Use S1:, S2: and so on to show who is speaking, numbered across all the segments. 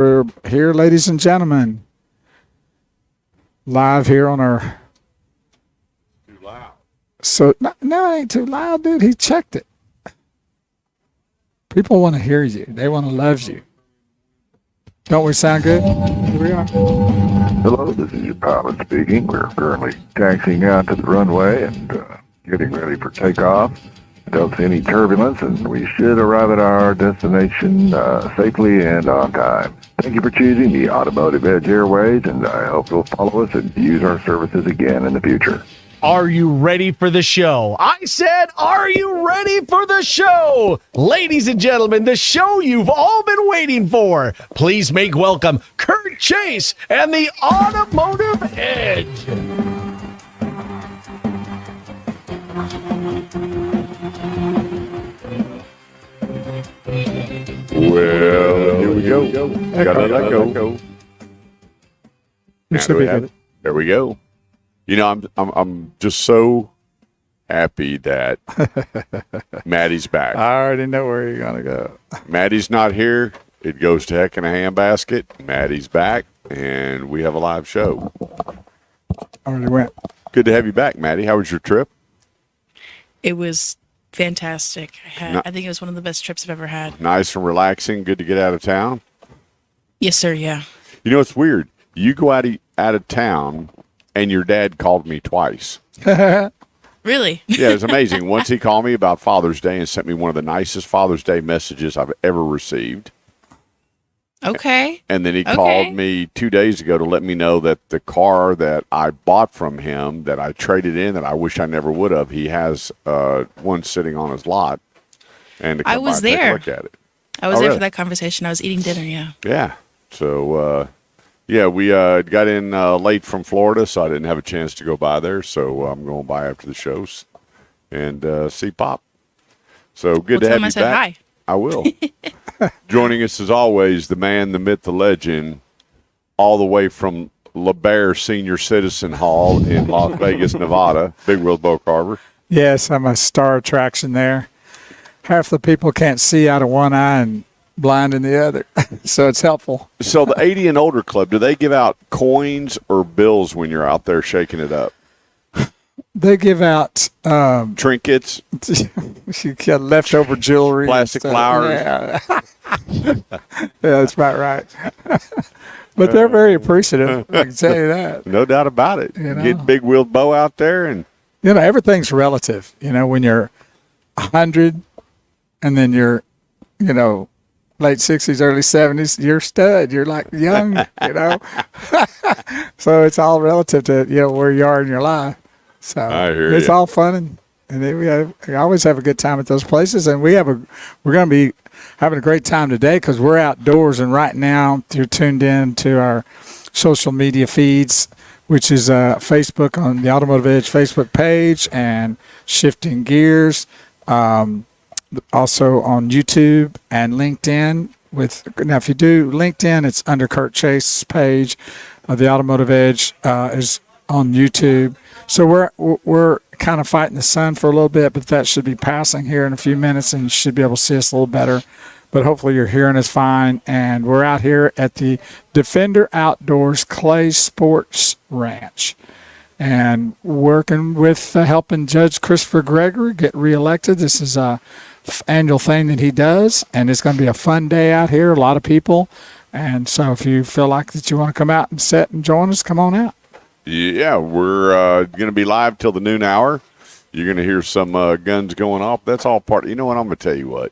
S1: We're here, ladies and gentlemen, live here on our.
S2: Too loud.
S1: So no, it ain't too loud, dude. He checked it. People want to hear you. They want to love you. Don't we sound good? Here we are.
S3: Hello, this is your pilot speaking. We're currently taxiing out to the runway and getting ready for takeoff. Don't see any turbulence, and we should arrive at our destination safely and on time. Thank you for choosing the Automotive Edge Airways, and I hope you'll follow us and use our services again in the future.
S4: Are you ready for the show? I said, are you ready for the show? Ladies and gentlemen, the show you've all been waiting for. Please make welcome Kurt Chase and the Automotive Edge.
S2: Well, here we go. Gotta let go.
S1: It should be good.
S2: There we go. You know, I'm just so happy that Maddie's back.
S1: I already know where you're gonna go.
S2: Maddie's not here. It goes to heck in a handbasket. Maddie's back, and we have a live show.
S1: Already went.
S2: Good to have you back, Maddie. How was your trip?
S5: It was fantastic. I think it was one of the best trips I've ever had.
S2: Nice and relaxing. Good to get out of town.
S5: Yes, sir. Yeah.
S2: You know, it's weird. You go out of town, and your dad called me twice.
S5: Really?
S2: Yeah, it's amazing. Once he called me about Father's Day and sent me one of the nicest Father's Day messages I've ever received.
S5: Okay.
S2: And then he called me 2 days ago to let me know that the car that I bought from him, that I traded in, that I wish I never would have, he has one sitting on his lot. And to come
S5: I was
S2: by and take a
S5: there.
S2: look at it.
S5: I was
S2: Oh,
S5: there
S2: really?
S5: for that conversation. I was eating dinner. Yeah.
S2: Yeah. So, we got in late from Florida, so I didn't have a chance to go by there. So I'm going by after the shows and see Pop. So good
S5: Well,
S2: to have
S5: tell him I
S2: you
S5: said
S2: back.
S5: hi.
S2: I will. Joining us as always, the man, the myth, the legend, all the way from LeBaire Senior Citizen Hall in Las Vegas, Nevada. Big Wheel Bo Carver.
S1: Yes, I'm a star attraction there. Half the people can't see out of one eye and blind in the other, so it's helpful.
S2: So the 80 and older club, do they give out coins or bills when you're out there shaking it up?
S1: They give out
S2: Trinkets,
S1: you got leftover jewelry, and
S2: plastic
S1: stuff.
S2: flowers.
S1: Yeah, that's about right. But they're very appreciative. I can tell you that.
S2: No doubt about it.
S1: You know.
S2: Get Big Wheel Bo out there and
S1: You know, everything's relative. You know, when you're 100 and then you're, late 60s, early 70s, you're a stud. You're like young, So it's all relative to, where you are in your life. So
S2: I hear
S1: it's
S2: ya.
S1: all fun. And then we always have a good time at those places. And we're going to be having a great time today because we're outdoors. And right now you're tuned in to our social media feeds, which is Facebook on the Automotive Edge Facebook page and Shifting Gears. Also on YouTube and LinkedIn. Now, if you do LinkedIn, it's under Kurt Chase's page. The Automotive Edge is on YouTube. So we're kind of fighting the sun for a little bit, but that should be passing here in a few minutes, and you should be able to see us a little better. But hopefully you're hearing us fine. And we're out here at the Defender Outdoors Clay Sports Ranch. And working with helping Judge Christopher Gregory get reelected. This is a annual thing that he does, and it's going to be a fun day out here. A lot of people, and so if you feel like that you want to come out and sit and join us, come on out.
S2: yeah, we're going to be live till the noon hour. You're going to hear some guns going off. That's all part. You know what? I'm going to tell you what.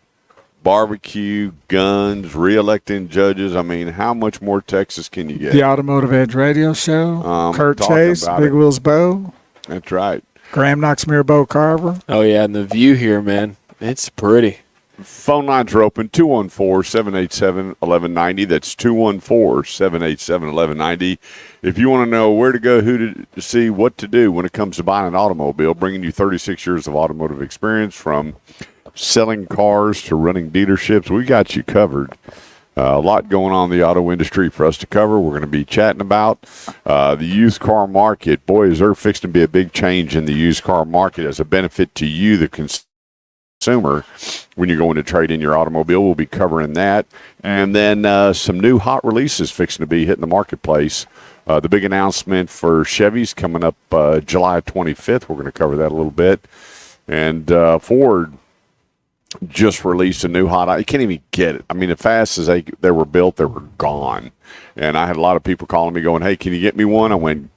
S2: Barbecue, guns, re-electing judges. I mean, how much more Texas can you get?
S1: The Automotive Edge Radio Show. Kurt
S2: talking
S1: Chase,
S2: about
S1: Big
S2: it.
S1: Wheels Bo,
S2: That's right.
S1: Graham Knoxmere, Bo Carver.
S6: Oh, yeah, and the view here, man, it's pretty.
S2: Phone lines are open, 214-787-1190. That's 214-787-1190. If you want to know where to go, who to see, what to do when it comes to buying an automobile, bringing you 36 years of automotive experience from selling cars to running dealerships, we got you covered. A lot going on in the auto industry for us to cover. We're going to be chatting about the used car market. Boy, is there fixing to be a big change in the used car market as a benefit to you, the consumer. consumer when you're going to trade in your automobile. We'll be covering that. And then some new hot releases fixing to be hitting the marketplace. The big announcement for Chevy's coming up July 25th. We're going to cover that a little bit. And Ford just released a new hot. You can't even get it. I mean, as fast as they were built, they were gone. And I had a lot of people calling me going, hey, can you get me one? I went,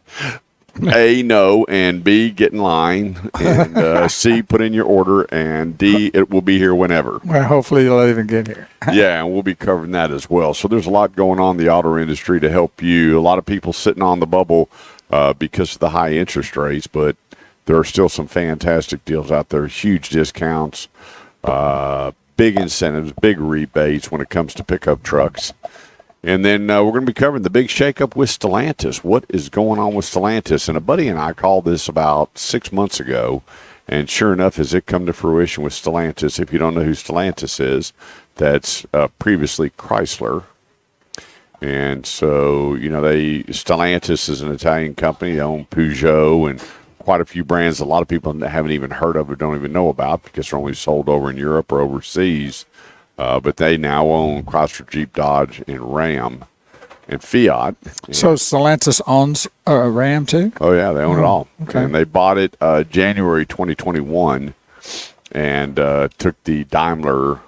S2: A, no, and B, get in line, and C, put in your order, and D, it will be here whenever.
S1: Well, hopefully you'll even get here.
S2: Yeah, and we'll be covering that as well. So there's a lot going on in the auto industry to help you. A lot of people sitting on the bubble because of the high interest rates, but there are still some fantastic deals out there, huge discounts, big incentives, big rebates when it comes to pickup trucks. And then we're going to be covering the big shakeup with Stellantis. What is going on with Stellantis? And a buddy and I called this about 6 months ago, and sure enough, has it come to fruition with Stellantis? If you don't know who Stellantis is, that's previously Chrysler. And so, Stellantis is an Italian company. They own Peugeot and quite a few brands a lot of people haven't even heard of or don't even know about because they're only sold over in Europe or overseas. But they now own Chrysler, Jeep, Dodge, and Ram, and Fiat.
S1: So Stellantis owns Ram too?
S2: Oh, yeah, they own it all.
S1: Okay.
S2: And they bought it January 2021 and took the Daimler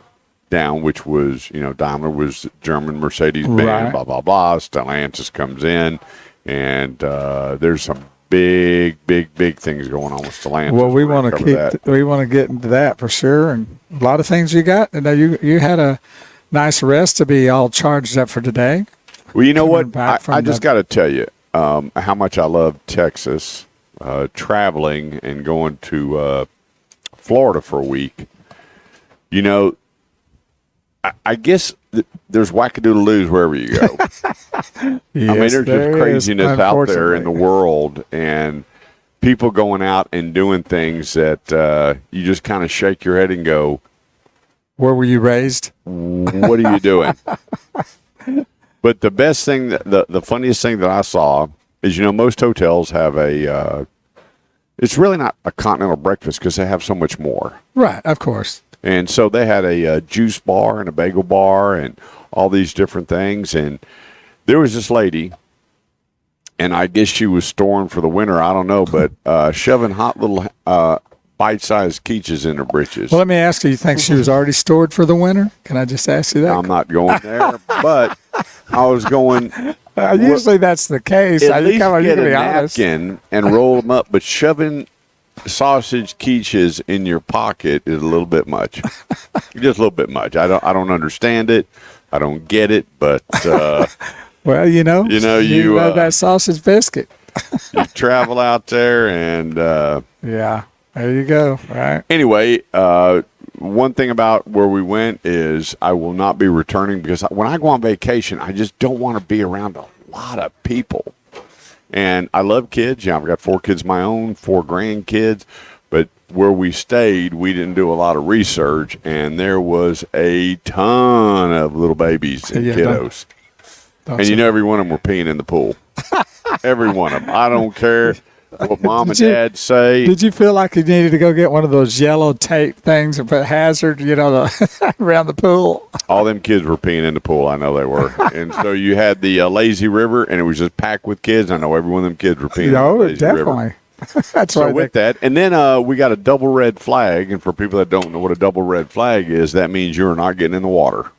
S2: down, which was, Daimler was German Mercedes-Benz,
S1: Right.
S2: blah, blah, blah. Stellantis comes in, and there's some big things going on with Stellantis.
S1: Well, we
S2: We're
S1: want
S2: gonna
S1: to
S2: cover that.
S1: we want to get into that for sure, and a lot of things you got. And you had a nice rest to be all charged up for today.
S2: Well, you know
S1: Coming
S2: what?
S1: back from
S2: I just got to tell you how much I love Texas, traveling and going to Florida for a week. I guess there's wackadoodle-loos wherever you go. I mean, there's just craziness out there in the world, and people going out and doing things that you just kind of shake your head and go,
S1: Where were you raised?
S2: what are you doing? But the best thing, the funniest thing that I saw is, most hotels have it's really not a continental breakfast because they have so much more.
S1: Right, of course.
S2: And so they had a juice bar and a bagel bar and all these different things. And there was this lady, and I guess she was storing for the winter, I don't know, but shoving hot little bite-sized quiches in her britches.
S1: Well, let me ask you, you think she was already stored for the winter? Can I just ask you that?
S2: I'm not going there, but I was going,
S1: usually that's the case.
S2: at least
S1: you
S2: get
S1: can
S2: a
S1: be honest.
S2: napkin and roll them up, but shoving sausage quiches in your pocket is a little bit much. Just a little bit much. I don't understand it. I don't get it, but
S1: Well, you know that sausage biscuit.
S2: you travel out there and
S1: Yeah, there you go. Right.
S2: anyway, one thing about where we went is I will not be returning because when I go on vacation, I just don't want to be around a lot of people. And I love kids. I've got 4 kids of my own, 4 grandkids. But where we stayed, we didn't do a lot of research, and there was a ton of little babies and
S1: Yeah,
S2: kiddos. And every one of them were peeing in the pool. Every one of them. I don't care what mom and dad say.
S1: Did you feel like you needed to go get one of those yellow tape things and put hazard, around the pool?
S2: All them kids were peeing in the pool. I know they were. And so you had the lazy river, and it was just packed with kids. I know every one of them kids were peeing in the lazy
S1: definitely.
S2: river.
S1: That's
S2: So
S1: right.
S2: with that, and then we got a double red flag. And for people that don't know what a double red flag is, that means you're not getting in the water.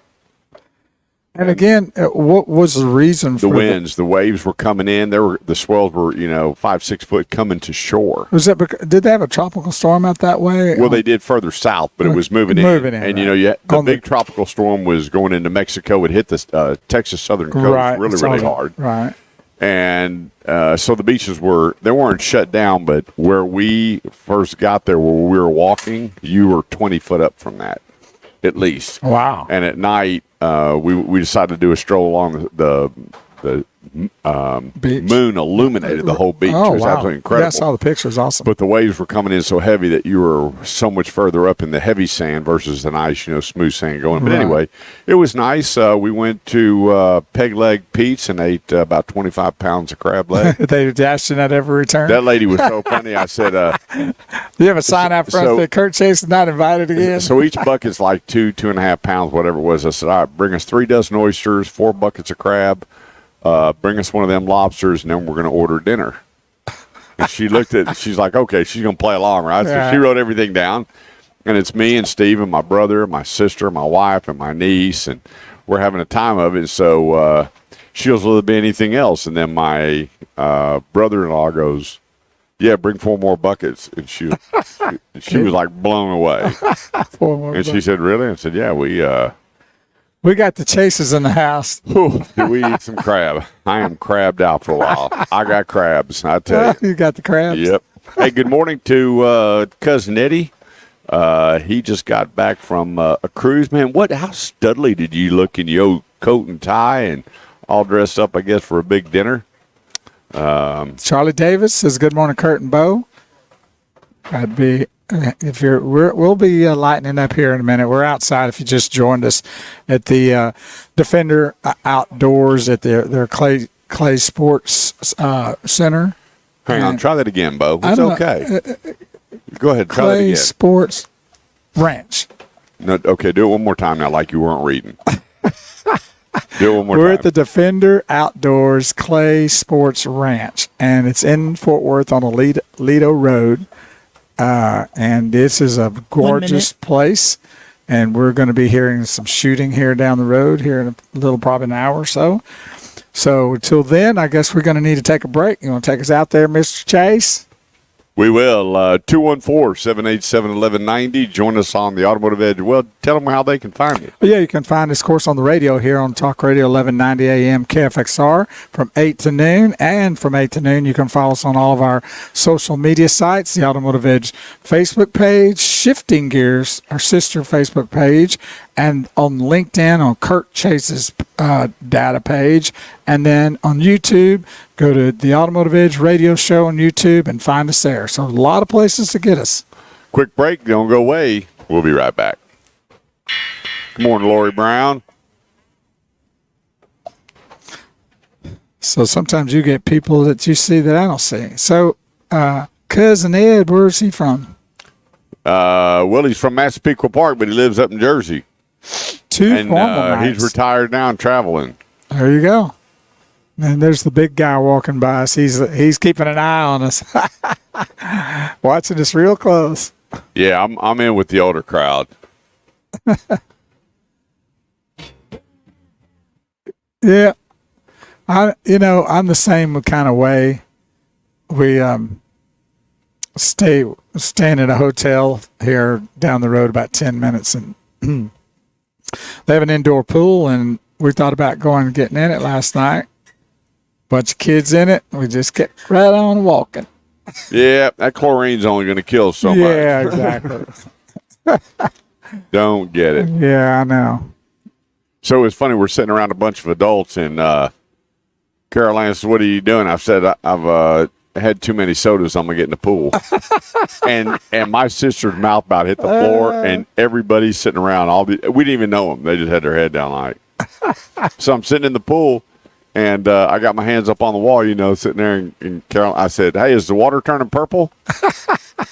S1: And again, what was the reason for
S2: The winds, the waves were coming in. The swells were 5-6 foot coming to shore.
S1: Was that? Did they have a tropical storm out that way?
S2: Well, they did further south, but it was moving in.
S1: Moving in,
S2: And
S1: right.
S2: the
S1: On the-
S2: big tropical storm was going into Mexico. It hit the Texas southern coast
S1: right,
S2: really hard.
S1: Right.
S2: And so the beaches they weren't shut down, but where we first got there, where we were walking, you were 20 foot up from that, at least.
S1: Wow.
S2: And at night, we decided to do a stroll along the the
S1: Beach.
S2: moon illuminated the whole beach.
S1: Oh,
S2: It was
S1: wow.
S2: absolutely incredible.
S1: Yeah, I saw the pictures. Awesome.
S2: But the waves were coming in so heavy that you were so much further up in the heavy sand versus the nice, smooth sand going. But
S1: Right.
S2: anyway, it was nice. We went to Peg Leg Pete's and ate about 25 pounds of crab leg.
S1: They dashed in at every return.
S2: That lady was so funny. I said,
S1: You have a sign out front
S2: So-
S1: that Kurt Chase is not invited again.
S2: so each bucket's like 2.5 pounds, whatever it was. I said, all right, bring us 3 dozen oysters, 4 buckets of crab, bring us one of them lobsters, and then we're going to order dinner. And she looked at, she's like, okay, she's going to play along, right? So she wrote everything down. And it's me and Steve and my brother, my sister, my wife, and my niece, and we're having a time of it. So she goes, will there be anything else? And then my brother-in-law goes, yeah, bring 4 more buckets. And she was like blown away.
S1: 4 more
S2: And she
S1: bucks.
S2: said, really? I said, yeah,
S1: We got the Chases in the house.
S2: did we eat some crab? I am crabbed out for a while. I got crabs, I tell you.
S1: You got the crabs.
S2: Yep. Hey, good morning to Cousin Eddie. He just got back from a cruise. Man, how studly did you look in your coat and tie and all dressed up, I guess, for a big dinner?
S1: Charlie Davis says, "Good morning, Kurt and Bo." I'd be we'll be lightening up here in a minute. We're outside. If you just joined us at the Defender Outdoors at their Clay Sports Center.
S2: Hang on, try that again, Bo.
S1: I
S2: It's
S1: don't know.
S2: okay. Go ahead, try that
S1: Clay
S2: again.
S1: Sports Ranch.
S2: No, okay, do it one more time now, like you weren't reading. Do it one more
S1: We're
S2: time.
S1: at the Defender Outdoors Clay Sports Ranch, and it's in Fort Worth on Lido Road. And this is a gorgeous place, and we're going to be hearing some shooting here down the road here in a little, probably an hour or so. So until then, I guess we're going to need to take a break. You want to take us out there, Mr. Chase?
S2: We will. 214-787-1190. Join us on the Automotive Edge. Well, tell them how they can find you.
S1: Well, yeah, you can find us, of course, on the radio here on Talk Radio 1190 AM KFXR from 8 to noon. And from 8 to noon, you can follow us on all of our social media sites, the Automotive Edge Facebook page, Shifting Gears, our sister Facebook page, and on LinkedIn on Kurt Chase's data page. And then on YouTube, go to the Automotive Edge radio show on YouTube and find us there. So a lot of places to get us.
S2: Quick break. Don't go away. We'll be right back. Good morning, Lori Brown.
S1: So sometimes you get people that you see that I don't see. So Cousin Ed, where's he from?
S2: Well, he's from Massapequa Park, but he lives up in Jersey.
S1: Two
S2: And
S1: formal nights.
S2: he's retired now and traveling.
S1: There you go. And there's the big guy walking by us. He's keeping an eye on us, watching us real close.
S2: Yeah, I'm in with the older crowd.
S1: Yeah, I'm the same kind of way. We staying at a hotel here down the road about 10 minutes, and they have an indoor pool, and we thought about going and getting in it last night. Bunch of kids in it. We just kept right on walking.
S2: Yeah, that chlorine's only going to kill so much.
S1: Yeah, exactly.
S2: Don't get it.
S1: Yeah, I know.
S2: So it's funny. We're sitting around a bunch of adults, and Carolina says, "What are you doing?" I've said, "I've had too many sodas. I'm gonna get in the pool." and my sister's mouth about hit the floor, and everybody's sitting around. We didn't even know them. They just had their head down like. So I'm sitting in the pool, and I got my hands up on the wall, sitting there. And Carolina, I said, "Hey, is the water turning purple?"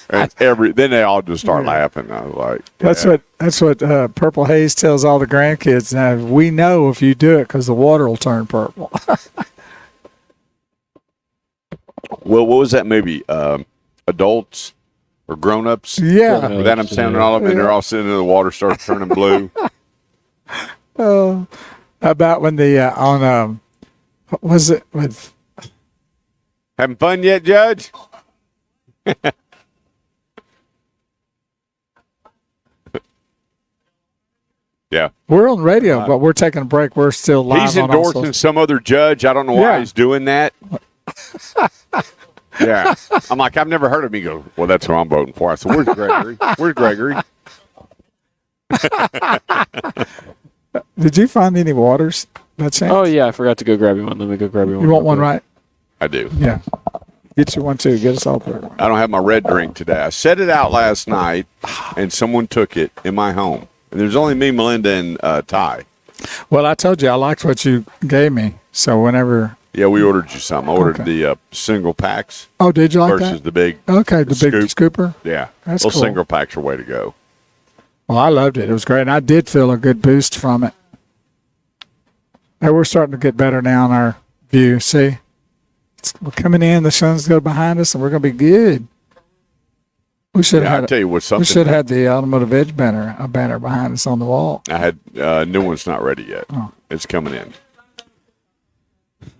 S2: And then they all just start laughing. I was like, yeah.
S1: That's what Purple Haze tells all the grandkids. Now we know if you do it because the water will turn purple.
S2: Well, what was that movie? Adults or grown-ups?
S1: Yeah.
S2: With Adam Sandler all up in there, all sitting in the water, starts turning blue.
S1: Oh, about when the what was it with?
S2: Having fun yet, Judge? Yeah.
S1: We're on radio, but we're taking a break. We're still live.
S2: He's
S1: on all
S2: endorsing
S1: social-
S2: some other judge. I don't know why
S1: Yeah.
S2: he's doing that. Yeah. I'm like, I've never heard of him. He goes, well, that's who I'm voting for. I said, where's Gregory? Where's Gregory?
S1: Did you find any waters by chance?
S6: Oh, yeah, I forgot to go grab you one. Let me go grab you one.
S1: You want
S6: real
S1: one,
S6: quick.
S1: right?
S2: I do.
S1: Yeah. Get you one too. Get us all three.
S2: I don't have my red drink today. I set it out last night, and someone took it in my home. And there's only me, Melinda, and Ty.
S1: Well, I told you I liked what you gave me. So whenever.
S2: Yeah, we ordered you some. I ordered
S1: Okay.
S2: the single packs
S1: Oh, did you like
S2: versus
S1: that?
S2: the big.
S1: Okay, the big
S2: scoop.
S1: scooper.
S2: Yeah,
S1: That's
S2: those
S1: cool.
S2: single packs are way to go.
S1: Well, I loved it. It was great. And I did feel a good boost from it. And we're starting to get better now in our view. See? We're coming in. The sun's going behind us, and we're going to be good. We should
S2: Yeah,
S1: have
S2: I'll
S1: had.
S2: tell you what,
S1: We
S2: something.
S1: should have had the Automotive Edge banner behind us on the wall.
S2: I had new one's not ready yet.
S1: Oh.
S2: It's coming in.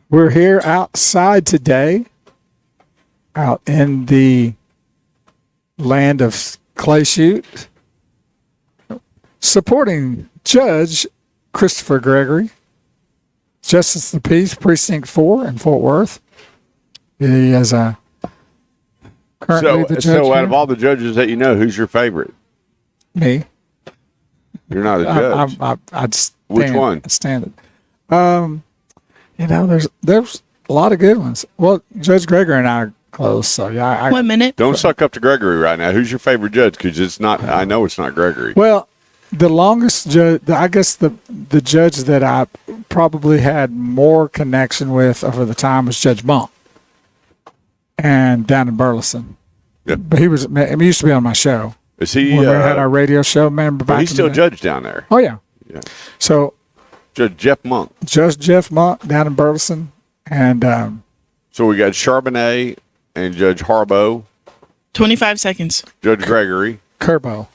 S1: We're here outside today, out in the land of clay shoot, supporting Judge Christopher Gregory, Justice of the Peace, Precinct 4 in Fort Worth. He is currently the judge
S2: So out
S1: here.
S2: of all the judges that you know, who's your favorite?
S1: Me.
S2: You're not a judge.
S1: I'd stand,
S2: Which one?
S1: I'd stand it. There's a lot of good ones. Well, Judge Gregory and I are close, so yeah.
S5: 1 minute.
S2: Don't suck up to Gregory right now. Who's your favorite judge? Because it's not. I know it's not Gregory.
S1: Well, the longest judge, I guess the judge that I probably had more connection with over the time was Judge Monk, and down in Burleson.
S2: Yep.
S1: But he used to be on my show
S2: Is he?
S1: when we had our radio show. Remember back?
S2: he's
S1: in
S2: still
S1: the day?
S2: judge down there.
S1: Oh yeah.
S2: Yeah.
S1: So
S2: Judge Jeff Monk.
S1: Judge Jeff Monk down in Burleson, and
S2: So we got Charbonnet and Judge Harbo,
S5: 25 seconds.
S2: Judge Gregory,
S1: Kerbo.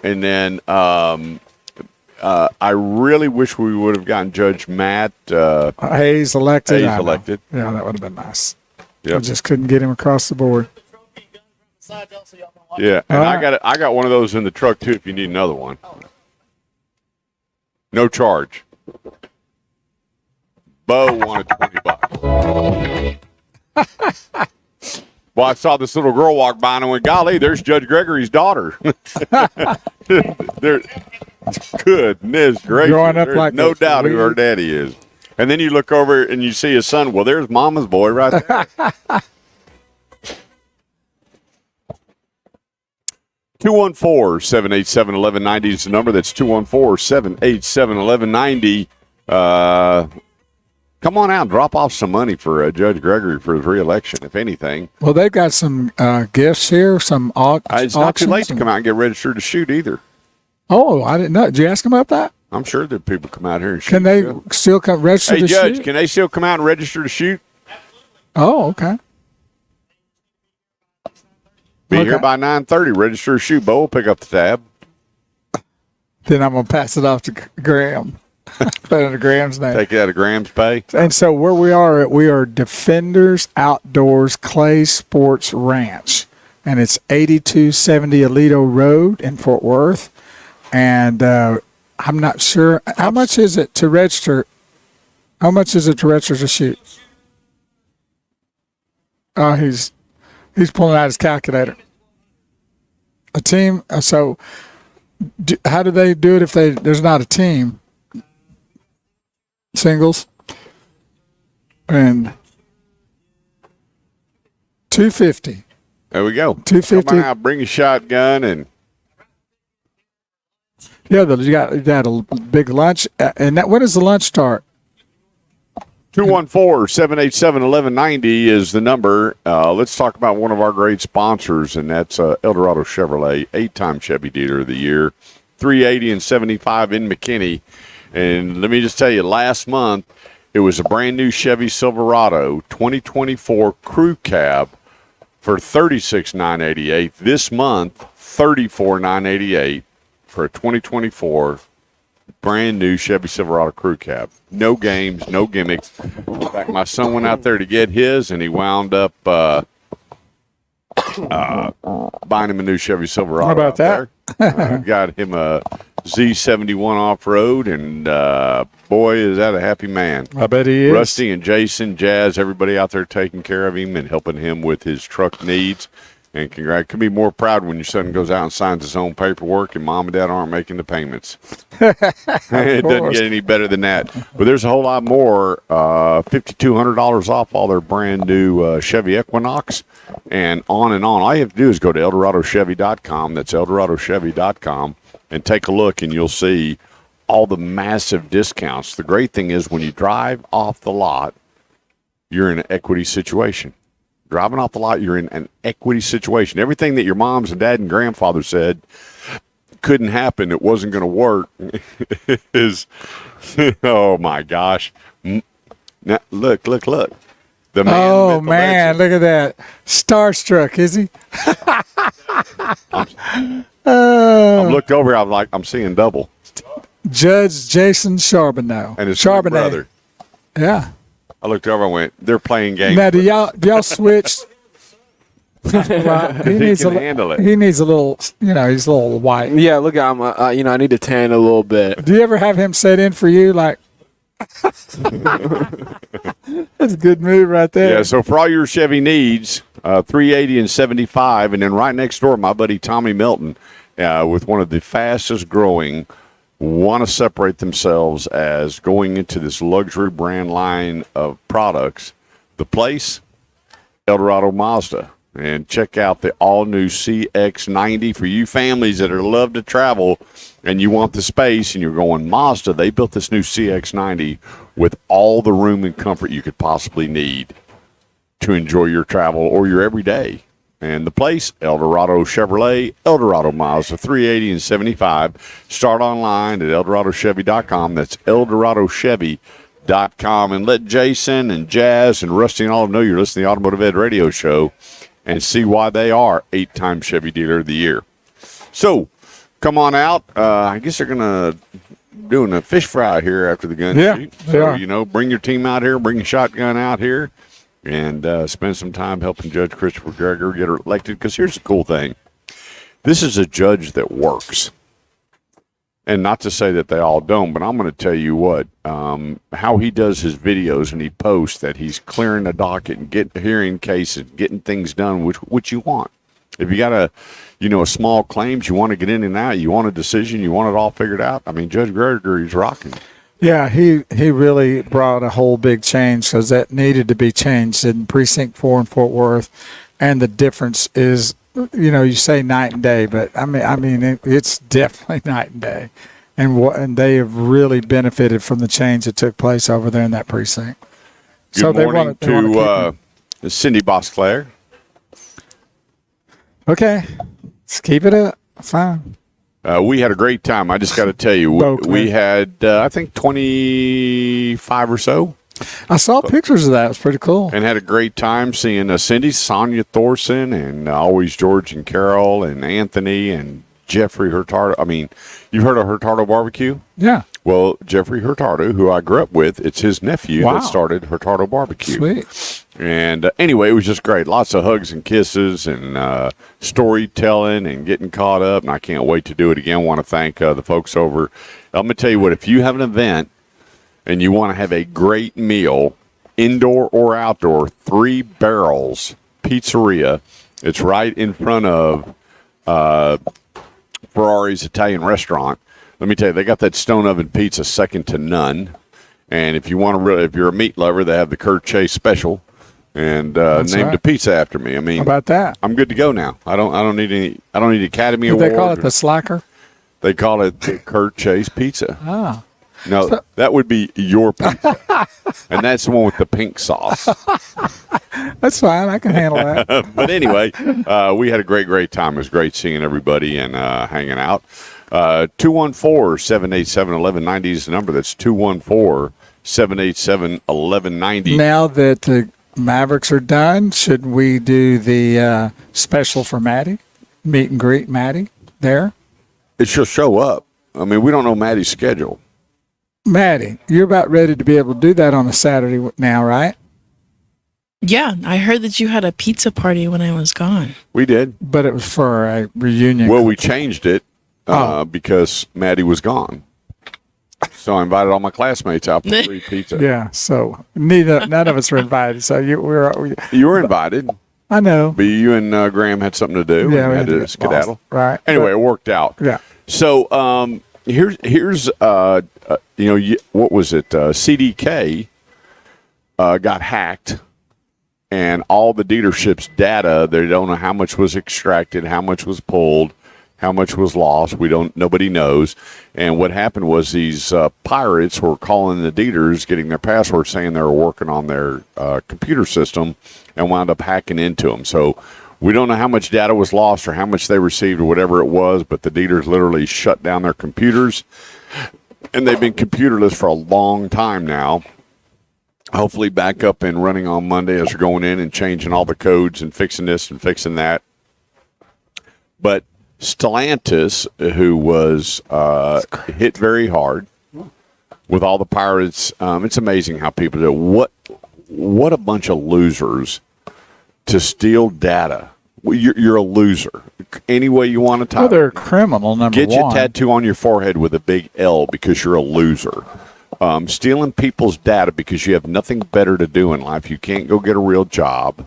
S2: and then I really wish we would have gotten Judge Matt.
S1: Hayes elected.
S2: Hayes
S1: I know.
S2: elected.
S1: Yeah, that would have been nice.
S2: Yep.
S1: We just couldn't get him across the board.
S2: Yeah, and
S1: All right.
S2: I got one of those in the truck too. If you need another one, no charge. Bo wanted $20. Well, I saw this little girl walk by and I went, "Golly, there's Judge Gregory's daughter." There, goodness gracious!
S1: Growing up
S2: There's
S1: like
S2: no
S1: a
S2: doubt who her
S1: weed.
S2: daddy is. And then you look over and you see his son. Well, there's Mama's boy right there. 214-787-1190 is the number. That's 214-787-1190. Come on out and drop off some money for Judge Gregory for his reelection, if anything.
S1: Well, they've got some gifts here, some
S2: It's not too late
S1: auctions
S2: to come out and get registered to shoot either.
S1: Oh, I didn't know. Did you ask them about that?
S2: I'm sure that people come out here and shoot.
S1: Can they
S2: too.
S1: still come register
S2: Hey,
S1: to
S2: Judge,
S1: shoot?
S2: can they still come out and register to shoot?
S1: Oh, okay.
S2: Be
S1: Okay.
S2: here by 9:30. Register to shoot. Bo will pick up the tab.
S1: Then I'm gonna pass it off to Graham. Put it in Graham's name.
S2: Take it out of Graham's pay.
S1: And so where we are Defenders Outdoors Clay Sports Ranch, and it's 8270 Alito Road in Fort Worth. And I'm not sure how much is it to register. How much is it to register to shoot? Oh, he's pulling out his calculator. A team. So, how do they do it if there's not a team? Singles and $250.
S2: There we go.
S1: $250.
S2: Come on out, bring a shotgun and
S1: Yeah, you got a big lunch, and when does the lunch start?
S2: 214-787-1190 is the number. Let's talk about one of our great sponsors, and that's Eldorado Chevrolet, 8-time Chevy Dealer of the Year, 380 and 75 in McKinney. And let me just tell you, last month, it was a brand new Chevy Silverado 2024 Crew Cab for $36,988. This month, $34,988 for a 2024 brand new Chevy Silverado Crew Cab. No games, no gimmicks. In fact, my son went out there to get his, and he wound up buying him a new Chevy Silverado.
S1: How about
S2: out there. Got him a Z71 off-road, and boy, is that a happy man.
S1: I bet he is.
S2: Rusty and Jason, Jazz, everybody out there taking care of him and helping him with his truck needs. And congrats. Could be more proud when your son goes out and signs his own paperwork and mom and dad aren't making the payments. It doesn't get any better than that. But there's a whole lot more. $5,200 off all their brand new Chevy Equinox and on. All you have to do is go to ElDoradoChevy.com. That's ElDoradoChevy.com and take a look, and you'll see all the massive discounts. The great thing is when you drive off the lot, you're in an equity situation. Driving off the lot, you're in an equity situation. Everything that your moms and dad and grandfather said couldn't happen, it wasn't going to work, is, oh, my gosh. Now, look. The man,
S1: oh, man, look at that. Starstruck, is he?
S2: I looked over, I'm seeing double.
S1: Judge Jason Charbonneau.
S2: And his
S1: Charbonnet.
S2: brother.
S1: Yeah.
S2: I looked over and went, they're playing games.
S1: Now, do y'all switch? Well,
S2: He can handle it.
S1: He needs a little, he's a little white.
S6: Yeah, look, I need to tan a little bit.
S1: Do you ever have him set in for you? Like, that's a good move right there.
S2: Yeah, so for all your Chevy needs, 380 and 75, and then right next door, my buddy Tommy Milton, with one of the fastest growing, want to separate themselves as going into this luxury brand line of products. The place, Eldorado Mazda. And check out the all-new CX-90 for you families that love to travel and you want the space and you're going Mazda. They built this new CX-90 with all the room and comfort you could possibly need to enjoy your travel or your everyday. And the place, Eldorado Chevrolet, Eldorado Mazda, 380 and 75. Start online at ElDoradoChevy.com. That's ElDoradoChevy.com. And let Jason and Jazz and Rusty and all know you're listening to the Automotive Ed Radio Show and see why they are 8-time Chevy Dealer of the Year. So, come on out. I guess they're going to doing a fish fry here after the gun shoot. So, bring your team out here, bring your shotgun out here, and spend some time helping Judge Christopher Greger get elected. Because here's the cool thing. This is a judge that works. And not to say that they all don't, but I'm going to tell you what, how he does his videos and he posts that he's clearing the docket and hearing cases, getting things done, which you want. If you got a small claims, you want to get in and out, you want a decision, you want it all figured out. I mean, Judge Greger, he's rocking.
S1: Yeah, he really brought a whole big change because that needed to be changed in Precinct 4 in Fort Worth. And the difference is, you say night and day, but I mean, it's definitely night and day. And they have really benefited from the change that took place over there in that precinct.
S2: Good morning to Cindy Bosclair.
S1: Okay, let's keep it up. Fine.
S2: We had a great time. I just got to tell you, we had, I think, 25 or so.
S1: I saw pictures of that. It was pretty cool.
S2: And had a great time seeing Cindy, Sonia Thorson, and always George and Carol, and Anthony, and Jeffrey Hurtado. I mean, you've heard of Hurtado Barbecue?
S1: Yeah.
S2: Well, Jeffrey Hurtado, who I grew up with, it's his nephew that started Hurtado Barbecue.
S1: Sweet.
S2: And anyway, it was just great. Lots of hugs and kisses and storytelling and getting caught up. And I can't wait to do it again. I want to thank the folks over. I'm going to tell you what, if you have an event and you want to have a great meal, indoor or outdoor, 3 Barrels Pizzeria. It's right in front of Ferrari's Italian restaurant. Let me tell you, they got that stone oven pizza second to none. And if you want to, if you're a meat lover, they have the Kurt Chase special, and named a pizza after me. I mean,
S1: how about that?
S2: I'm good to go now. I don't need Academy
S1: Did
S2: Award.
S1: they call it the Slacker?
S2: They call it the Kurt Chase pizza.
S1: Oh.
S2: No, that would be your pizza. And that's the one with the pink sauce.
S1: That's fine. I can handle that.
S2: But anyway, we had a great time. It was great seeing everybody and hanging out. 214-787-1190 is the number. That's 214-787-1190.
S1: Now that the Mavericks are done, should we do the special for Maddie? Meet and greet Maddie there?
S2: It should show up. I mean, we don't know Maddie's schedule.
S1: Maddie, you're about ready to be able to do that on a Saturday now, right?
S5: Yeah, I heard that you had a pizza party when I was gone.
S2: We did.
S1: But it was for a reunion.
S2: Well, we changed it because Maddie was gone. So I invited all my classmates out for free pizza.
S1: Yeah, so none of us were invited. So you were
S2: invited.
S1: I know.
S2: But you and Graham had something to do.
S1: Yeah,
S2: and
S1: we
S2: had
S1: had to
S2: to
S1: get
S2: skedaddle.
S1: lost. Right.
S2: Anyway,
S1: But-
S2: it worked out.
S1: Yeah.
S2: So here's what was it? CDK got hacked, and all the dealerships' data. They don't know how much was extracted, how much was pulled, how much was lost. Nobody knows. And what happened was these pirates were calling the dealers, getting their passwords, saying they were working on their computer system, and wound up hacking into them. So we don't know how much data was lost or how much they received or whatever it was, but the dealers literally shut down their computers, and they've been computerless for a long time now. Hopefully back up and running on Monday as they're going in and changing all the codes and fixing this and fixing that. But Stellantis, who was hit very hard with all the pirates, it's amazing how people do. What a bunch of losers to steal data. Well, you're a loser. Any way you want to tie
S1: Well, they're a criminal, number
S2: Get
S1: one.
S2: your tattoo on your forehead with a big L because you're a loser. Stealing people's data because you have nothing better to do in life. You can't go get a real job.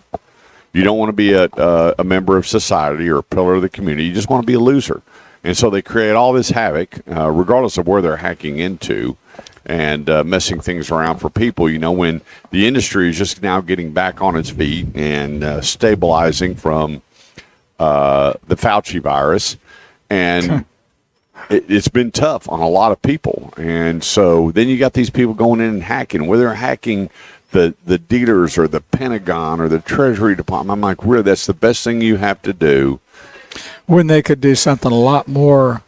S2: You don't want to be a member of society or a pillar of the community. You just want to be a loser. And so they create all this havoc, regardless of where they're hacking into and messing things around for people. You know, when the industry is just now getting back on its feet and stabilizing from the Fauci virus, and it's been tough on a lot of people. And so then you got these people going in and hacking, whether they're hacking the dealers or the Pentagon or the Treasury Department. I'm like, really, that's the best thing you have to do.
S1: When they could do something a lot more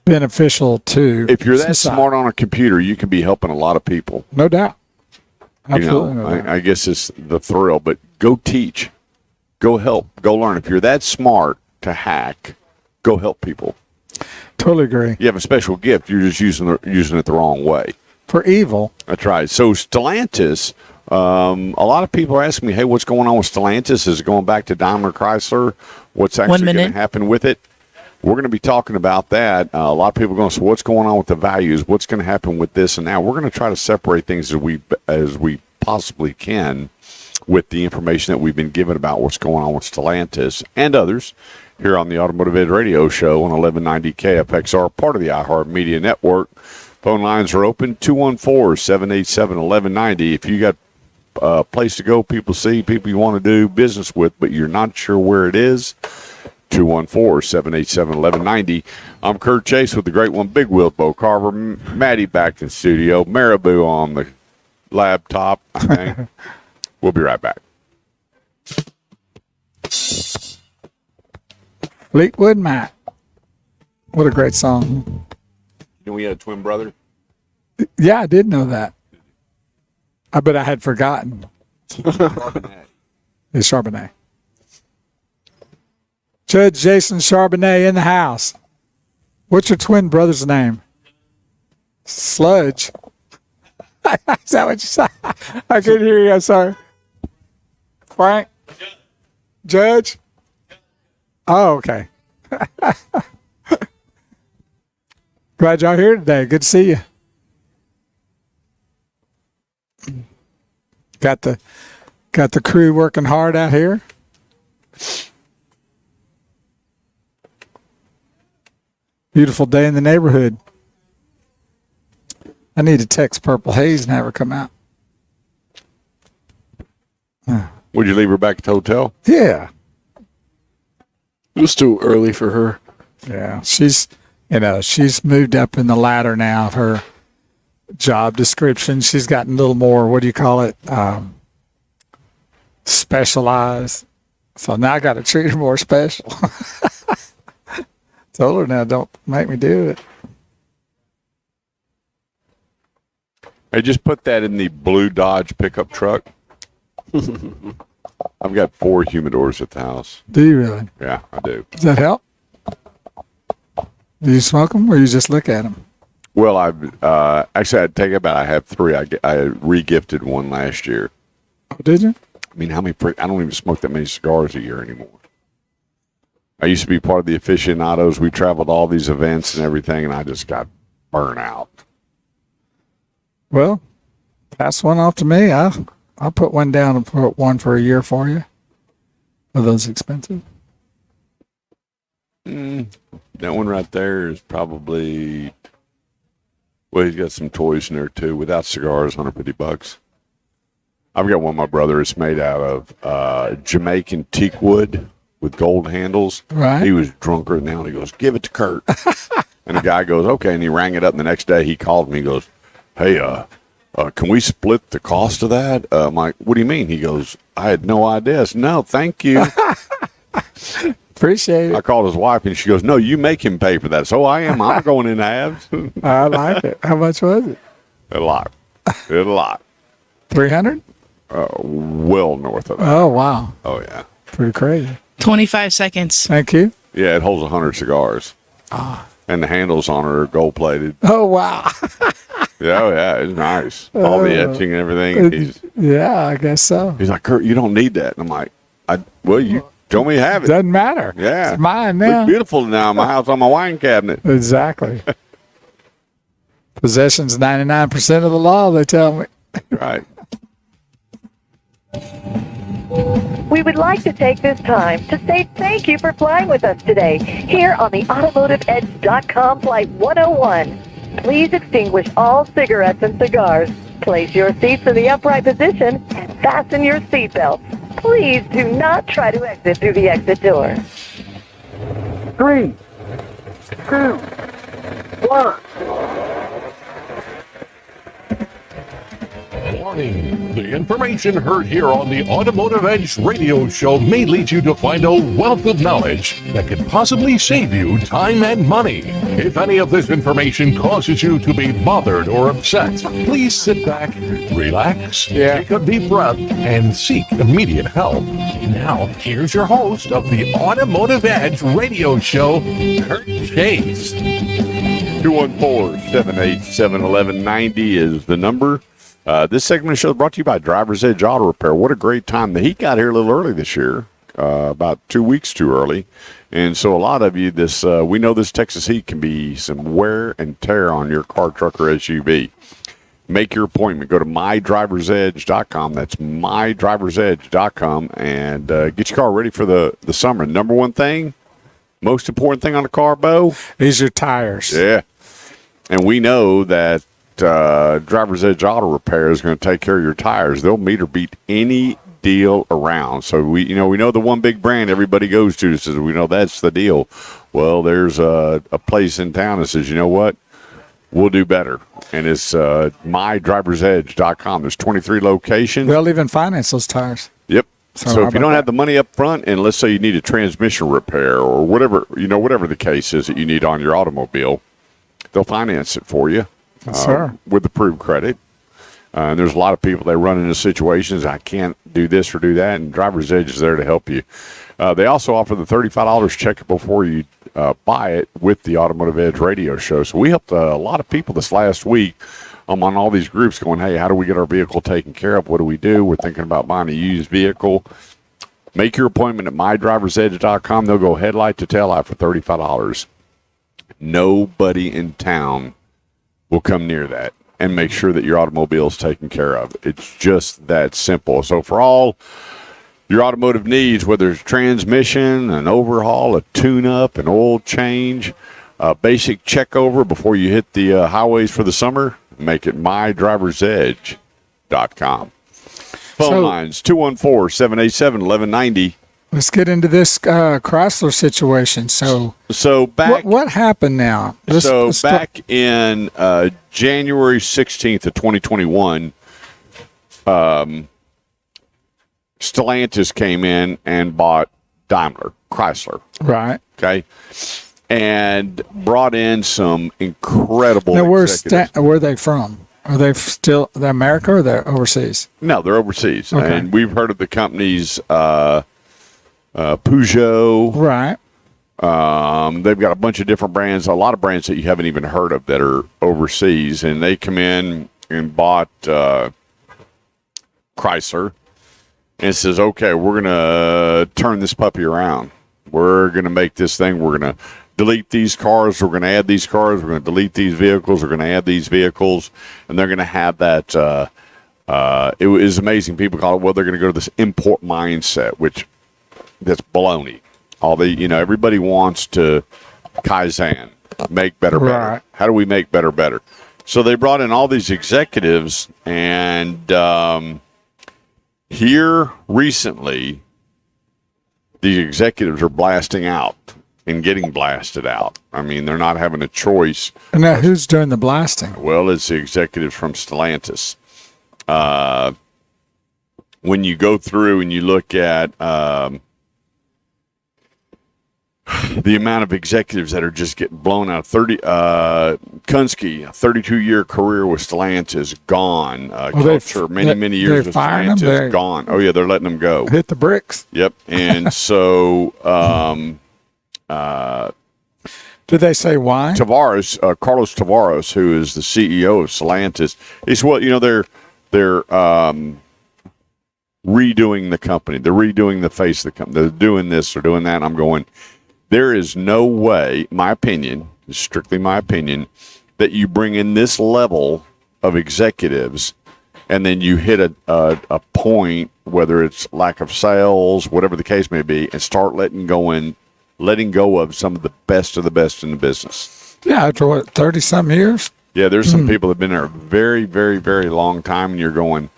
S1: beneficial to
S2: If you're that
S1: society.
S2: smart on a computer, you can be helping a lot of people.
S1: No doubt. Absolutely.
S2: You know,
S1: no doubt.
S2: I guess it's the thrill, but go teach, go help, go learn. If you're that smart to hack, go help people.
S1: Totally agree.
S2: You have a special gift. You're just using it the wrong way.
S1: For evil.
S2: That's right. So Stellantis, a lot of people are asking me, hey, what's going on with Stellantis? Is it going back to Daimler Chrysler? What's actually going to
S5: minute.
S2: happen with it? We're going to be talking about that. A lot of people are going to say, what's going on with the values? What's going to happen with this and that? We're going to try to separate things as we possibly can with the information that we've been given about what's going on with Stellantis and others here on the Automotive Ed Radio Show on 1190 KFXR, part of the iHeart Media Network. Phone lines are open, 214-787-1190. If you got a place to go, people see, people you want to do business with, but you're not sure where it is, 214-787-1190. I'm Kurt Chase with the great one, Big Wheel Bo Carver, Maddie back in studio, Marabou on the laptop. Okay. We'll be right back.
S1: Fleetwood Mac. What a great song.
S2: You know we had a twin brother?
S1: Yeah, I did know that. But I had forgotten. It's Charbonnet. Judge Jason Charbonnet in the house. What's your twin brother's name? Sludge. Is that what you said? I couldn't hear you. I'm sorry. Frank? Judge? Oh, okay. Glad y'all here today. Good to see you. Got the crew working hard out here. Beautiful day in the neighborhood. I need to text Purple Haze and have her come out.
S2: Would you leave her back at the hotel?
S1: Yeah.
S6: It was too early for her.
S1: Yeah. She's moved up in the ladder now of her job description. She's gotten a little more, what do you call it? Specialized. So now I got to treat her more special. Told her now, don't make me do it.
S2: Hey, just put that in the blue Dodge pickup truck. I've got 4 humidors at the house.
S1: Do you really?
S2: Yeah, I do.
S1: Does that help? Do you smoke them or you just look at them?
S2: Well, actually, I'd take it back. I have 3. I re-gifted one last year.
S1: Oh, did you?
S2: I mean, I don't even smoke that many cigars a year anymore. I used to be part of the aficionados. We traveled all these events and everything, and I just got burnt out.
S1: Well, pass one off to me. I'll put one down and put one for a year for you. Are those expensive?
S2: That one right there is probably. Well, he's got some toys in there too. Without cigars, $150. I've got one. My brother. It's made out of Jamaican teak wood with gold handles.
S1: Right.
S2: He was drunker than now. He goes, "Give it to Kurt." And the guy goes, "Okay." And he rang it up. And the next day, he called me. He goes, "Hey, can we split the cost of that?" I'm like, "What do you mean?" He goes, "I had no idea." I said, "No, thank you."
S1: Appreciate it.
S2: I called his wife, and she goes, "No, you make him pay for that." So I am. I'm going in halves.
S1: I like it. How much was it?
S2: A lot. A lot.
S1: 300?
S2: Well north of that.
S1: Oh, wow.
S2: Oh, yeah.
S1: Pretty crazy.
S5: 25 seconds.
S1: Thank you.
S2: Yeah, it holds 100 cigars. And the handles on it are gold-plated.
S1: Oh, wow.
S2: Yeah, oh, yeah, it's nice. All the etching and everything.
S1: Yeah, I guess so.
S2: He's like, "Kurt, you don't need that." And I'm like, well, you told me to have it.
S1: Doesn't matter.
S2: Yeah.
S1: It's mine
S2: Looks
S1: now.
S2: beautiful now in my house on my wine cabinet.
S1: Exactly. Possession's 99% of the law, they tell me.
S2: Right.
S7: We would like to take this time to say thank you for flying with us today here on the AutomotiveEdge.com Flight 101. Please extinguish all cigarettes and cigars. Place your seats in the upright position and fasten your seatbelts. Please do not try to exit through the exit door.
S3: 3, 2, 1.
S8: Warning. The information heard here on the Automotive Edge radio show may lead you to find a wealth of knowledge that could possibly save you time and money. If any of this information causes you to be bothered or upset, please sit back, relax, take a deep breath, and seek immediate help. Now, here's your host of the Automotive Edge radio show, Kurt Chase.
S2: 214-787-1190 is the number. This segment of the show is brought to you by Driver's Edge Auto Repair. What a great time. The heat got here a little early this year, about 2 weeks too early. And so a lot of you, we know this Texas heat can be some wear and tear on your car, truck, or SUV. Make your appointment. Go to mydriversedge.com. That's mydriversedge.com and get your car ready for the summer. Number one thing, most important thing on the car, Bo?
S1: These are tires.
S2: Yeah. And we know that Driver's Edge Auto Repair is going to take care of your tires. They'll meet or beat any deal around. So we know the one big brand everybody goes to says we know that's the deal. Well, there's a place in town that says, you know what, we'll do better, and it's mydriversedge.com. There's 23 locations.
S1: They'll even finance those tires.
S2: Yep.
S1: So
S2: So
S1: how
S2: if you
S1: about
S2: don't have the money up front, and let's say you need a transmission repair or whatever the case is that you need on your automobile, they'll finance it for you.
S1: Yes, sir.
S2: With approved credit. And there's a lot of people that run into situations, I can't do this or do that, and Driver's Edge is there to help you. They also offer the $35 check it before you buy it with the Automotive Edge radio show. So we helped a lot of people this last week. I'm on all these groups going, hey, how do we get our vehicle taken care of? What do we do? We're thinking about buying a used vehicle. Make your appointment at mydriversedge.com. They'll go headlight to taillight for $35. Nobody in town will come near that and make sure that your automobile is taken care of. It's just that simple. So for all your automotive needs, whether it's transmission, an overhaul, a tune-up, an oil change, a basic check over before you hit the highways for the summer, make it mydriversedge.com. Phone lines, 214-787-1190.
S1: Let's get into this Chrysler situation. So
S2: back
S1: what happened now?
S2: Back in January 16th of 2021, Stellantis came in and bought Chrysler.
S1: Right.
S2: Okay. And brought in some incredible
S1: Now, where
S2: executives.
S1: are they from? Are they still America or they're overseas?
S2: No, they're overseas.
S1: Okay.
S2: And we've heard of the companies Peugeot.
S1: Right.
S2: They've got a bunch of different brands, a lot of brands that you haven't even heard of that are overseas. And they come in and bought Chrysler and says, okay, we're going to turn this puppy around. We're going to make this thing. We're going to delete these cars. We're going to add these cars. We're going to delete these vehicles. We're going to add these vehicles. And they're going to have that. It was amazing. People call it, well, they're going to go to this import mindset, which that's baloney. Everybody wants to Kaizen, make better.
S1: Right.
S2: How do we make better? So they brought in all these executives, and here recently, the executives are blasting out and getting blasted out. I mean, they're not having a choice.
S1: And now who's doing the blasting?
S2: Well, it's the executives from Stellantis. When you go through and you look at the amount of executives that are just getting blown out. Kunsky, a 32-year career with Stellantis, gone. Culture, many years with Stellantis, gone. Oh, yeah, they're letting them go.
S1: Hit the bricks.
S2: Yep. And so
S1: did they say why?
S2: Carlos Tavares, who is the CEO of Stellantis, he said, well, they're redoing the company. They're redoing the face of the company. They're doing this or doing that. And I'm going, there is no way, my opinion, strictly my opinion, that you bring in this level of executives and then you hit a point, whether it's lack of sales, whatever the case may be, and start letting go of some of the best in the business.
S1: Yeah, after what, 30-some years?
S2: Yeah, there's some people that have been there a very, very, very long time, and you're going,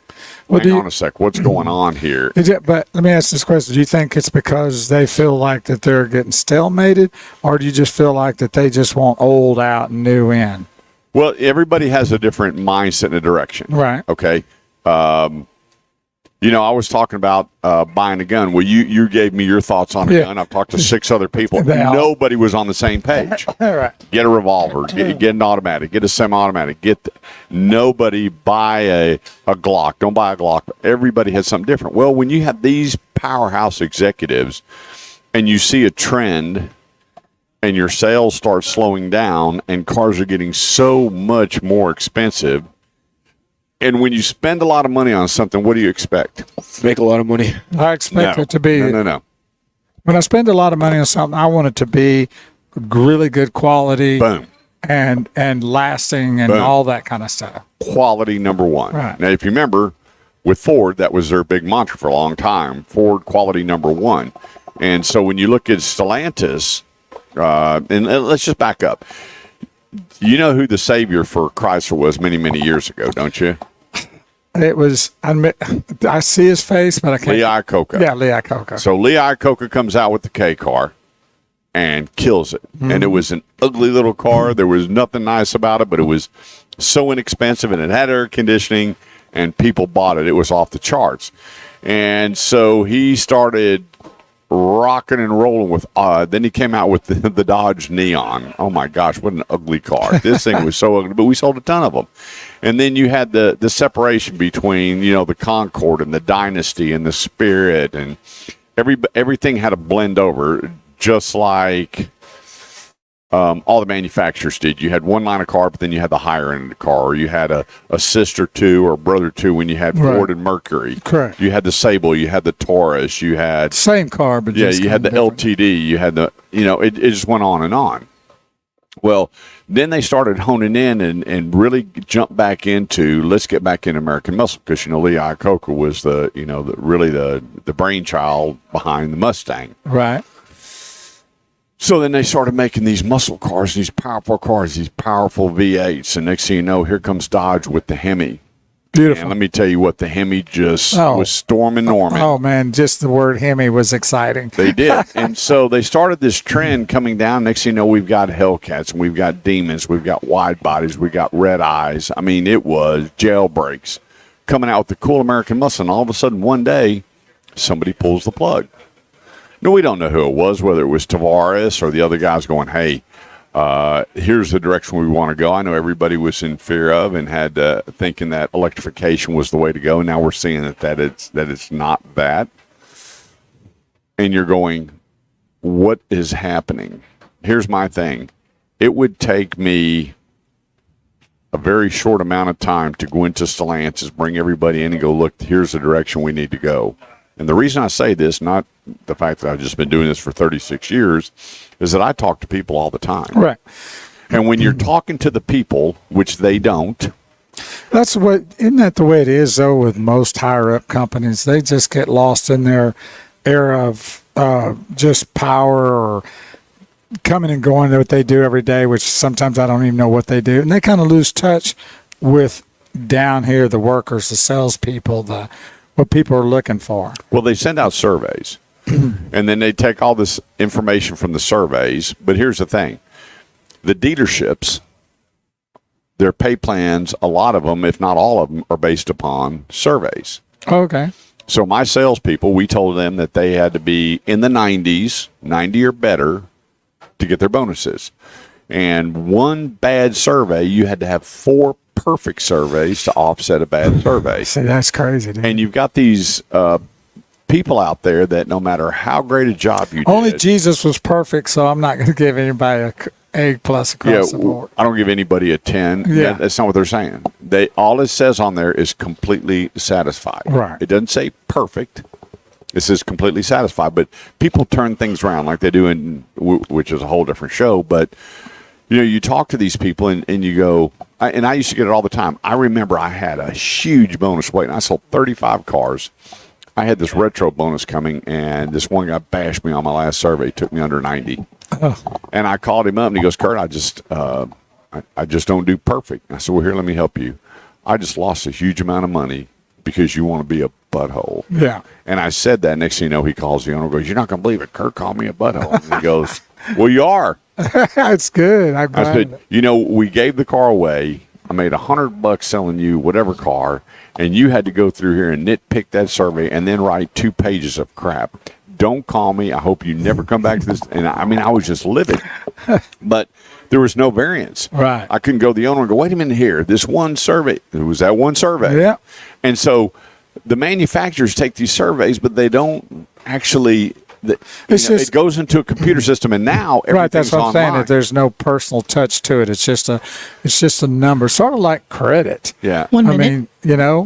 S2: hang on a sec, what's going on here?
S1: But let me ask this question. Do you think it's because they feel like that they're getting stalemated, or do you just feel like that they just want old out and new in?
S2: Well, everybody has a different mindset and a direction.
S1: Right.
S2: Okay. I was talking about buying a gun. Well, you gave me your thoughts on a gun. I've talked to 6 other people. Nobody was on the same page.
S1: All right.
S2: Get a revolver. Get an automatic. Get a semi-automatic. Nobody buy a Glock. Don't buy a Glock. Everybody has something different. Well, when you have these powerhouse executives and you see a trend and your sales start slowing down and cars are getting so much more expensive, and when you spend a lot of money on something, what do you expect?
S6: Make a lot of money.
S1: I expect it to be.
S2: No.
S1: When I spend a lot of money on something, I want it to be really good quality.
S2: Boom.
S1: And lasting and all that kind of stuff.
S2: Quality number one.
S1: Right.
S2: Now, if you remember, with Ford, that was their big mantra for a long time. Ford, quality number one. And so when you look at Stellantis, and let's just back up. You know who the savior for Chrysler was many, many years ago, don't you?
S1: It was, I see his face, but I can't.
S2: Lee Iacocca.
S1: Yeah, Lee Iacocca.
S2: So Lee Iacocca comes out with the K car and kills it. Mm-hmm. And it was an ugly little car. There was nothing nice about it, but it was so inexpensive, and it had air conditioning, and people bought it. It was off the charts. And so he started rocking and rolling with then he came out with the Dodge Neon. Oh my gosh, what an ugly car. This thing was so ugly, but we sold a ton of them. And then you had the separation between the Concorde and the Dynasty and the Spirit, and everything had to blend over, just like all the manufacturers did. You had one line of car, but then you had the higher end of the car, or you had a sister to or brother to when you had Ford and Mercury.
S1: Correct.
S2: You had the Sable, you had the Taurus, you had
S1: same car, but
S2: you had the
S1: different.
S2: LTD, you had the it just went on and on. Well, then they started honing in and really jumped back into, let's get back into American muscle, because Lee Iacocca was the brainchild behind the Mustang.
S1: Right.
S2: So then they started making these muscle cars, these powerful cars, these powerful V8s. And next thing you know, here comes Dodge with the Hemi.
S1: Beautiful.
S2: And let me tell you what, the Hemi just was storming Norman.
S1: Oh, man, just the word Hemi was exciting.
S2: They did. And so they started this trend coming down. Next thing you know, we've got Hellcats, and we've got Demons, we've got wide bodies, we've got red eyes. I mean, it was jailbreaks coming out with the cool American muscle. And all of a sudden, one day, somebody pulls the plug. No, we don't know who it was, whether it was Tavares or the other guys going, hey, here's the direction we want to go. I know everybody was in fear of and had thinking that electrification was the way to go. Now we're seeing that it's not that. And you're going, what is happening? Here's my thing. It would take me a very short amount of time to go into Stellantis, bring everybody in and go, look, here's the direction we need to go. And the reason I say this, not the fact that I've just been doing this for 36 years, is that I talk to people all the time.
S1: Right.
S2: And when you're talking to the people, which they don't.
S1: Isn't that the way it is, though, with most higher up companies? They just get lost in their era of just power or coming and going to what they do every day, which sometimes I don't even know what they do. And they kind of lose touch with down here, the workers, the salespeople, what people are looking for.
S2: Well, they send out surveys, and then they take all this information from the surveys. But here's the thing. The dealerships, their pay plans, a lot of them, if not all of them, are based upon surveys.
S1: Okay.
S2: So my salespeople, we told them that they had to be in the 90s, 90 or better, to get their bonuses. And one bad survey, you had to have 4 perfect surveys to offset a bad survey.
S1: See, that's crazy, dude.
S2: And you've got these people out there that no matter how great a job you
S1: Only
S2: did,
S1: Jesus was perfect, so I'm not going to give anybody a A+ across the board.
S2: I don't give anybody a 10.
S1: Yeah.
S2: That's not what they're saying. All it says on there is completely satisfied.
S1: Right.
S2: It doesn't say perfect. It says completely satisfied. But people turn things around like they do which is a whole different show. But you talk to these people and you go, and I used to get it all the time. I remember I had a huge bonus waiting. I sold 35 cars. I had this retro bonus coming, and this one guy bashed me on my last survey, took me under 90. Oh. And I called him up, and he goes, Kurt, I just don't do perfect. I said, well, here, let me help you. I just lost a huge amount of money because you want to be a butthole.
S1: Yeah.
S2: And I said that. Next thing you know, he calls the owner and goes, you're not going to believe it. Kurt called me a butthole. And he goes, well, you are.
S1: That's good. I'm glad.
S2: I said, we gave the car away. I made $100 selling you whatever car, and you had to go through here and nitpick that survey and then write 2 pages of crap. Don't call me. I hope you never come back to this. And I was just livid. But there was no variance.
S1: Right.
S2: I couldn't go to the owner and go, wait a minute here. This one survey. It was that one survey.
S1: Yeah.
S2: And so the manufacturers take these surveys, but they don't actually. It goes into a computer system, and now everything's
S1: right. That's what I'm saying.
S2: online.
S1: That there's no personal touch to it. It's just a number, sort of like credit.
S2: Yeah.
S5: 1 minute.
S1: I mean,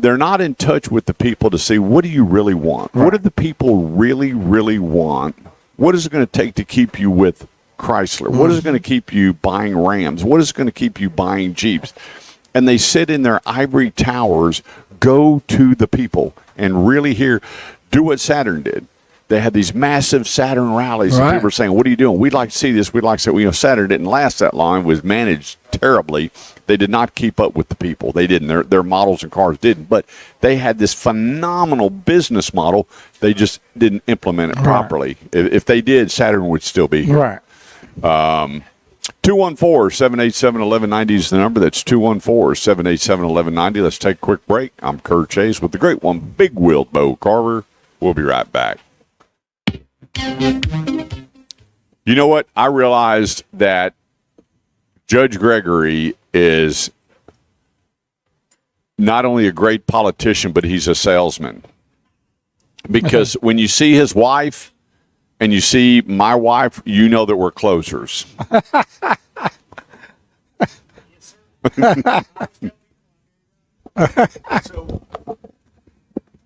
S2: they're not in touch with the people to see what do you really want.
S1: Right.
S2: What do the people really, really want? What is it going to take to keep you with Chrysler? What is it going to keep you buying Rams? What is it going to keep you buying Jeeps? And they sit in their ivory towers, go to the people, and really do what Saturn did. They had these massive Saturn rallies, and people were saying, what are you doing? We'd like to see this. We'd like to see. Saturn didn't last that long. It was managed terribly. They did not keep up with the people. They didn't. Their models and cars didn't. But they had this phenomenal business model. They just didn't implement it properly. If they did, Saturn would still be here.
S1: right.
S2: 214-787-1190 is the number. That's 214-787-1190. Let's take a quick break. I'm Kurt Chase with the great one, Big Wheeled Bo Carver. We'll be right back. You know what? I realized that Judge Gregory is not only a great politician, but he's a salesman. Because when you see his wife and you see my wife, you know that we're closers.
S1: We'd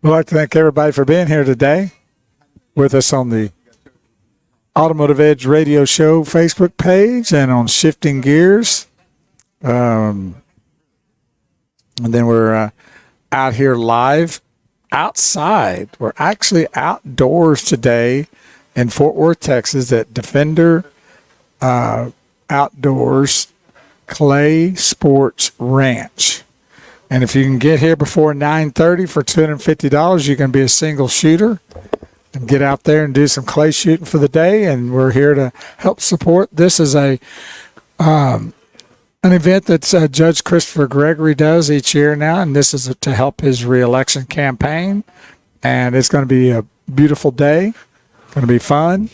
S1: like to thank everybody for being here today with us on the Automotive Edge Radio Show Facebook page and on Shifting Gears. And then we're out here live outside. We're actually outdoors today in Fort Worth, Texas at Defender Outdoors Clay Sports Ranch. And if you can get here before 9:30 for $250, you can be a single shooter and get out there and do some clay shooting for the day. And we're here to help support. This is an event that Judge Christopher Gregory does each year now, and this is to help his reelection campaign. And it's going to be a beautiful day. Going to be fun.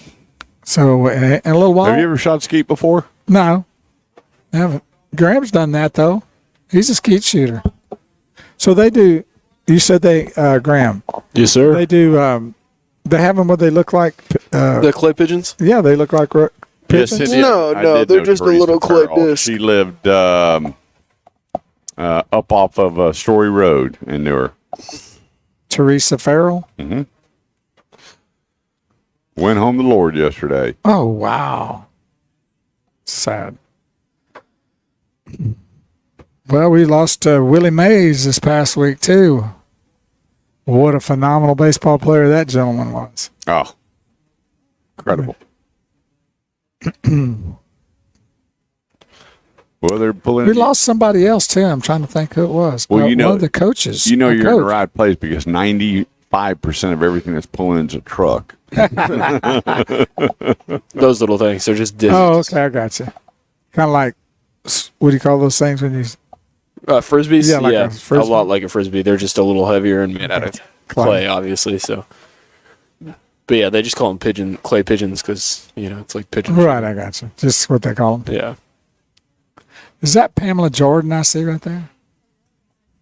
S1: So in a little while.
S2: Have you ever shot skeet before?
S1: No, I haven't. Graham's done that though. He's a skeet shooter. So they do. You said Graham.
S6: Yes, sir.
S1: They do. They have them. What they look like?
S6: The clay pigeons?
S1: Yeah, they look like pigeons.
S2: Yes, it is.
S6: No,
S2: I
S6: no,
S2: did
S6: they're
S2: know
S6: just a
S2: Teresa
S6: little clay
S2: Farrell.
S6: disc.
S2: She lived up off of Story Road in Newark.
S1: Teresa Farrell.
S2: Mm-hmm. Went home to the Lord yesterday.
S1: Oh wow, sad. Well, we lost Willie Mays this past week too. What a phenomenal baseball player that gentleman was.
S2: Oh, Incredible. Well, they're pulling.
S1: We lost somebody else too. I'm trying to think who it was.
S2: Well, you know,
S1: one of the coaches.
S2: You know,
S1: The
S2: you're in the
S1: coach.
S2: right place because 95% of everything that's pulling is a truck.
S6: Those little things, they're just dizzy.
S1: Oh, okay, I got you. Kind of like, what do you call those things when you?
S6: Frisbees?
S1: Yeah, like a
S6: a
S1: Frisbee.
S6: lot like a Frisbee. They're just a little heavier and made out of clay, obviously. So, but yeah, they just call them clay pigeons because, it's like pigeons.
S1: Right, I got you. Just what they call them.
S6: Yeah.
S1: Is that Pamela Jordan I see right there?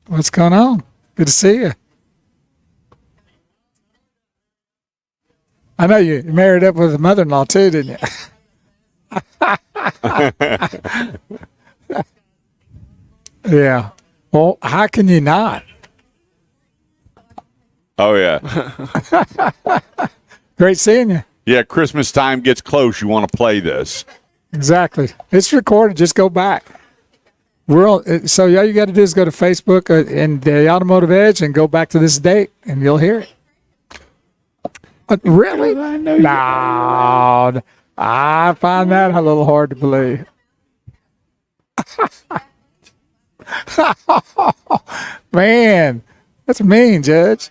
S1: What's going on? Good to see you. I know you married up with a mother-in-law too, didn't you? Yeah. Well, how can you not?
S2: Oh, yeah.
S1: Great seeing you.
S2: Yeah, Christmas time gets close. You want to play this.
S1: Exactly. It's recorded. Just go back. So all you got to do is go to Facebook and the Automotive Edge and go back to this date, and you'll hear it. Really? No. I find that a little hard to believe. Man, that's mean, Judge.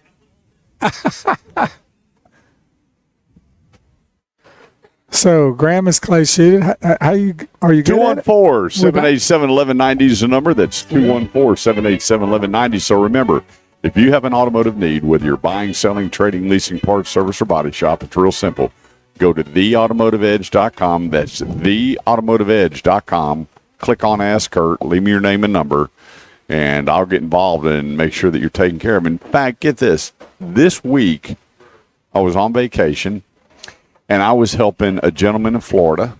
S1: So, Grandma's clay sheeted. How are you good at it?
S2: 214-787-1190 is the number. That's 214-787-1190. So remember, if you have an automotive need, whether you're buying, selling, trading, leasing, parts, service, or body shop, it's real simple. Go to theautomotiveedge.com. That's theautomotiveedge.com. Click on Ask Kurt. Leave me your name and number, and I'll get involved and make sure that you're taken care of. In fact, get this. This week, I was on vacation, and I was helping a gentleman in Florida.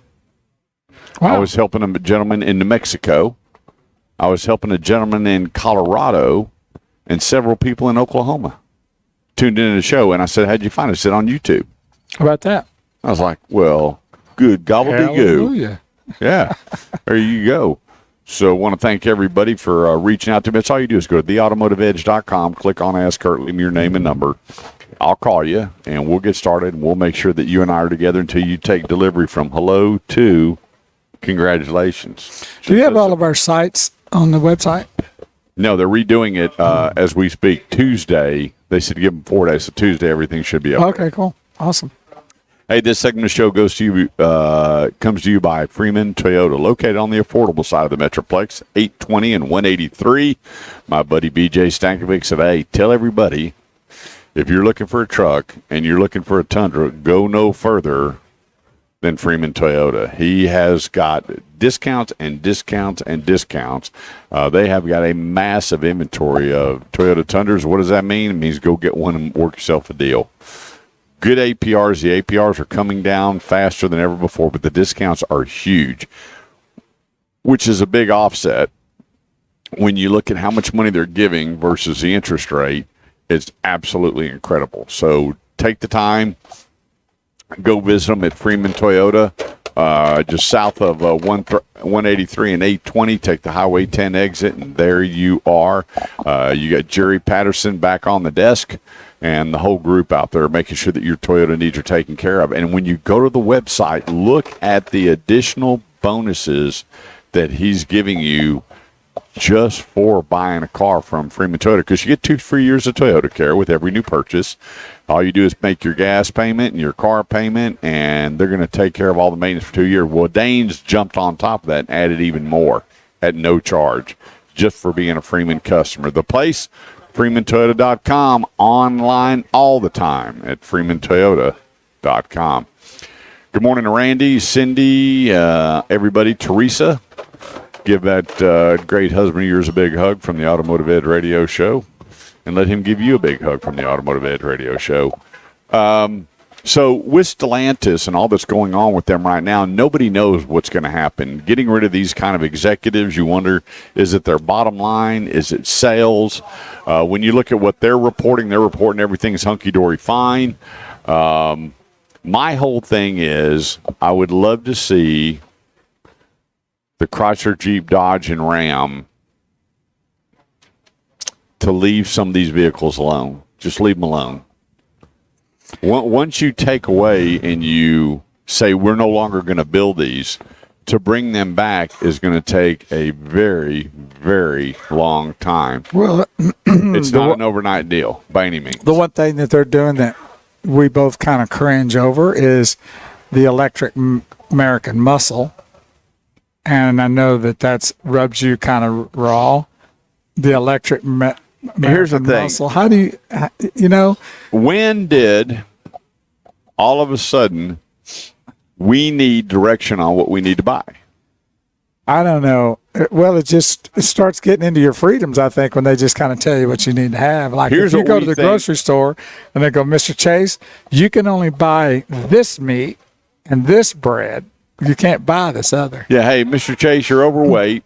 S1: Wow.
S2: I was helping a gentleman in New Mexico. I was helping a gentleman in Colorado, and several people in Oklahoma tuned into the show. And I said, how'd you find it? I said, on YouTube.
S1: How about that?
S2: I was like, well, good gobbledygoo.
S1: Hallelujah.
S2: Yeah, there you go. So I want to thank everybody for reaching out to me. That's all you do is go to theautomotiveedge.com, click on Ask Kurt, leave me your name and number. I'll call you, and we'll get started, and we'll make sure that you and I are together until you take delivery from hello to congratulations.
S1: Do you have all of our sites on the website?
S2: No, they're redoing it as we speak. Tuesday, they said give them 4 days, so Tuesday everything should be up.
S1: Okay, cool. Awesome.
S2: Hey, this segment of the show comes to you by Freeman Toyota, located on the affordable side of the Metroplex, 820 and 183. My buddy BJ Stankovic said, hey, tell everybody, if you're looking for a truck and you're looking for a Tundra, go no further than Freeman Toyota. He has got discounts and discounts and discounts. They have got a massive inventory of Toyota Tundras. What does that mean? It means go get one and work yourself a deal. Good APRs. The APRs are coming down faster than ever before, but the discounts are huge, which is a big offset. When you look at how much money they're giving versus the interest rate, it's absolutely incredible. So take the time, go visit them at Freeman Toyota, just south of 183 and 820. Take the Highway 10 exit, and there you are. You got Jerry Patterson back on the desk, and the whole group out there making sure that your Toyota needs are taken care of. And when you go to the website, look at the additional bonuses that he's giving you just for buying a car from Freeman Toyota, because you get 2 free years of Toyota Care with every new purchase. All you do is make your gas payment and your car payment, and they're going to take care of all the maintenance for 2 years. Well, Danes jumped on top of that and added even more at no charge just for being a Freeman customer. The place, FreemanToyota.com, online all the time at FreemanToyota.com. Good morning to Randy, Cindy, everybody, Teresa. Give that great husband of yours a big hug from the Automotive Ed Radio Show, and let him give you a big hug from the Automotive Ed Radio Show. So with Stellantis and all that's going on with them right now, nobody knows what's going to happen. Getting rid of these kind of executives, you wonder, is it their bottom line? Is it sales? When you look at what they're reporting everything's hunky-dory fine. My whole thing is I would love to see the Chrysler, Jeep, Dodge, and Ram to leave some of these vehicles alone. Just leave them alone. Once you take away and you say we're no longer going to build these, to bring them back is going to take a very, very long time.
S1: Well,
S2: it's not an overnight deal by any means.
S1: The one thing that they're doing that we both kind of cringe over is the electric American muscle. And I know that rubs you kind of raw. The electric
S2: Here's the
S1: American
S2: thing.
S1: muscle. How do you,
S2: When did all of a sudden we need direction on what we need to buy?
S1: I don't know. Well, it starts getting into your freedoms, I think, when they just kind of tell you what you need to have. Like
S2: Here's
S1: if you
S2: what
S1: go
S2: we
S1: to the
S2: think.
S1: grocery store and they go, Mr. Chase, you can only buy this meat and this bread. You can't buy this other.
S2: Yeah, hey, Mr. Chase, you're overweight,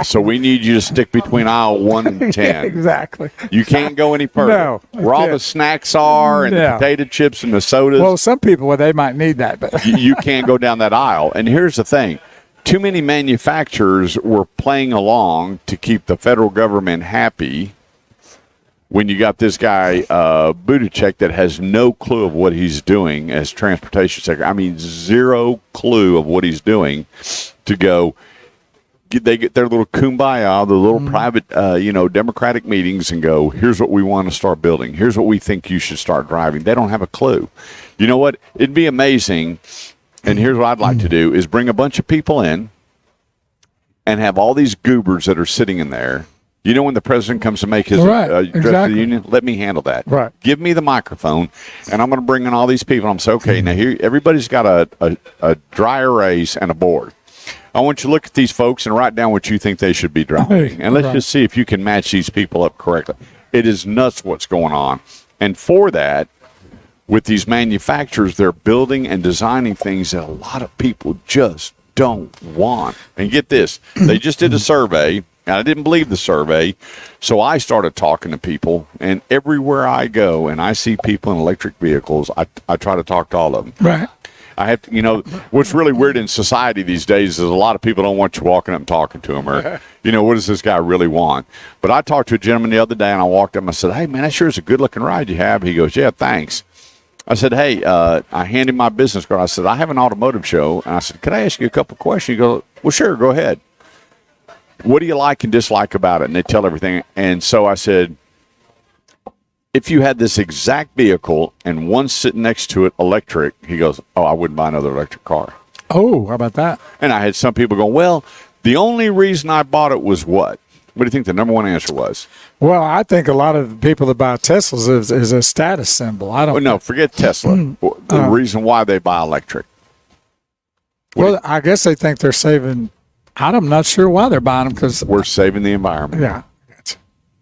S2: so we need you to stick between aisle 1 and 10.
S1: Yeah, exactly.
S2: You can't go any further.
S1: No.
S2: Where all
S1: Yeah.
S2: the snacks are and
S1: Yeah.
S2: the potato chips and the sodas,
S1: Well, some people, they might need that, but
S2: you can't go down that aisle. And here's the thing. Too many manufacturers were playing along to keep the federal government happy when you got this guy, Buttigieg, that has no clue of what he's doing as transportation secretary. I mean, zero clue of what he's doing to go. They get their little kumbaya, the little private, Democratic meetings and go, here's what we want to start building. Here's what we think you should start driving. They don't have a clue. You know what? It'd be amazing. And here's what I'd like to do is bring a bunch of people in and have all these goobers that are sitting in there. You know, when the president comes to make his
S1: Right,
S2: address to
S1: exactly.
S2: the union, let me handle that.
S1: Right.
S2: Give me the microphone, and I'm going to bring in all these people. I'm going to say, okay, now here, everybody's got a dry erase and a board. I want you to look at these folks and write down what you think they should be driving. And let's
S1: Right.
S2: just see if you can match these people up correctly. It is nuts what's going on. And for that, with these manufacturers, they're building and designing things that a lot of people just don't want. And get this, they just did a survey, and I didn't believe the survey, so I started talking to people, and everywhere I go and I see people in electric vehicles, I try to talk to all of them.
S1: right.
S2: I have to, what's really weird in society these days is a lot of people don't want you walking up and talking to them or, what does this guy really want? But I talked to a gentleman the other day and I walked up and I said, hey, man, that sure is a good looking ride you have. He goes, yeah, thanks. I said, hey, I handed him my business card. I said, I have an automotive show. And I said, could I ask you a couple questions? He goes, well, sure, go ahead. What do you like and dislike about it? And they tell everything. And so I said, if you had this exact vehicle and one sitting next to it electric, he goes, oh, I wouldn't buy another electric car.
S1: Oh, how about that?
S2: And I had some people going, well, the only reason I bought it was what? What do you think the number one answer was?
S1: Well, I think a lot of the people that buy Teslas is a status symbol. I don't.
S2: Oh, no, forget Tesla. The reason why they buy electric.
S1: Well, I guess they think they're saving. I'm not sure why they're buying them because
S2: We're saving the environment.
S1: yeah,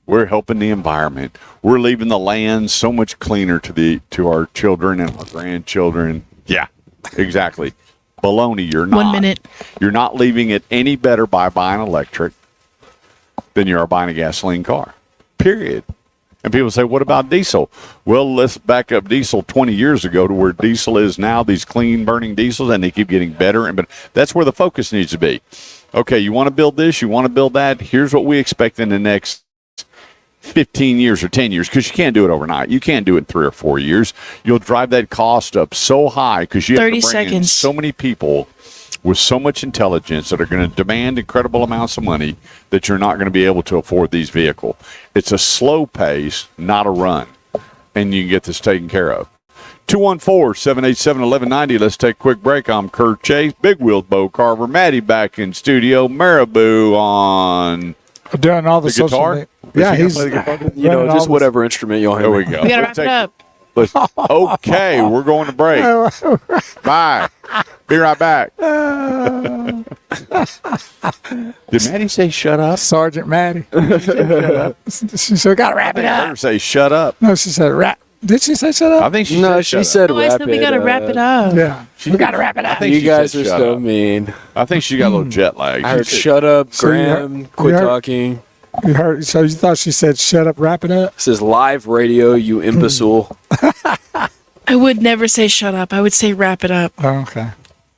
S2: We're helping the environment. We're leaving the land so much cleaner to our children and our grandchildren. Yeah, exactly. Baloney, you're not.
S5: 1 minute.
S2: You're not leaving it any better by buying electric than you are buying a gasoline car. Period. And people say, what about diesel? Well, let's back up diesel 20 years ago to where diesel is now, these clean burning diesels, and they keep getting better. And but that's where the focus needs to be. Okay, you want to build this, you want to build that. Here's what we expect in the next 15 years or 10 years, because you can't do it overnight. You can't do it in 3 or 4 years. You'll drive that cost up so high because you have
S5: 30
S2: to bring in
S5: seconds.
S2: so many people with so much intelligence that are going to demand incredible amounts of money that you're not going to be able to afford these vehicles. It's a slow pace, not a run, and you can get this taken care of. 214-787-1190. Let's take a quick break. I'm Kurt Chase, Big Wheels, Bo Carver, Maddie back in studio, Marabou on
S1: doing all the social
S2: guitar.
S1: media.
S2: Is
S1: Yeah,
S2: he gonna
S1: he's
S2: play the guitar?
S1: running all
S6: just
S1: this-
S6: whatever instrument you'll have.
S2: There we go.
S5: We gotta
S2: Let's
S5: wrap it up.
S2: Okay, we're going to break. Bye. Be right back. Did Maddie say shut up?
S1: Sergeant Maddie. She said, "Got to wrap
S2: I
S1: it
S2: think I heard
S1: up."
S2: her say shut up.
S1: No, she said, "Wrap." Did she say shut
S2: I
S1: up?
S2: think she
S6: No,
S2: said
S6: she
S2: shut up.
S6: said
S5: Oh, I
S6: wrap
S5: said we
S6: it
S5: gotta
S6: up.
S5: wrap it up.
S1: Yeah, we got to wrap it
S2: I
S1: up.
S2: think
S6: You
S2: she
S6: guys
S2: said
S6: are
S2: shut
S6: so
S2: up.
S6: mean.
S2: I think she got a little jet lag.
S6: I heard
S2: She said-
S6: shut up,
S1: So you
S6: Graham,
S1: heard-
S6: quit
S1: you heard-
S6: talking.
S1: You heard? So you thought she said, "Shut up, wrap it up"?
S6: This is live radio, you imbecile.
S5: I would never say shut up. I would say wrap it up.
S1: Oh, okay.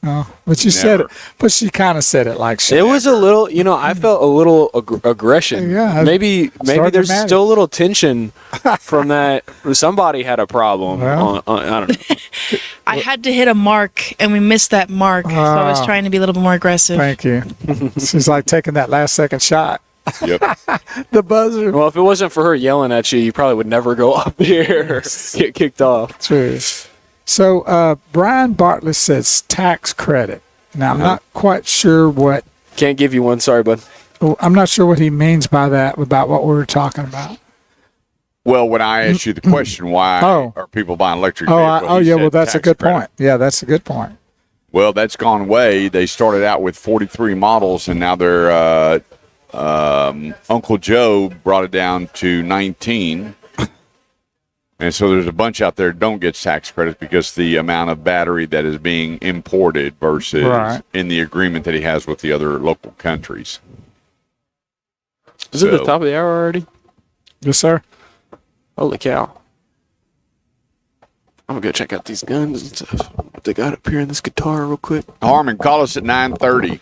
S1: Oh, but you said it. But she kind of said it like she.
S6: It was a little, I felt a little aggression.
S1: Yeah,
S6: maybe there's still a little tension from that. Somebody had a problem.
S1: Well.
S6: I don't know.
S5: I had to hit a mark, and we missed that mark. So I was trying to be a little bit more aggressive.
S1: Thank you. She's like taking that last second shot.
S2: Yep.
S1: The buzzer.
S6: Well, if it wasn't for her yelling at you, you probably would never go up there or get kicked off.
S1: True. So Brian Bartlett says tax credit. Now, I'm not quite sure what.
S6: Can't give you one. Sorry, bud.
S1: I'm not sure what he means by that, about what we were talking about.
S2: Well, when I asked you the question, why are people buying electric vehicles?
S1: Yeah, well, that's a good point. Yeah, that's a good point.
S2: Well, that's gone away. They started out with 43 models, and now they're Uncle Joe brought it down to 19. And so there's a bunch out there that don't get tax credits because the amount of battery that is being imported versus in the agreement that he has with the other local countries.
S6: Is it the top of the hour already?
S1: Yes, sir.
S6: Holy cow. I'm going to go check out these guns and stuff. What they got up here in this guitar real quick.
S2: Harmon, call us at 9:30.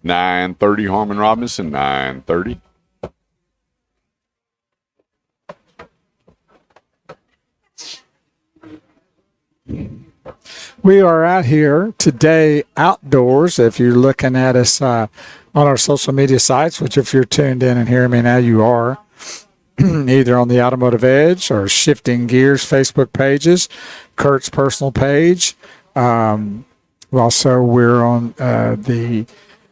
S2: 9:30, Harmon Robinson, 9:30.
S1: We are out here today outdoors. If you're looking at us on our social media sites, which if you're tuned in and hearing me now, you are, either on the Automotive Edge or Shifting Gears Facebook pages, Kurt's personal page. Also, we're on the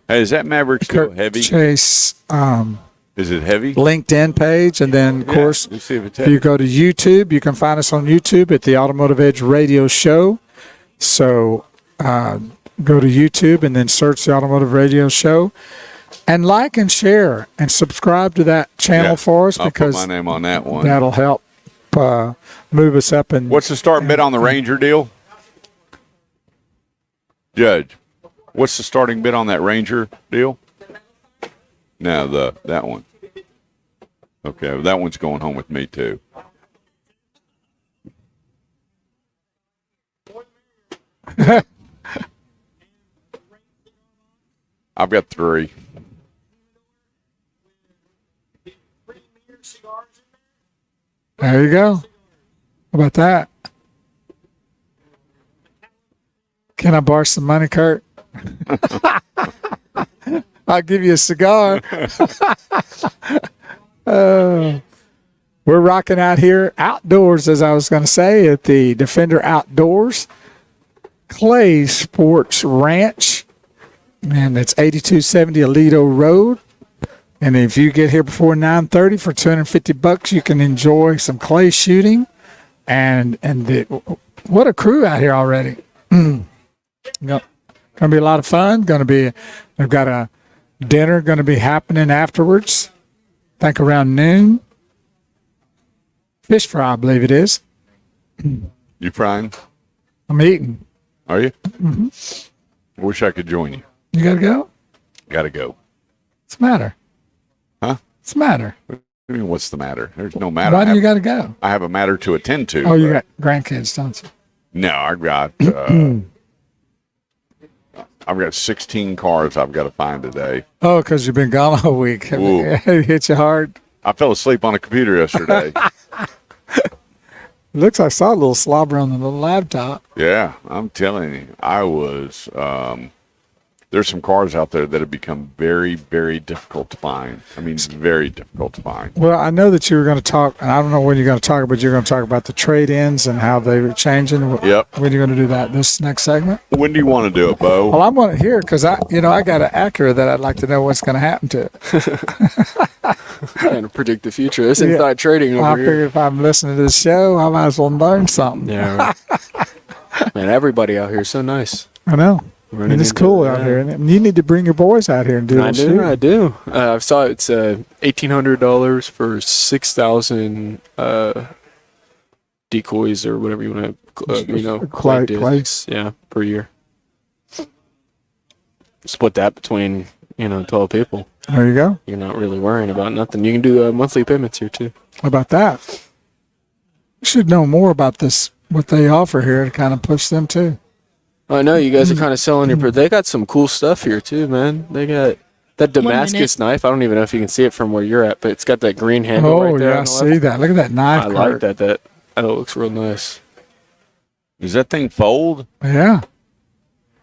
S2: Hey, is that Maverick still
S1: Kurt
S2: heavy?
S1: Chase
S2: Is it heavy?
S1: LinkedIn page, and then of course,
S2: let's see if it's
S1: if you go to YouTube, you can find us on YouTube at the Automotive Edge Radio Show. So go to YouTube and then search the Automotive Radio Show, and like and share and subscribe to that channel for us,
S2: I'll
S1: because
S2: put my name on that one.
S1: that'll help move us up. And
S2: What's the start bid on the Ranger deal? Judge, what's the starting bid on that Ranger deal? No, that one. Okay, well, that one's going home with me too. I've got 3.
S1: There you go. How about that? Can I borrow some money, Kurt? I'll give you a cigar. We're rocking out here outdoors, as I was going to say, at the Defender Outdoors Clay Sports Ranch. And it's 8270 Aledo Road. And if you get here before 9:30 for $250, you can enjoy some clay shooting. And what a crew out here already. Going to be a lot of fun. They've got a dinner going to be happening afterwards. I think around noon. Fish fry, I believe it is.
S2: You frying?
S1: I'm eating.
S2: Are you? Mm-hmm. I wish I could join you.
S1: You got to go?
S2: Got to go.
S1: What's the matter?
S2: Huh?
S1: What's the matter?
S2: What do you mean, what's the matter? There's no matter.
S1: Why do you got to go?
S2: I have a matter to attend to.
S1: Oh, you got grandkids, don't you?
S2: No, I've got 16 cars I've got to find today.
S1: Oh, because you've been gone all week. It hit you hard.
S2: I fell asleep on a computer yesterday.
S1: Looks like I saw a little slobber on the little laptop.
S2: Yeah, I'm telling you, I was. There's some cars out there that have become very, very difficult to find. I mean, very difficult to find.
S1: Well, I know that you were going to talk, and I don't know when you're going to talk, but you're going to talk about the trade-ins and how they were changing.
S2: Yep.
S1: When are you going to do that? This next segment?
S2: When do you want to do it, Bo?
S1: Well, I want to hear because I got an Acura that I'd like to know what's going to happen to it.
S6: Trying to predict the future. This inside trading over
S1: I
S6: here.
S1: figured if I'm listening to the show, I might as well learn something.
S6: Yeah. Man, everybody out here is so nice.
S1: I know.
S6: Running
S1: And it's
S6: into
S1: cool
S6: it,
S1: out
S6: yeah.
S1: here. And you need to bring your boys out here and do it.
S6: I do. I saw it's $1,800 for 6,000 decoys or whatever you want to,
S1: Clay.
S6: discs, yeah, per year. Split that between 12 people.
S1: There you go.
S6: You're not really worrying about nothing. You can do monthly payments here too.
S1: How about that? You should know more about this, what they offer here to kind of push them too.
S6: I know you guys are kind of selling your. They got some cool stuff here too, man. They got that Damascus knife. I don't even know if you can see it from where you're at, but it's got that green handle right there.
S1: Oh, yeah, I see that. Look at that knife.
S6: I like that. That looks real nice.
S2: Does that thing fold?
S1: Yeah,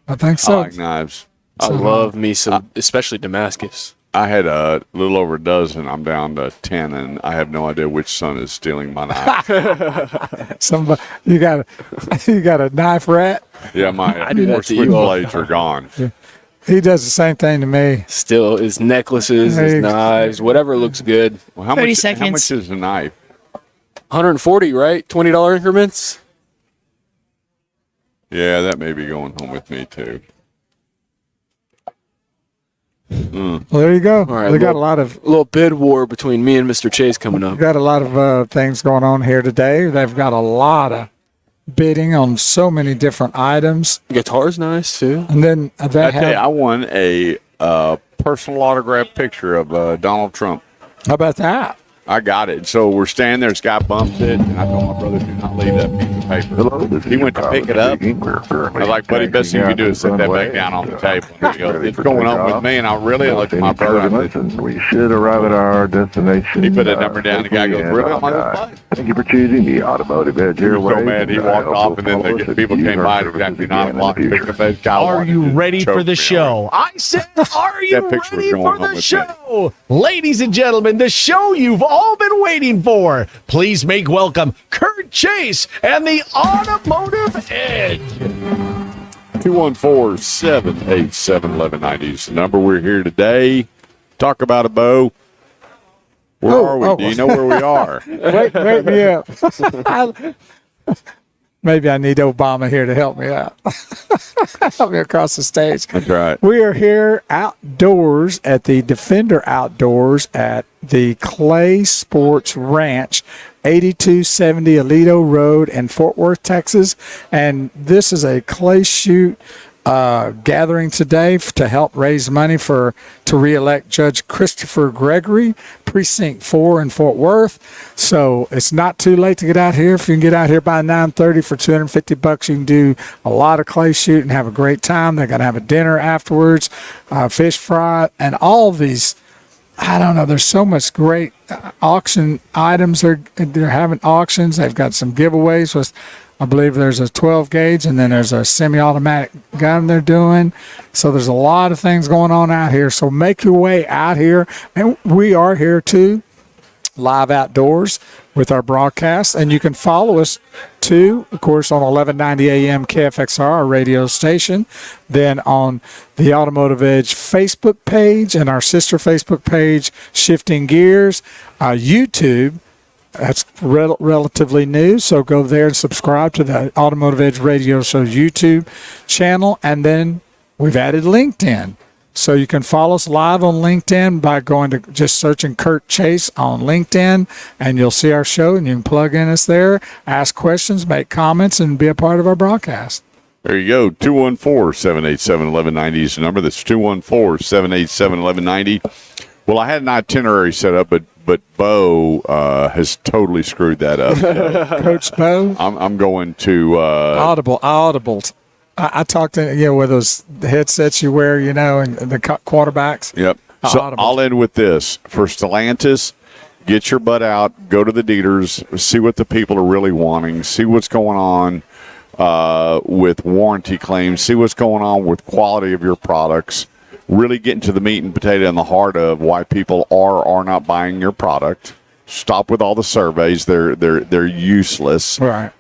S1: I think
S2: I
S1: so.
S2: like knives.
S6: I love me some, especially Damascus.
S2: I had a little over a dozen. I'm down to 10, and I have no idea which son is stealing my knife.
S1: Somebody, you got a knife rat.
S2: Yeah, my
S6: I do that to you.
S2: switchblades are gone.
S1: Yeah. He does the same thing to me.
S6: Still, his necklaces, his knives, whatever looks good.
S2: Well, how
S5: 30
S2: much?
S5: seconds.
S2: How much is a knife?
S6: 140, right? $20 increments.
S2: Yeah, that may be going home with me too.
S1: Well, there you go.
S6: All right,
S1: We got a lot of
S6: little bid war between me and Mr. Chase coming up.
S1: things going on here today. They've got a lot of bidding on so many different items,
S6: Guitar's nice too.
S1: and then they
S2: I tell you,
S1: have.
S2: I won a personal autograph picture of Donald Trump.
S1: How about that?
S2: I got it. So we're standing there. This guy bumps it, and I told my brother, "Do not leave that piece of paper."
S3: Hello, this is
S2: He went to
S3: your
S2: pick it
S3: pilot
S2: up.
S3: speaking. We're currently
S2: I was like, "Buddy, best thing you can do is set that back down on the table." And he goes, "It's going on with me," and I really looked at my brother. I said,
S3: And we should arrive at our destination.
S2: He put a number down. The guy goes,
S3: safely
S2: "Really?
S3: and
S2: I'm
S3: on
S2: on
S3: time.
S2: this
S3: Thank you for choosing the Automotive Edge
S2: He was
S3: Airways.
S2: so mad he
S3: and I
S2: walked
S3: hope
S2: off,
S3: you'll
S2: and then
S3: follow us
S2: the
S3: if
S2: people
S3: you
S2: came
S3: use
S2: by
S3: our
S2: at exactly
S3: services
S2: 9
S3: again in the
S2: o'clock and picked
S3: future.
S2: up that guy.
S4: Are you ready for the
S2: Choked me
S4: show? I said, are you
S2: That picture was
S4: ready
S2: going
S4: for
S2: home
S4: the
S2: with me.
S4: show? Ladies and gentlemen, the show you've all been waiting for. Please make welcome Kurt Chase and the Automotive Edge.
S2: 214-787-1190 is the number. We're here today. Talk about a bow. Where are we? Do you know where we are?
S1: Wake me up. Maybe I need Obama here to help me out. Help me across the stage.
S2: That's right.
S1: We are here outdoors at the Defender Outdoors at the Clay Sports Ranch, 8270 Alito Road in Fort Worth, Texas. And this is a clay shoot gathering today to help raise money to re-elect Judge Christopher Gregory, Precinct 4 in Fort Worth. So it's not too late to get out here. If you can get out here by 9:30 for $250, you can do a lot of clay shoot and have a great time. They're going to have a dinner afterwards, fish fry, and all these. I don't know. There's so much great auction items. They're having auctions. They've got some giveaways with, I believe there's a 12 gauge, and then there's a semi-automatic gun they're doing. So there's a lot of things going on out here. So make your way out here. And we are here too, live outdoors with our broadcast. And you can follow us too, of course, on 1190 AM KFXR, our radio station. Then on the Automotive Edge Facebook page and our sister Facebook page, Shifting Gears, YouTube. That's relatively new, so go there and subscribe to the Automotive Edge Radio Show YouTube channel. And then we've added LinkedIn. So you can follow us live on LinkedIn by going to just searching Kurt Chase on LinkedIn, and you'll see our show, and you can plug in us there, ask questions, make comments, and be a part of our broadcast.
S2: There you go. 214-787-1190 is the number. That's 214-787-1190. Well, I had an itinerary set up, but Bo has totally screwed that up. So
S1: Coach Bo?
S2: I'm going to
S1: Audible. I talked to, with those headsets you wear, and the quarterbacks.
S2: Yep. So
S1: Audible.
S2: I'll end with this. For Stellantis, get your butt out, go to the dealers, see what the people are really wanting, see what's going on with warranty claims, see what's going on with quality of your products, really get into the meat and potato and the heart of why people are or are not buying your product. Stop with all the surveys; they're useless,
S1: Right.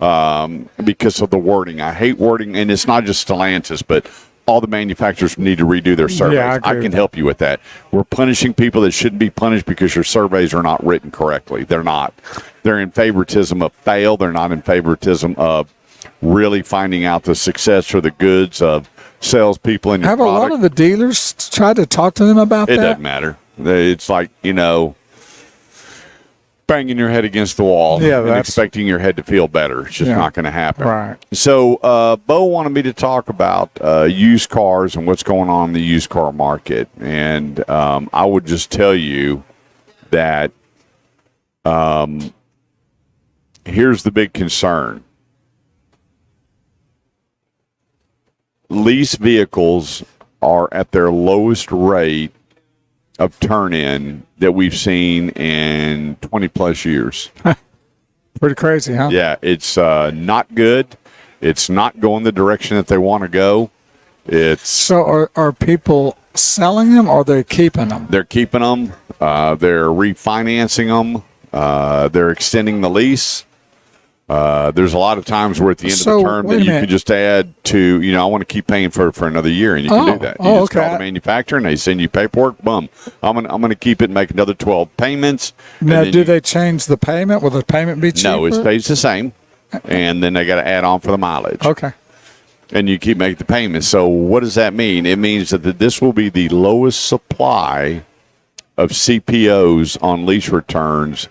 S2: Because of the wording. I hate wording, and it's not just Stellantis, but all the manufacturers need to redo their surveys.
S1: Yeah, I agree
S2: I
S1: with
S2: can
S1: that.
S2: help you with that. We're punishing people that shouldn't be punished because your surveys are not written correctly. They're not. They're in favoritism of fail. They're not in favoritism of really finding out the success or the goods of salespeople in your
S1: Have
S2: product.
S1: a lot of the dealers tried to talk to them about
S2: It
S1: that?
S2: doesn't matter. It's like, banging your head against the wall
S1: Yeah,
S2: and
S1: that's-
S2: expecting your head to feel better. It's just
S1: Yeah.
S2: not going to happen.
S1: Right.
S2: So Bo wanted me to talk about used cars and what's going on in the used car market. And I would just tell you that here's the big concern. lease vehicles are at their lowest rate of turn-in that we've seen in 20 plus years.
S1: Pretty crazy, huh?
S2: Yeah, it's not good. It's not going the direction that they want to go.
S1: So are people selling them, or are they keeping them?
S2: They're keeping them. They're refinancing them. They're extending the lease. There's a lot of times where at the end of the term that you can just add to, I want to keep paying for another year, and you can do that. You just call the manufacturer, and they send you paperwork. Boom. I'm gonna keep it and make another 12 payments.
S1: Now, do they change the payment? Will the payment be cheaper?
S2: No, it stays the same, and then they got to add on for the mileage.
S1: Okay.
S2: And you keep making the payments. So what does that mean? It means that this will be the lowest supply of CPOs on lease returns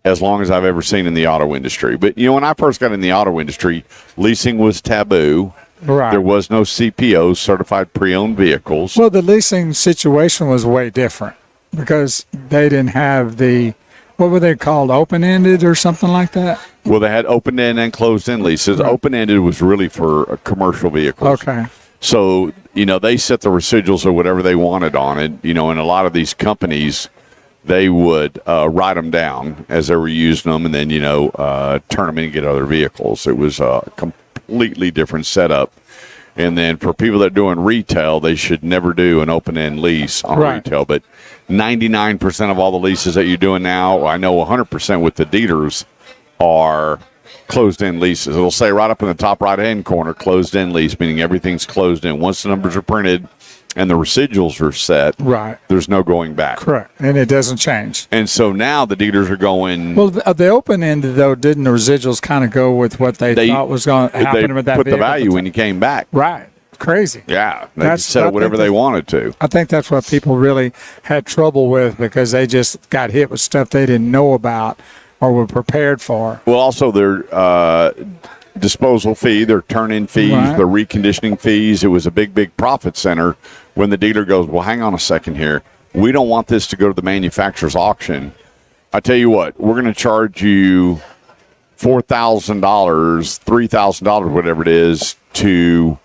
S2: as long as I've ever seen in the auto industry. But, when I first got in the auto industry, leasing was taboo.
S1: Right.
S2: There was no CPOs, certified pre-owned vehicles.
S1: Well, the leasing situation was way different because they didn't have what were they called, open-ended or something like that?
S2: Well, they had open-end and closed-end leases. Right. Open-ended was really for commercial vehicles.
S1: Okay.
S2: So, they set the residuals or whatever they wanted on it. And a lot of these companies, they would write them down as they were using them and then, turn them in and get other vehicles. It was a completely different setup. And then for people that are doing retail, they should never do an open-end lease on retail. But 99% of all the leases that you're doing now, I know 100% with the dealers, are closed-end leases. It'll say right up in the top right-hand corner, closed-end lease, meaning everything's closed in. Once the numbers are printed and the residuals are set, there's no going back.
S1: Correct. And it doesn't change.
S2: And so now the dealers are going...
S1: Well, the open-ended, though, didn't the residuals kind of go with what they thought was going to happen with that
S2: vehicle? They put the value when you came back.
S1: Right. Crazy.
S2: Yeah. They could set whatever they wanted to.
S1: I think that's what people really had trouble with because they just got hit with stuff they didn't know about or were prepared for.
S2: Well, also their disposal fee, their turn-in fees, their reconditioning fees. It was a big profit center when the dealer goes, well, hang on a second here. We don't want this to go to the manufacturer's auction. I tell you what, we're going to charge you $4,000, $3,000, whatever it is, to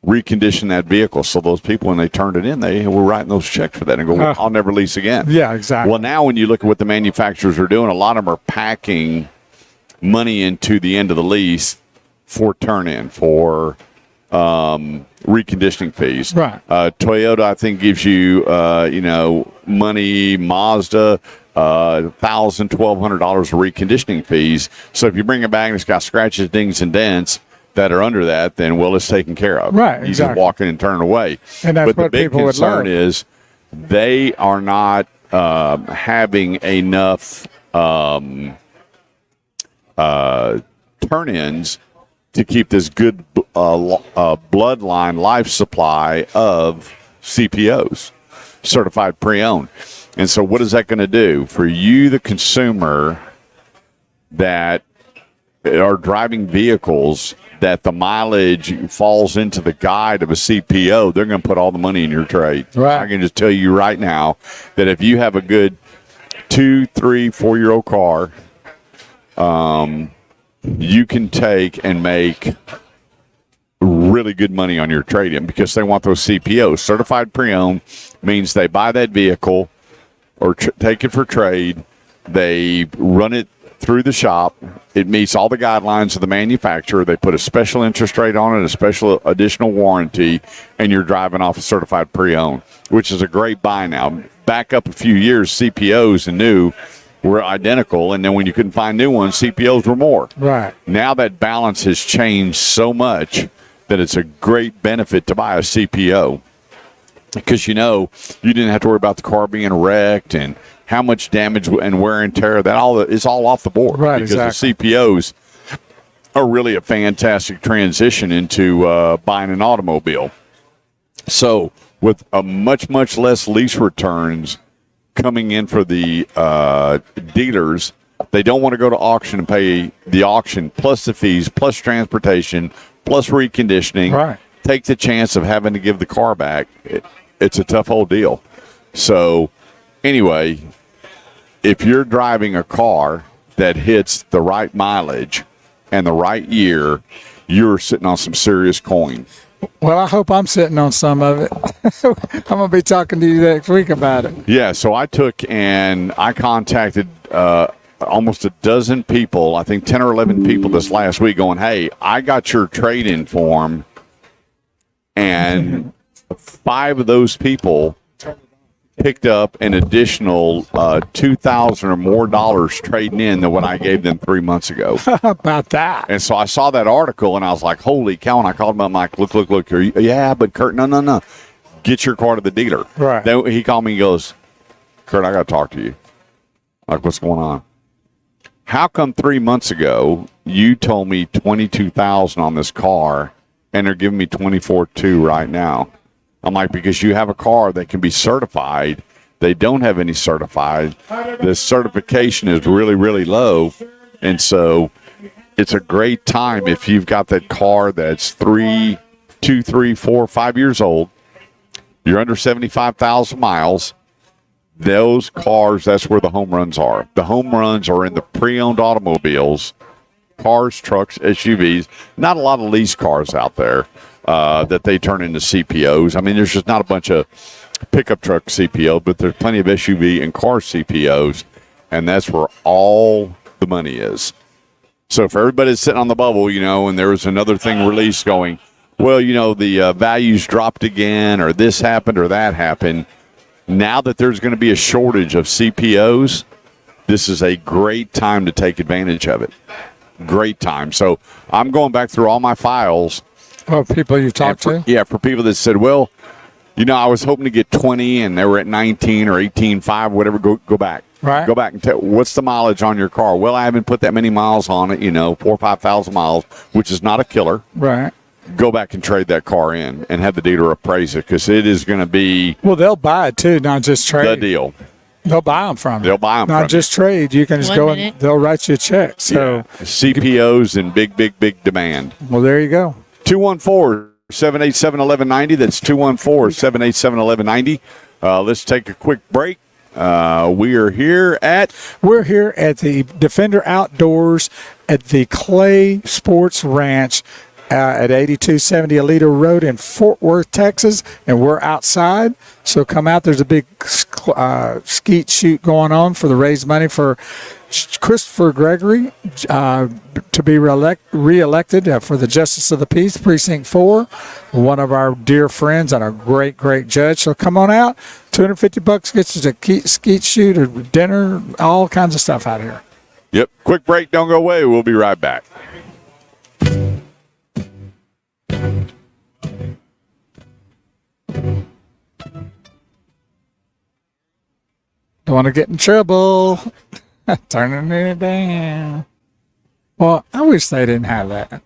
S2: recondition that vehicle. So those people, when they turned it in, they were writing those checks for that and go, well, I'll never lease again.
S1: Yeah, exactly.
S2: Well, now when you look at what the manufacturers are doing, a lot of them are packing money into the end of the lease for turn-in, for reconditioning fees.
S1: Right.
S2: Toyota, I think, gives you, money. Mazda, $1,000, $1,200 of reconditioning fees. So if you bring it back and it's got scratches, dings, and dents that are under that, then, well, it's taken care of.
S1: Right,
S2: You just walk in and turn away.
S1: And that's
S2: but the
S1: what
S2: big
S1: people would
S2: concern
S1: love.
S2: is they are not having enough turn-ins to keep this good bloodline life supply of CPOs, certified pre-owned. And so what is that going to do? For you, the consumer, that are driving vehicles that the mileage falls into the guide of a CPO, they're going to put all the money in your trade.
S1: Right.
S2: I can just tell you right now that if you have a good 2, 3, 4-year-old car, you can take and make really good money on your trade-in because they want those CPOs. Certified pre-owned means they buy that vehicle or take it for trade. They run it through the shop. It meets all the guidelines of the manufacturer. They put a special interest rate on it, a special additional warranty, and you're driving off a certified pre-owned, which is a great buy now. Back up a few years, CPOs and new were identical, and then when you couldn't find new ones, CPOs were more.
S1: Right.
S2: Now that balance has changed so much that it's a great benefit to buy a CPO because, you didn't have to worry about the car being wrecked and how much damage and wear and tear. That is all off the board.
S1: Right,
S2: because
S1: exactly.
S2: the CPOs are really a fantastic transition into buying an automobile. So with a much less lease returns coming in for the dealers, they don't want to go to auction and pay the auction plus the fees, plus transportation, plus reconditioning.
S1: Right.
S2: Take the chance of having to give the car back. It's a tough whole deal. So anyway, if you're driving a car that hits the right mileage and the right year, you're sitting on some serious coin.
S1: Well, I hope I'm sitting on some of it. I'm going to be talking to you next week about it.
S2: Yeah, so I contacted almost a dozen people, I think 10 or 11 people this last week going, hey, I got your trade-in form, and 5 of those people picked up an additional $2,000 or more trading in than what I gave them 3 months ago.
S1: How about that?
S2: And so I saw that article, and I was like, holy cow, and I called him up, I'm like, look. Yeah, but Kurt, no. Get your car to the dealer.
S1: Right.
S2: Then he called me and goes, Kurt, I got to talk to you. Like, what's going on? How come 3 months ago you told me $22,000 on this car, and they're giving me $24,200 right now? I'm like, because you have a car that can be certified. They don't have any certified. The certification is really, really low. And so it's a great time if you've got that car that's 2, 3, 4, 5 years old. You're under 75,000 miles. Those cars, that's where the home runs are. The home runs are in the pre-owned automobiles, cars, trucks, SUVs. Not a lot of lease cars out there that they turn into CPOs. I mean, there's just not a bunch of pickup truck CPO, but there's plenty of SUV and car CPOs, and that's where all the money is. So if everybody's sitting on the bubble, and there was another thing released going, well, the values dropped again, or this happened or that happened. Now that there's going to be a shortage of CPOs, this is a great time to take advantage of it. Great time. So I'm going back through all my files.
S1: Oh, people you've talked to?
S2: Yeah, for people that said, well, I was hoping to get 20 and they were at 19 or 18.5, whatever, go back.
S1: Right.
S2: Go back and tell, what's the mileage on your car? Well, I haven't put that many miles on it, 4,000 or 5,000 miles, which is not a killer.
S1: Right.
S2: Go back and trade that car in and have the dealer appraise it, because it is going to be
S1: Well, they'll buy it too, not just trade.
S2: the deal.
S1: They'll buy them from you.
S2: They'll buy 'em
S1: not
S2: from
S1: just trade. You can just
S5: 1
S1: go
S5: minute.
S1: and they'll write you a check. So,
S2: Yeah. CPOs in big demand.
S1: well, there you go.
S2: 214-787-1190. That's 214-787-1190. Let's take a quick break. We're here at
S1: the Defender Outdoors at the Clay Sports Ranch at 8270 Alita Road in Fort Worth, Texas, and we're outside. So come out. There's a big skeet shoot going on for the raise money for Christopher Gregory to be reelected for the Justice of the Peace, Precinct 4, one of our dear friends and a great judge. So come on out. $250 gets you a skeet shoot or dinner, all kinds of stuff out here.
S2: Yep. Quick break. Don't go away. We'll be right back.
S1: Don't want to get in trouble. Turning it down. Well, I wish they didn't have that. I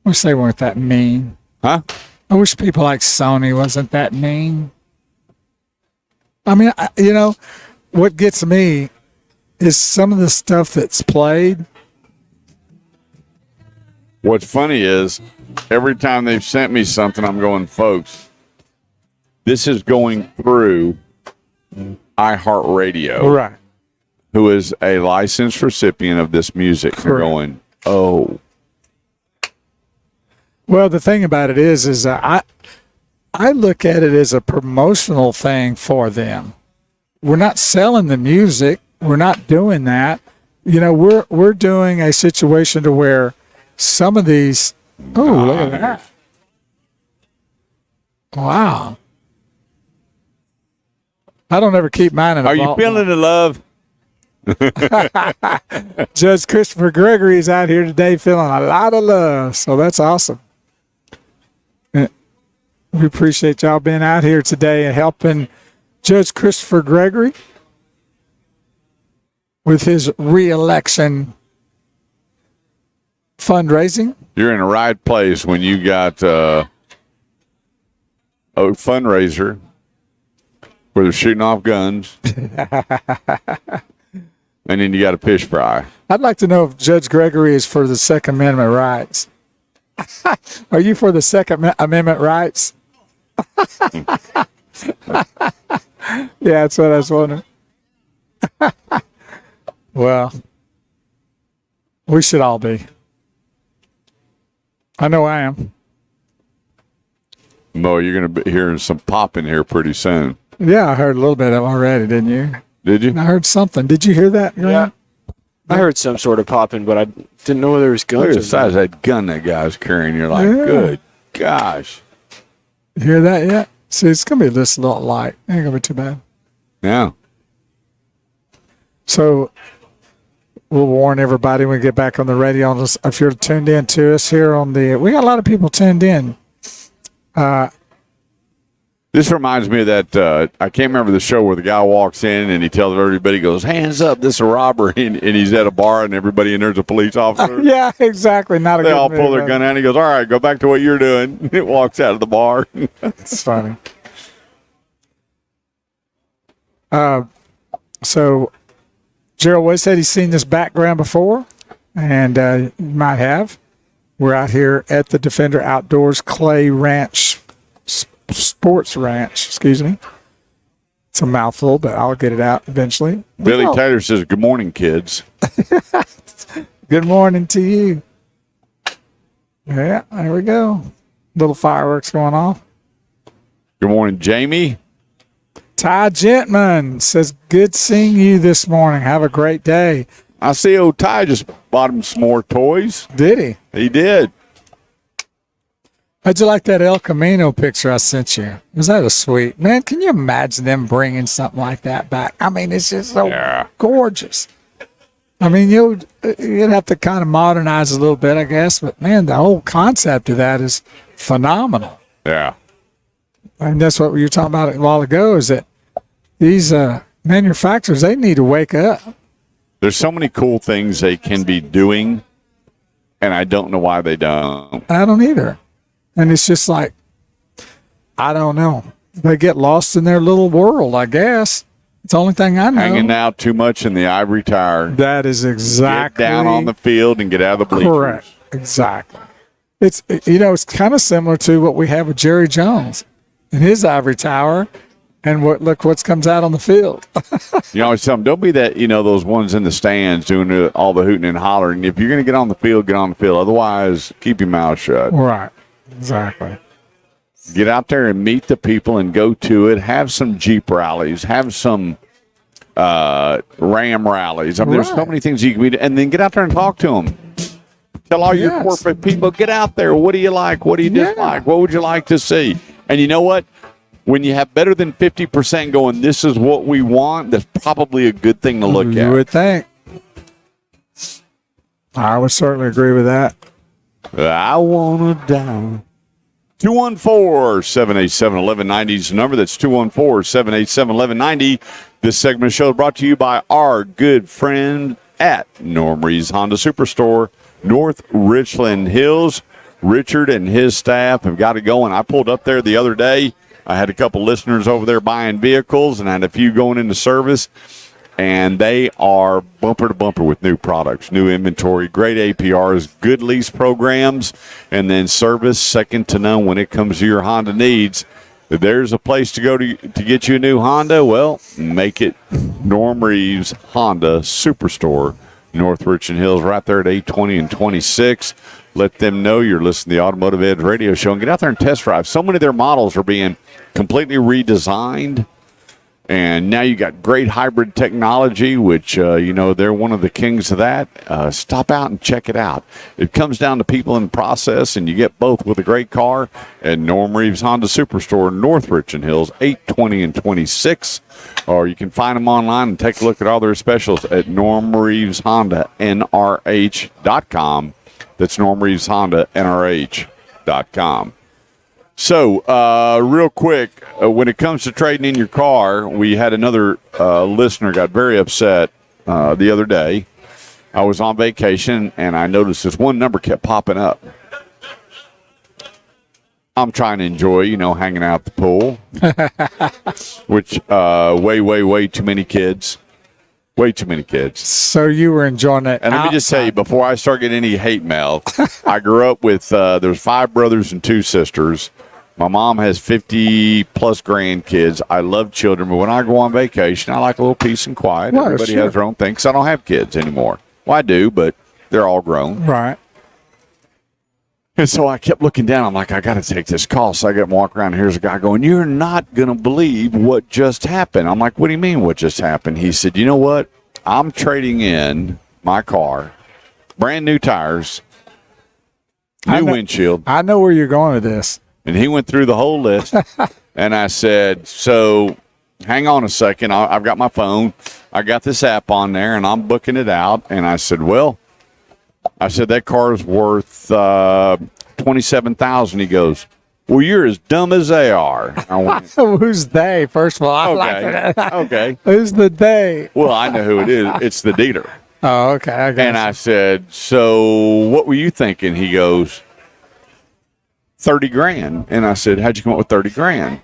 S1: wish they weren't that mean.
S2: Huh?
S1: I wish people like Sony wasn't that mean. I mean, what gets me is some of the stuff that's played.
S2: What's funny is every time they've sent me something, I'm going, folks, this is going through iHeartRadio,
S1: Right.
S2: who is a licensed recipient of this music. They're going, oh.
S1: Well, the thing about it is I look at it as a promotional thing for them. We're not selling the music. We're not doing that. We're doing a situation to where some of these. Oh, look at that! Wow. I don't ever keep mine in a
S2: Are you
S1: vault.
S2: feeling the love?
S1: Judge Christopher Gregory is out here today feeling a lot of love, so that's awesome. We appreciate y'all being out here today and helping Judge Christopher Gregory with his re-election fundraising.
S2: You're in the right place when you got a fundraiser where they're shooting off guns. And then you got a fish fry.
S1: I'd like to know if Judge Gregory is for the Second Amendment rights. Are you for the Second Amendment rights? Yeah, that's what I was wondering. Well, we should all be. I know I am.
S2: Mo, you're going to be hearing some pop in here pretty soon.
S1: Yeah, I heard a little bit of it already, didn't you?
S2: Did you?
S1: I heard something. Did you hear that, Grant?
S6: I heard some sort of popping, but I didn't know there was
S2: Look
S6: guns.
S2: at the size of that gun that guy's carrying. You're like, good gosh.
S1: You hear that yet? See, it's going to be this little light. Ain't going to be too bad.
S2: Yeah.
S1: So we'll warn everybody when we get back on the radio. If you're tuned in to us here on we got a lot of people tuned in.
S2: This reminds me of that, I can't remember the show where the guy walks in and he tells everybody, he goes, hands up, this is a robbery. And he's at a bar and everybody in there's a police officer.
S1: Yeah, exactly. Not a
S2: They
S1: good
S2: all pull
S1: move,
S2: their gun out and he goes, all right, go back to what you're doing. It walks out of the bar.
S1: It's funny. So Gerald Wood said he's seen this background before, and you might have. We're out here at the Defender Outdoors Clay Ranch, Sports Ranch, excuse me. It's a mouthful, but I'll get it out eventually.
S2: Billy Taylor says, good morning, kids.
S1: Good morning to you. Yeah, there we go. Little fireworks going off.
S2: Good morning, Jamie.
S1: Ty Gentman says, good seeing you this morning. Have a great day.
S2: I see old Ty just bought him some more toys.
S1: Did he?
S2: He did.
S1: How'd you like that El Camino picture I sent you? Was that a sweet? Man, can you imagine them bringing something like that back? I mean, it's just so gorgeous. I mean, you'd have to kind of modernize a little bit, I guess. But, man, the whole concept of that is phenomenal.
S2: Yeah.
S1: And that's what we were talking about a while ago, is that these manufacturers, they need to wake up.
S2: There's so many cool things they can be doing, and I don't know why they don't.
S1: I don't either. And it's just like, I don't know. They get lost in their little world, I guess. It's the only thing I know.
S2: Hanging out too much in the ivory tower.
S1: That is exactly.
S2: Get down on the field and get out of the bleachers.
S1: Correct. Exactly. It's, it's kind of similar to what we have with Jerry Jones in his ivory tower. And look what comes out on the field.
S2: You always tell them, don't be that, those ones in the stands doing all the hooting and hollering. If you're going to get on the field, get on the field. Otherwise, keep your mouth shut.
S1: Right. Exactly.
S2: Get out there and meet the people and go to it. Have some Jeep rallies. Have some Ram rallies. I mean, there's so many things you can meet. And then get out there and talk to them. Tell all your corporate people, get out there. What do you like? What do you dislike? What would you like to see? And you know what? When you have better than 50% going, this is what we want, that's probably a good thing to look at.
S1: You would think. I would certainly agree with that.
S2: I want to die. 214-787-1190 is the number. That's 214-787-1190. This segment of the show is brought to you by our good friend at Norm Reeves Honda Superstore, North Richland Hills. Richard and his staff have got it going. I pulled up there the other day. I had a couple listeners over there buying vehicles and I had a few going into service, and they are bumper to bumper with new products, new inventory, great APRs, good lease programs, and then service second to none when it comes to your Honda needs. If there's a place to go to get you a new Honda, well, make it Norm Reeves Honda Superstore, North Richland Hills, right there at 820 and 26. Let them know you're listening to the Automotive Edge radio show and get out there and test drive. So many of their models are being completely redesigned, and now you got great hybrid technology, which, they're one of the kings of that. Stop out and check it out. It comes down to people in the process, and you get both with a great car at Norm Reeves Honda Superstore, North Richland Hills, 820 and 26. Or you can find them online and take a look at all their specials at Norm Reeves Honda, NRH.com. That's Norm Reeves Honda, NRH.com. So, real quick, when it comes to trading in your car, we had another listener got very upset the other day. I was on vacation, and I noticed this one number kept popping up. I'm trying to enjoy, hanging out at the pool, which way too many kids. Way too many kids.
S1: So you were enjoying it.
S2: And let me just tell you, before I start getting any hate mail, I grew up with, there's 5 brothers and 2 sisters. My mom has 50-plus grandkids. I love children, but when I go on vacation, I like a little peace and quiet.
S1: Well,
S2: Everybody
S1: sure.
S2: has their own thing, because I don't have kids anymore. Well, I do, but they're all grown.
S1: Right.
S2: And so I kept looking down. I'm like, I got to take this call. So I get him walk around. Here's a guy going, you're not going to believe what just happened. I'm like, what do you mean what just happened? He said, you know what? I'm trading in my car, brand new tires, new windshield.
S1: I know where you're going with this.
S2: And he went through the whole list. And I said, so hang on a second. I've got my phone. I got this app on there, and I'm booking it out. And I said, that car's worth $27,000. He goes, well, you're as dumb as they are. I went,
S1: Who's they? First of all, I like
S2: okay,
S1: that.
S2: okay.
S1: Who's the they?
S2: Well, I know who it is. It's the dealer.
S1: Oh, okay. I got
S2: And I said, so what were you thinking? He goes, 30 grand. And I said, how'd you come up with 30 grand?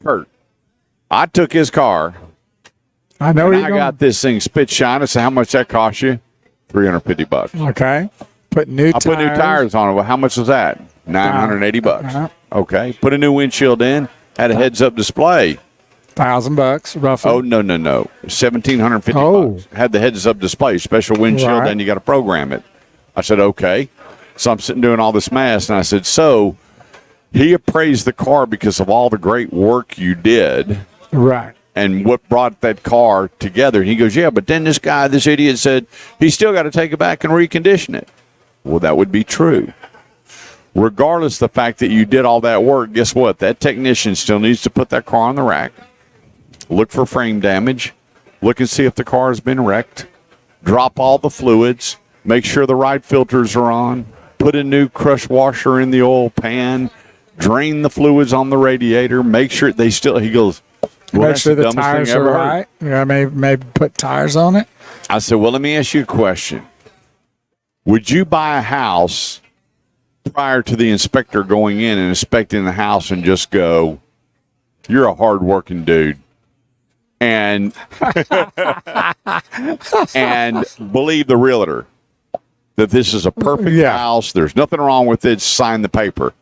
S2: Kurt, I took his car.
S1: I know
S2: and
S1: you're
S2: I
S1: going.
S2: got this thing spit shine. I said, how much that cost you? $350.
S1: Okay. Put new
S2: Put new tires on it. Well, how much was that? $980. Okay. Put a new windshield in. Had a heads-up display.
S1: $1,000 roughly.
S2: Oh, no. $1,750.
S1: Oh.
S2: Had the heads-up display, special windshield,
S1: Right.
S2: then you got to program it. I said, okay. So I'm sitting doing all this math, and I said, so he appraised the car because of all the great work you did.
S1: Right.
S2: And what brought that car together. And he goes, yeah, but then this idiot said he's still got to take it back and recondition it. Well, that would be true. Regardless of the fact that you did all that work, guess what? That technician still needs to put that car on the rack, look for frame damage, look and see if the car has been wrecked, drop all the fluids, make sure the right filters are on, put a new crush washer in the oil pan, drain the fluids on the radiator, make sure they still, he goes, well,
S1: Make sure the tires are right. Yeah, maybe put tires on it.
S2: I said, well, let me ask you a question. Would you buy a house prior to the inspector going in and inspecting the house and just go, you're a hard-working dude, and and believe the realtor that this is a perfect house, there's nothing wrong with it, sign the paper?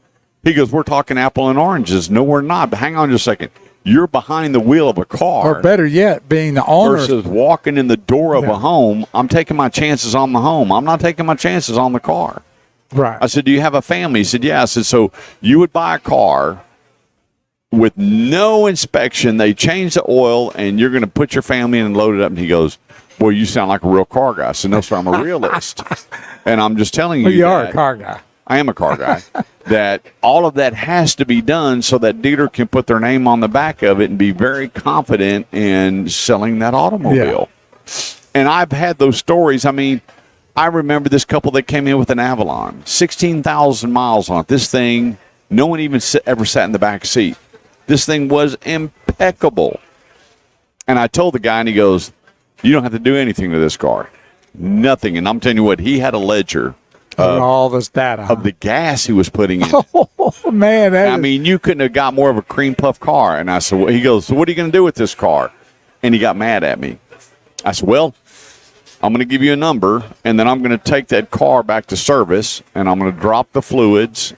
S2: He goes, we're talking apple and oranges. No, we're not. But hang on just a second. You're behind the wheel of a car.
S1: Or better yet, being the owner.
S2: Versus walking in the door of a home. I'm taking my chances on the home. I'm not taking my chances on the car.
S1: Right.
S2: I said, do you have a family? He said, yeah. I said, so you would buy a car with no inspection. They change the oil, and you're going to put your family in and load it up. And he goes, boy, you sound like a real car guy. I said, no, sir, I'm a realist. And I'm just telling you
S1: Well, you are a car guy.
S2: I am a car guy. That all of that has to be done so that dealer can put their name on the back of it and be very confident in selling that automobile. Yeah. And I've had those stories. I mean, I remember this couple that came in with an Avalon, 16,000 miles on it. This thing, no one even ever sat in the back seat. This thing was impeccable. And I told the guy, and he goes, you don't have to do anything to this car. Nothing. And I'm telling you what, he had a ledger
S1: all this data
S2: of the gas he was putting in.
S1: Oh, man.
S2: I mean, you couldn't have got more of a cream puff car. And I said, well, he goes, so what are you going to do with this car? And he got mad at me. I said, well, I'm going to give you a number, and then I'm going to take that car back to service, and I'm going to drop the fluids.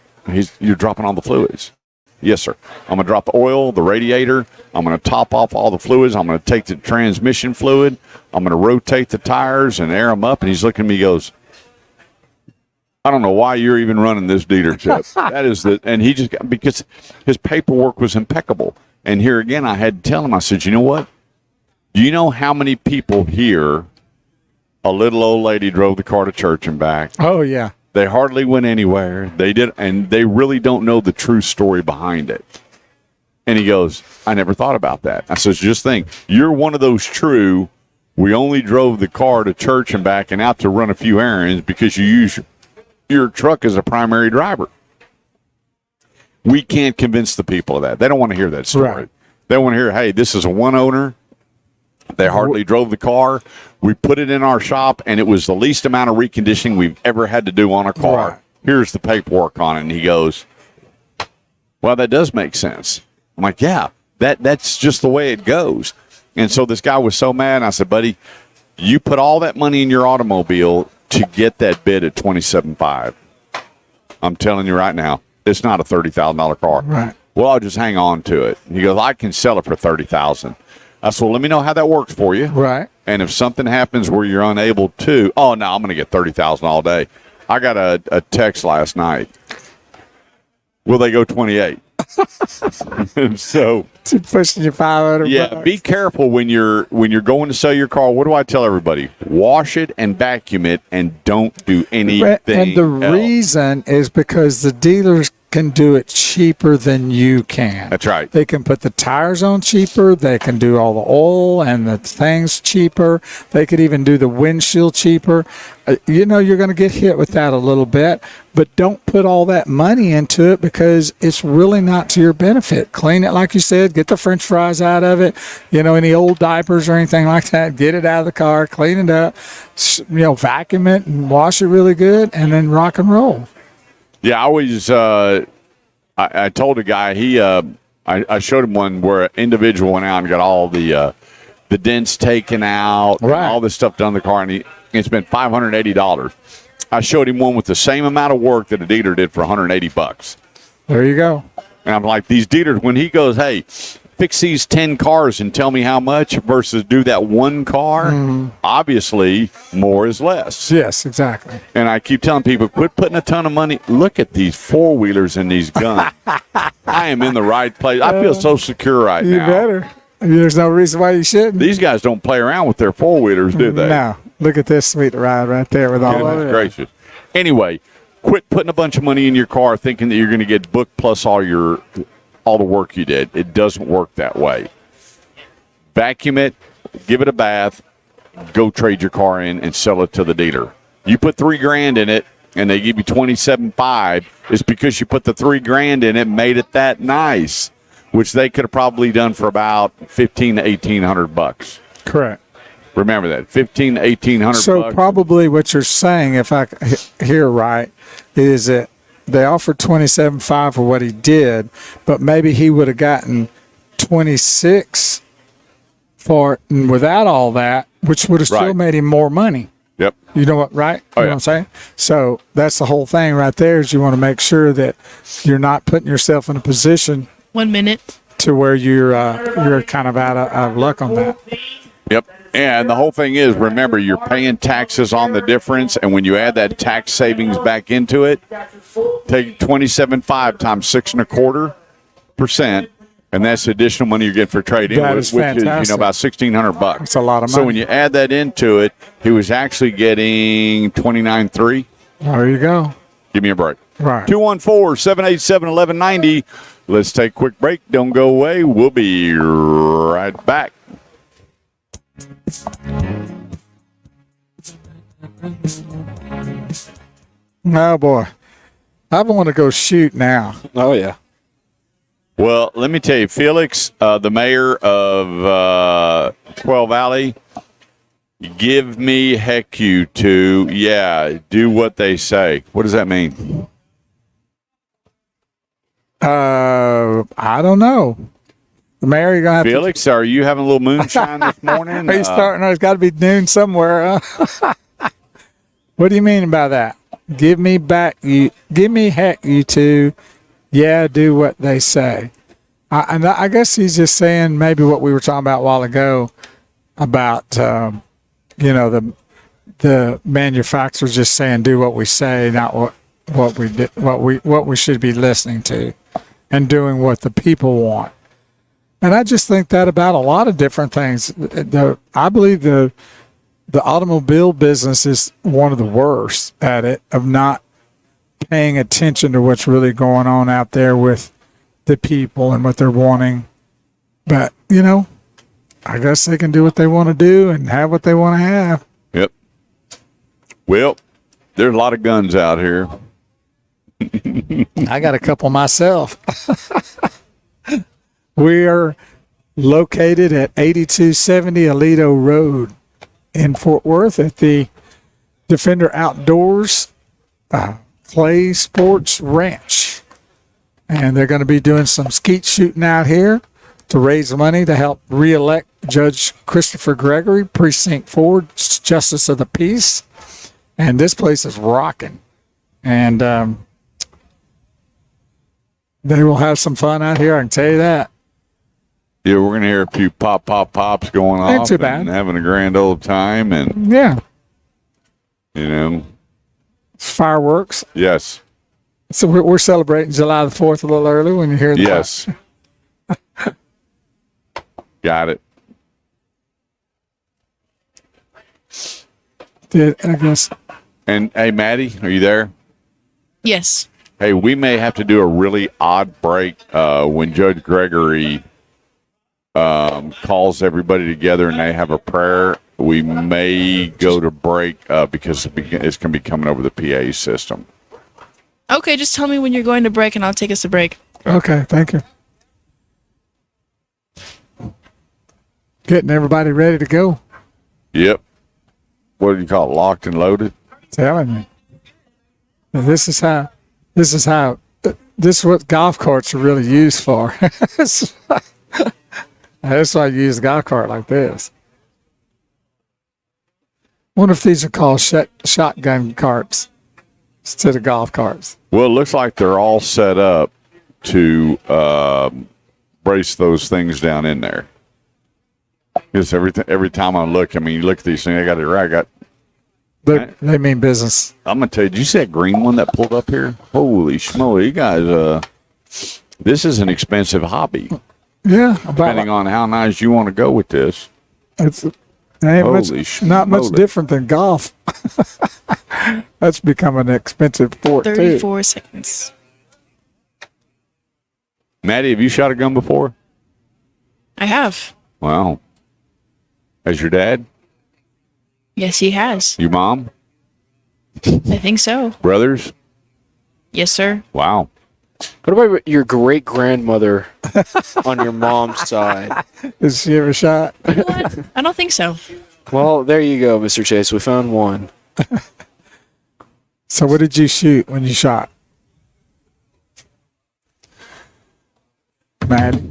S2: You're dropping all the fluids. Yes, sir. I'm going to drop the oil, the radiator. I'm going to top off all the fluids. I'm going to take the transmission fluid. I'm going to rotate the tires and air them up. And he's looking at me, he goes, I don't know why you're even running this dealership. That is and he just, because his paperwork was impeccable. And here again, I had to tell him, I said, you know what? Do you know how many people here, a little old lady drove the car to church and back?
S1: Oh, yeah.
S2: They hardly went anywhere. They did, and they really don't know the true story behind it. And he goes, I never thought about that. I says, just think, you're one of those true, we only drove the car to church and back and out to run a few errands because you use your truck as a primary driver. We can't convince the people of that. They don't want to hear that story. Right. They want to hear, hey, this is a one owner. They hardly drove the car. We put it in our shop, and it was the least amount of reconditioning we've ever had to do on a car. Right. Here's the paperwork on it. And he goes, well, that does make sense. I'm like, yeah, that's just the way it goes. And so this guy was so mad. I said, buddy, you put all that money in your automobile to get that bid at $27,500. I'm telling you right now, it's not a $30,000 car.
S1: Right.
S2: Well, I'll just hang on to it. He goes, I can sell it for $30,000. I said, well, let me know how that works for you.
S1: Right.
S2: And if something happens where you're unable to, oh, no, I'm going to get $30,000 all day. I got a text last night Will they go 28? So
S1: pushing you 500.
S2: yeah,
S1: bucks.
S2: be careful when you're going to sell your car. What do I tell everybody? Wash it and vacuum it, and don't do anything.
S1: And the
S2: else.
S1: reason is because the dealers can do it cheaper than you can.
S2: That's right.
S1: They can put the tires on cheaper. They can do all the oil and the things cheaper. They could even do the windshield cheaper. You're going to get hit with that a little bit, but don't put all that money into it because it's really not to your benefit. Clean it, like you said. Get the French fries out of it. Any old diapers or anything like that. Get it out of the car. Clean it up. Vacuum it and wash it really good, and then rock and roll.
S2: Yeah, I always I told a guy I showed him one where an individual went out and got all the dents taken out,
S1: Right.
S2: and all this stuff done in the car, and he spent $580. I showed him one with the same amount of work that a dealer did for $180.
S1: There you go.
S2: And I'm like, these dealers, when he goes, hey, fix these 10 cars and tell me how much versus do that one car, obviously more is less.
S1: Yes, exactly.
S2: And I keep telling people, quit putting a ton of money. Look at these four-wheelers and these guns. I am in the right place. I feel so secure right
S1: You
S2: now.
S1: better. There's no reason why you shouldn't.
S2: These guys don't play around with their four-wheelers, do they?
S1: No. Look at this sweet ride right there with all of
S2: Goodness
S1: it.
S2: gracious. Anyway, quit putting a bunch of money in your car thinking that you're going to get booked plus all the work you did. It doesn't work that way. Vacuum it, give it a bath, go trade your car in and sell it to the dealer. You put $3,000 in it and they give you $27,500. It's because you put the $3,000 in it, made it that nice, which they could have probably done for about $1,500 to $1,800.
S1: Correct.
S2: Remember that, $1,500 to $1,800.
S1: So probably what you're saying, if I hear right, is that they offered $27,500 for what he did, but maybe he would have gotten $26,000 for it and without all that, which would have still
S2: Right.
S1: made him more money.
S2: Yep.
S1: You know what, right?
S2: Oh,
S1: You know
S2: yeah.
S1: what I'm saying? So that's the whole thing right there is you want to make sure that you're not putting yourself in a position
S5: 1 minute.
S1: to where you're kind of out of luck on that.
S2: Yep. And the whole thing is, remember, you're paying taxes on the difference, and when you add that tax savings back into it, take 27.5 times 6.25%, and that's the additional money you get for trading,
S1: That
S2: which
S1: is
S2: is
S1: fantastic.
S2: about $1,600.
S1: That's a lot of
S2: So
S1: money.
S2: when you add that into it, he was actually getting 29.3.
S1: There you go.
S2: Give me a break.
S1: Right.
S2: 214-787-1190. Let's take a quick break. Don't go away. We'll be right back.
S1: Oh boy, I want to go shoot now.
S6: Oh yeah.
S2: Well, let me tell you, Felix, the mayor of Quail Valley, give me heck you to, do what they say. What does that mean?
S1: I don't know. Mary, you're gonna have
S2: Felix, are you having a little moonshine this morning?
S1: to. Are you starting? It's got to be noon somewhere. Huh? What do you mean by that? Give me heck you two. Yeah, do what they say. I guess he's just saying maybe what we were talking about a while ago about the manufacturers just saying do what we say, not what we should be listening to, and doing what the people want. And I just think that about a lot of different things. I believe the automobile business is one of the worst at it, of not paying attention to what's really going on out there with the people and what they're wanting. But, I guess they can do what they want to do and have what they want to have.
S2: Yep. Well, there's a lot of guns out here.
S1: I got a couple myself. We are located at 8270 Aledo Road in Fort Worth at the Defender Outdoors Clay Sports Ranch. And they're going to be doing some skeet shooting out here to raise money to help re-elect Judge Christopher Gregory, Precinct 4, Justice of the Peace. And this place is rocking. And they will have some fun out here, I can tell you that.
S2: Yeah, we're going to hear a few pops going
S1: Ain't
S2: off
S1: too bad.
S2: and having a grand old time. And,
S1: Yeah.
S2: you know,
S1: Fireworks.
S2: yes.
S1: So we're celebrating July the 4th a little early when you hear that.
S2: Yes. Got it.
S1: I guess.
S2: And hey, Maddie, are you there?
S5: Yes.
S2: Hey, we may have to do a really odd break when Judge Gregory calls everybody together and they have a prayer. We may go to break because it's going to be coming over the PA system.
S5: Okay, just tell me when you're going to break and I'll take us a break.
S1: Okay, thank you. Getting everybody ready to go.
S2: Yep. What do you call it? Locked and loaded?
S1: Telling you. This is what golf carts are really used for. That's why you use a golf cart like this. Wonder if these are called shotgun carts instead of golf carts.
S2: Well, it looks like they're all set up to brace those things down in there. Because every time I look, you look at these things, I got it right.
S1: They mean business.
S2: I'm going to tell you, did you see that green one that pulled up here? Holy schmoly, you guys, this is an expensive hobby.
S1: Yeah.
S2: Depending on how nice you want to go with this.
S1: Not much different than golf. That's becoming an expensive sport,
S5: 34 seconds.
S2: Maddie, have you shot a gun before?
S5: I have.
S2: Wow. Has your dad?
S5: Yes, he has.
S2: Your mom?
S5: I think so.
S2: Brothers?
S5: Yes, sir.
S2: Wow.
S6: What about your great grandmother on your mom's side?
S1: Has she ever shot?
S5: You know what? I don't think so.
S6: Well, there you go, Mr. Chase. We found one.
S1: So what did you shoot when you shot? Maddie?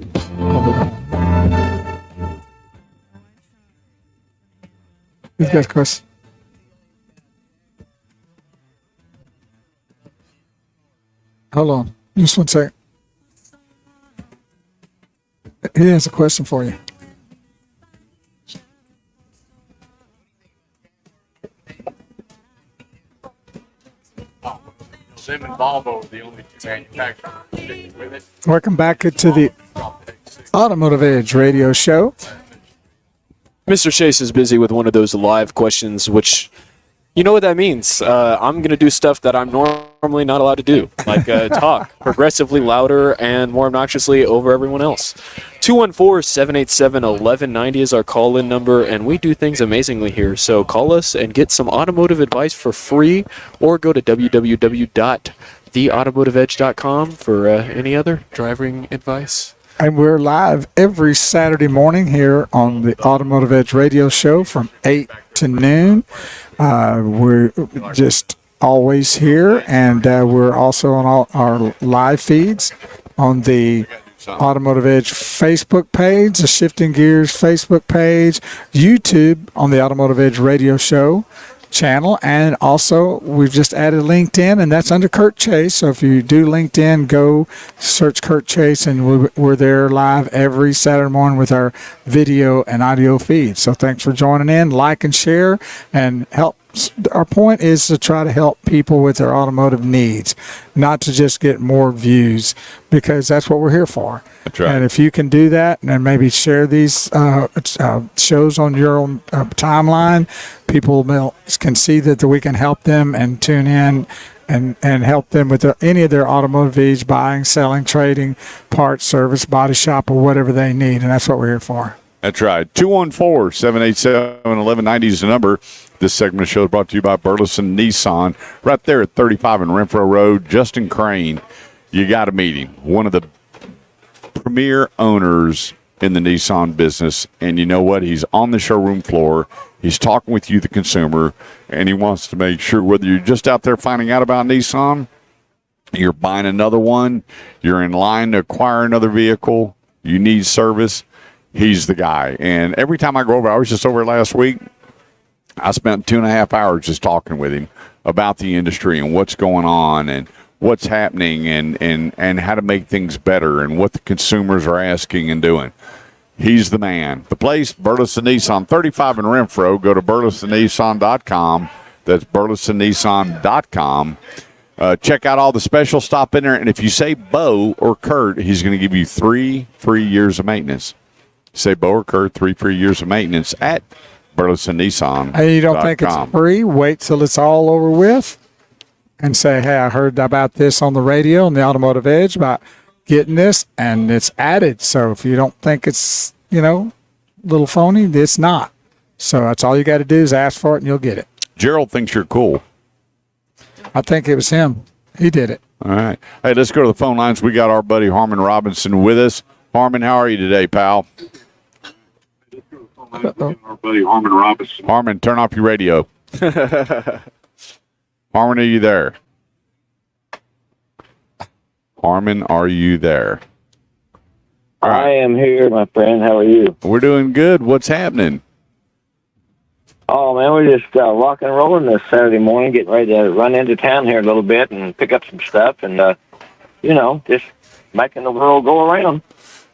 S1: Who's got a question? Hold on. Just 1 second. He has a question for you.
S6: Sim and Volvo are the only manufacturers with it.
S1: Welcome back to the Automotive Edge radio show.
S6: Mr. Chase is busy with one of those live questions, which, you know what that means. I'm going to do stuff that I'm normally not allowed to do, like talk progressively louder and more obnoxiously over everyone else. 214-787-1190 is our call-in number, and we do things amazingly here. So call us and get some automotive advice for free, or go to www.theautomotiveedge.com for any other driving advice.
S1: And we're live every Saturday morning here on the Automotive Edge radio show from 8 to noon. We're just always here, and we're also on all our live feeds on the Automotive Edge Facebook page, the Shifting Gears Facebook page, YouTube on the Automotive Edge radio show channel, and also we've just added LinkedIn, and that's under Kurt Chase. So if you do LinkedIn, go search Kurt Chase, and we're there live every Saturday morning with our video and audio feed. So thanks for joining in. Like and share and help. Our point is to try to help people with their automotive needs, not to just get more views, because that's what we're here for.
S2: That's right.
S1: And if you can do that and maybe share these shows on your own timeline, people can see that we can help them and tune in and help them with any of their automotive needs, buying, selling, trading, parts, service, body shop, or whatever they need. And that's what we're here for.
S2: That's right. 214-787-1190 is the number. This segment of the show is brought to you by Burleson Nissan, right there at 35 and Renfro Road. Justin Crane, you got to meet him. One of the premier owners in the Nissan business. And you know what? He's on the showroom floor. He's talking with you, the consumer, and he wants to make sure whether you're just out there finding out about Nissan, you're buying another one, you're in line to acquire another vehicle, you need service, he's the guy. And every time I go over, I was just over last week, I spent 2.5 hours just talking with him about the industry and what's going on and what's happening and how to make things better and what the consumers are asking and doing. He's the man. The place, Burleson Nissan, 35 in Renfro. Go to burlesonnissan.com. That's burlesonnissan.com. Check out all the specials. Stop in there, and if you say Bo or Kurt, he's going to give you 3 free years of maintenance. Say Bo or Kurt, 3 free years of maintenance at Burleson Nissan.
S1: Hey, you don't think it's free? Wait till it's all over with and say, hey, I heard about this on the radio on the Automotive Edge about getting this, and it's added. So if you don't think it's, a little phony, it's not. So that's all you got to do is ask for it, and you'll get it.
S2: Gerald thinks you're cool.
S1: I think it was him. He did it.
S2: All right. Hey, let's go to the phone lines. We got our buddy Harmon Robinson with us. Harmon, how are you today, pal?
S1: Uh-oh.
S2: Our buddy Harmon Robinson. Harmon, turn off your radio. Harmon, are you there? Harmon, are you there?
S9: Right. I am here, my friend. How are you?
S2: We're doing good. What's happening?
S9: Oh, man, we're just rock and rolling this Saturday morning, getting ready to run into town here a little bit and pick up some stuff and, just making the world go around.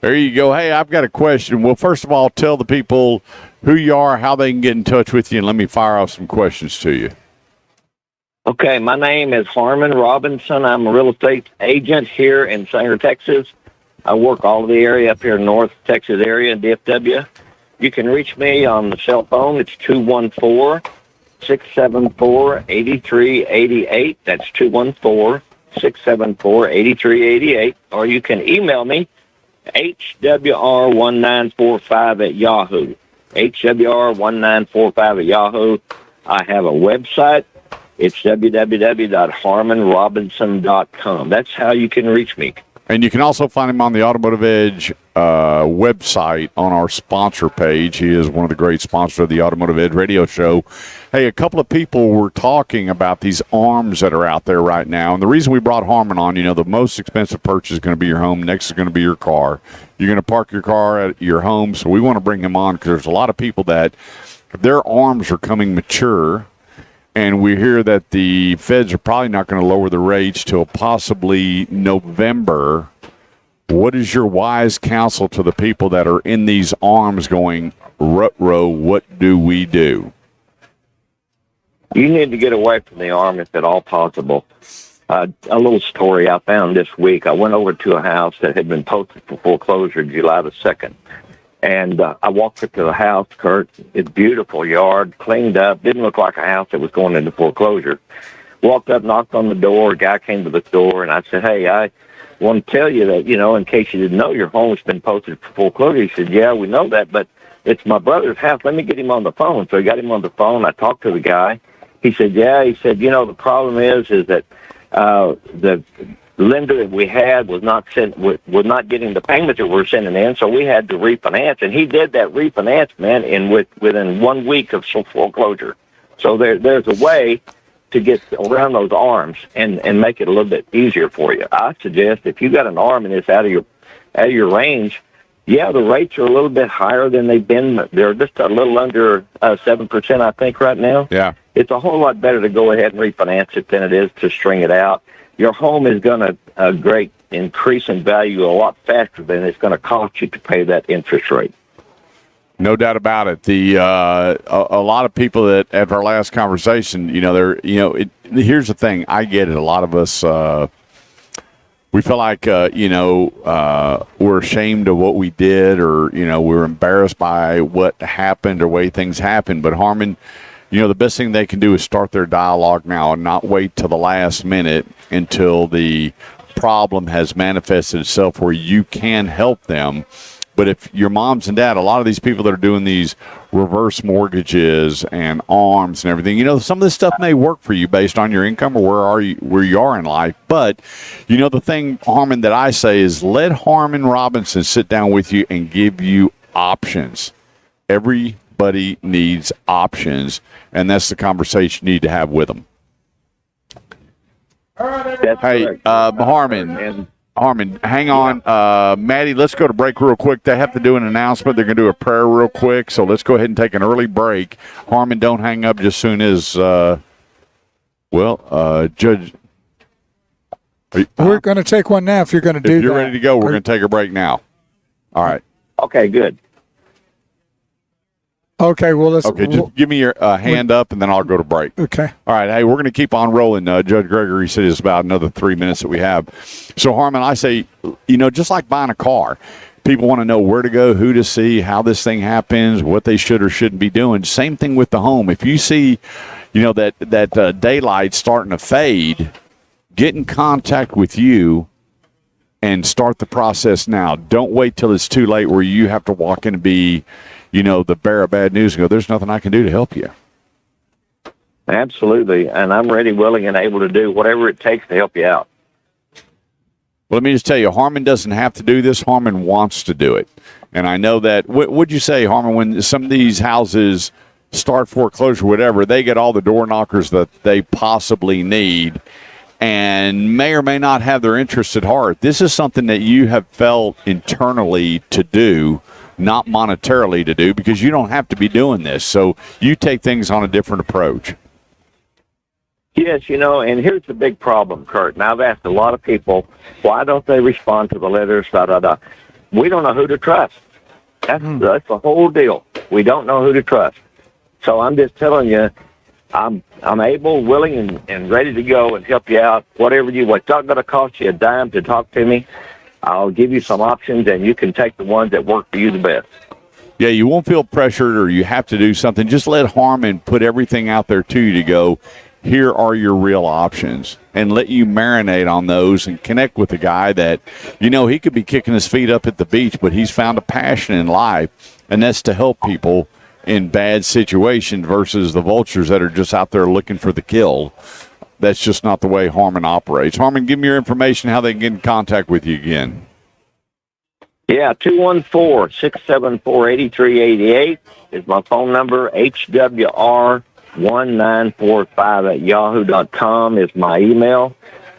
S2: There you go. Hey, I've got a question. Well, first of all, tell the people who you are, how they can get in touch with you, and let me fire off some questions to you.
S9: Okay, my name is Harmon Robinson. I'm a real estate agent here in Sanger, Texas. I work all of the area up here in North Texas area in DFW. You can reach me on the cell phone. It's 214-674-8388. That's 214-674-8388. Or you can email me, hwr1945 at Yahoo. hwr1945 at Yahoo. I have a website. It's www.harmonrobinson.com. That's how you can reach me.
S2: And you can also find him on the Automotive Edge website on our sponsor page. He is one of the great sponsors of the Automotive Edge radio show. Hey, a couple of people were talking about these arms that are out there right now. And the reason we brought Harmon on, the most expensive purchase is going to be your home. Next is going to be your car. You're going to park your car at your home. So we want to bring him on because there's a lot of people that their arms are coming mature. And we hear that the feds are probably not going to lower the rates till possibly November. What is your wise counsel to the people that are in these arms going, rut-row, what do we do?
S9: You need to get away from the arm if at all possible. A little story I found this week. I went over to a house that had been posted for foreclosure July the 2nd. And I walked up to the house, Kurt. It's beautiful yard, cleaned up. Didn't look like a house that was going into foreclosure. Walked up, knocked on the door. A guy came to the door, and I said, hey, I want to tell you that, in case you didn't know, your home's been posted for foreclosure. He said, yeah, we know that, but it's my brother's house. Let me get him on the phone. So I got him on the phone. I talked to the guy. He said, yeah. He said, the problem is that the lender that we had was not getting the payments that we're sending in, so we had to refinance, and he did that refinance, man, within 1 week of foreclosure. So there's a way to get around those arms and make it a little bit easier for you. I suggest if you got an arm and it's out of your range, yeah, the rates are a little bit higher than they've been. They're just a little under 7%, I think, right now.
S2: Yeah,
S9: it's a whole lot better to go ahead and refinance it than it is to string it out. Your home is going to great increase in value a lot faster than it's going to cost you to pay that interest rate.
S2: No doubt about it. A lot of people that at our last conversation, here's the thing. I get it. A lot of us, we feel like, we're ashamed of what we did, or we're embarrassed by what happened or way things happened. But Harmon, the best thing they can do is start their dialogue now and not wait till the last minute until the problem has manifested itself where you can help them. But if your moms and dad, a lot of these people that are doing these reverse mortgages and arms and everything, some of this stuff may work for you based on your income or where you are in life. But, the thing, Harmon, that I say is let Harmon Robinson sit down with you and give you options. Everybody needs options, and that's the conversation you need to have with them. Hey, Harmon, hang on. Maddie, let's go to break real quick. They have to do an announcement. They're going to do a prayer real quick, so let's go ahead and take an early break. Harmon, don't hang up just soon as, Judge.
S1: We're going to take one now if you're going to do that.
S2: If you're ready to go, we're going to take a break now. All right.
S9: Okay, good.
S1: Okay, well, let's.
S2: Okay, just give me your hand up, and then I'll go to break.
S1: Okay.
S2: All right. Hey, we're going to keep on rolling. Judge Gregory said it's about another 3 minutes that we have. So, Harmon, I say, just like buying a car, people want to know where to go, who to see, how this thing happens, what they should or shouldn't be doing. Same thing with the home. If you see, that daylight starting to fade, get in contact with you and start the process now. Don't wait till it's too late where you have to walk in and be, the bearer of bad news and go, there's nothing I can do to help you.
S9: Absolutely. And I'm ready, willing, and able to do whatever it takes to help you out.
S2: Well, let me just tell you, Harmon doesn't have to do this. Harmon wants to do it. And I know that, would you say, Harmon, when some of these houses start foreclosure, whatever, they get all the door knockers that they possibly need and may or may not have their interests at heart. This is something that you have felt internally to do, not monetarily to do, because you don't have to be doing this. So you take things on a different approach.
S9: Yes, and here's the big problem, Kurt. And I've asked a lot of people, why don't they respond to the letters, da-da-da. We don't know who to trust. That's the whole deal. We don't know who to trust. So I'm just telling you, I'm able, willing, and ready to go and help you out. Whatever what's not going to cost you a dime to talk to me, I'll give you some options, and you can take the ones that work for you the best.
S2: Yeah, you won't feel pressured or you have to do something. Just let Harmon put everything out there to you to go, here are your real options, and let you marinate on those and connect with a guy that, he could be kicking his feet up at the beach, but he's found a passion in life, and that's to help people in bad situations versus the vultures that are just out there looking for the kill. That's just not the way Harmon operates. Harmon, give me your information, how they can get in contact with you again.
S9: Yeah, 214-674-8388 is my phone number. HWR1945 at yahoo.com is my email.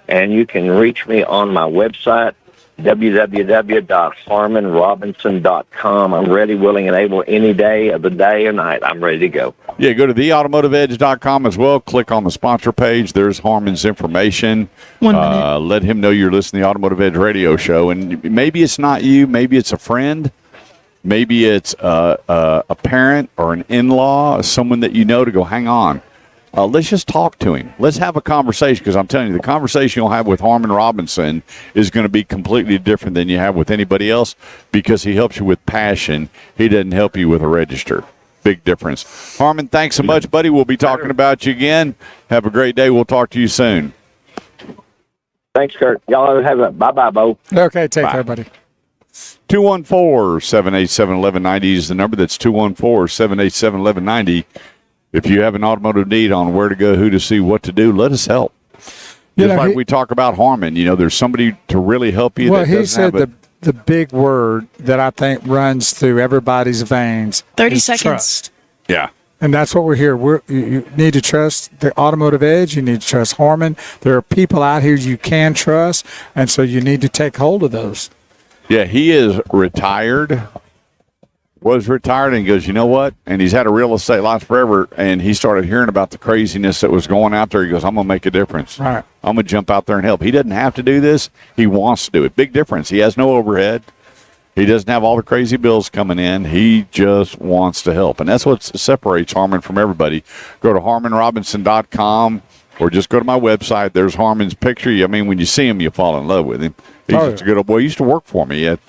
S9: And you can reach me on my website, www.harmonrobinson.com. I'm ready, willing, and able any day of the day or night. I'm ready to go.
S2: Yeah, go to theautomotiveedge.com as well. Click on the sponsor page. There's Harmon's information.
S5: 1 minute.
S2: Let him know you're listening to the Automotive Edge radio show. And maybe it's not you. Maybe it's a friend. Maybe it's a parent or an in-law, someone that you know, to go, hang on. Let's just talk to him. Let's have a conversation, because I'm telling you, the conversation you'll have with Harmon Robinson is going to be completely different than you have with anybody else, because he helps you with passion. He doesn't help you with a register. Big difference. Harmon, thanks so much, buddy. We'll be talking about you again. Have a great day. We'll talk to you soon.
S9: Thanks, Kurt. Y'all have a bye-bye, Bo.
S1: Okay, take care, buddy.
S2: 214-787-1190 is the number. That's 214-787-1190. If you have an automotive need on where to go, who to see, what to do, let us help. Just like we talk about Harmon, there's somebody to really help you.
S1: Well, he said the big word that I think runs through everybody's veins
S5: 30
S1: is
S5: seconds.
S1: trust.
S2: Yeah.
S1: And that's what we're here. You need to trust the Automotive Edge. You need to trust Harmon. There are people out here you can trust, and so you need to take hold of those.
S2: Yeah, he is retired. Was retired, and he goes, you know what? And he's had a real estate life forever, and he started hearing about the craziness that was going out there. He goes, I'm going to make a difference.
S1: Right.
S2: I'm going to jump out there and help. He doesn't have to do this. He wants to do it. Big difference. He has no overhead. He doesn't have all the crazy bills coming in. He just wants to help, and that's what separates Harmon from everybody. Go to harmonrobinson.com or just go to my website. There's Harmon's picture. I mean, when you see him, you fall in love with him. He's just a good old boy. He used to work for me at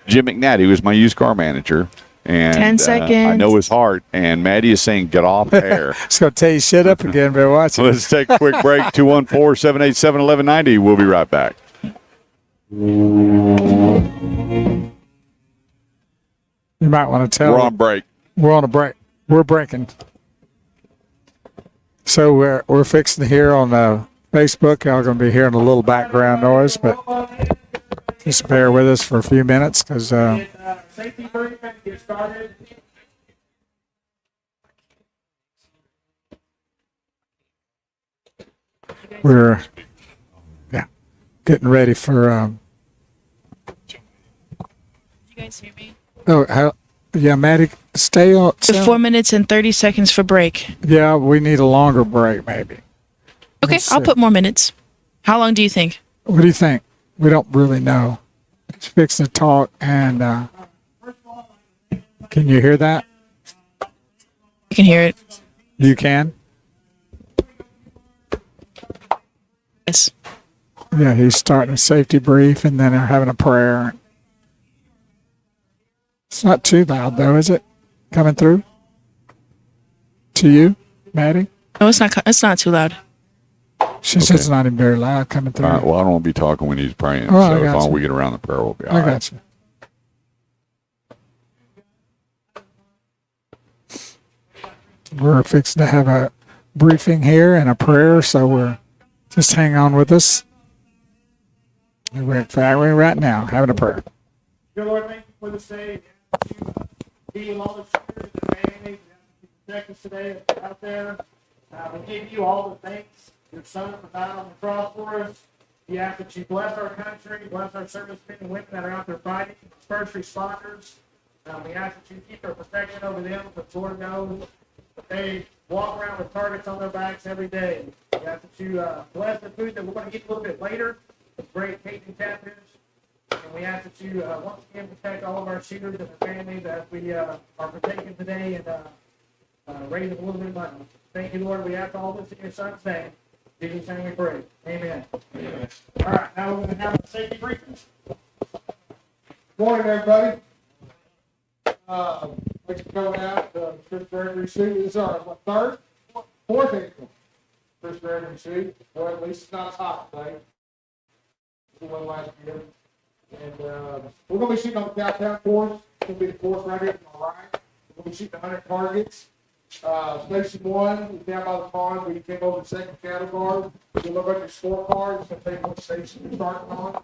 S2: Jim McNatt. He was my used car manager. And
S5: 10 seconds.
S2: I know his heart. And Maddie is saying, get off air.
S1: It's going to tell you shit up again, but watch it.
S2: Let's take a quick break. 214-787-1190. We'll be right back.
S1: You might want to tell
S2: We're
S1: them.
S2: on break.
S1: We're on a break. We're breaking. So we're fixing to hear on Facebook. Y'all going to be hearing a little background noise, but just bear with us for a few minutes, because safety briefing get started. We're getting ready for.
S5: Did you guys hear me?
S1: Maddie, stay on.
S5: 4 minutes and 30 seconds for break.
S1: Yeah, we need a longer break, maybe.
S5: Okay, I'll put more minutes. How long do you think?
S1: What do you think? We don't really know. It's fixing to talk, and can you hear that?
S5: I can hear it.
S1: You can?
S5: Yes.
S1: Yeah, he's starting a safety brief, and then they're having a prayer. It's not too loud, though, is it? Coming through? To you, Maddie?
S5: No, it's not. It's not too loud.
S1: She says it's not even very loud coming through.
S2: All right, well, I don't want to be talking when he's praying,
S1: Oh, I
S2: so as
S1: got
S2: long as
S1: you.
S2: we get around the prayer, we'll be all
S1: I
S2: right.
S1: got you. We're fixing to have a briefing here and a prayer, so we're just hang on with us. We're in fact, we're right now having a prayer.
S10: Dear Lord, thank you for this day. Be with all the shooters and families and protect us today out there. We give you all the thanks your son for dying on the cross for us. We ask that you bless our country, bless our servicemen and women that are out there fighting, first responders. We ask that you keep our protection over them, because Lord knows that they walk around with targets on their backs every day. We ask that you bless the food that we're going to get a little bit later, with great Cajun catfish. And we ask that you once again protect all of our shooters and their families as we are partaking today and raise a little bit of money. Thank you, Lord. We ask all this in your son's name. In Jesus' name we pray. Amen. Amen. All right, now we're going to have a safety briefing.
S11: Morning, everybody. Thanks for coming out. Chris Gregory Street. This is our fourth annual Chris Gregory Street. Well, at least it's not as hot today. It was last year. And we're going to be shooting on the downtown course. It's going to be the course right here to my right. We're going to be shooting 100 targets. Station 1 is down by the pond where you came over the second cattle guard. You look at your scorecard, it's going to tell you what station you're starting on.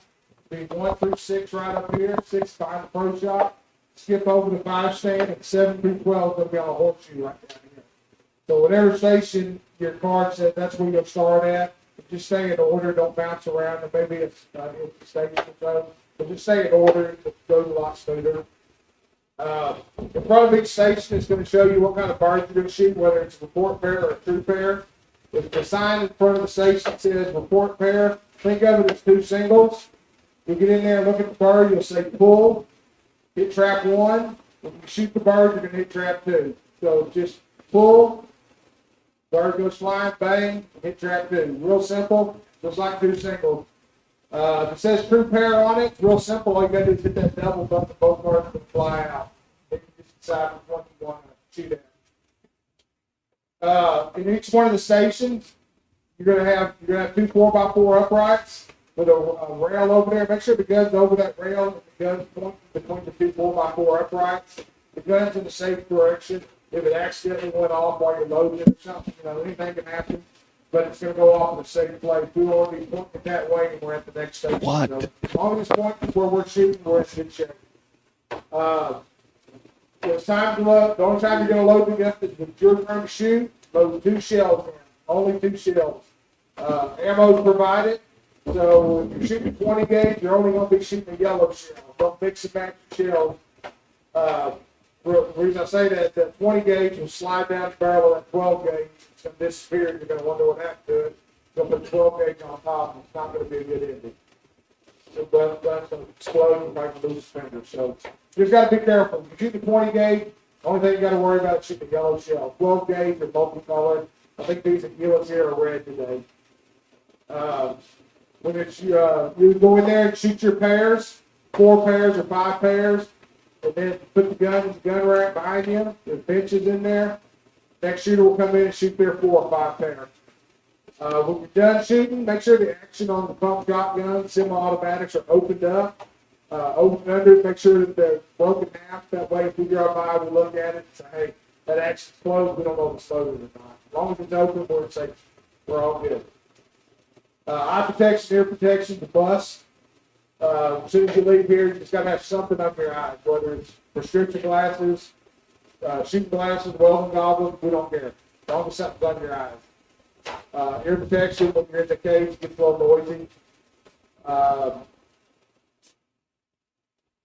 S11: Be 1 through 6 right up here, 6 behind the pro shop. Skip over to 5 stand, and 7 through 12 is going to be on a horseshoe right down here. So whatever station your card said, that's where you'll start at. Just stay in order, don't bounce around. And maybe it's a station or so. But just stay in order, it goes a lot smoother. In front of each station is going to show you what kind of birds you're going to shoot, whether it's a report pair or a true pair. If the sign in front of the station says report pair, think of it as 2 singles. You get in there and look at the bird, you'll say pull, hit trap 1. When you shoot the bird, you're going to hit trap 2. So just pull, bird goes flying, bang, hit trap 2. Real simple, just like 2 singles. If it says true pair on it, it's real simple. All you got to do is hit that double button, both birds will fly out. Then you just decide which one you want to shoot at. In each one of the stations, you're gonna have 2 4x4 uprights with a rail over there. Make sure the gun's over that rail and the gun's pointing between the 2 4x4 uprights. The gun's in the safe direction. If it accidentally went off while you're loading it or something, anything can happen. But it's going to go off in a safe place. We want to be pointing that way, and we're at the next station.
S2: What?
S11: So, as long as it's pointing where we're shooting, we're in good shape. It's time to load. The only time you're going to load the gun is when you're going to shoot. Load 2 shells in. Only 2 shells. Ammo is provided. So if you're shooting 20 gauge, you're only going to be shooting a yellow shell. Don't mix and match your shells. The reason I say that 20 gauge will slide down the barrel of that 12 gauge. It's going to disappear. You're going to wonder what happened to it. You're going to put 12 gauge on top, and it's not going to be a good ending. So that's going to explode and make lose a finger. So you just got to be careful. If you shoot the 20 gauge, the only thing you got to worry about is shooting a yellow shell. 12 gauge or multicolored. I think these are yellows here are red today. When it's you go in there and shoot your pairs, 4 pairs or 5 pairs, and then put the gun in the gun rack behind you. There's benches in there. Next shooter will come in and shoot their 4 or 5 pair. When you're done shooting, make sure the action on the pump shotgun, semi-automatics are opened up. Open under, make sure that they're broken half. That way, if we drive by, we look at it and say, hey, that action's closed. We don't know if it's loaded or not. As long as it's open, we're safe. We're all good. Eye protection, ear protection, the bus. As soon as you leave here, you just got to have something under your eyes, whether it's prescription glasses, shooting glasses, welding goggles, we don't care. As long as something's under your eyes. Ear protection, when you're in the cage, it gets a little noisy.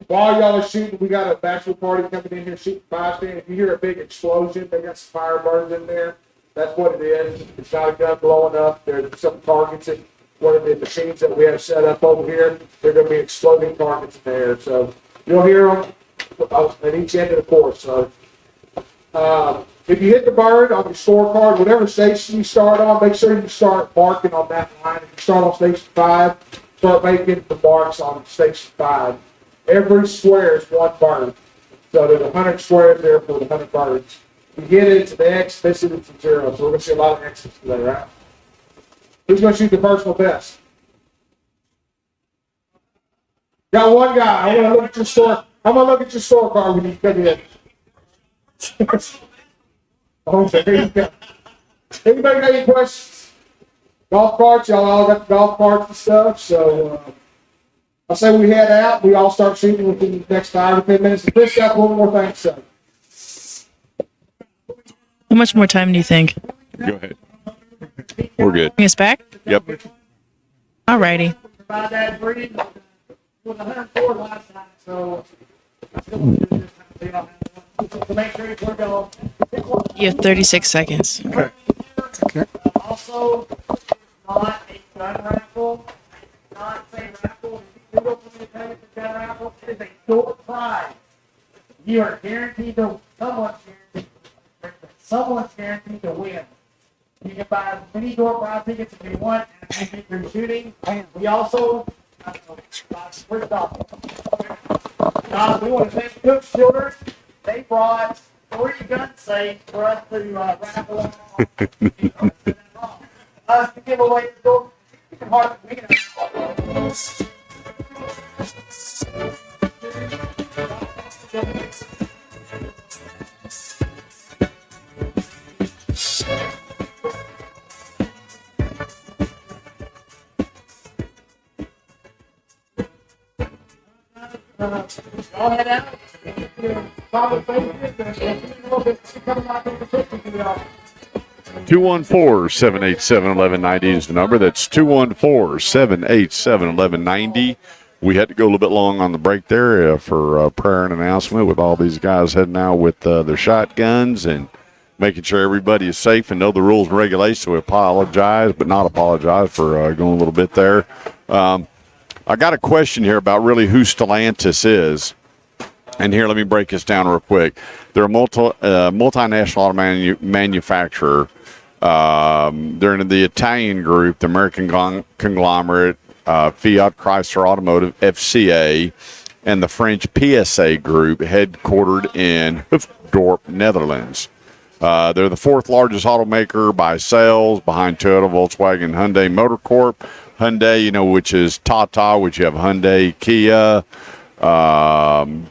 S11: While y'all are shooting, we got a bachelor party coming in here shooting 5 stand. If you hear a big explosion, they got some firebirds in there. That's what it is. It's not a gun blowing up. There's some targets in one of the machines that we have set up over here. They're going to be exploding targets in there. So you'll hear them at each end of the course. So if you hit the bird on your scorecard, whatever station you start on, make sure you start marking on that line. If you start on station 5, start making the marks on station 5. Every square is one bird. So there's 100 squares there for the 100 birds. You hit it, it's an X, this is it's a 0. So we're going to see a lot of X's today, right? Who's going to shoot the personal best? Got one guy. I'm going to look at your score. I'm going to look at your scorecard when you come in. Oh, there you go. Anybody got any questions? Golf carts, y'all all got the golf carts and stuff. So I say we head out. We all start shooting within the next 5 to 10 minutes. And Chris got one more thing to say.
S5: How much more time do you think?
S2: Go ahead. We're good.
S5: Bring us back?
S2: Yep.
S5: Alrighty.
S10: Provide that breed with 104 last night, so to make sure we're going.
S5: You have 36 seconds.
S1: Okay.
S10: Also, it's not a gun raffle. It's not a raffle. If you do open the attendance at gun raffle, it is a door prize. You are guaranteed to, someone's guaranteed to win. You can buy as many door prize tickets if you want, and if you're shooting. We also, first off, we want to thank Cook's Children. They brought 3 gun safes for us to raffle off. Us to give away the door. You can hardly win it. Y'all head out. Follow faces and a little bit coming out of the picture for y'all.
S2: 214-787-1190 is the number. That's 214-787-1190. We had to go a little bit long on the break there for prayer and announcement with all these guys heading out with their shotguns and making sure everybody is safe and know the rules and regulations. So we apologize, but not apologize for going a little bit there. I got a question here about really who Stellantis is. And here, let me break this down real quick. They're a multinational auto manufacturer. They're in the Italian group, the American conglomerate, Fiat Chrysler Automotive, FCA, and the French PSA group, headquartered in Hoofddorp, Netherlands. They're the 4th largest automaker by sales, behind Toyota, Volkswagen, Hyundai Motor Corp. Hyundai, which is Tata, which you have Hyundai, Kia,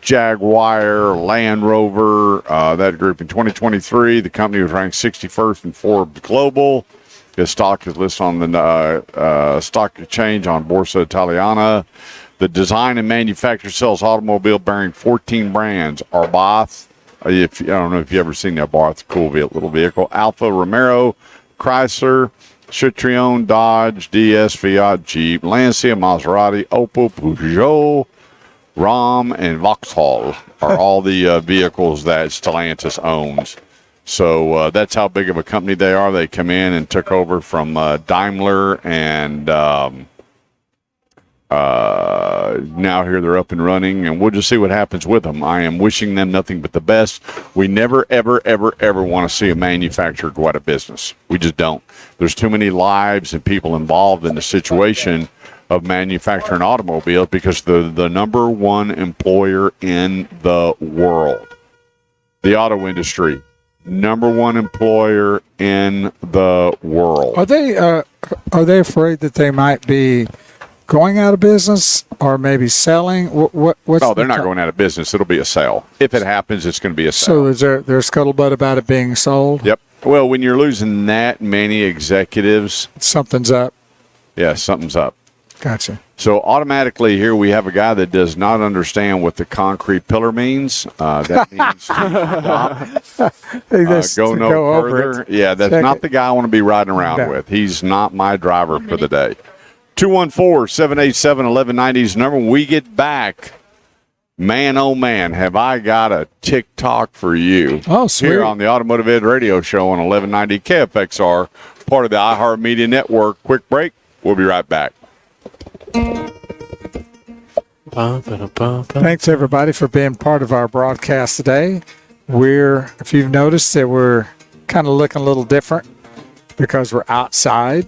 S2: Jaguar, Land Rover, that group. In 2023, the company was ranked 61st in Forbes Global. The stock is listed on the stock exchange on Borsa Italiana. The design and manufacture sells automobile bearing 14 brands. Arbath, I don't know if you've ever seen that bar. It's a cool little vehicle. Alfa Romeo, Chrysler, Citroen, Dodge, DS, Fiat, Jeep, Lancia, Maserati, Opel, Peugeot, Ram, and Vauxhall are all the vehicles that Stellantis owns. So that's how big of a company they are. They come in and took over from Daimler, and now here they're up and running, and we'll just see what happens with them. I am wishing them nothing but the best. We never, ever, ever, ever want to see a manufacturer go out of business. We just don't. There's too many lives and people involved in the situation of manufacturing automobiles because they're the number one employer in the world. The auto industry, number one employer in the world.
S1: Are they afraid that they might be going out of business or maybe selling? What's
S2: no, they're not going out of business. It'll be a sale. If it happens, it's going to be a sale.
S1: So is there's scuttlebutt about it being sold?
S2: Yep. Well, when you're losing that many executives,
S1: something's up.
S2: Yeah, something's up.
S1: Gotcha.
S2: So automatically here we have a guy that does not understand what the concrete pillar means. That means go no further. Yeah, that's not the guy I want to be riding around with. He's not my driver for the day. 214-787-1190 is the number. When we get back, man, oh man, have I got a TikTok for you.
S1: Oh, sweet.
S2: Here on the Automotive Ed Radio Show on 1190 KFXR, part of the iHeartMedia Network. Quick break. We'll be right back.
S1: Thanks, everybody, for being part of our broadcast today. if you've noticed that we're kind of looking a little different because we're outside,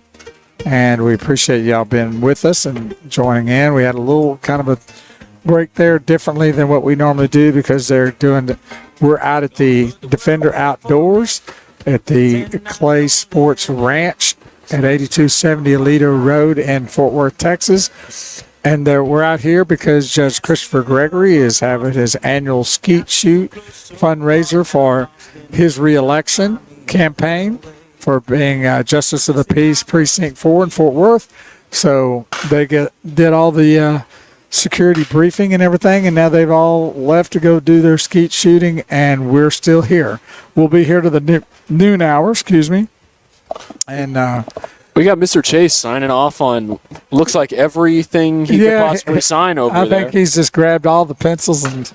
S1: and we appreciate y'all being with us and joining in. We had a little kind of a break there differently than what we normally do because we're out at the Defender Outdoors at the Clay Sports Ranch at 8270 Alito Road in Fort Worth, Texas. And we're out here because Judge Christopher Gregory is having his annual skeet shoot fundraiser for his reelection campaign for being Justice of the Peace Precinct 4 in Fort Worth. So they did all the security briefing and everything, and now they've all left to go do their skeet shooting, and we're still here. We'll be here to the noon hour, and
S6: we got Mr. Chase signing off on looks like everything he could possibly sign over there.
S1: I think he's just grabbed all the pencils and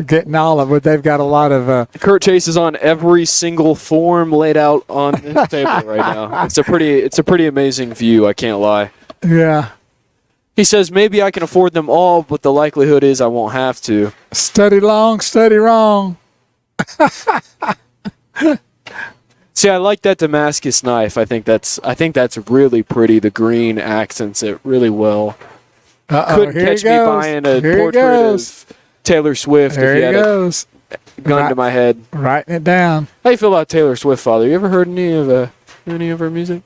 S1: getting all of it. They've got a lot of
S6: Kurt Chase is on every single form laid out on this table right now. It's a pretty amazing view, I can't lie.
S1: Yeah.
S6: He says maybe I can afford them all, but the likelihood is I won't have to.
S1: Study long, study wrong.
S6: See, I like that Damascus knife. I think that's really pretty. The green accents it really well. Couldn't catch me buying a portrait of Taylor Swift
S1: there
S6: if you had
S1: goes.
S6: a gun to my head.
S1: Writing it down.
S6: How do you feel about Taylor Swift, Father? You ever heard any of her music?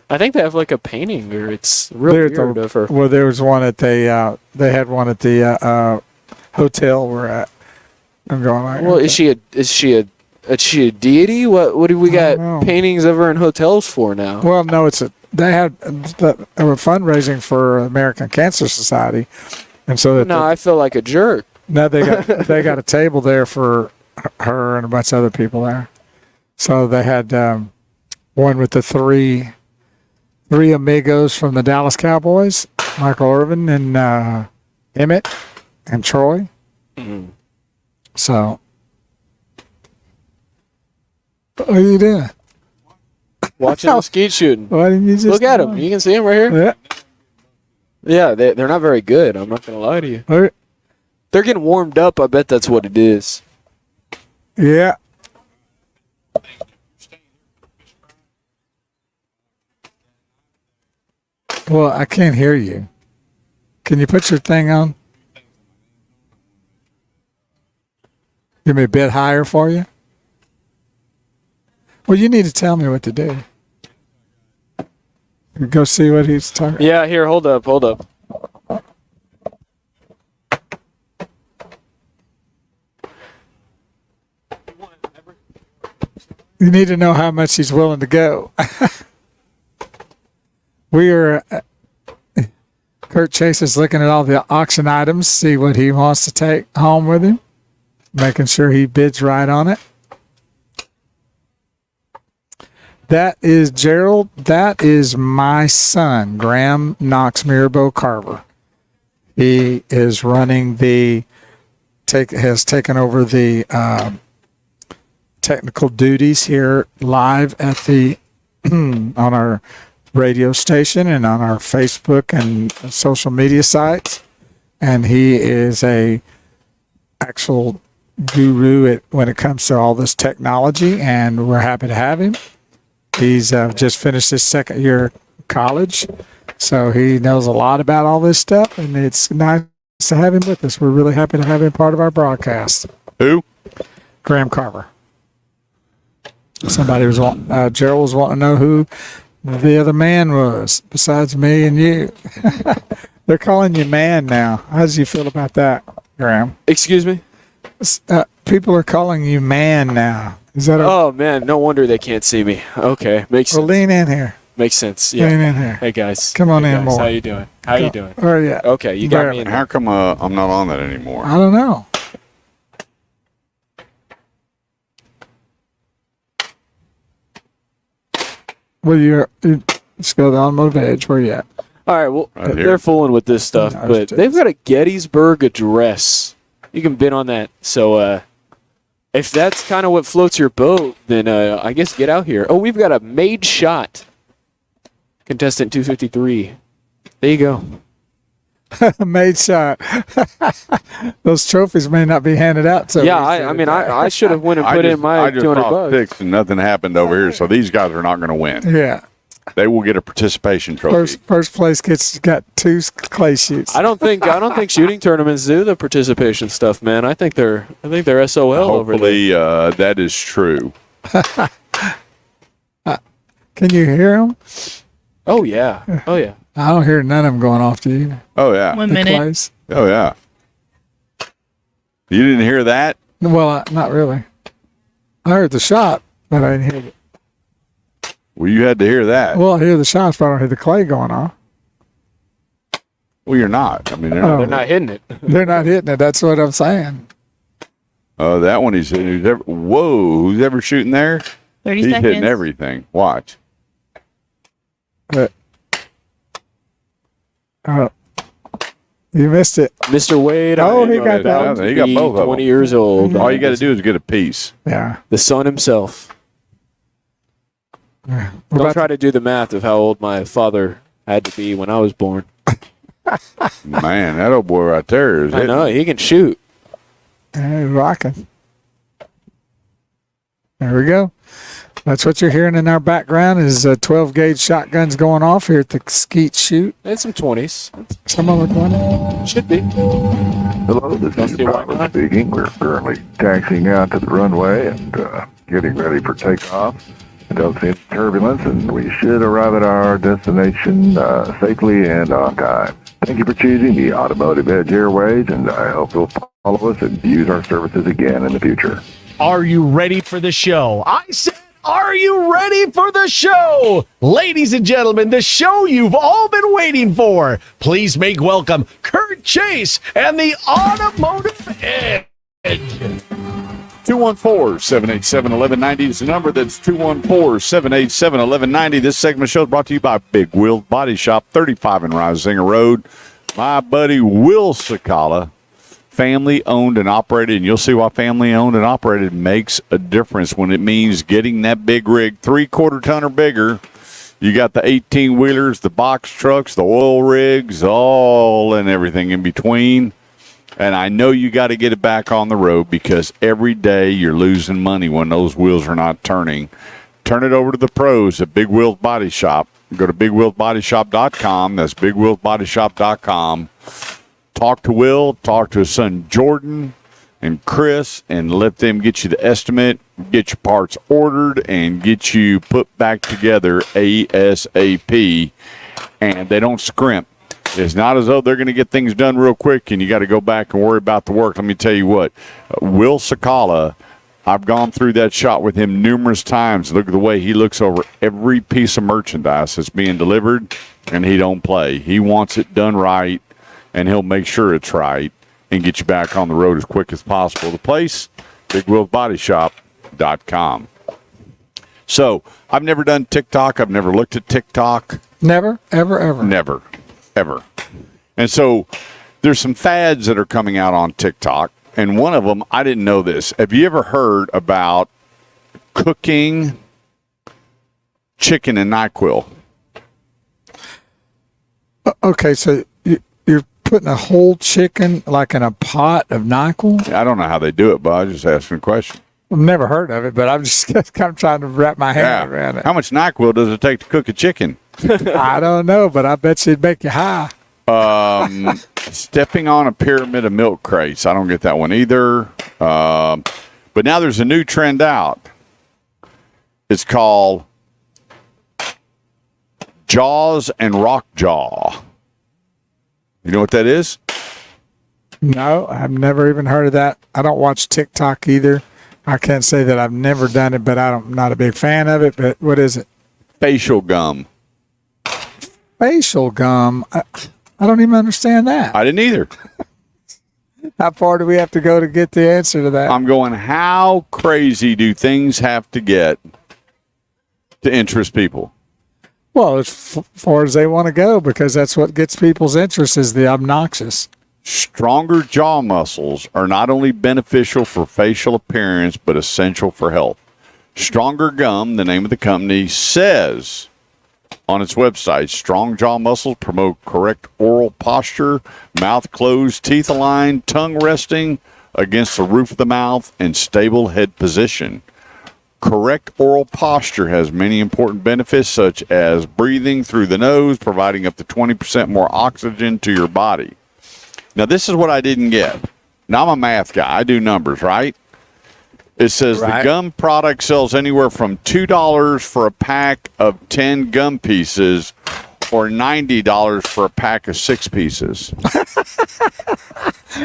S6: I think they have like a painting, or it's real weird of her.
S1: Well, there was one at they had one at the hotel we're at. I'm going like.
S6: Well, is she a deity? What do we got paintings of her in hotels for now?
S1: Well, no, they were fundraising for American Cancer Society, and so
S6: I feel like a jerk.
S1: No, they got a table there for her and a bunch of other people there. So they had one with the three amigos from the Dallas Cowboys, Michael Irvin and Emmett and Troy.
S6: Mm-hmm.
S1: So. What are you doing?
S6: Watching the skeet shooting.
S1: Why didn't you just
S6: look at them? You can see them right here.
S1: Yeah.
S6: Yeah, they're not very good. I'm not gonna lie to you.
S1: Right.
S6: They're getting warmed up. I bet that's what it is.
S1: Yeah. Well, I can't hear you. Can you put your thing on? Give me a bit higher for you. Well, you need to tell me what to do. Go see what he's talking.
S6: Yeah, here, hold up.
S1: You need to know how much he's willing to go. We are. Kurt Chase is looking at all the auction items, see what he wants to take home with him, making sure he bids right on it. That is Gerald. That is my son, Graham Knox Mirabo Carver. He is running has taken over the technical duties here live at the on our radio station and on our Facebook and social media sites. And he is a actual guru when it comes to all this technology, and we're happy to have him. He's just finished his second year of college, so he knows a lot about all this stuff, and it's nice to have him with us. We're really happy to have him part of our broadcast.
S2: Who?
S1: Graham Carver. Somebody was Gerald was wanting to know who the other man was besides me and you. They're calling you man now. How do you feel about that, Graham?
S6: Excuse me?
S1: People are calling you man now. Is that
S6: oh man, no wonder they can't see me. Okay, makes sense.
S1: Well, lean in here.
S6: Makes sense. Yeah.
S1: Lean in here.
S6: Hey guys.
S1: Come on in
S6: guys.
S1: more.
S6: How you doing? How you doing?
S1: Oh yeah.
S6: Okay, you got me in.
S2: How come I'm not on that anymore?
S1: I don't know. Well, let's go to the Automotive Edge. Where you at?
S6: All right, well,
S2: Right here.
S6: they're fooling with this stuff,
S1: No,
S6: but they've got a Gettysburg Address. You can bid on that. So if that's kind of what floats your boat, then I guess get out here. Oh, we've got a made shot. Contestant 253. There you go.
S1: Made shot. Those trophies may not be handed out. So
S6: Yeah, I should have went and put in my
S2: I just
S6: $200
S2: saw
S6: bucks.
S2: six and nothing happened over here, so these guys are not going to win.
S1: Yeah.
S2: They will get a participation trophy.
S1: First place got 2 clay shoots.
S6: I don't think shooting tournaments do the participation stuff, man. I think they're SOL over there.
S2: Hopefully, that is true.
S1: Can you hear them?
S6: Oh yeah. Oh yeah.
S1: I don't hear none of them going off to you.
S2: Oh yeah.
S5: 1
S1: The
S5: minute.
S1: clays.
S2: Oh yeah. You didn't hear that?
S1: Well, not really. I heard the shot, but I didn't hear it.
S2: Well, you had to hear that.
S1: Well, I hear the shots, but I don't hear the clay going off.
S2: Well, you're not. I mean,
S1: Oh.
S6: They're not hitting it.
S1: They're not hitting it. That's what I'm saying.
S2: Oh, that one he's hitting. Who's ever shooting there?
S5: 30
S2: He's
S5: seconds.
S2: hitting everything. Watch.
S1: But, you missed it.
S6: Mr. Wade.
S1: Oh,
S6: I
S1: he
S6: know
S1: got that
S6: to
S2: one. He got
S6: be
S2: both of them.
S6: 20 years old.
S2: All you got to do is get a piece.
S1: Yeah.
S6: The son himself.
S1: We're
S6: Don't
S1: about
S6: try to do the math of how old my father had to be when I was born.
S2: Man, that old boy right there is
S6: I
S2: hitting.
S6: know he can shoot.
S1: Hey, rocking. There we go. That's what you're hearing in our background is 12 gauge shotguns going off here at the Skeet Shoot.
S6: And some 20s.
S1: Some of them are 20.
S6: Should be.
S3: Hello, this
S6: Don't
S3: is
S6: see
S3: your
S6: why
S3: pilot
S6: not.
S3: speaking. We're currently taxiing out to the runway and getting ready for takeoff. I don't see any turbulence, and we should arrive at our destination safely and on time. Thank you for choosing the Automotive Edge Airways, and I hope you'll follow us and use our services again in the future.
S4: Are you ready for the show? I said, are you ready for the show? Ladies and gentlemen, the show you've all been waiting for. Please make welcome Kurt Chase and the Automotive Edge.
S2: 214-787-1190 is the number. That's 214-787-1190. This segment of the show is brought to you by Big Will Body Shop, 35 in Risinger Road. My buddy Will Sakala, family owned and operated, and you'll see why family owned and operated makes a difference when it means getting that big rig, 3/4 ton or bigger. You got the 18-wheelers, the box trucks, the oil rigs, all and everything in between. And I know you got to get it back on the road because every day you're losing money when those wheels are not turning. Turn it over to the pros at Big Wheels Body Shop. Go to BigWheelsBodyShop.com. That's BigWheelsBodyShop.com. Talk to Will, talk to his son Jordan and Chris, and let them get you the estimate, get your parts ordered, and get you put back together ASAP. And they don't scrimp. It's not as though they're going to get things done real quick and you got to go back and worry about the work. Let me tell you what, Will Sakala, I've gone through that shot with him numerous times. Look at the way he looks over every piece of merchandise that's being delivered, and he don't play. He wants it done right, and he'll make sure it's right and get you back on the road as quick as possible. The place, BigWillsBodyShop.com. So I've never done TikTok. I've never looked at TikTok.
S1: Never, ever, ever.
S2: Never, ever. And so there's some fads that are coming out on TikTok, and one of them, I didn't know this. Have you ever heard about cooking chicken in NyQuil?
S1: Okay, so you're putting a whole chicken like in a pot of NyQuil?
S2: I don't know how they do it, but I was just asking a question.
S1: I've never heard of it, but I'm just kind of trying to wrap my head around it.
S2: How much NyQuil does it take to cook a chicken?
S1: I don't know, but I bet you it'd make you high.
S2: Stepping on a pyramid of milk crates. I don't get that one either. But now there's a new trend out. It's called Jaws and Rock Jaw. You know what that is?
S1: No, I've never even heard of that. I don't watch TikTok either. I can't say that I've never done it, but I'm not a big fan of it. But what is it?
S2: Facial gum.
S1: Facial gum. I don't even understand that.
S2: I didn't either.
S1: How far do we have to go to get the answer to that?
S2: I'm going, how crazy do things have to get to interest people?
S1: Well, as far as they want to go, because that's what gets people's interest is the obnoxious.
S2: Stronger jaw muscles are not only beneficial for facial appearance, but essential for health. Stronger Gum, the name of the company, says on its website. Strong jaw muscles promote correct oral posture, mouth closed, teeth aligned, tongue resting against the roof of the mouth, and stable head position. Correct oral posture has many important benefits, such as breathing through the nose, providing up to 20% more oxygen to your body. Now, this is what I didn't get. Now, I'm a math guy. I do numbers, right? It says the gum product sells anywhere from $2 for a pack of 10 gum pieces or $90 for a pack of 6 pieces.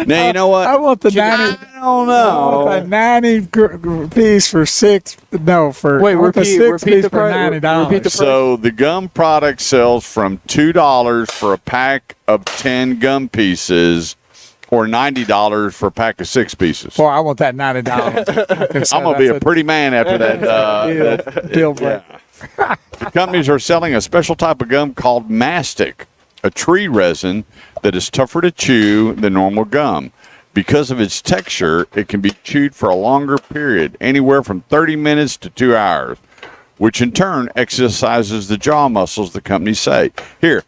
S2: Now, you know what?
S1: I want the 90.
S2: I don't know.
S1: The 90 piece for 6. No, for
S6: Wait,
S1: I want the 6
S6: repeat
S1: piece
S6: the
S1: for
S6: price.
S1: $90.
S6: Repeat the price.
S2: So the gum product sells from $2 for a pack of 10 gum pieces or $90 for a pack of 6 pieces.
S1: Boy, I want that $90.
S2: I'm going to be a pretty man after that.
S1: Deal breaker.
S2: Yeah. The companies are selling a special type of gum called mastic, a tree resin that is tougher to chew than normal gum. Because of its texture, it can be chewed for a longer period, anywhere from 30 minutes to 2 hours, which in turn exercises the jaw muscles, the companies say. Here,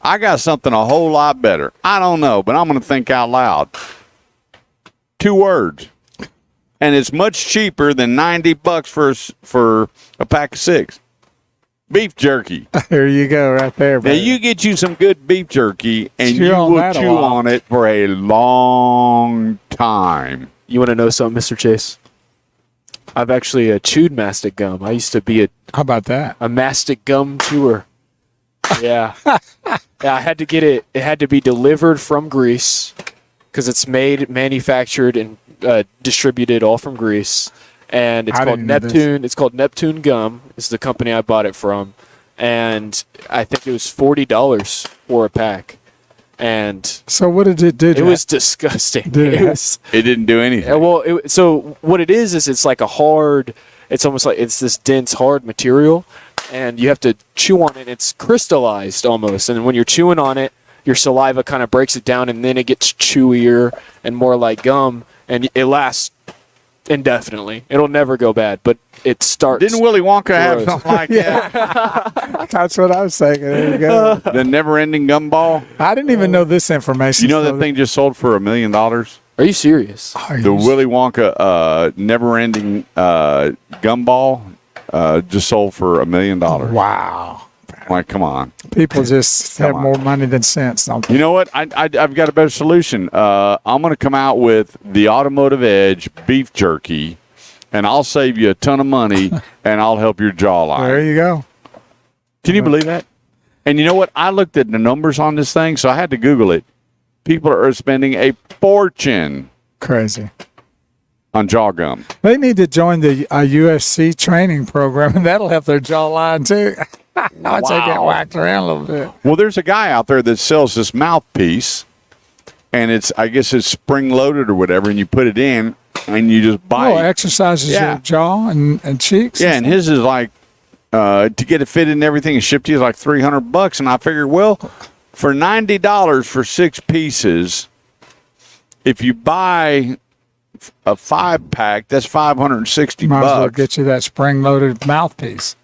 S2: I got something a whole lot better. I don't know, but I'm going to think out loud. 2 words. And it's much cheaper than $90 for a pack of 6. Beef jerky.
S1: There you go, right there.
S2: Now, you get you some good beef jerky, and
S1: Chew
S2: you
S1: on
S2: will
S1: that a
S2: chew
S1: while.
S2: on it for a long time.
S6: You want to know something, Mr. Chase? I've actually chewed mastic gum. I used to be
S1: How about that?
S6: a mastic gum chewer. Yeah. Yeah, I had to get it. It had to be delivered from Greece because it's manufactured, and distributed all from Greece. And it's
S1: I
S6: called
S1: didn't know this.
S6: Neptune. It's called Neptune Gum. Is the company I bought it from, and I think it was $40 for a pack. And
S1: So what did it do?
S6: it was disgusting.
S1: Did it-
S6: It was.
S2: It didn't do anything.
S6: So what it is it's like a hard. It's almost like it's this dense, hard material, and you have to chew on it. It's crystallized almost, and when you're chewing on it, your saliva kind of breaks it down, and then it gets chewier and more like gum, and it lasts indefinitely. It'll never go bad, but it starts.
S2: Didn't Willy Wonka have
S6: gross.
S2: something like that?
S1: That's what I was thinking. There you go.
S2: The never-ending gumball?
S1: I didn't even know this information.
S2: You know
S1: so
S2: that thing just sold for $1 million?
S6: Are you serious?
S1: Are you
S2: The Willy Wonka never-ending gumball just sold for $1 million.
S1: Wow.
S2: Like, come on.
S1: People just
S2: Come
S1: have
S2: on.
S1: more money than sense, don't they?
S2: You know what? I've got a better solution. I'm going to come out with the Automotive Edge beef jerky, and I'll save you a ton of money, and I'll help your jawline.
S1: There you go.
S2: Can you believe that? And you know what? I looked at the numbers on this thing, so I had to Google it. People are spending a fortune
S1: Crazy.
S2: on jaw gum.
S1: They need to join the UFC training program, and that'll help their jawline too. Once they get
S2: Wow.
S1: whacked around a little bit.
S2: Well, there's a guy out there that sells this mouthpiece, and I guess it's spring-loaded or whatever, and you put it in, and you just bite.
S1: Oh, exercises
S2: Yeah.
S1: your jaw and cheeks.
S2: Yeah, and his is like, to get it fitted and everything and shipped to you is like $300. And I figured, well, for $90 for 6 pieces, if you buy a 5-pack, that's $560.
S1: Might as well get you that spring-loaded mouthpiece.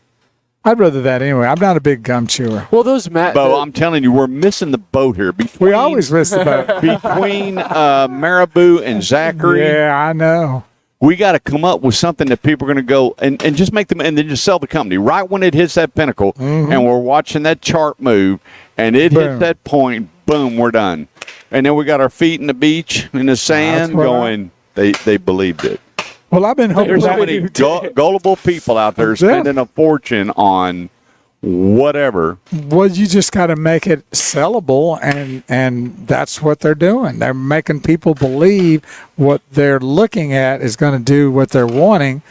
S1: I'd rather that anyway. I'm not a big gum chewer.
S6: Well, those
S2: Bo, I'm telling you, we're missing the boat here.
S1: We always miss the boat.
S2: Between Marabou and Zachary,
S1: Yeah, I know.
S2: we got to come up with something that people are going to go and just make them, and then just sell the company right when it hits that pinnacle, and we're watching that chart move, and it
S1: Boom.
S2: hits that point, boom, we're done. And then we got our feet in the beach, in the sand,
S1: what I-
S2: going, they believed it.
S1: Well, I've been hoping
S2: There's so
S1: that
S2: many gullible people out there spending a fortune on whatever.
S1: Well, you just got to make it sellable, and that's what they're doing. They're making people believe what they're looking at is going to do what they're wanting,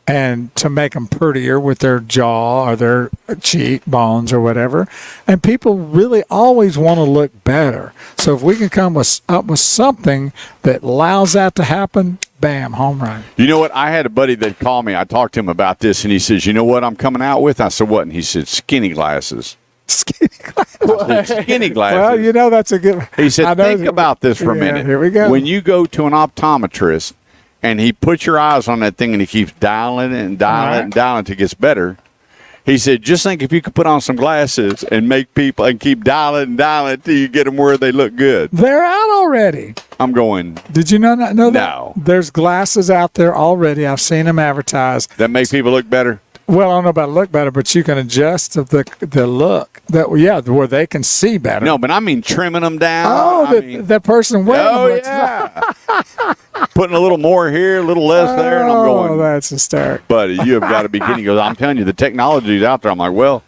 S1: and to make them prettier with their jaw or their cheek bones or whatever. And people really always want to look better. So if we can come up with something that allows that to happen, bam, home run.
S2: You know what? I had a buddy that called me. I talked to him about this, and he says, you know what I'm coming out with? I said, what? And he said, skinny glasses.
S1: Skinny glasses.
S2: Skinny glasses.
S1: Well, you know, that's a good.
S2: He said,
S1: I know-
S2: think about this for a
S1: Yeah,
S2: minute.
S1: here we go.
S2: When you go to an optometrist and he puts your eyes on that thing and he keeps dialing it and dialing it and dialing it until it gets better, He said, just think if you could put on some glasses and make people and keep dialing and dialing till you get them where they look good.
S1: They're out already.
S2: I'm going,
S1: Did you know that?
S2: No.
S1: There's glasses out there already. I've seen them advertised.
S2: that make people look better?
S1: Well, I don't know about look better, but you can adjust the look. Where they can see better.
S2: No, but I mean trimming them down.
S1: Oh, the person wearing them.
S2: Oh,
S1: looks-
S2: yeah. Putting a little more here, a little less there, and I'm
S1: Oh,
S2: going,
S1: that's hysteric.
S2: buddy, you have got to be kidding. He goes, I'm telling you, the technology's out there. I'm like, well,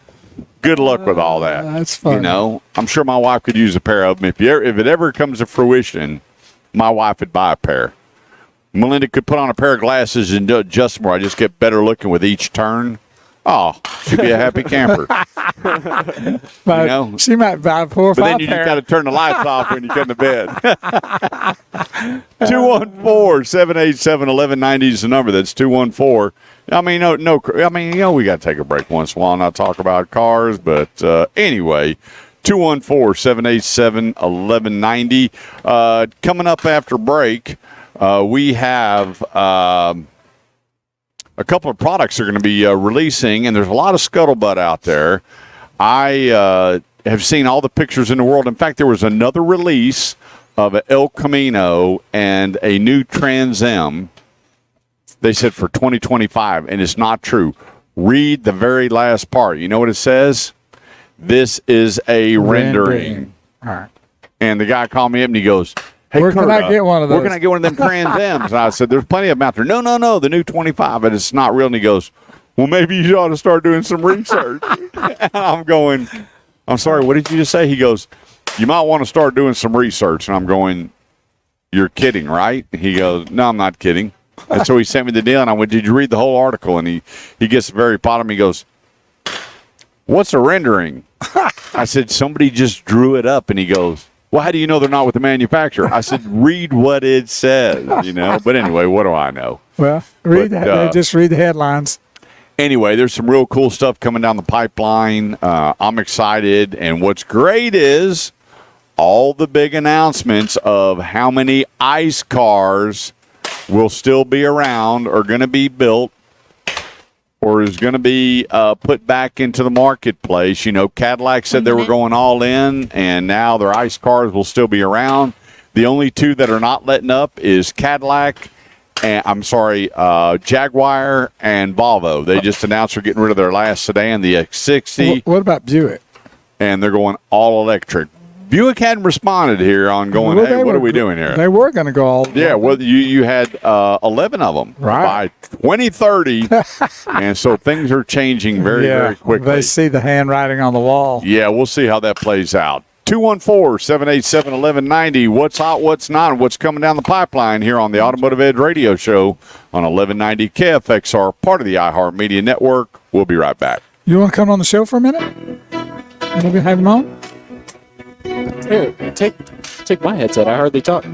S2: good luck with all that.
S1: That's funny.
S2: You know, I'm sure my wife could use a pair of them. If it ever comes to fruition, my wife would buy a pair. Melinda could put on a pair of glasses and adjust more. I just get better looking with each turn. Oh, she'd be a happy camper.
S1: But
S2: know?
S1: she might buy 4 or
S2: But
S1: 5
S2: then you just
S1: pair.
S2: got to turn the lights off when you get in the bed. 214-787-1190 is the number. That's 214. I mean, we got to take a break once in a while and not talk about cars. But anyway, 214-787-1190. Coming up after break, we have a couple of products are going to be releasing, and there's a lot of scuttlebutt out there. I have seen all the pictures in the world. In fact, there was another release of an El Camino and a new Trans Am. They said for 2025, and it's not true. Read the very last part. You know what it says? This is a rendering.
S1: All right.
S2: And the guy called me up and he goes, hey,
S1: Where can
S2: Kurt,
S1: I get one of
S2: Where
S1: those?
S2: can I get one of them Trans M's? And I said, there's plenty of them out there. No, the new 25, but it's not real. And he goes, well, maybe you ought to start doing some research. And I'm going, I'm sorry, what did you just say? He goes, you might want to start doing some research. And I'm going, you're kidding, right? He goes, no, I'm not kidding. And so he sent me the deal, and I went, did you read the whole article? And he gets to the very bottom. He goes, what's a rendering? I said, somebody just drew it up. And he goes, well, how do you know they're not with the manufacturer? I said, read what it says, you know. But anyway, what do I know?
S1: Well, just read the headlines.
S2: Anyway, there's some real cool stuff coming down the pipeline. I'm excited. And what's great is all the big announcements of how many ICE cars will still be around, are going to be built, or is going to be put back into the marketplace. You know, Cadillac said they were going all in, and now their ICE cars will still be around. The only two that are not letting up is Cadillac, and Jaguar and Volvo. They just announced they're getting rid of their last sedan, the X60.
S1: What about Buick?
S2: And they're going all electric. Buick hadn't responded here on going, hey, what are we doing here?
S1: They were going to go all.
S2: Yeah, well, you had 11 of them
S1: right
S2: by 2030, and so things are changing very quickly.
S1: They see the handwriting on the wall.
S2: Yeah, we'll see how that plays out. 214-787-1190. What's hot, what's not, and what's coming down the pipeline here on the Automotive Edge Radio Show on 1190 KFXR, part of the iHeartMedia Network. We'll be right back.
S1: You want to come on the show for a minute? Maybe have him on?
S6: Here, take my headset. I hardly talk.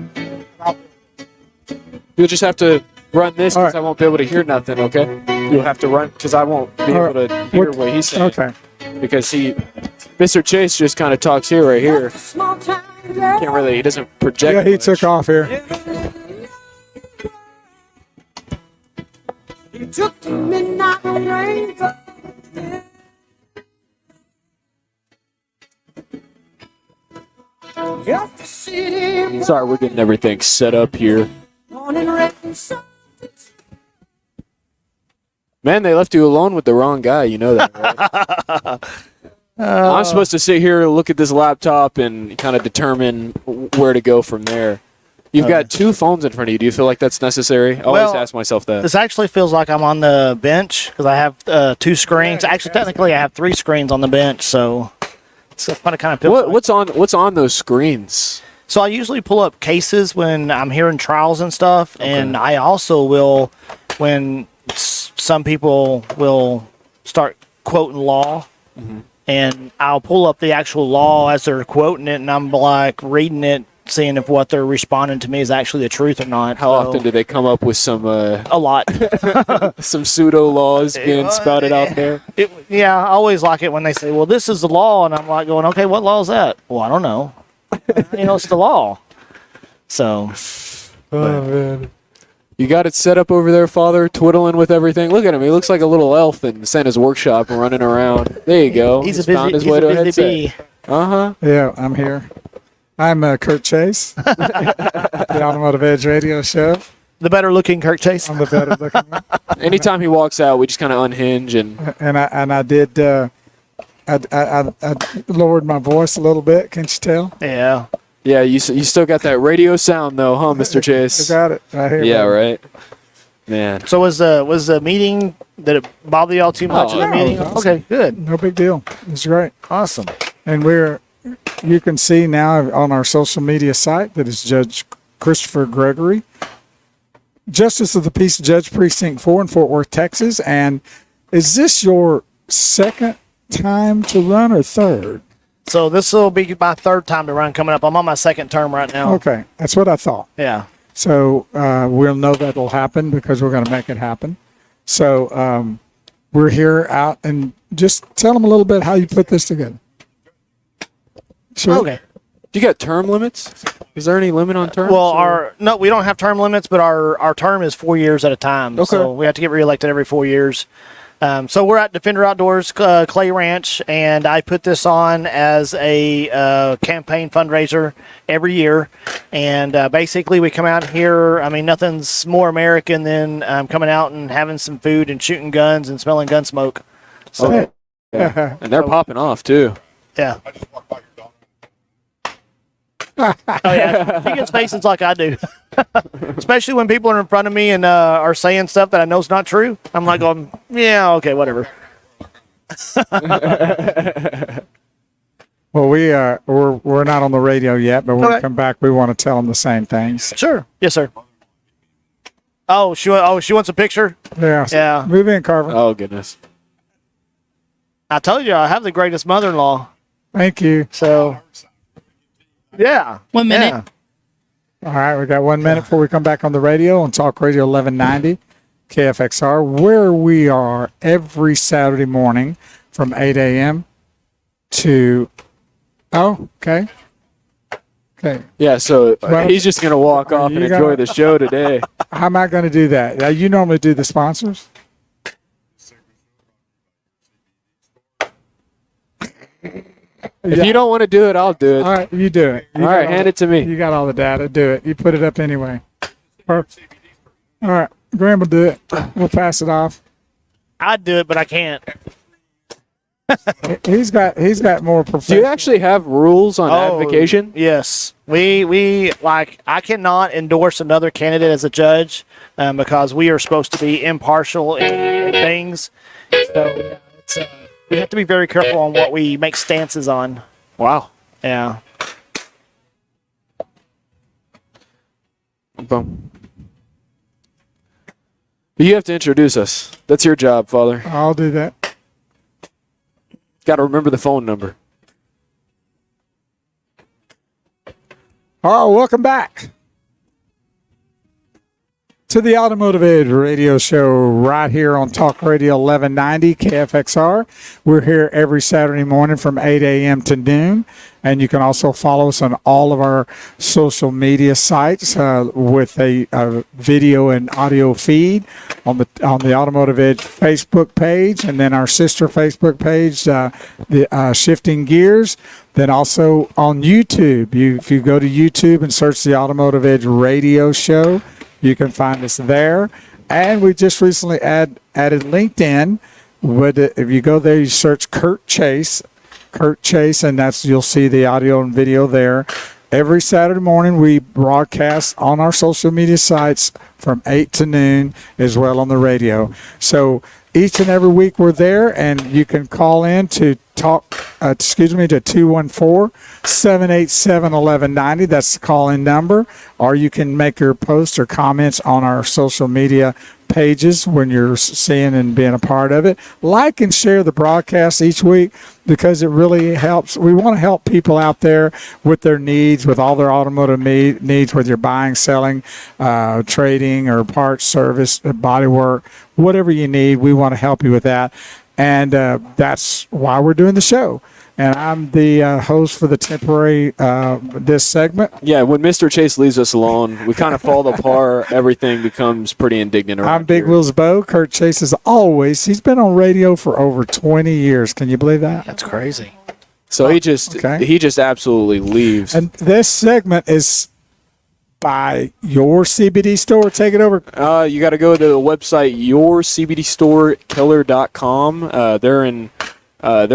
S6: You'll just have to run this because I won't be able to hear nothing, okay? You'll have to run because I won't be able to hear what he's saying.
S1: Okay.
S6: Because Mr. Chase just kind of talks here, right here. Can't really, he doesn't project.
S1: Yeah, he
S6: much.
S1: took off here.
S12: He took the midnight rain.
S6: Sorry, we're getting everything set up here. Man, they left you alone with the wrong guy. You know that, right? I'm supposed to sit here, look at this laptop, and kind of determine where to go from there. You've got two phones in front of you. Do you feel like that's necessary? I always ask myself that.
S13: This actually feels like I'm on the bench because I have 2 screens. Actually, technically, I have 3 screens on the bench, so it's what it kind of feels like.
S6: What's on those screens?
S13: So I usually pull up cases when I'm hearing trials and stuff, and I also will when some people will start quoting law, and I'll pull up the actual law as they're quoting it, and I'm like reading it, seeing if what they're responding to me is actually the truth or not.
S6: How often do they come up with some
S13: a lot
S6: some pseudo laws being spouted out there?
S13: Yeah, I always like it when they say, well, this is the law, and I'm like going, okay, what law is that? Well, I don't know. It's the law. So
S1: Oh, man.
S6: You got it set up over there, Father, twiddling with everything. Look at him. He looks like a little elf in Santa's workshop running around. There you go.
S13: He's
S6: found his way to a headset. Uh-huh.
S1: Yeah, I'm here. I'm Kurt Chase, the Automotive Edge radio show.
S13: The better looking Kurt Chase.
S1: I'm the better looking one.
S6: Anytime he walks out, we just kind of unhinge and
S1: I did. I lowered my voice a little bit. Can't you tell?
S13: Yeah.
S6: yeah, you still got that radio sound though, huh, Mr. Chase?
S1: I got it right here.
S6: Yeah,
S1: baby.
S6: right. Man.
S13: So was the meeting, did it bother y'all too much
S6: Oh,
S13: in the
S1: no,
S13: meeting?
S1: it
S13: Okay, good.
S1: No big deal. It's great.
S13: Awesome.
S1: And you can see now on our social media site that is Judge Christopher Gregory, Justice of the Peace Judge Precinct 4 in Fort Worth, Texas. And is this your second time to run or third?
S13: So this will be my third time to run coming up. I'm on my second term right now.
S1: Okay, that's what I thought.
S13: Yeah.
S1: So we'll know that will happen because we're going to make it happen. So we're here out, and just tell them a little bit how you put this together. Sure.
S13: Okay.
S6: You got term limits? Is there any limit on terms?
S13: Well, no, we don't have term limits, but our term is 4 years at a time.
S6: Okay.
S13: So we have to get reelected every 4 years. So we're at Defender Outdoors Clay Ranch, and I put this on as a campaign fundraiser every year. And basically, we come out here. I mean, nothing's more American than coming out and having some food and shooting guns and smelling gun smoke. So,
S6: Okay. Yeah. And they're popping off too.
S13: yeah. Oh yeah, she gets faces like I do, especially when people are in front of me and are saying stuff that I know is not true. I'm like going, yeah, okay, whatever.
S1: Well, we're not on the radio yet, but when we come back, we want to tell them the same things.
S13: Sure, yes, sir. Oh, she wants a picture.
S1: Yeah.
S13: Yeah.
S1: Move in, Carver.
S6: Oh goodness.
S13: I told you I have the greatest mother-in-law.
S1: Thank you.
S13: So, yeah.
S5: 1 minute.
S13: Yeah.
S1: All right, we got 1 minute before we come back on the radio on Talk Radio 1190 KFXR, where we are every Saturday morning from 8 a.m. to. Oh, okay. Okay.
S6: Yeah, so
S1: Well,
S6: he's just gonna walk off and
S1: you
S6: enjoy
S1: gotta-
S6: the show today.
S1: How am I going to do that? You normally do the sponsors.
S6: If you don't want to do it, I'll do it.
S1: All right, you do it.
S6: All right, hand it to me.
S1: You got all the data. Do it. You put it up anyway. Perfect. All right, Graham will do it. We'll pass it off.
S13: I'd do it, but I can't.
S1: He's got more
S6: Do
S1: professional.
S6: you actually have rules on advocation?
S13: Yes. We like, I cannot endorse another candidate as a judge because we are supposed to be impartial in things. So it's, we have to be very careful on what we make stances on.
S6: Wow.
S13: Yeah.
S6: Boom. But you have to introduce us. That's your job, Father.
S1: I'll do that.
S6: Got to remember the phone number.
S1: Oh, welcome back to the Automotive Edge radio show right here on Talk Radio 1190 KFXR. We're here every Saturday morning from 8 a.m. to noon. And you can also follow us on all of our social media sites with a video and audio feed on the Automotive Edge Facebook page, and then our sister Facebook page, the Shifting Gears. Then also on YouTube. If you go to YouTube and search the Automotive Edge radio show, you can find us there. And we just recently added LinkedIn. If you go there, you search Kurt Chase, and you'll see the audio and video there. Every Saturday morning, we broadcast on our social media sites from 8 to noon, as well on the radio. So each and every week we're there, and you can call in to talk, to 214-787-1190. That's the call-in number. Or you can make your posts or comments on our social media pages when you're seeing and being a part of it. Like and share the broadcast each week because it really helps. We want to help people out there with their needs, with all their automotive needs, whether you're buying, selling, trading, or parts, service, body work, whatever you need. We want to help you with that. And that's why we're doing the show. and I'm the host for the temporary this segment.
S6: Yeah, when Mr. Chase leaves us alone, we kind of fall apart. Everything becomes pretty indignant around
S1: I'm Big
S6: here.
S1: Wheels Bo. Kurt Chase is always. He's been on radio for over 20 years. Can you believe that?
S13: That's crazy.
S6: So he just absolutely leaves.
S1: And this segment is by your CBD store. Take it over.
S6: You got to go to the website yourcbdstorekiller.com. They're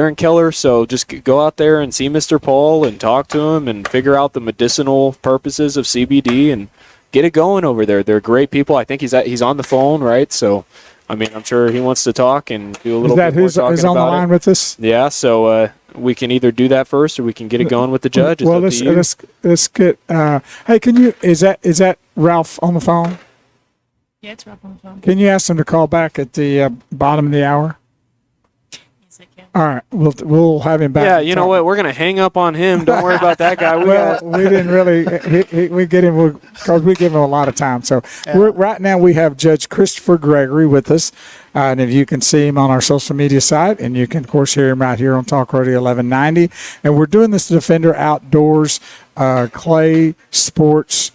S6: in Keller, so just go out there and see Mr. Paul and talk to him and figure out the medicinal purposes of CBD and get it going over there. They're great people. I think he's on the phone, right? So, I mean, I'm sure he wants to talk and do a little bit more talking
S1: who's on the line with us?
S6: Yeah, so we can either do that first or we can get it going with the judge.
S1: Well, let's get. Hey, can you? Is that Ralph on the phone?
S5: Yeah, it's Ralph on the phone.
S1: Can you ask him to call back at the bottom of the hour?
S5: Yes, I can.
S1: All right, we'll have him back.
S6: Yeah, you know what? We're gonna hang up on him. Don't worry about that guy.
S1: We didn't really. We get him because we give him a lot of time. So right now we have Judge Christopher Gregory with us, and if you can see him on our social media site, and you can of course hear him right here on Talk Radio 1190. And we're doing this Defender Outdoors Clay Sports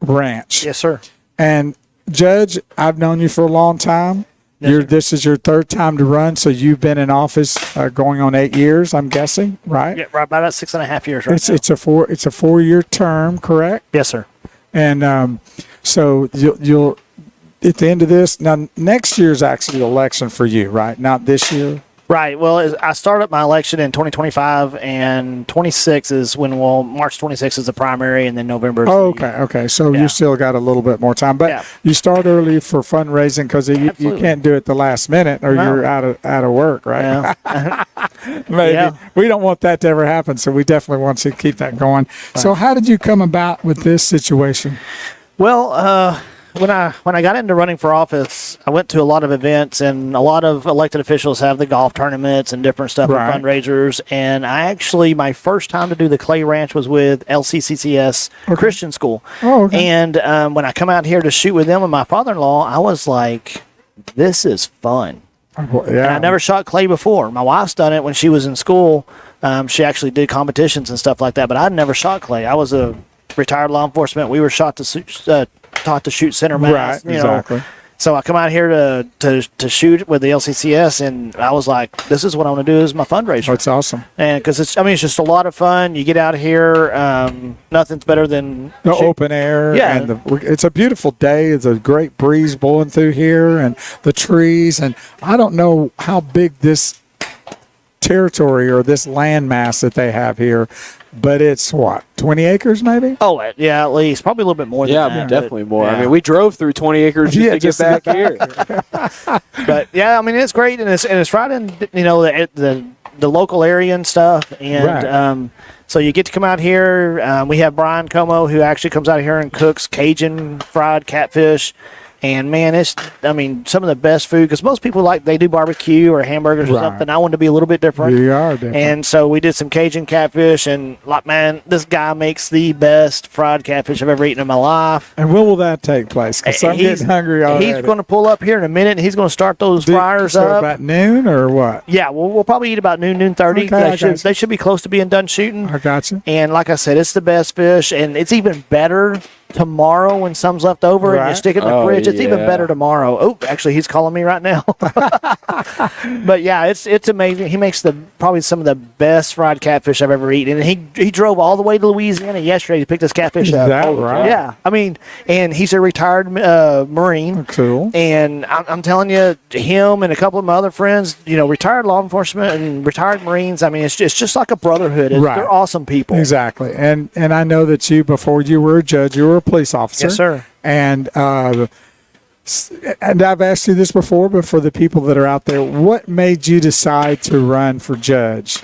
S1: Ranch.
S13: Yes, sir.
S1: And Judge, I've known you for a long time. This is your third time to run, so you've been in office going on 8 years, I'm guessing, right?
S13: Yeah, right about 6.5 years. Right now.
S1: It's a 4-year term, correct?
S13: Yes, sir.
S1: And so you'll at the end of this now. Next year's actually the election for you, right? Not this year.
S13: Right. Well, I started my election in 2025, and 26 is when March 26 is the primary, and then November. Is
S1: Okay. So you still got a little bit more time, but you start early for fundraising because you can't do it the last minute, or you're out of work, right?
S13: Yeah.
S1: Maybe we don't want that to ever happen, so we definitely want to keep that going. Right. So, how did you come about with this situation?
S13: Well, when I got into running for office, I went to a lot of events, and a lot of elected officials have the golf tournaments and different stuff and fundraisers. And my first time to do the Clay Ranch was with LCCCS Christian School.
S1: Oh, okay.
S13: And when I come out here to shoot with them and my father-in-law, I was like, this is fun.
S1: Yeah.
S13: And I never shot clay before. My wife's done it when she was in school. She actually did competitions and stuff like that, but I'd never shot clay. I was a retired law enforcement. We were taught to shoot center mass.
S1: Right, exactly.
S13: So I come out here to shoot with the LCCS, and I was like, this is what I want to do as my fundraiser.
S1: That's awesome.
S13: And because it's just a lot of fun. You get out here, nothing's better than
S1: the open air.
S13: Yeah.
S1: And it's a beautiful day. It's a great breeze blowing through here, and the trees. And I don't know how big this territory or this landmass that they have here, but it's 20 acres maybe?
S13: Oh, yeah, at least. Probably a little bit more than that.
S6: Yeah, definitely more.
S13: Yeah.
S6: I mean, we drove through 20 acres just to get back here.
S13: But yeah, I mean, it's great, and it's right in the local area and stuff, and so you get to come out here. We have Brian Como, who actually comes out here and cooks Cajun fried catfish. And man, some of the best food, because most people they do barbecue or hamburgers or something. I wanted to be a little bit different.
S1: You are different.
S13: And so we did some Cajun catfish, and man, this guy makes the best fried catfish I've ever eaten in my life.
S1: And when will that take place? Because I'm getting hungry already.
S13: He's going to pull up here in a minute, and he's going to start those fryers up.
S1: About noon or what?
S13: Yeah, we'll probably eat about noon 30.
S1: Okay,
S13: they should be close to being done shooting.
S1: I got you.
S13: And like I said, it's the best fish, and it's even better tomorrow when some's left over and you stick it in the fridge. It's even better tomorrow. Oh, actually, he's calling me right now. But yeah, it's amazing. He makes probably some of the best fried catfish I've ever eaten. And he drove all the way to Louisiana yesterday to pick this catfish up.
S1: Is that right?
S13: Yeah. I mean, and he's a retired Marine.
S1: Cool.
S13: And I'm telling you, him and a couple of my other friends, retired law enforcement and retired Marines. I mean, it's just like a brotherhood. They're awesome people.
S1: Exactly. And I know that before you were a judge, you were a police officer.
S13: Yes, sir.
S1: And I've asked you this before, but for the people that are out there, what made you decide to run for judge?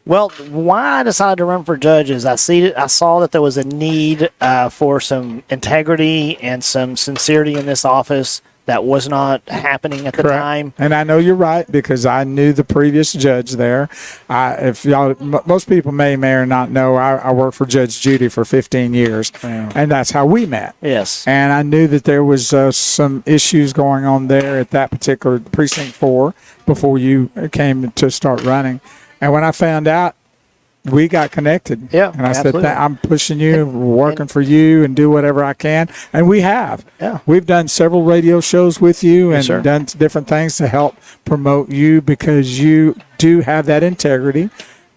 S13: Well, why I decided to run for judge is I saw that there was a need for some integrity and some sincerity in this office that was not happening at the time.
S1: And I know you're right because I knew the previous judge there. If y'all, most people may or not know, I worked for Judge Judy for 15 years, and that's how we met.
S13: Yes.
S1: And I knew that there was some issues going on there at that particular precinct 4 before you came to start running. And when I found out, we got connected.
S13: Yeah,
S1: and I
S13: absolutely.
S1: said, I'm pushing you, working for you, and do whatever I can. And we have.
S13: Yeah.
S1: We've done several radio shows with you and
S13: Yes, sir.
S1: done different things to help promote you because you do have that integrity.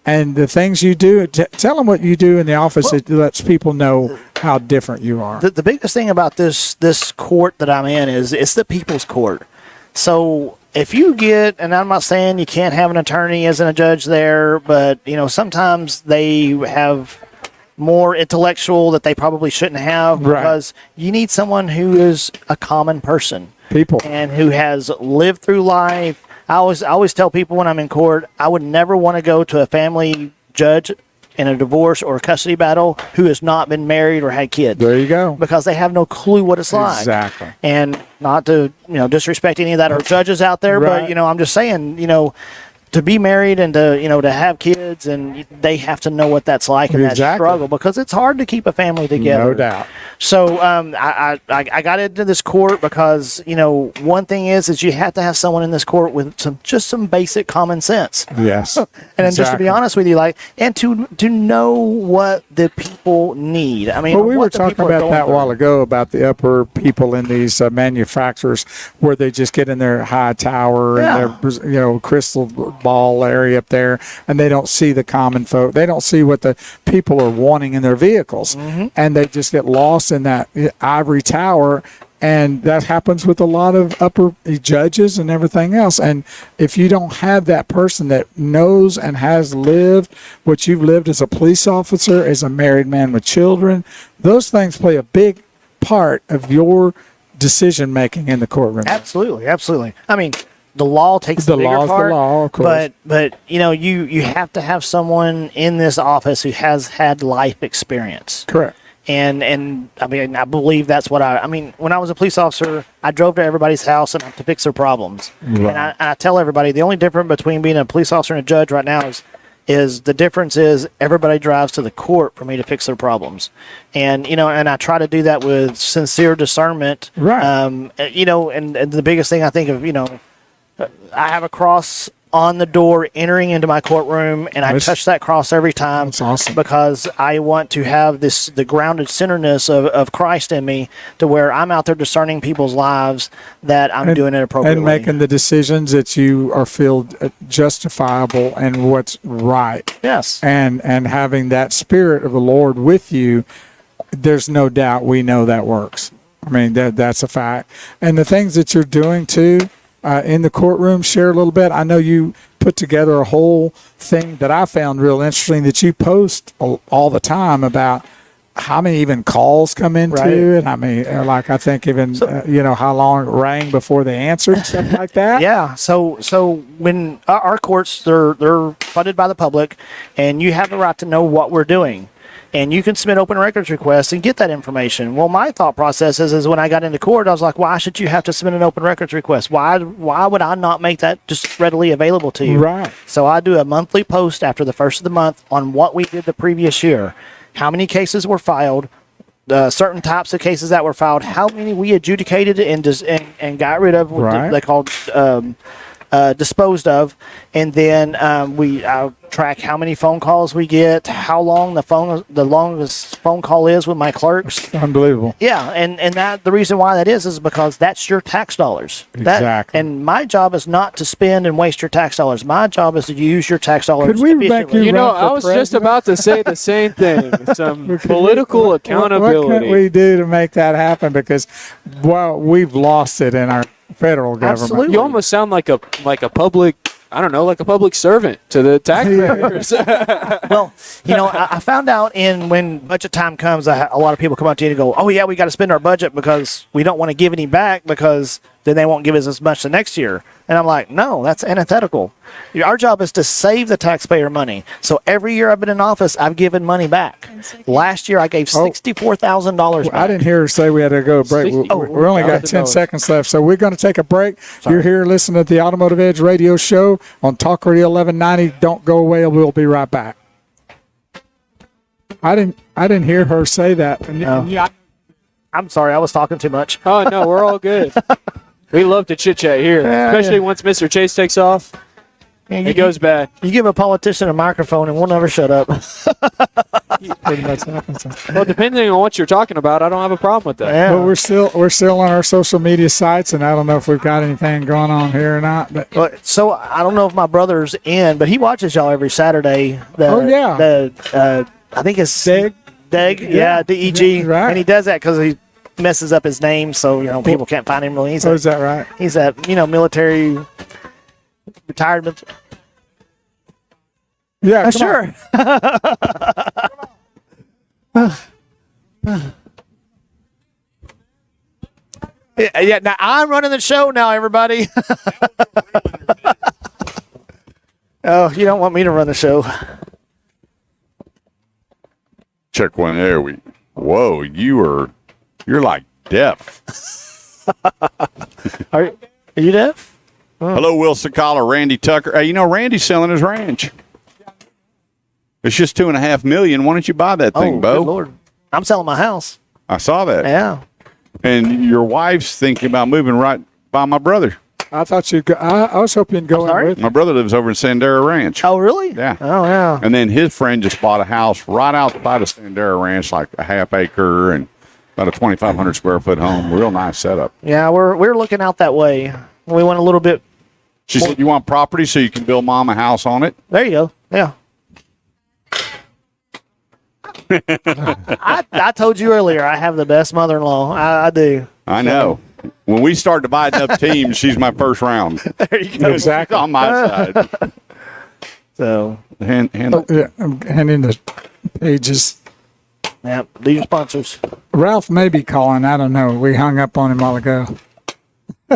S1: And the things you do, tell them what you do in the office. It lets people know how different you are.
S13: The biggest thing about this court that I'm in is it's the people's court. So if you get, and I'm not saying you can't have an attorney as a judge there, but sometimes they have more intellectual that they probably shouldn't have because you need someone who is a common person,
S1: people,
S13: and who has lived through life. I always tell people when I'm in court, I would never want to go to a family judge in a divorce or a custody battle who has not been married or had kids.
S1: There you go.
S13: Because they have no clue what it's like.
S1: Exactly.
S13: And not to disrespect any of that or judges out there,
S1: Right.
S13: but I'm just saying, to be married and to have kids, and they have to know what that's like and that
S1: Exactly.
S13: struggle, because it's hard to keep a family together.
S1: No doubt.
S13: So I got into this court because one thing is you have to have someone in this court with some basic common sense.
S1: Yes.
S13: And then just to
S1: Exactly.
S13: be honest with you, and to know what the people need. I mean,
S1: Well, we
S13: what
S1: were
S13: the
S1: talking
S13: people are
S1: about
S13: going
S1: that a
S13: through.
S1: while ago about the upper people in these manufacturers where they just get in their high tower and their crystal ball area up there, and they don't see the common folk. They don't see what the people are wanting in their vehicles, and they just get lost in that ivory tower. And that happens with a lot of upper judges and everything else. And if you don't have that person that knows and has lived what you've lived as a police officer, as a married man with children, those things play a big part of your decision making in the courtroom.
S13: Absolutely. I mean, the law takes
S1: The
S13: the bigger
S1: law's the
S13: part,
S1: law, of course.
S13: But you have to have someone in this office who has had life experience.
S1: Correct.
S13: And I mean, I believe that's what I mean, when I was a police officer, I drove to everybody's house and to fix their problems.
S1: Right.
S13: And I tell everybody the only difference between being a police officer and a judge right now is the difference is everybody drives to the court for me to fix their problems. And and I try to do that with sincere discernment.
S1: Right.
S13: And the biggest thing I think of, I have a cross on the door entering into my courtroom, and I touch that cross every time.
S1: That's awesome.
S13: Because I want to have the grounded centeredness of Christ in me, to where I'm out there discerning people's lives that I'm doing it appropriately.
S1: And making the decisions that you are feel justifiable and what's right.
S13: Yes.
S1: And having that spirit of the Lord with you, there's no doubt we know that works. I mean, that's a fact. And the things that you're doing too, in the courtroom, share a little bit. I know you put together a whole thing that I found real interesting that you post all the time about how many even calls come into it. I mean, like I think even, how long it rang before they answered, stuff like that.
S13: Yeah. So when our courts, they're funded by the public, and you have the right to know what we're doing. And you can submit open records requests and get that information. Well, my thought process is when I got into court, I was like, why should you have to submit an open records request? Why would I not make that just readily available to you?
S1: Right.
S13: So I do a monthly post after the first of the month on what we did the previous year, how many cases were filed, certain types of cases that were filed, how many we adjudicated and got rid of, what they called disposed of, and then we track how many phone calls we get, how long the longest phone call is with my clerks.
S1: Unbelievable.
S13: Yeah, and that the reason why that is because that's your tax dollars.
S1: Exactly.
S13: And my job is not to spend and waste your tax dollars. My job is to use your tax dollars.
S1: Could we make
S13: efficiently.
S6: I was just about to say the same thing. Some political accountability.
S1: What can we do to make that happen? Because, we've lost it in our federal government.
S13: Absolutely.
S6: You almost sound like a public, I don't know, like a public servant to the taxpayers.
S13: Well, I found out when budget time comes, a lot of people come up to you and go, oh, yeah, we got to spend our budget because we don't want to give any back because then they won't give us as much the next year. And I'm like, no, that's antithetical. Our job is to save the taxpayer money. So every year I've been in office, I've given money back. Last year I gave $64,000 back.
S1: I didn't hear her say we had to go to break. We only got 10 seconds left, so we're going to take a break. You're here listening to the Automotive Edge radio show on Talk Radio 1190. Don't go away. We'll be right back. I didn't hear her say that.
S13: I'm sorry, I was talking too much.
S6: Oh, no, we're all good. We love to chit-chat here, especially once Mr. Chase takes off. It goes bad.
S13: You give a politician a microphone and we'll never shut up.
S1: Pretty much happens.
S6: Well, depending on what you're talking about, I don't have a problem with that.
S13: Yeah.
S1: But we're still on our social media sites, and I don't know if we've got anything going on here or not. But
S13: So I don't know if my brother's in, but he watches y'all every Saturday.
S1: Oh, yeah.
S13: I think it's
S1: Deg.
S13: Yeah, DEG.
S1: Yeah, right.
S13: And he does that because he messes up his name, so people can't find him really easily.
S1: is that right?
S13: He's a military retired.
S1: Yeah, come
S13: Sure. Yeah, now I'm running the show now, everybody. Oh, you don't want me to run the show.
S2: Check one there. Whoa, you're like deaf.
S13: Are you deaf?
S2: Hello, Will Sakala, Randy Tucker. Hey, Randy's selling his ranch. It's just $2.5 million. Why don't you buy that thing, Bo?
S13: Good Lord. I'm selling my house.
S2: I saw that.
S13: Yeah.
S2: And your wife's thinking about moving right by my brother.
S1: I thought you'd go. I was hoping you'd go in with.
S2: My brother lives over in Sandera Ranch.
S13: Oh, really?
S2: Yeah.
S13: Oh, yeah.
S2: And then his friend just bought a house right outside of Sandera Ranch, like a half acre and about a 2,500 square foot home. Real nice setup.
S13: Yeah, we're looking out that way. We want a little bit.
S2: She said, "You want property so you can build mom a house on it?"
S13: There you go. Yeah. I told you earlier, I have the best mother-in-law. I do.
S2: I know. When we start dividing up teams, she's my first round.
S13: There you go.
S2: Exactly on my side.
S13: So,
S2: hand
S1: Yeah, I'm handing the pages.
S13: yeah, these are sponsors.
S1: Ralph may be calling. I don't know. We hung up on him a while ago.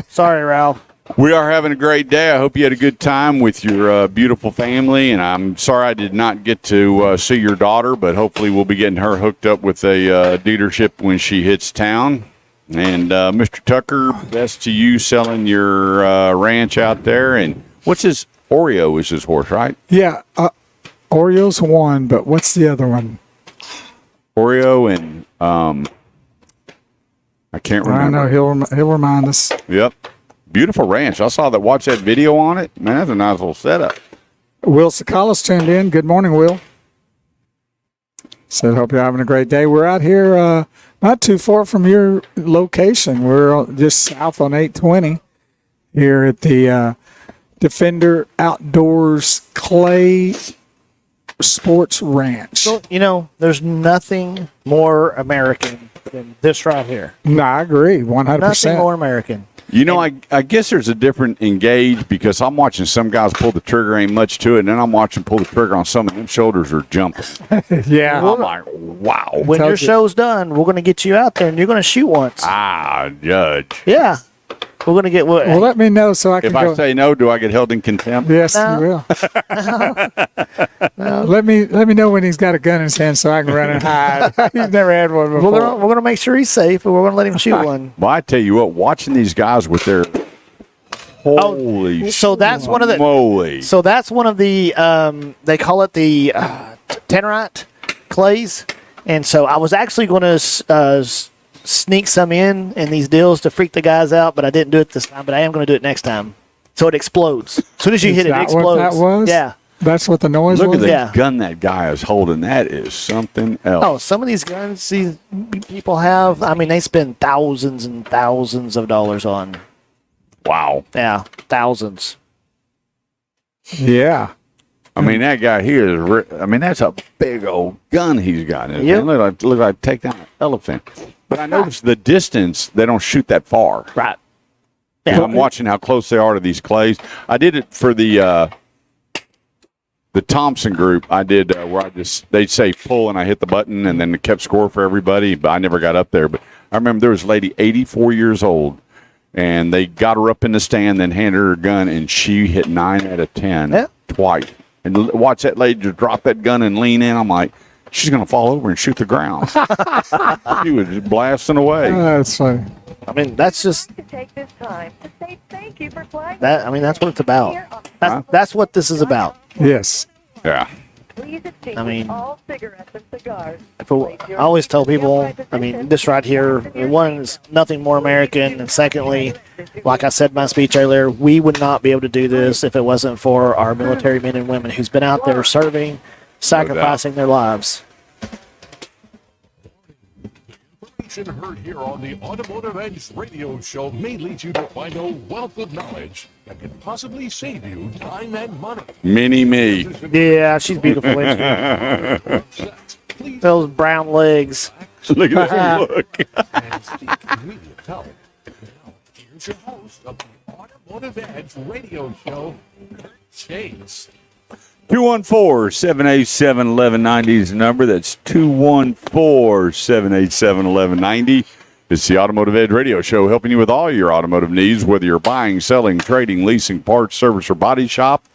S13: Sorry, Ralph.
S2: We are having a great day. I hope you had a good time with your beautiful family. And I'm sorry I did not get to see your daughter, but hopefully we'll be getting her hooked up with a dealership when she hits town. And Mr. Tucker, best to you selling your ranch out there. And what's his Oreo is his horse, right?
S1: Yeah, Oriole's one, but what's the other one?
S2: Oreo and I can't remember.
S1: I know he'll remind us.
S2: Yep. Beautiful ranch. I saw that. Watch that video on it. Man, that's a nice little setup.
S1: Will Sakalas tuned in. Good morning, Will. Said, hope you're having a great day. We're out here not too far from your location. We're just south on 820 here at the Defender Outdoors Clay Sports Ranch.
S13: So, there's nothing more American than this right here.
S1: No, I agree, 100%.
S13: Nothing more American.
S2: I guess there's a different engage because I'm watching some guys pull the trigger, ain't much to it, and then I'm watching pull the trigger on some of them shoulders are jumping.
S1: Yeah.
S2: I'm like, wow.
S13: When your show's done, we're going to get you out there and you're going to shoot once.
S2: Judge.
S13: Yeah. We're going to get what?
S1: Well, let me know so I can
S2: If
S1: go.
S2: I say no, do I get held in contempt?
S1: Yes,
S13: No.
S1: you will. No, let me know when he's got a gun in his hand so I can run and hide. He's never had one before.
S13: We're going to make sure he's safe, but we're going to let him shoot one.
S2: Well, I tell you what, watching these guys with their holy
S13: So that's one of the
S2: moly.
S13: So that's one of the they call it the tannerite clays, and so I was actually going to sneak some in these deals to freak the guys out, but I didn't do it this time. But I am going to do it next time. So it explodes. As soon as you hit it, it
S1: Is that what
S13: explodes.
S1: that was?
S13: Yeah.
S1: That's what the noise
S2: Look
S1: was?
S2: at the
S13: Yeah.
S2: gun that guy is holding. That is something else.
S13: Oh, some of these guns these people have, I mean, they spend thousands and thousands of dollars on.
S2: Wow.
S13: Yeah, thousands.
S1: Yeah.
S2: I mean, that guy here is, that's a big old gun he's got. It
S13: Yep.
S2: look like take down an elephant. But I noticed the distance, they don't shoot that far.
S13: Right.
S2: Yeah. I'm watching how close they are to these clays. I did it for the Thompson group. I did where they'd say pull and I hit the button and then it kept score for everybody, but I never got up there. But I remember there was a lady, 84 years old, and they got her up in the stand, then handed her a gun, and she hit 9 out of 10 twice. And watch that lady just drop that gun and lean in. I'm like, she's going to fall over and shoot the ground. She was just blasting away.
S1: That's funny.
S13: I mean, that's just
S7: To take this time to say thank you for flying.
S13: that. I mean, that's what it's about. That's what this is about.
S1: Yes.
S2: Yeah.
S7: Please extinguish
S13: I mean,
S7: all cigarettes and cigars.
S13: I always tell people, I mean, this right here, one is nothing more American, and secondly, like I said in my speech earlier, we would not be able to do this if it wasn't for our military men and women who's been out there serving, sacrificing their lives.
S8: Information heard here on the Automotive Edge radio show may lead you to find a wealth of knowledge that could possibly save you time and money.
S2: Mini me.
S13: Yeah, she's beautiful, isn't she? Those brown legs.
S2: Look at that look.
S8: And seek immediate help. Now, here's your host of the Automotive Edge radio show, Kurt Chase.
S2: 214-787-1190 is the number. That's 214-787-1190. It's the Automotive Edge Radio Show, helping you with all your automotive needs, whether you're buying, selling, trading, leasing, parts, service, or body shop.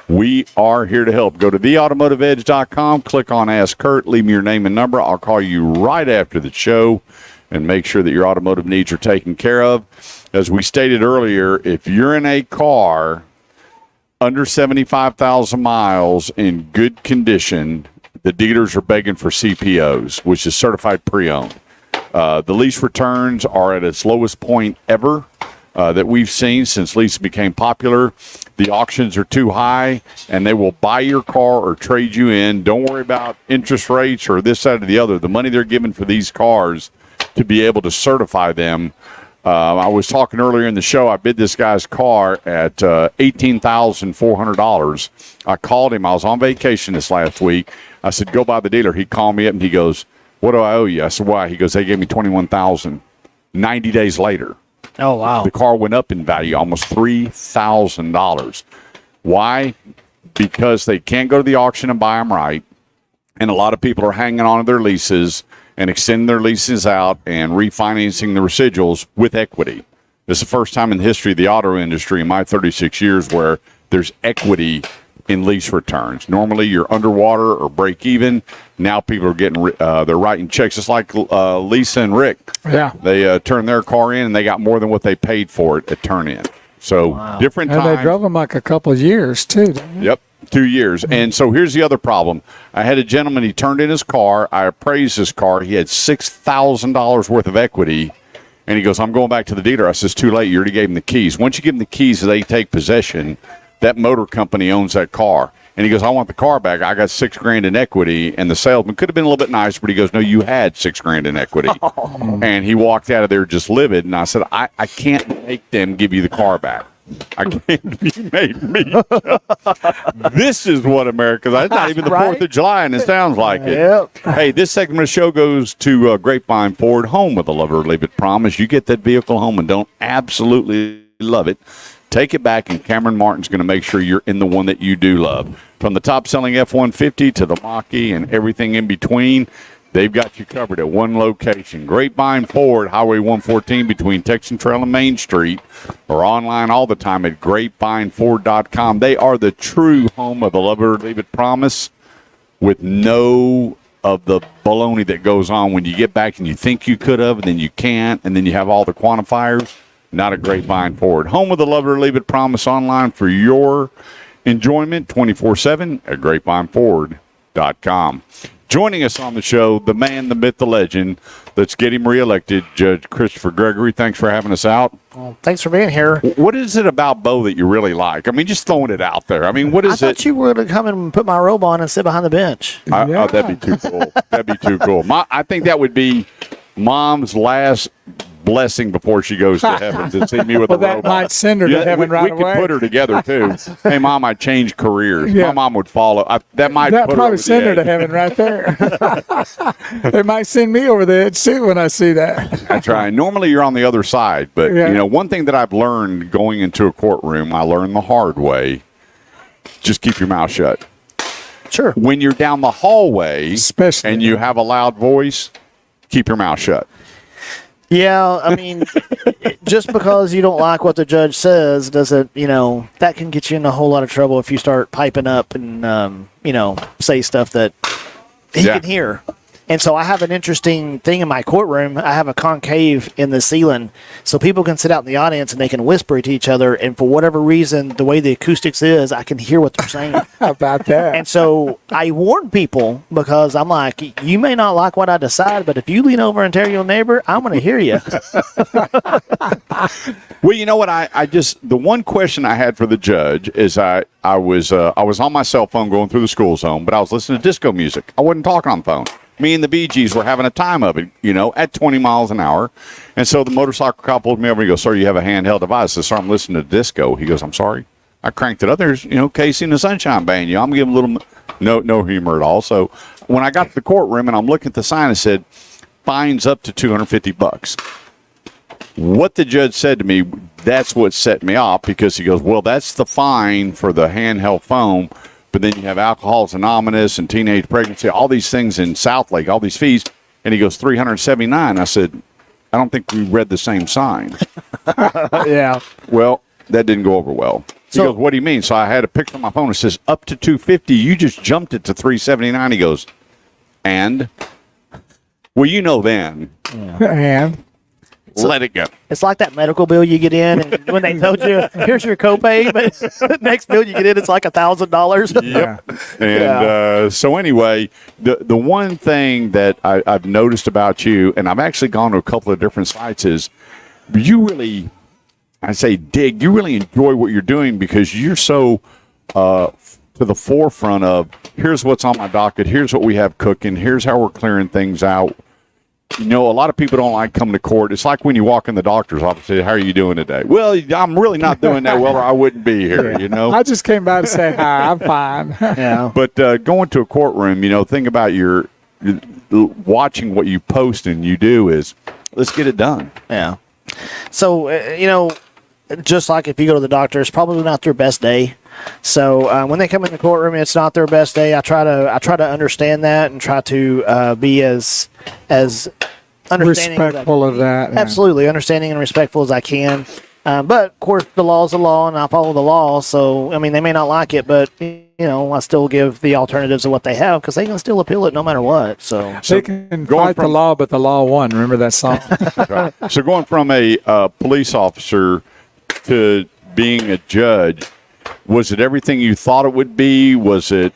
S2: We are here to help. Go to theautomotiveedge.com, click on Ask Kurt, leave me your name and number. I'll call you right after the show and make sure that your automotive needs are taken care of. As we stated earlier, if you're in a car under 75,000 miles in good condition, the dealers are begging for CPOs, which is certified pre-owned. The lease returns are at its lowest point ever that we've seen since leases became popular. The auctions are too high, and they will buy your car or trade you in. Don't worry about interest rates or this, that, or the other. The money they're giving for these cars to be able to certify them. I was talking earlier in the show. I bid this guy's car at $18,400. I called him. I was on vacation this last week. I said, go by the dealer. He called me up, and he goes, what do I owe you? I said, why? He goes, they gave me $21,000. 90 days later.
S13: Oh, wow.
S2: The car went up in value, almost $3,000. Why? Because they can't go to the auction and buy them right, and a lot of people are hanging on to their leases and extending their leases out and refinancing the residuals with equity. This is the first time in the history of the auto industry in my 36 years where there's equity in lease returns. Normally you're underwater or break even. Now people are getting, they're writing checks. It's like Lisa and Rick.
S1: Yeah.
S2: They turned their car in and they got more than what they paid for it at turn in. So different
S1: And
S2: times.
S1: they drove them like a couple of years, too. Didn't they?
S2: Yep, 2 years. And so here's the other problem. I had a gentleman, he turned in his car. I appraised his car. He had $6,000 worth of equity. And he goes, I'm going back to the dealer. I says, too late. You already gave him the keys. Once you give him the keys, they take possession. That motor company owns that car. And he goes, I want the car back. I got $6,000 in equity. And the salesman could have been a little bit nicer, but he goes, no, you had $6,000 in equity. And he walked out of there just livid. And I said, I can't make them give you the car back. I can't be made me. This is what America. It's not even the 4th of July, and it sounds like it.
S13: Yep.
S2: Hey, this segment of the show goes to Grapevine Ford, home of the Love It or Leave It promise. You get that vehicle home and don't absolutely love it, take it back, and Cameron Martin's going to make sure you're in the one that you do love. From the top-selling F-150 to the Mach-E and everything in between, they've got you covered at one location. Grapevine Ford, Highway 114 between Texan Trail and Main Street, or online all the time at grapevineford.com. They are the true home of the Love It or Leave It promise, with no of the baloney that goes on when you get back and you think you could have, and then you can't, and then you have all the quantifiers. Not a Grapevine Ford. Home of the Love It or Leave It promise, online for your enjoyment 24/7 at grapevineford.com. Joining us on the show, the man, the myth, the legend. Let's get him reelected, Judge Christopher Gregory. Thanks for having us out.
S13: Well, thanks for being here.
S2: What is it about Bo that you really like? I mean, just throwing it out there. I mean, what is
S13: I
S2: it?
S13: thought you were going to come and put my robe on and sit behind the bench.
S2: Oh, that'd be too cool. That'd be too cool. I think that would be Mom's last blessing before she goes to heaven, to see me with a
S1: that
S2: robe
S1: might
S2: on.
S1: send her to heaven right
S2: we
S1: away.
S2: We could put her together, too. Hey, Mom, I changed careers.
S1: Yeah.
S2: My mom would follow. That might
S1: That
S2: put her
S1: probably
S2: over the
S1: send her to
S2: edge.
S1: heaven right there. They might send me over the edge too when I see that.
S2: That's right. Normally you're on the other side, but
S1: Yeah.
S2: you know, one thing that I've learned going into a courtroom, I learned the hard way. Just keep your mouth shut.
S13: Sure.
S2: When you're down the hallway,
S1: Especially.
S2: and you have a loud voice, keep your mouth shut.
S13: Yeah, I mean, just because you don't like what the judge says doesn't, that can get you in a whole lot of trouble if you start piping up and, say stuff that he
S2: Yeah.
S13: can hear. And so I have an interesting thing in my courtroom. I have a concave in the ceiling, so people can sit out in the audience and they can whisper to each other. And for whatever reason, the way the acoustics is, I can hear what they're saying.
S1: How about that?
S13: And so I warn people because I'm like, you may not like what I decide, but if you lean over and tell your neighbor, I'm going to hear you.
S2: Well, you know what? I just the one question I had for the judge is I was on my cell phone going through the school zone, but I was listening to disco music. I wasn't talking on the phone. Me and the Bee Gees were having a time of it, at 20 miles an hour. And so the motorcycle cop pulled me over and he goes, "Sir, you have a handheld device." I said, "Sir, I'm listening to disco." He goes, "I'm sorry." I cranked it up. There's, Casey and the Sunshine Band. I'm giving a little no humor at all. So when I got to the courtroom and I'm looking at the sign, it said, "Fines up to $250." What the judge said to me, that's what set me off, because he goes, "Well, that's the fine for the handheld phone, but then you have Alcoholics Anonymous and teenage pregnancy, all these things in Southlake, all these fees." And he goes, $379. I said, "I don't think we read the same sign."
S13: Yeah.
S2: Well, that didn't go over well. He goes, "What do you mean?" So I had a picture on my phone that says up to $250. You just jumped it to $379. He goes, "And?" Well, then.
S1: Yeah. And?
S2: Let it go.
S13: It's like that medical bill you get in, and when they told you, "Here's your copay," but the next bill you get in, it's like $1,000.
S2: Yep. And so anyway, the one thing that I've noticed about you, and I've actually gone to a couple of different sites, is you really, you really enjoy what you're doing, because you're so to the forefront of, here's what's on my docket, here's what we have cooking, here's how we're clearing things out. A lot of people don't like coming to court. It's like when you walk in the doctor's office and say, "How are you doing today?" Well, I'm really not doing that well, or I wouldn't be here,
S1: I just came by to say hi. I'm fine.
S13: Yeah.
S2: But going to a courtroom, think about watching what you post and you do is, let's get it done.
S13: Yeah. So, just like if you go to the doctor, it's probably not their best day. So when they come in the courtroom, it's not their best day. I try to understand that and try to be as understanding
S1: respectful of that.
S13: Absolutely, understanding and respectful as I can. But of course, the law is the law, and I follow the law. So I mean, they may not like it, but I still give the alternatives of what they have, because they can still appeal it no matter what. So
S1: they can fight the law, but the law won. Remember that song?
S2: Right. So going from a police officer to being a judge, was it everything you thought it would be? Was it?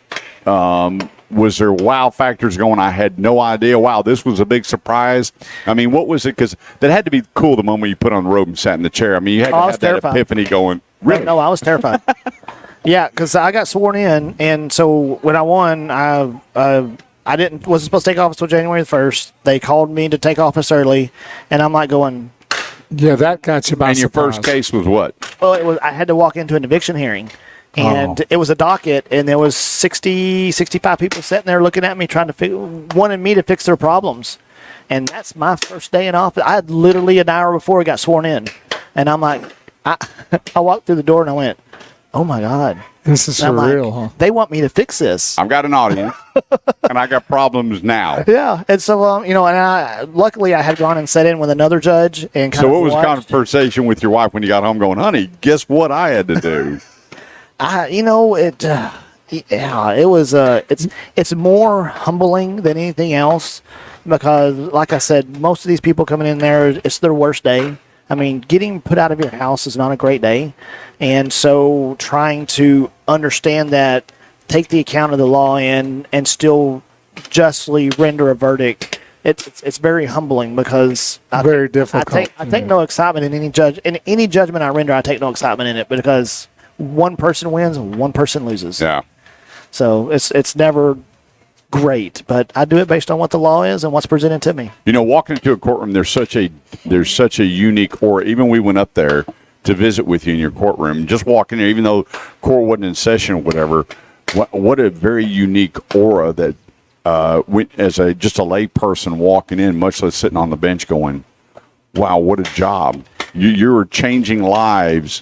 S2: Was there wow factors going, "I had no idea. Wow, this was a big surprise"? I mean, what was it? Because that had to be cool the moment you put on the robe and sat in the chair. I mean, you had to have that epiphany going. Really?
S13: No, I was terrified. Yeah, because I got sworn in, and so when I won, I wasn't supposed to take office until January 1st. They called me to take office early, and I'm like going.
S1: Yeah, that got you by
S2: surprise. And your first case was what?
S13: Well, I had to walk into an eviction hearing. And it was a docket, and there was 60, 65 people sitting there looking at me, wanting me to fix their problems. And that's my first day in office. I had literally an hour before I got sworn in. And I'm like, I walked through the door and I went, "Oh my God.
S1: This is surreal, huh?
S13: They want me to fix this.
S2: I've got an audience, and I got problems now."
S13: Yeah. And so, and luckily I had gone and sat in with another judge. And
S2: so what was the conversation with your wife when you got home going, "Honey, guess what I had to do"?
S13: It was it's more humbling than anything else, because like I said, most of these people coming in there, it's their worst day. I mean, getting put out of your house is not a great day. And so trying to understand that, take the account of the law in, and still justly render a verdict, it's very humbling, because
S1: very difficult.
S13: I take no excitement in any judgment I render. I take no excitement in it, because one person wins, one person loses.
S2: Yeah.
S13: So it's never great, but I do it based on what the law is and what's presented to me.
S2: Walking into a courtroom, there's such a unique aura. Even we went up there to visit with you in your courtroom. Just walking there, even though court wasn't in session or whatever, what a very unique aura that as just a lay person walking in, much less sitting on the bench going, "Wow, what a job. You're changing lives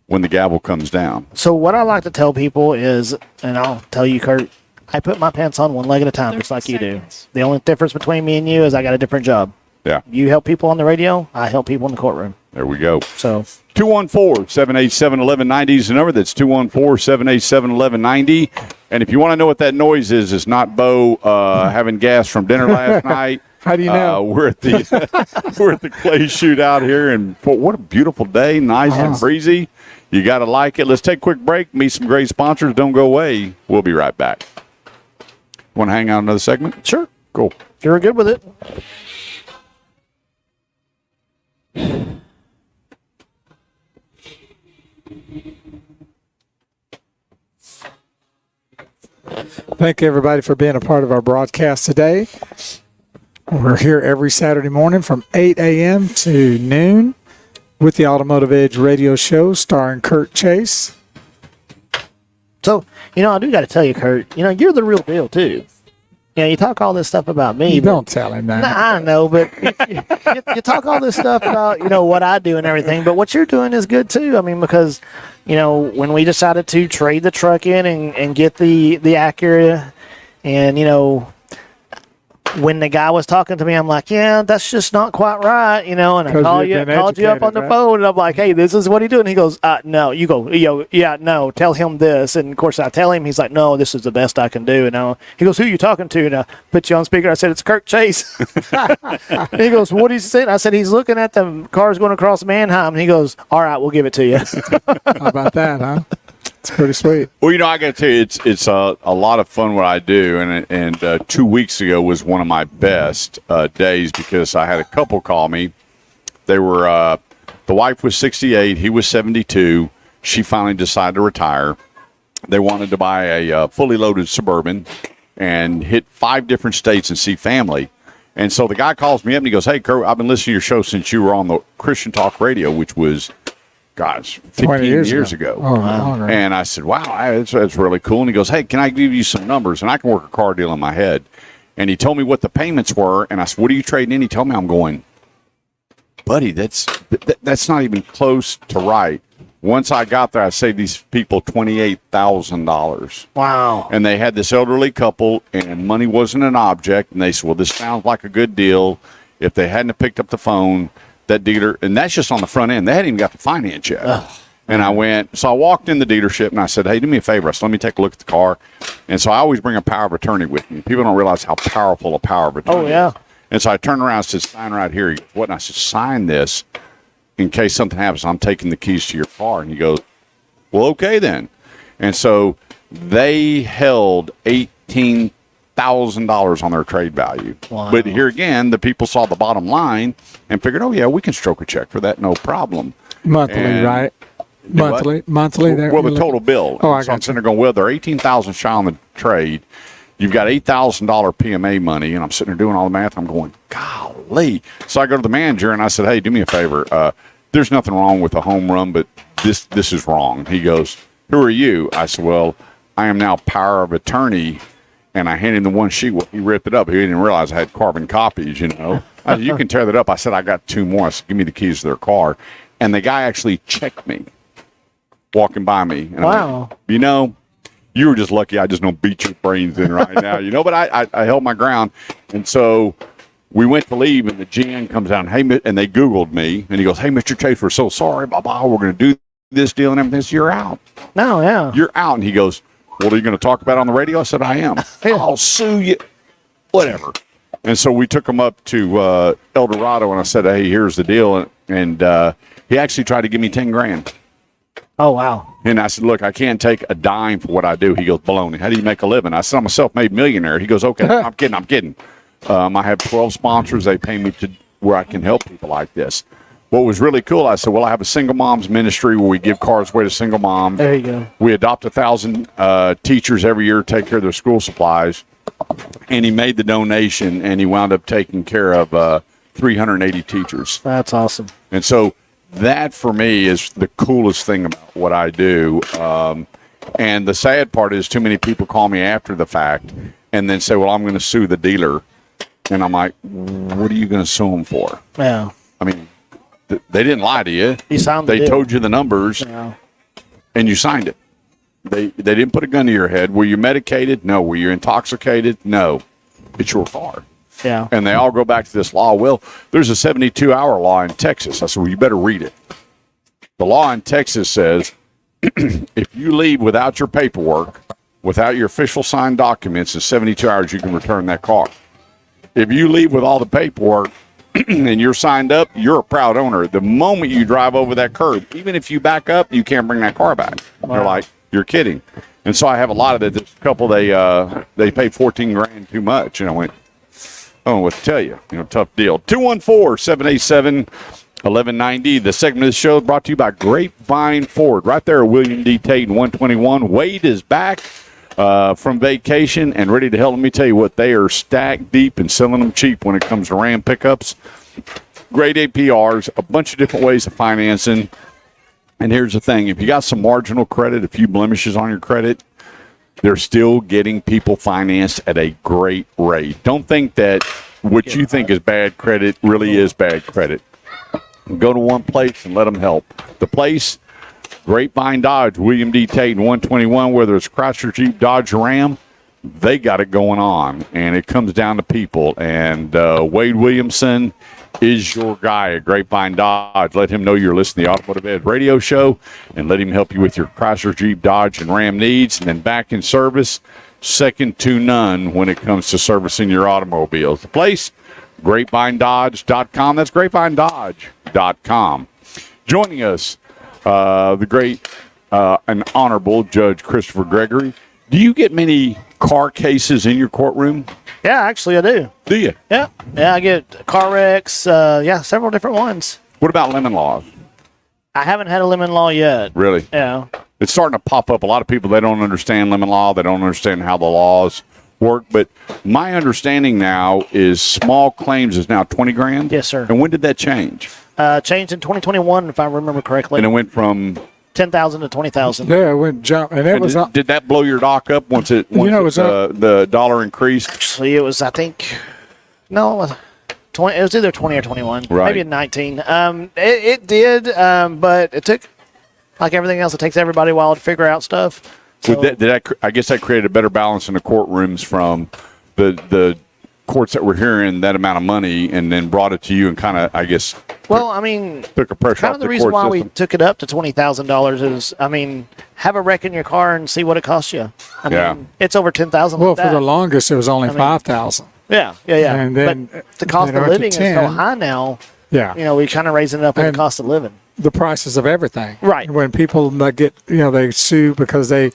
S2: when the gavel comes down."
S13: So what I like to tell people is, and I'll tell you, Kurt, I put my pants on one leg at a time, just like you do. The only difference between me and you is I got a different job.
S2: Yeah.
S13: You help people on the radio, I help people in the courtroom.
S2: There we go.
S13: So
S2: 214-787-1190 is the number. That's 214-787-1190. And if you want to know what that noise is, it's not Bo having gas from dinner last night.
S1: How do you know?
S2: We're at the clay shootout here, and what a beautiful day, nice and breezy. You got to like it. Let's take a quick break, meet some great sponsors. Don't go away. We'll be right back. Want to hang out another segment?
S13: Sure.
S2: Cool.
S13: If you're good with it.
S1: Thank you, everybody, for being a part of our broadcast today. We're here every Saturday morning from 8 a.m. to noon with the Automotive Edge radio show starring Kurt Chase.
S13: So, I do got to tell you, Kurt, you're the real deal, too. You talk all this stuff about me.
S1: You don't tell him that.
S13: Nah, I know, but you talk all this stuff about, what I do and everything, but what you're doing is good, too. I mean, because, when we decided to trade the truck in and get the Acura, and, when the guy was talking to me, I'm like, yeah, that's just not quite right, and I called you up on the phone, and I'm like, hey, this is what he doing. He goes, no. You go, yeah, no, tell him this. And of course, I tell him, he's like, no, this is the best I can do. And he goes, who are you talking to? And I put you on speaker. I said, it's Kurt Chase. And he goes, what is he saying? I said, he's looking at the cars going across Mannheim. And he goes, all right, we'll give it to you.
S1: How about that, huh? It's pretty sweet.
S2: Well, I got to tell you, it's a lot of fun what I do, and 2 weeks ago was one of my best days because I had a couple call me. They were the wife was 68, he was 72. She finally decided to retire. They wanted to buy a fully loaded Suburban and hit 5 different states and see family. And so the guy calls me up and he goes, "Hey, Kurt, I've been listening to your show since you were on the Christian Talk Radio, which was." Gosh, 15 years ago.
S1: Oh, wow.
S2: And I said, wow, that's really cool. And he goes, hey, can I give you some numbers? And I can work a car deal in my head. And he told me what the payments were. And I said, what are you trading in? He told me, I'm going, buddy, that's not even close to right. Once I got there, I saved these people $28,000.
S13: Wow.
S2: And they had this elderly couple, and money wasn't an object. And they said, well, this sounds like a good deal. If they hadn't have picked up the phone, that dealer, and that's just on the front end. They hadn't even got the finance yet. Ugh. And I walked in the dealership and I said, hey, do me a favor. I said, let me take a look at the car. And so I always bring a power of attorney with me. People don't realize how powerful a power of attorney is. And so I turned around and said, sign right here. He goes, what? And I said, sign this in case something happens. I'm taking the keys to your car. And he goes, well, okay then. And so they held $18,000 on their trade value.
S13: Wow.
S2: But here again, the people saw the bottom line and figured, oh, yeah, we can stroke a check for that, no problem.
S1: Monthly, right? Monthly.
S2: Well, the total bill.
S1: Oh, I
S2: so I'm
S1: got
S2: sitting there going, well, they're $18,000 shy on the trade. You've got $8,000 PMA money, and I'm sitting there doing all the math. I'm going, golly. So I go to the manager, and I said, hey, do me a favor. There's nothing wrong with a home run, but this is wrong. He goes, who are you? I said, well, I am now power of attorney. And I handed him the one sheet. Well, he ripped it up. He didn't realize I had carbon copies, I said, you can tear that up. I said, I got 2 more. I said, give me the keys to their car. And the guy actually checked me walking by me. And
S13: wow.
S2: I went, you were just lucky I just don't beat your brains in right now, But I held my ground. And so we went to leave, and the GM comes down, and they Googled me. And he goes, hey, Mr. Chase, we're so sorry. Blah, blah. We're going to do this deal and everything. So you're out.
S13: No, yeah.
S2: You're out. And he goes, what are you going to talk about on the radio? I said, I am. I'll sue you. Whatever. And so we took him up to El Dorado, and I said, hey, here's the deal. And he actually tried to give me $10,000.
S13: Oh, wow.
S2: And I said, look, I can't take a dime for what I do. He goes, baloney. How do you make a living? I said, I'm a self-made millionaire. He goes, okay, I'm kidding. I have 12 sponsors. They pay me to where I can help people like this. What was really cool, I said, well, I have a single moms ministry where we give cars away to single moms.
S13: There you go.
S2: We adopt 1,000 teachers every year, take care of their school supplies. And he made the donation, and he wound up taking care of 380 teachers.
S13: That's awesome.
S2: And so that, for me, is the coolest thing about what I do. And the sad part is too many people call me after the fact and then say, well, I'm going to sue the dealer. And I'm like, what are you going to sue them for?
S13: Yeah.
S2: I mean, they didn't lie to you.
S13: You signed the
S2: They
S13: deal.
S2: told you the numbers, and you signed it. They didn't put a gun to your head. Were you medicated? No. Were you intoxicated? No. It's your car.
S13: Yeah.
S2: And they all go back to this law. Well, there's a 72-hour law in Texas. I said, well, you better read it. The law in Texas says if you leave without your paperwork, without your official signed documents, in 72 hours, you can return that car. If you leave with all the paperwork and you're signed up, you're a proud owner. The moment you drive over that curb, even if you back up, you can't bring that car back. Wow. They're like, you're kidding. And so I have a lot of it. This couple, they paid $14,000 too much. And I went, I don't know what to tell you. Tough deal. 214-787-1190. The segment of the show is brought to you by Grapevine Ford. Right there at William D. Tate and 121. Wade is back from vacation and ready to help. Let me tell you what, they are stacked deep and selling them cheap when it comes to Ram pickups. Great APRs, a bunch of different ways of financing. And here's the thing. If you got some marginal credit, a few blemishes on your credit, they're still getting people financed at a great rate. Don't think that what you think is bad credit really is bad credit. Go to one place and let them help. The place, Grapevine Dodge, William D. Tate, and 121, whether it's Chrysler, Jeep, Dodge, or Ram, they got it going on. And it comes down to people. And Wade Williamson is your guy at Grapevine Dodge. Let him know you're listening to the Automotive Ed radio show, and let him help you with your Chrysler, Jeep, Dodge, and Ram needs. And then back in service, second to none when it comes to servicing your automobiles. The place, grapevinedodge.com. That's grapevinedodge.com. Joining us, the great and honorable Judge Christopher Gregory. Do you get many car cases in your courtroom?
S13: Yeah, actually I do.
S2: Do you?
S13: Yeah. Yeah, I get car wrecks, several different ones.
S2: What about lemon laws?
S13: I haven't had a lemon law yet.
S2: Really?
S13: Yeah.
S2: It's starting to pop up. A lot of people, they don't understand lemon law. They don't understand how the laws work. But my understanding now is small claims is now $20,000.
S13: Yes, sir.
S2: And when did that change?
S13: Changed in 2021, if I remember correctly.
S2: And it went from
S13: 10,000 to 20,000.
S1: Yeah, it went jump, and it was.
S2: Did that blow your dock up once it the dollar increased?
S13: Actually, it was, I think, no, 20. It was either 20 or 21,
S2: right.
S13: Maybe 19. It did, but it took, like everything else, it takes everybody a while to figure out stuff. So,
S2: I guess that created a better balance in the courtrooms from the courts that were hearing that amount of money and then brought it to you and kind of, I guess.
S13: Well, I mean,
S2: took a pressure
S13: kind
S2: off
S13: of the reason
S2: court
S13: why
S2: system.
S13: we took it up to $20,000 is, I mean, have a wreck in your car and see what it costs you. I mean, it's over 10,000.
S1: Well, for the longest, it was only 5,000.
S13: Yeah.
S1: And then
S13: but the cost of living is so high now.
S1: Yeah.
S13: We kind of raising it up with the cost of living.
S1: The prices of everything.
S13: Right.
S1: When people get, they sue because they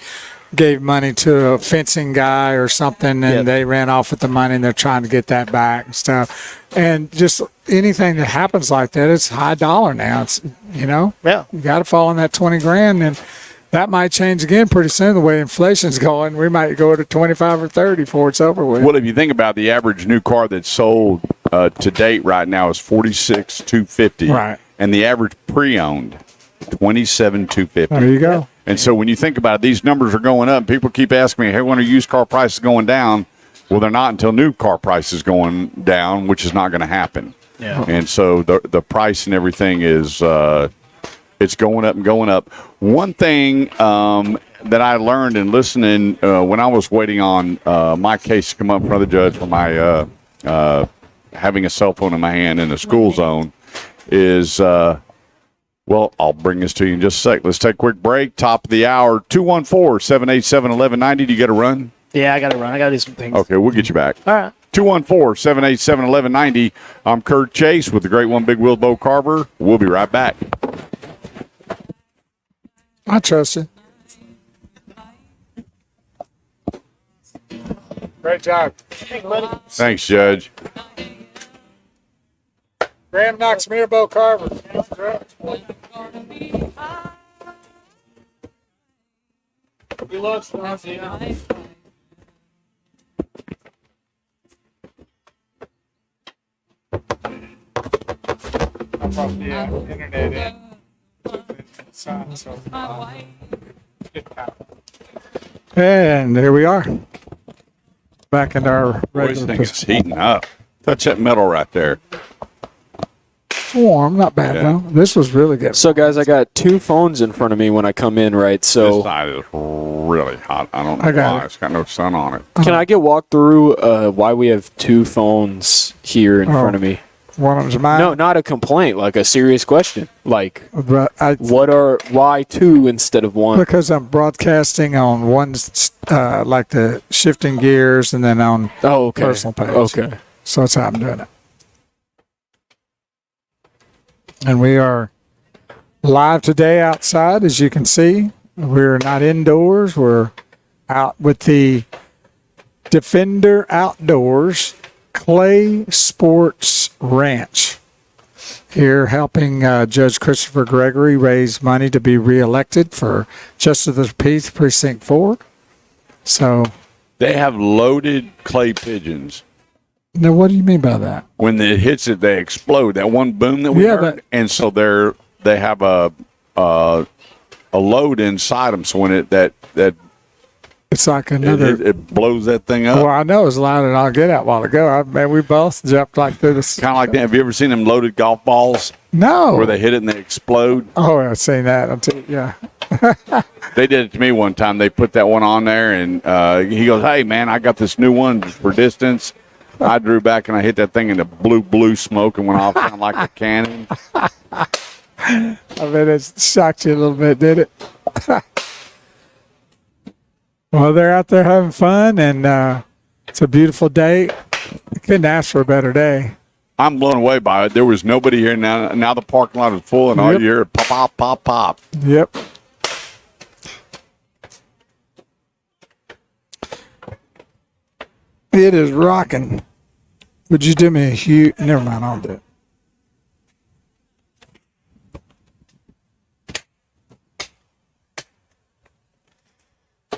S1: gave money to a fencing guy or something and they ran off with the money and they're trying to get that back and stuff. And just anything that happens like that, it's high dollar now. It's,
S13: Yeah.
S1: you got to fall in that $20,000 and that might change again pretty soon. The way inflation's going, we might go to 25 or 30 before it's over with.
S2: Well, if you think about the average new car that's sold to date right now is $46,250.
S1: Right.
S2: And the average pre-owned, $27,250.
S1: There you go.
S2: And so when you think about it, these numbers are going up. People keep asking me, hey, when are used car prices going down? Well, they're not until new car prices going down, which is not going to happen.
S13: Yeah.
S2: And so the price and everything is it's going up and going up. One thing that I learned in listening when I was waiting on my case to come up in front of the judge for my having a cell phone in my hand in the school zone is well, I'll bring this to you in just a sec. Let's take a quick break. Top of the hour, 214-787-1190. Do you get a run?
S13: Yeah, I got to run. I got to do some things.
S2: Okay, we'll get you back.
S13: All right.
S2: 214-787-1190. I'm Kurt Chase with the great one, Big Wheel Bo Carver. We'll be right back.
S1: I trust you. Great job.
S13: Thanks, buddy.
S2: Thanks, Judge.
S1: Graham Knox, Bo Carver.
S11: We love Swansea.
S1: I'm from the internet and here we are. Back in our
S2: Boys,
S1: regular
S2: things is heating up. Touch that metal right there.
S1: It's warm, not bad though. This was really good.
S6: So, guys, I got two phones in front of me when I come in, right?
S2: This
S6: So
S2: side is really hot. I don't know
S1: I got
S2: why.
S1: it.
S2: It's got no sun on it.
S6: Can I get walked through why we have two phones here in front of me?
S1: One of them's mine.
S6: No, not a complaint, like a serious question. Like,
S1: But
S6: why two instead of one?
S1: because I'm broadcasting on one, like the shifting gears, and then on personal page.
S6: Okay.
S1: So that's how I'm doing it. And we are live today outside, as you can see. We're not indoors. We're out with the Defender Outdoors Clay Sports Ranch here, helping Judge Christopher Gregory raise money to be reelected for Justice of the Peace, Precinct 4. So,
S2: They have loaded clay pigeons.
S1: now what do you mean by that?
S2: When it hits it, they explode. That one boom that we
S1: Yeah,
S2: heard.
S1: but-
S2: And so they have a load inside them. So when that
S1: It's like another.
S2: it blows that thing up.
S1: Well, I know it was louder than I'll get out a while ago. Man, we both jumped like through this.
S2: Kind of like that. Have you ever seen them loaded golf balls
S1: No.
S2: where they hit it and they explode?
S1: Oh, I've seen that. Yeah.
S2: They did it to me one time. They put that one on there, and he goes, "Hey, man, I got this new one just for distance." I drew back and I hit that thing, and the blue smoke and went off kind of like a cannon.
S1: I bet it shocked you a little bit, did it? Well, they're out there having fun, and it's a beautiful day. I couldn't ask for a better day.
S2: I'm blown away by it. There was nobody here now. Now the parking lot is full, and all
S1: Yep.
S2: you hear is pop, pop, pop, pop.
S1: Yep. It is rocking. Would you do me a huge? Never mind, I'll do it.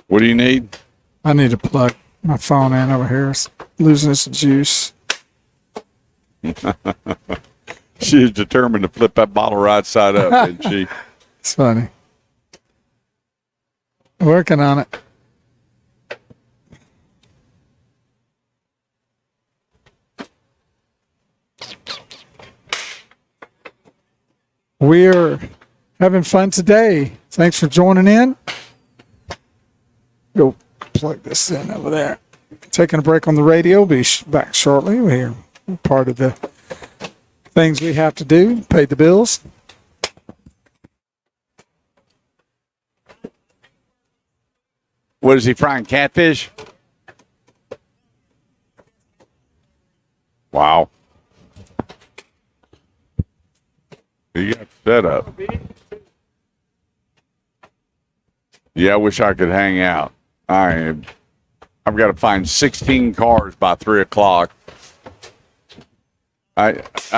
S2: What do you need?
S1: I need to plug my phone in over here. It's losing its juice.
S2: She is determined to flip that bottle right side up, isn't she?
S1: It's funny. Working on it. We're having fun today. Thanks for joining in. Go plug this in over there. Taking a break on the radio. Be back shortly. We're part of the things we have to do. Pay the bills.
S2: What is he frying? Catfish? Wow. You got set up. Yeah, I wish I could hang out. I've got to find 16 cars by 3 o'clock. I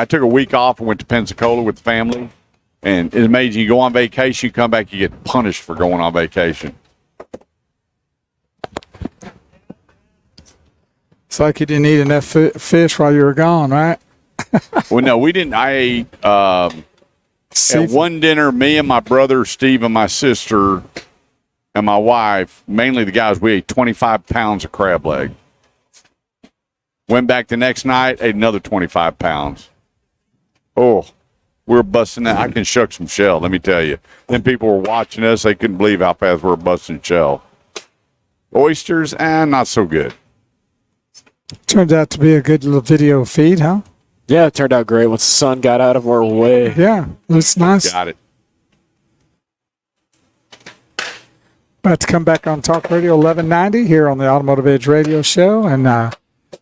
S2: took a week off and went to Pensacola with the family, and it's amazing. You go on vacation, you come back, you get punished for going on vacation.
S1: It's like you didn't eat enough fish while you were gone, right?
S2: Well, no, we didn't. I ate at one dinner, me and my brother, Steve, and my sister, and my wife, mainly the guys, we ate 25 pounds of crab leg. Went back the next night, ate another 25 pounds. Oh, we're busting that. I can shuck some shell, let me tell you. Then people were watching us. They couldn't believe how fast we were busting shell. Oysters, not so good.
S1: Turned out to be a good little video feed, huh?
S6: Yeah, it turned out great once the sun got out of our way.
S1: Yeah, it's nice.
S2: Got it.
S1: About to come back on Talk Radio 1190 here on the Automotive Edge Radio Show, and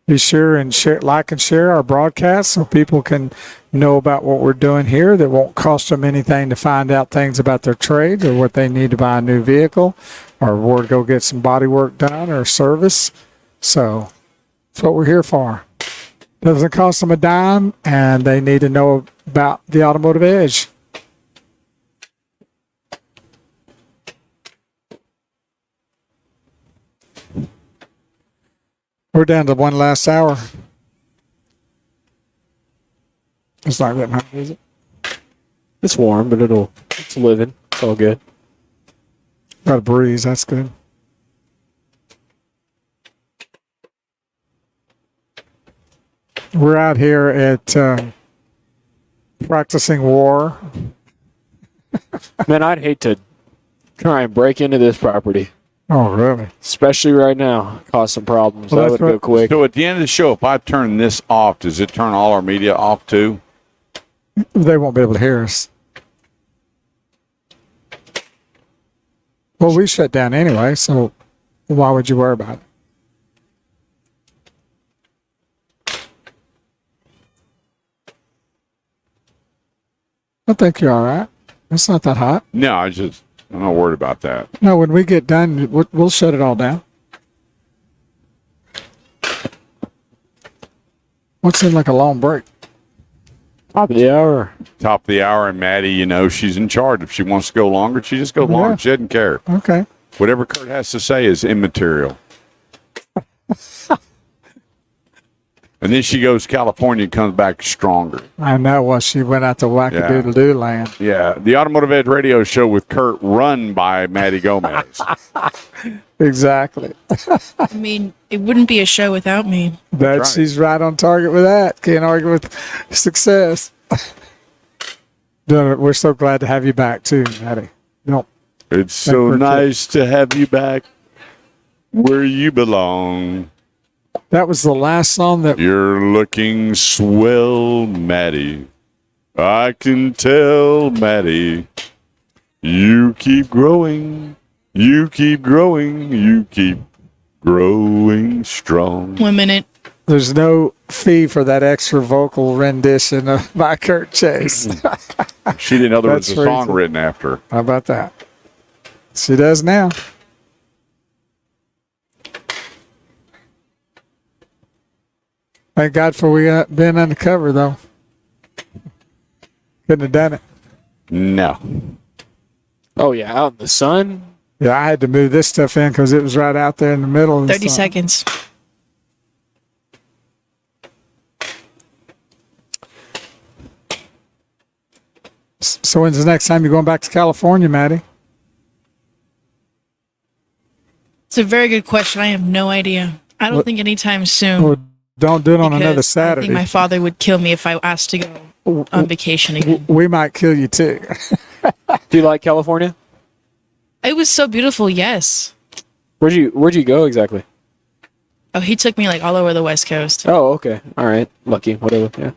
S1: be sure and share, like and share our broadcast so people can know about what we're doing here. That won't cost them anything to find out things about their trades or what they need to buy a new vehicle or where to go get some body work done or service. So that's what we're here for. Doesn't cost them a dime, and they need to know about the Automotive Edge. We're down to one last hour. It's not that hot, is it?
S6: It's warm, but it's living. It's all good.
S1: Got a breeze. That's good. We're out here at practicing war.
S6: Man, I'd hate to try and break into this property.
S1: Oh, really?
S6: Especially right now, cause some problems.
S1: Well,
S6: That
S1: that's
S6: would go
S1: what-
S6: quick.
S2: So at the end of the show, if I turn this off, does it turn all our media off too?
S1: They won't be able to hear us. Well, we shut down anyway, so why would you worry about it? I think you're all right. It's not that hot.
S2: No, I'm not worried about that.
S1: No, when we get done, we'll shut it all down. What seemed like a long break?
S6: Top of the hour.
S2: Top of the hour, and Maddie, you know, she's in charge. If she wants to go longer, she just goes
S1: Yeah.
S2: longer. She doesn't care.
S1: Okay.
S2: Whatever Kurt has to say is immaterial. And then she goes to California and comes back stronger.
S1: I know. Well, she went out to wackadoodle-doo land.
S2: Yeah, the Automotive Edge radio show with Kurt, run by Maddie Gomez.
S1: Exactly.
S5: I mean, it wouldn't be a show without me.
S1: That she's right on target with that. Can't argue with success. No, we're so glad to have you back too, Maddie. No,
S2: It's so nice to have you back where you belong.
S1: that was the last song that
S2: You're looking swell, Maddie. I can tell, Maddie. You keep growing. You keep growing. You keep growing strong.
S5: 1 minute.
S1: there's no fee for that extra vocal rendition by Kurt Chase.
S2: She didn't know there was a
S1: That's
S2: song
S1: crazy.
S2: written after.
S1: How about that? She does now. Thank God for we got been undercover though. Couldn't have done it.
S2: No.
S6: Oh yeah, out in the sun.
S1: Yeah, I had to move this stuff in because it was right out there in the middle of the
S5: 30
S1: sun.
S5: seconds.
S1: So when's the next time you're going back to California, Maddie?
S5: It's a very good question. I have no idea. I don't think anytime soon.
S1: Well, don't do it on another
S5: because I
S1: Saturday.
S5: think my father would kill me if I asked to go on vacation again.
S1: We might kill you too.
S6: Do you like California?
S5: It was so beautiful, yes.
S6: Where'd you go exactly?
S5: Oh, he took me like all over the West Coast.
S6: Oh, okay. All right. Lucky. Whatever. Yeah.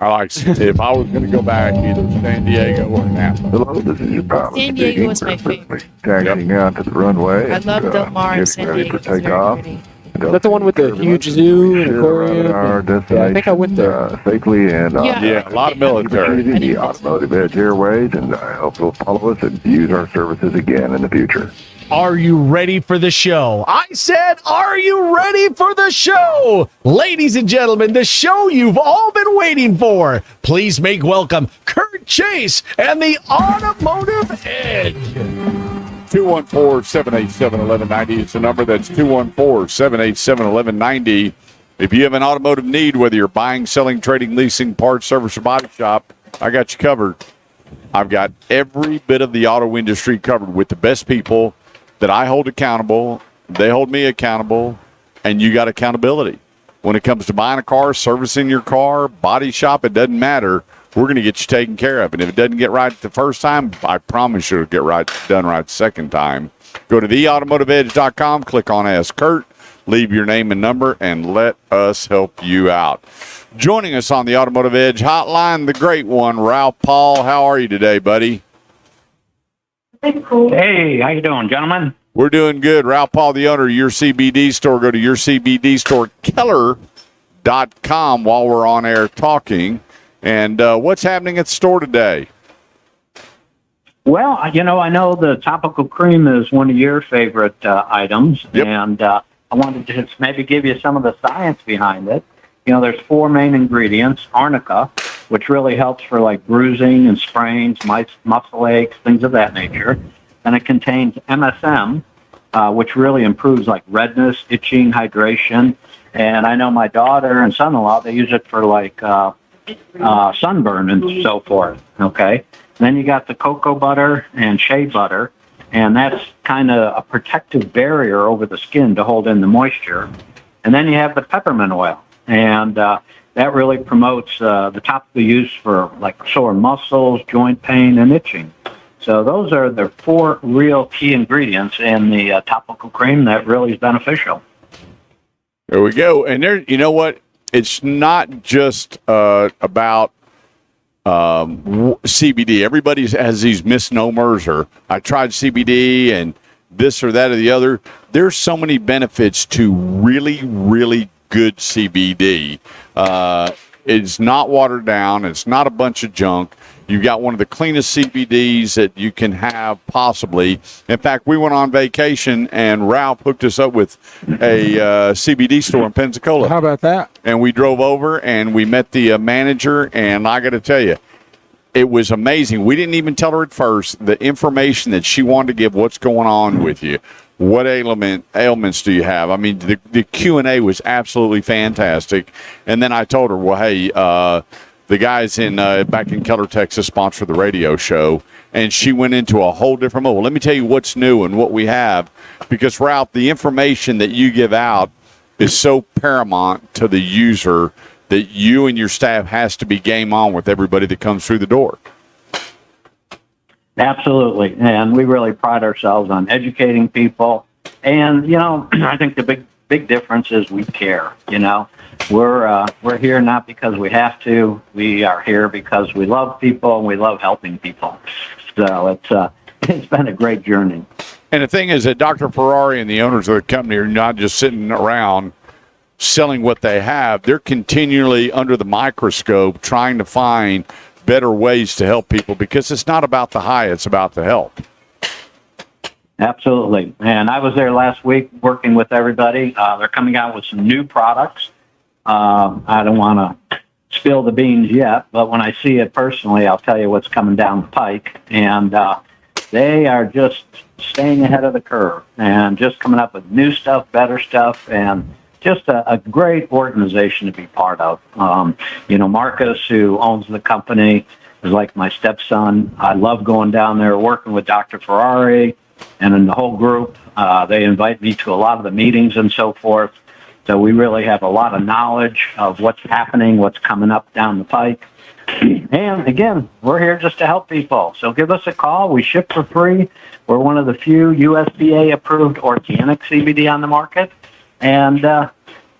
S2: I like if I was going to go back, either San Diego or Napa.
S3: Hello, this is your pilot.
S5: San Diego
S3: speaking.
S5: was my
S3: We're
S5: favorite.
S3: taxiing out to the runway.
S5: I love Del Mar and San
S3: getting ready
S5: Diego.
S3: for
S5: It's very
S3: takeoff.
S5: pretty.
S6: Is that the one with the huge zoo and
S3: Should arrive at
S6: aquarium?
S3: our
S6: Yeah, I think I went there.
S3: destination, safely and
S5: Yeah.
S2: Yeah, a lot of military.
S3: the Automotive Edge Airways, and I hope you'll follow us and use our services again in the future.
S4: Are you ready for the show? I said, are you ready for the show? Ladies and gentlemen, the show you've all been waiting for. Please make welcome Kurt Chase and the Automotive Edge.
S2: 214-787-1190 is the number. That's 214-787-1190. If you have an automotive need, whether you're buying, selling, trading, leasing, parts, service, or body shop, I got you covered. I've got every bit of the auto industry covered with the best people that I hold accountable. They hold me accountable, and you got accountability. When it comes to buying a car, servicing your car, body shop, it doesn't matter. We're going to get you taken care of. And if it doesn't get right the first time, I promise you it'll get done right the second time. Go to theautomotiveedge.com, click on Ask Kurt, leave your name and number, and let us help you out. Joining us on the Automotive Edge hotline, the great one, Ralph Paul. How are you today, buddy?
S14: Hey, how you doing, gentlemen?
S2: We're doing good. Ralph Paul, the owner of Your CBD Store. Go to yourcbdstorekeller.com while we're on air talking. And what's happening at the store today?
S14: Well, I know the topical cream is one of your favorite items,
S2: Yep.
S14: and I wanted to just maybe give you some of the science behind it. There's 4 main ingredients: arnica, which really helps for like bruising and sprains, muscle aches, things of that nature. And it contains MSM, which really improves like redness, itching, hydration. And I know my daughter and son-in-law, they use it for like sunburn and so forth. Okay. And then you got the cocoa butter and shea butter, and that's kind of a protective barrier over the skin to hold in the moisture. And then you have the peppermint oil, and that really promotes the topical use for like sore muscles, joint pain, and itching. So those are the 4 real key ingredients in the topical cream that really is beneficial.
S2: There we go. And there, you know what? It's not just about CBD. Everybody has these misnomers, or I tried CBD and this or that or the other. There's so many benefits to really, really good CBD. It's not watered down. It's not a bunch of junk. You've got one of the cleanest CBDs that you can have possibly. In fact, we went on vacation, and Ralph hooked us up with a CBD store in Pensacola.
S1: How about that?
S2: And we drove over, and we met the manager, and I got to tell you, it was amazing. We didn't even tell her at first the information that she wanted to give, what's going on with you. What ailments do you have? I mean, the Q&A was absolutely fantastic. And then I told her, well, hey, the guys back in Keller, Texas, sponsor the radio show, and she went into a whole different mode. Well, let me tell you what's new and what we have, because, Ralph, the information that you give out is so paramount to the user that you and your staff has to be game on with everybody that comes through the door.
S14: Absolutely. And we really pride ourselves on educating people. And, I think the big difference is we care, We're here not because we have to. We are here because we love people and we love helping people. So it's been a great journey.
S2: And the thing is that Dr. Ferrari and the owners of the company are not just sitting around selling what they have. They're continually under the microscope trying to find better ways to help people, because it's not about the high, it's about the help.
S14: Absolutely. And I was there last week working with everybody. They're coming out with some new products. I don't want to spill the beans yet, but when I see it personally, I'll tell you what's coming down the pike. And they are just staying ahead of the curve and just coming up with new stuff, better stuff, and just a great organization to be part of. Marcus, who owns the company, is like my stepson. I love going down there, working with Dr. Ferrari and in the whole group. They invite me to a lot of the meetings and so forth. So we really have a lot of knowledge of what's happening, what's coming up down the pike. And again, we're here just to help people. So give us a call. We ship for free. We're one of the few USDA-approved organic CBD on the market. And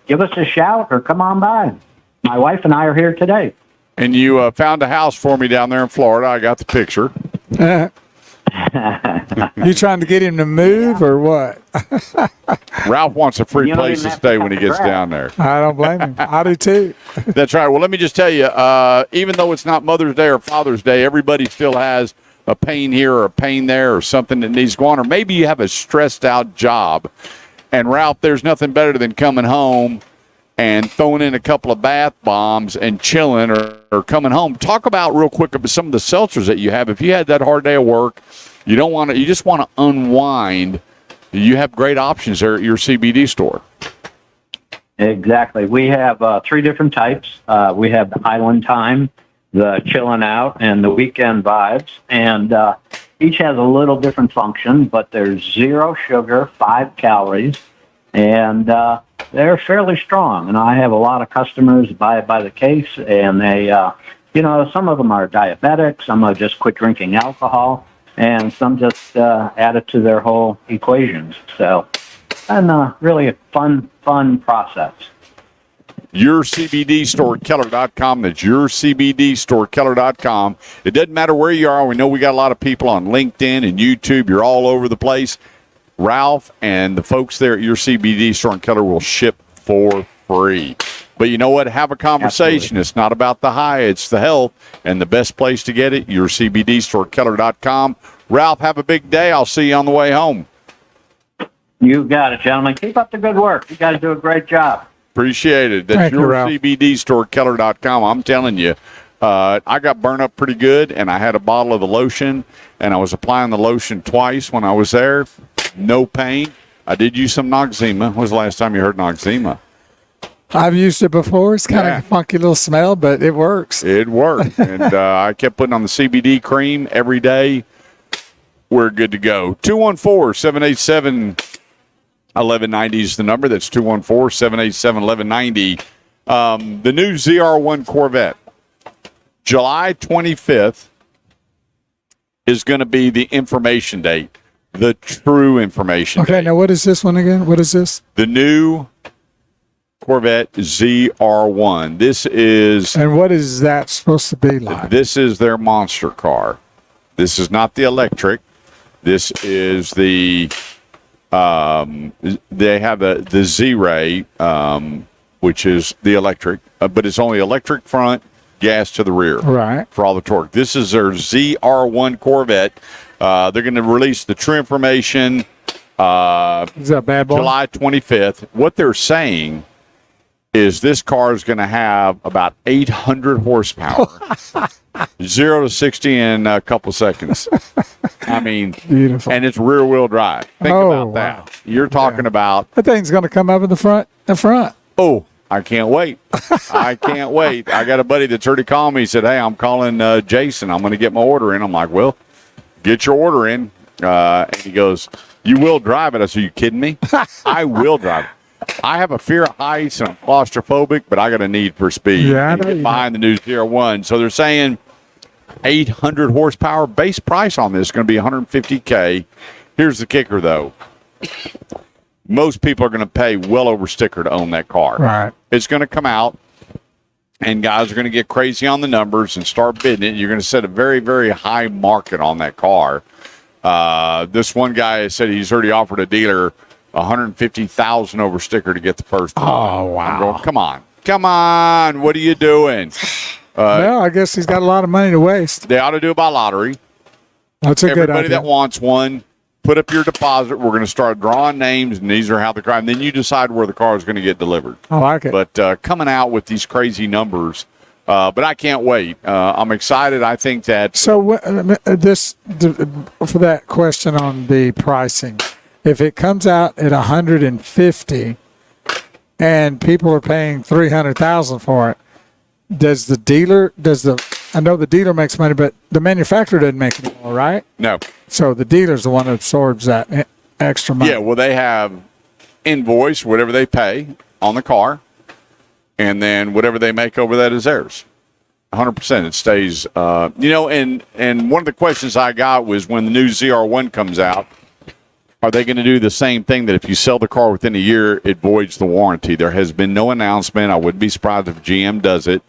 S14: give us a shout or come on by. My wife and I are here today.
S2: And you found a house for me down there in Florida. I got the picture.
S1: You trying to get him to move or what?
S2: Ralph wants a free place to stay when he gets down there.
S1: I don't blame him. I do too.
S2: That's right. Well, let me just tell you, even though it's not Mother's Day or Father's Day, everybody still has a pain here or a pain there or something that needs going on. Or maybe you have a stressed out job. And, Ralph, there's nothing better than coming home and throwing in a couple of bath bombs and chilling or coming home. Talk about real quick about some of the seltzers that you have. If you had that hard day of work, you just want to unwind, you have great options there at your CBD store.
S14: Exactly. We have 3 different types. We have the Island Time, the Chillin' Out, and the Weekend Vibes. And each has a little different function, but there's 0 sugar, 5 calories, and they're fairly strong. And I have a lot of customers buy it by the case, and they, some of them are diabetic, some are just quit drinking alcohol, and some just add it to their whole equations. So, and really a fun process.
S2: Your CBD store at Keller.com. That's your CBD store at Keller.com. It doesn't matter where you are. We know we got a lot of people on LinkedIn and YouTube. You're all over the place. Ralph and the folks there at your CBD store in Keller will ship for free. But you know what? Have a conversation. Absolutely. It's not about the high, it's the health. And the best place to get it, your CBD store at Keller.com. Ralph, have a big day. I'll see you on the way home.
S14: You got it, gentlemen. Keep up the good work. You guys do a great job.
S2: Appreciate it. That's your CBD store, Keller.com. I'm telling you, I got burned up pretty good, and I had a bottle of the lotion, and I was applying the lotion twice when I was there. No pain. I did use some Noxzema. When was the last time you heard Noxzema?
S1: I've used it before. It's kind of a funky little smell, but it works.
S2: It worked. And I kept putting on the CBD cream every day. We're good to go. 214-787-1190 is the number. That's 214-787-1190. The new ZR1 Corvette, July 25th, is going to be the information date, the true information
S1: Okay,
S2: date.
S1: now what is this one again? What is this?
S2: The new Corvette ZR1. This is
S1: And what is that supposed to be like?
S2: This is their monster car. This is not the electric. This is the they have the Z-Ray, which is the electric, but it's only electric front, gas to the rear.
S1: Right.
S2: For all the torque. This is their ZR1 Corvette. They're going to release the true information
S1: Is that bad boy?
S2: July 25th. What they're saying is this car is going to have about 800 horsepower, 0 to 60 in a couple seconds. I mean,
S1: Beautiful.
S2: and it's rear-wheel drive. Think about that. You're talking about,
S1: That thing's going to come up in the front.
S2: oh, I can't wait. I can't wait. I got a buddy that's already called me. He said, hey, I'm calling Jason. I'm going to get my order in. I'm like, well, get your order in. And he goes, you will drive it. I said, you kidding me? I will drive it. I have a fear of heights and I'm claustrophobic, but I got a need for speed.
S1: Yeah, I
S2: and
S1: know
S2: get
S1: you
S2: behind the new ZR1. So they're saying 800 horsepower. Base price on this is going to be $150K. Here's the kicker, though. Most people are going to pay well over sticker to own that car.
S1: Right.
S2: It's going to come out, and guys are going to get crazy on the numbers and start bidding it. You're going to set a very, very high market on that car. This one guy said he's already offered a dealer $150,000 over sticker to get the first one.
S1: Oh, wow.
S2: I'm going, come on. What are you doing?
S1: Well, I guess he's got a lot of money to waste.
S2: They ought to do it by lottery.
S1: That's a good
S2: Everybody
S1: idea.
S2: that wants one, put up your deposit. We're going to start drawing names, and these are how the car. And then you decide where the car is going to get delivered.
S1: I like it.
S2: But coming out with these crazy numbers, but I can't wait. I'm excited. I think that.
S1: So for that question on the pricing, if it comes out at 150 and people are paying 300,000 for it, I know the dealer makes money, but the manufacturer doesn't make any more, right?
S2: No.
S1: So the dealer's the one that absorbs that extra money.
S2: Yeah, well, they have invoice, whatever they pay on the car, and then whatever they make over that is theirs. 100%. It stays. And one of the questions I got was when the new ZR1 comes out, are they going to do the same thing that if you sell the car within a year, it voids the warranty? There has been no announcement. I wouldn't be surprised if GM does it.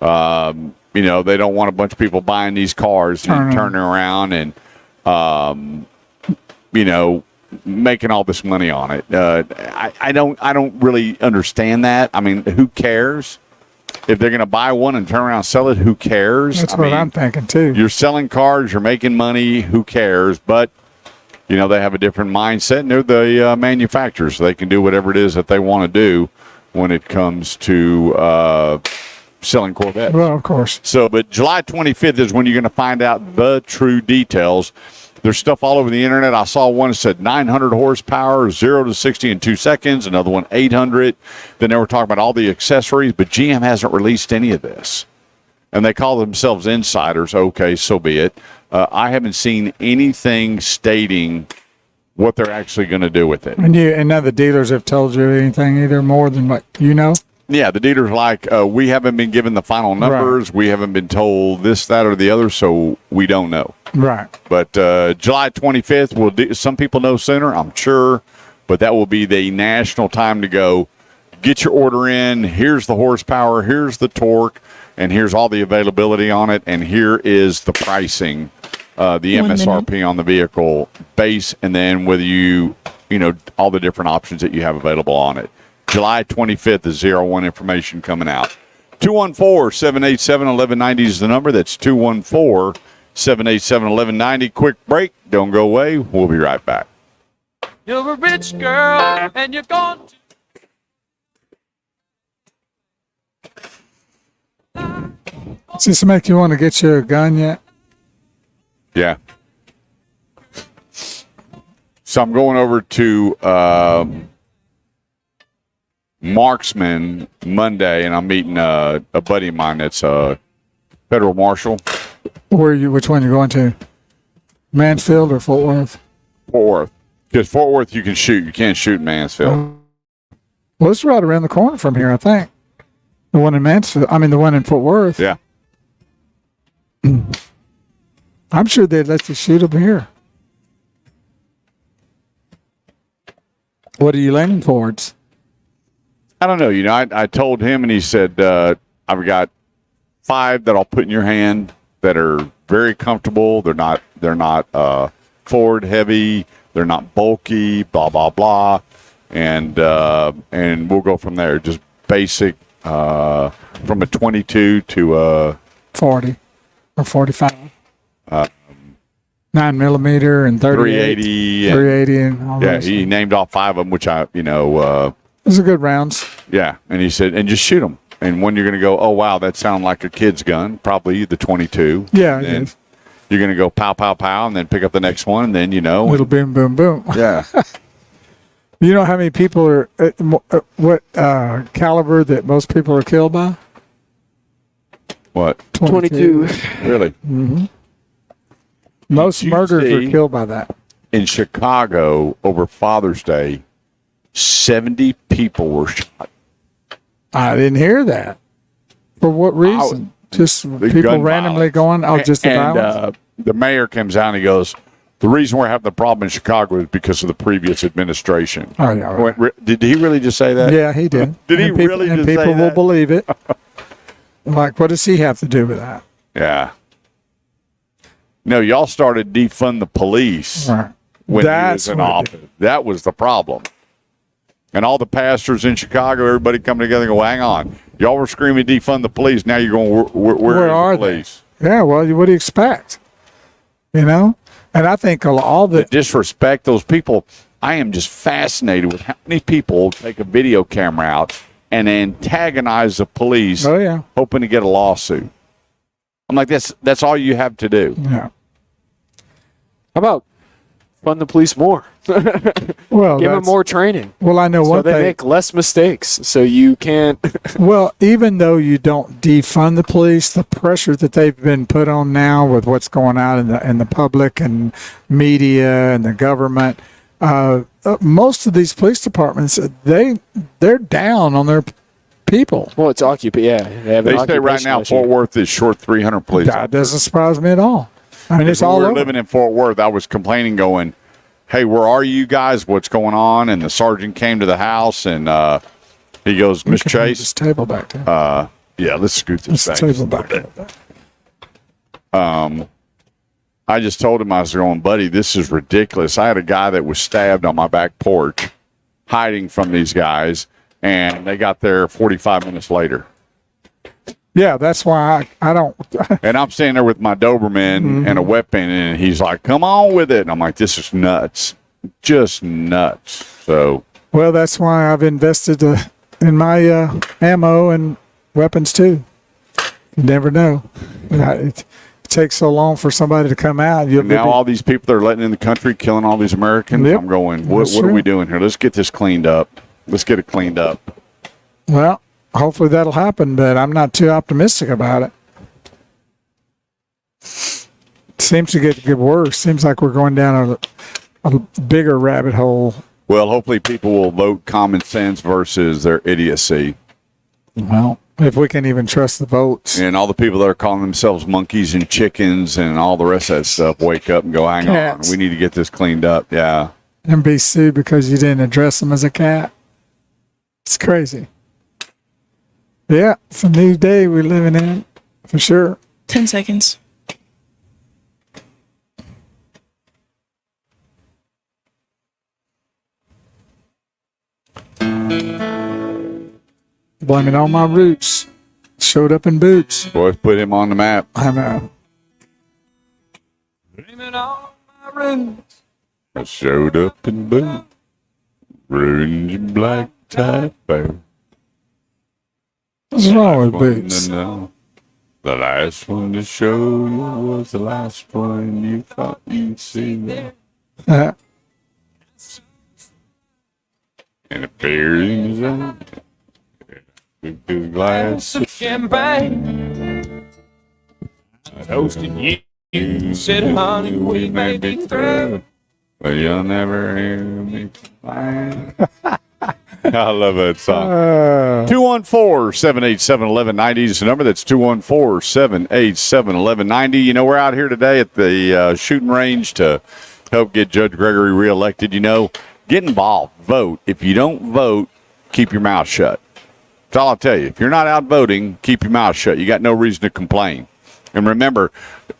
S2: They don't want a bunch of people buying these cars and turning around and, making all this money on it. I don't really understand that. I mean, who cares? If they're going to buy one and turn around and sell it, who cares?
S1: That's what I'm thinking, too.
S2: You're selling cars, you're making money, who cares? But they have a different mindset, and they're the manufacturers. So they can do whatever it is that they want to do when it comes to selling Corvettes.
S1: Well, of course.
S2: So, but July 25th is when you're going to find out the true details. There's stuff all over the internet. I saw one that said 900 horsepower, 0 to 60 in 2 seconds. Another one, 800. Then they were talking about all the accessories, but GM hasn't released any of this. And they call themselves insiders. Okay, so be it. I haven't seen anything stating what they're actually going to do with it.
S1: And none of the dealers have told you anything either more than what you know?
S2: Yeah, the dealer's like, we haven't been given the final numbers. Right. We haven't been told this, that, or the other, so we don't know.
S1: Right.
S2: But July 25th, some people know sooner, I'm sure, but that will be the national time to go. Get your order in. Here's the horsepower. Here's the torque. And here's all the availability on it. And here is the pricing, the MSRP on the vehicle base, and then whether all the different options that you have available on it. July 25th is 01 information coming out. 214-787-1190 is the number. That's 214-787-1190. Quick break. Don't go away. We'll be right back.
S15: You're a rich girl, and you're gone to...
S1: Does this make you want to get you a gun yet?
S2: Yeah. So I'm going over to Marksman Monday, and I'm meeting a buddy of mine that's a federal marshal.
S1: Which one you going to? Mansfield or Fort Worth?
S2: Fort Worth. Because Fort Worth you can shoot. You can't shoot in Mansfield.
S1: Well, it's right around the corner from here, I think. The one in Mansfield. I mean, the one in Fort Worth.
S2: Yeah.
S1: I'm sure they'd let you shoot them here. What are you leaning towards?
S2: I don't know. You know, I told him, and he said, I've got 5 that I'll put in your hand that are very comfortable. They're not forward heavy. They're not bulky. Blah blah blah, and we'll go from there. Just basic from a 22 to a
S1: 40 or 45. 9mm and
S2: 380.
S1: 380 and all
S2: Yeah,
S1: those.
S2: he named off 5 of them, which
S1: Those are good rounds.
S2: Yeah, and he said, and just shoot them. And when you're going to go, oh, wow, that sounded like a kid's gun, probably the 22.
S1: Yeah, it
S2: and
S1: is.
S2: you're going to go pow, pow, pow, and then pick up the next one, and then,
S1: Little boom, boom, boom.
S2: Yeah.
S1: You know how many people are, what caliber that most people are killed by?
S2: What?
S1: 22.
S2: Really?
S1: Mm-hmm. Most murders are killed by that.
S2: In Chicago, over Father's Day, 70 people were shot.
S1: I didn't hear that. For what reason? Just people
S2: gun
S1: randomly
S2: violence.
S1: going, just the violence?
S2: The mayor comes out and he goes, the reason we're having the problem in Chicago is because of the previous administration.
S1: Oh, yeah. Right.
S2: Did he really just say that?
S1: Yeah, he did.
S2: Did he
S1: And people,
S2: really
S1: and
S2: just
S1: people
S2: say
S1: will
S2: that?
S1: believe it. Like, what does he have to do with that?
S2: Yeah. No, y'all started defund the police when
S1: That's
S2: he was in
S1: what it
S2: office. That was the problem. And all the pastors in Chicago, everybody coming together and go, hang on. Y'all were screaming defund the police. Now you're going, where
S1: are
S2: is the police?
S1: Yeah, well, what do you expect? You know? And I think all the
S2: disrespect, those people, I am just fascinated with how many people take a video camera out and antagonize the police, hoping to get a lawsuit. I'm like, that's all you have to do.
S1: Yeah.
S6: How about fund the police more?
S1: Well,
S6: give them more training.
S1: Well, I know
S6: so
S1: one
S6: they
S1: thing.
S6: make less mistakes, so you can't.
S1: Well, even though you don't defund the police, the pressure that they've been put on now with what's going on in the public and media and the government, most of these police departments they're down on their people.
S6: Well, it's yeah.
S2: They say right now Fort Worth is short 300 police.
S1: That doesn't surprise me at all. I mean, it's
S2: when
S1: all
S2: we were
S1: over.
S2: living in Fort Worth, I was complaining, going, hey, where are you guys? What's going on? And the sergeant came to the house, and he goes, Miss Chase.
S1: This table back there.
S2: Yeah, let's scoot this back.
S1: Table back there.
S2: I just told him, I was going, buddy, this is ridiculous. I had a guy that was stabbed on my back porch, hiding from these guys, and they got there 45 minutes later.
S1: Yeah, that's why I don't.
S2: And I'm standing there with my Doberman and a weapon, and he's like, come on with it. And I'm like, this is nuts. Just nuts. So.
S1: Well, that's why I've invested in my ammo and weapons, too. You never know. It takes so long for somebody to come out.
S2: Now all these people that are letting in the country, killing all these Americans,
S1: Yep.
S2: I'm going, what are we doing here? Let's get this cleaned up. Let's get it cleaned up.
S1: Well, hopefully that'll happen, but I'm not too optimistic about it. Seems to get worse. Seems like we're going down a bigger rabbit hole.
S2: Well, hopefully people will vote common sense versus their idiocy.
S1: Well, if we can even trust the votes.
S2: And all the people that are calling themselves monkeys and chickens and all the rest of that stuff wake up and go, hang
S1: Cats.
S2: on, we need to get this cleaned up. Yeah.
S1: And be sued because you didn't address them as a cat. It's crazy. Yeah, it's a new day we're living in, for sure.
S5: 10 seconds.
S1: Blaming all my roots. Showed up in boots.
S2: Boys, put him on the map.
S1: I know.
S15: Dreaming on my roots.
S2: I showed up in boots. Ruined your black tie bear.
S1: What's wrong with boots?
S2: The last one to show you was the last one you thought you'd see there. And a beer in his eye. Took his glass
S15: Of champagne. I toasted you. Said, honey, we may be through.
S2: but you'll never hear me complain. I love that song. 214-787-1190 is the number. That's 214-787-1190. You know, we're out here today at the shooting range to help get Judge Gregory reelected. You know, get involved. Vote. If you don't vote, keep your mouth shut. That's all I'll tell you. If you're not out voting, keep your mouth shut. You got no reason to complain. And remember,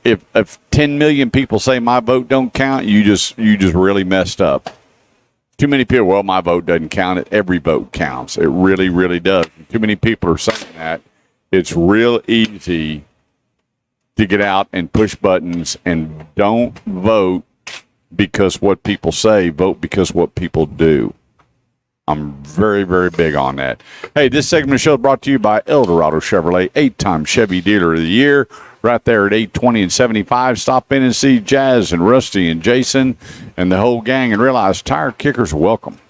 S2: if 10 million people say my vote don't count, you just really messed up. Too many people, well, my vote doesn't count. Every vote counts. It really, really does. Too many people are saying that. It's real easy to get out and push buttons and don't vote because what people say. Vote because what people do. I'm very, very big on that. Hey, this segment of the show is brought to you by Eldorado Chevrolet, 8-time Chevy Dealer of the Year, right there at 820 and 75. Stop in and see Jazz and Rusty and Jason and the whole gang and realize tire kickers are welcome.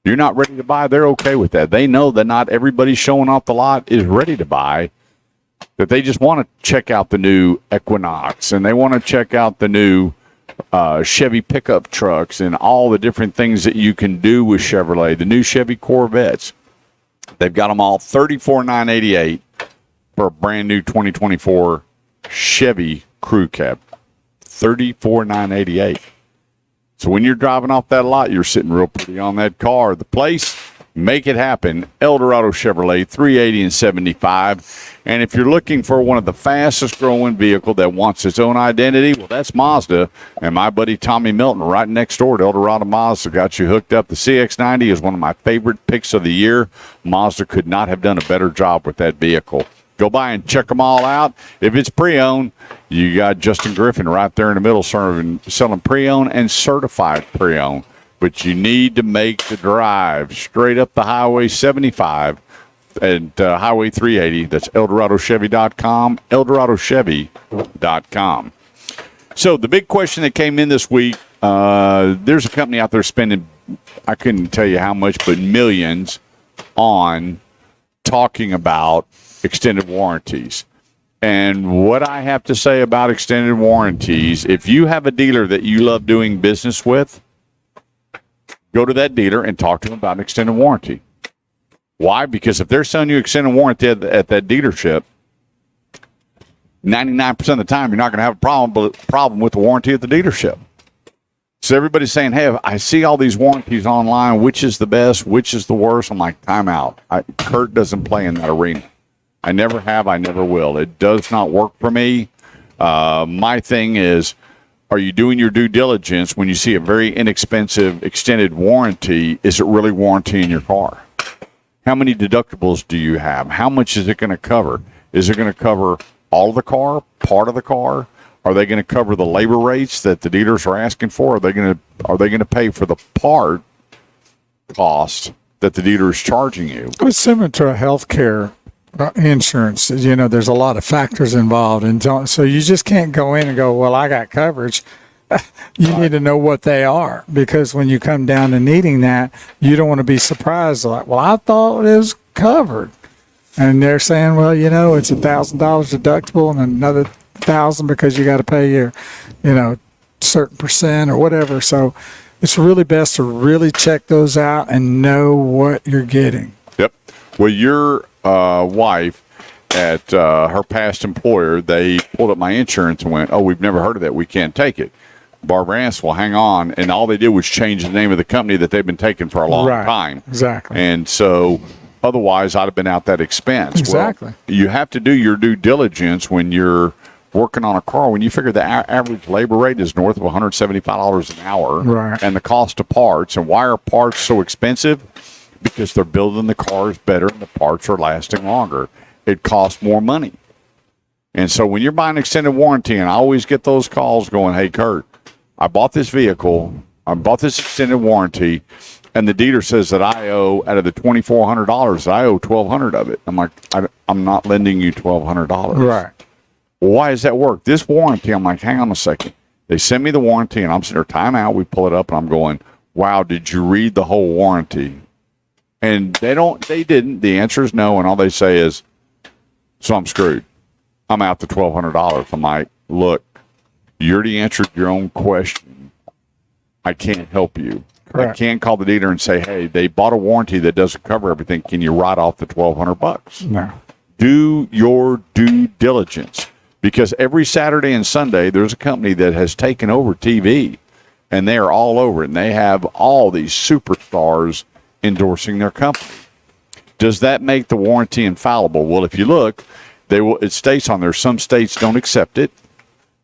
S2: You're not ready to buy, they're okay with that. They know that not everybody showing off the lot is ready to buy, that they just want to check out the new Equinox and they want to check out the new Chevy pickup trucks and all the different things that you can do with Chevrolet, the new Chevy Corvettes. They've got them all $34,988 for a brand new 2024 Chevy Crew Cab. $34,988. So when you're driving off that lot, you're sitting real pretty on that car. The place, make it happen. Eldorado Chevrolet, 380 and 75. And if you're looking for one of the fastest growing vehicle that wants its own identity, well, that's Mazda. And my buddy Tommy Milton, right next door to Eldorado Mazda, got you hooked up. The CX-90 is one of my favorite picks of the year. Mazda could not have done a better job with that vehicle. Go by and check them all out. If it's pre-owned, you got Justin Griffin right there in the middle selling pre-owned and certified pre-owned. But you need to make the drive straight up the Highway 75 and Highway 380. That's EldoradoChevy.com, EldoradoChevy.com. So the big question that came in this week, there's a company out there spending, I couldn't tell you how much, but millions on talking about extended warranties. And what I have to say about extended warranties, if you have a dealer that you love doing business with, go to that dealer and talk to them about an extended warranty. Why? Because if they're selling you extended warranty at that dealership, 99% of the time you're not going to have a problem with the warranty at the dealership. So everybody's saying, hey, I see all these warranties online. Which is the best? Which is the worst? I'm like, time out. Kurt doesn't play in that arena. I never have. I never will. It does not work for me. My thing is, are you doing your due diligence when you see a very inexpensive extended warranty? Is it really warrantying your car? How many deductibles do you have? How much is it going to cover? Is it going to cover all of the car, part of the car? Are they going to cover the labor rates that the dealers are asking for? Are they going to pay for the part cost that the dealer is charging you?
S1: It's similar to a healthcare insurance. You know, there's a lot of factors involved, and so you just can't go in and go, well, I got coverage. You need to know what they are, because when you come down to needing that, you don't want to be surprised like, well, I thought it was covered, and they're saying, well, you know, it's $1,000 deductible and another $1,000 because you got to pay your, you know, certain percent or whatever. So it's really best to really check those out and know what you're getting.
S2: Yep. Well, your wife at her past employer, they pulled up my insurance and went, oh, we've never heard of that. We can't take it. Barbara asked, well, hang on. And all they did was change the name of the company that they've been taking for a long time.
S1: Exactly.
S2: And so otherwise I'd have been out that expense.
S1: Exactly.
S2: Well, you have to do your due diligence when you're working on a car. When you figure the average labor rate is north of $175 an hour,
S1: right,
S2: and the cost of parts, and why are parts so expensive? Because they're building the cars better and the parts are lasting longer. It costs more money. And so when you're buying extended warranty, and I always get those calls going, hey, Kurt, I bought this vehicle, I bought this extended warranty, and the dealer says that I owe, out of the $2,400, I owe $1,200 of it. I'm like, I'm not lending you $1,200.
S1: Right.
S2: Well, why does that work? This warranty, I'm like, hang on a second. They send me the warranty, and I'm sitting there, time out, we pull it up, and I'm going, wow, did you read the whole warranty? And they didn't. The answer is no, and all they say is, so I'm screwed. I'm out to $1,200. I'm like, look, you already answered your own question. I can't help you. They
S1: Correct.
S2: can't call the dealer and say, "Hey, they bought a warranty that doesn't cover everything. Can you write off the $1,200?"
S1: No.
S2: Do your due diligence, because every Saturday and Sunday there's a company that has taken over TV, and they are all over it, and they have all these superstars endorsing their company. Does that make the warranty infallible? Well, if you look, it states on there some states don't accept it,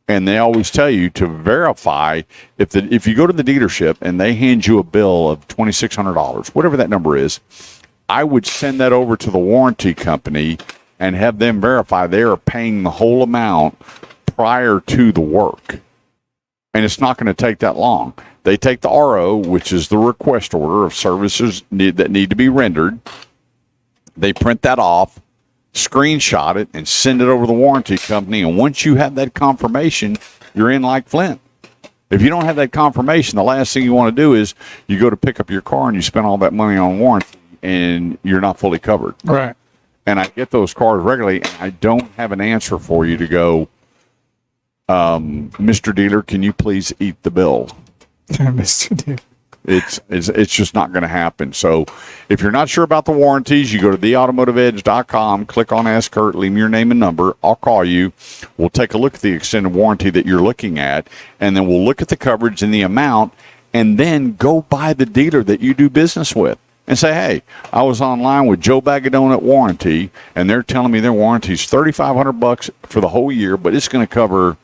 S2: and they always tell you to verify if you go to the dealership and they hand you a bill of $2,600, whatever that number is, I would send that over to the warranty company and have them verify they are paying the whole amount prior to the work. And it's not going to take that long. They take the RO, which is the request order of services that need to be rendered. They print that off, screenshot it, and send it over to the warranty company. And once you have that confirmation, you're in like Flint. If you don't have that confirmation, the last thing you want to do is you go to pick up your car and you spend all that money on warranty and you're not fully covered.
S1: Right.
S2: And I get those cars regularly, and I don't have an answer for you to go, Mr. Dealer, can you please eat the bill?
S1: Mr. Dealer.
S2: It's just not going to happen. So if you're not sure about the warranties, you go to theautomotiveedge.com, click on Ask Kurt, leave me your name and number. I'll call you. We'll take a look at the extended warranty that you're looking at, and then we'll look at the coverage and the amount, and then go by the dealer that you do business with and say, hey, I was online with Joe Bag of Donut Warranty, and they're telling me their warranty is $3,500 for the whole year, but it's going to cover,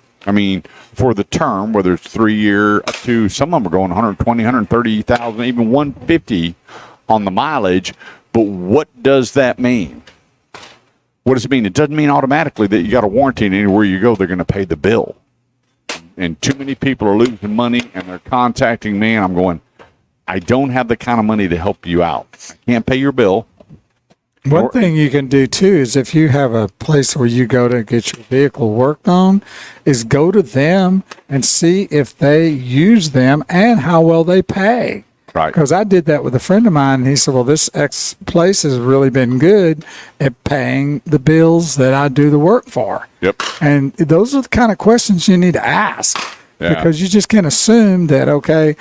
S2: for the term, whether it's 3 year up to, some of them are going 120, 130,000, even 150 on the mileage. But what does that mean? What does it mean? It doesn't mean automatically that you got a warranty and anywhere you go, they're going to pay the bill. And too many people are losing money and they're contacting me and I'm going, I don't have the kind of money to help you out. I can't pay your bill.
S1: One thing you can do too is if you have a place where you go to get your vehicle worked on, is go to them and see if they use them and how well they pay.
S2: Right.
S1: Because I did that with a friend of mine, and he said, well, this X place has really been good at paying the bills that I do the work for.
S2: Yep.
S1: And those are the kind of questions you need to ask.
S2: Yeah.
S1: Because you just can't assume that, okay,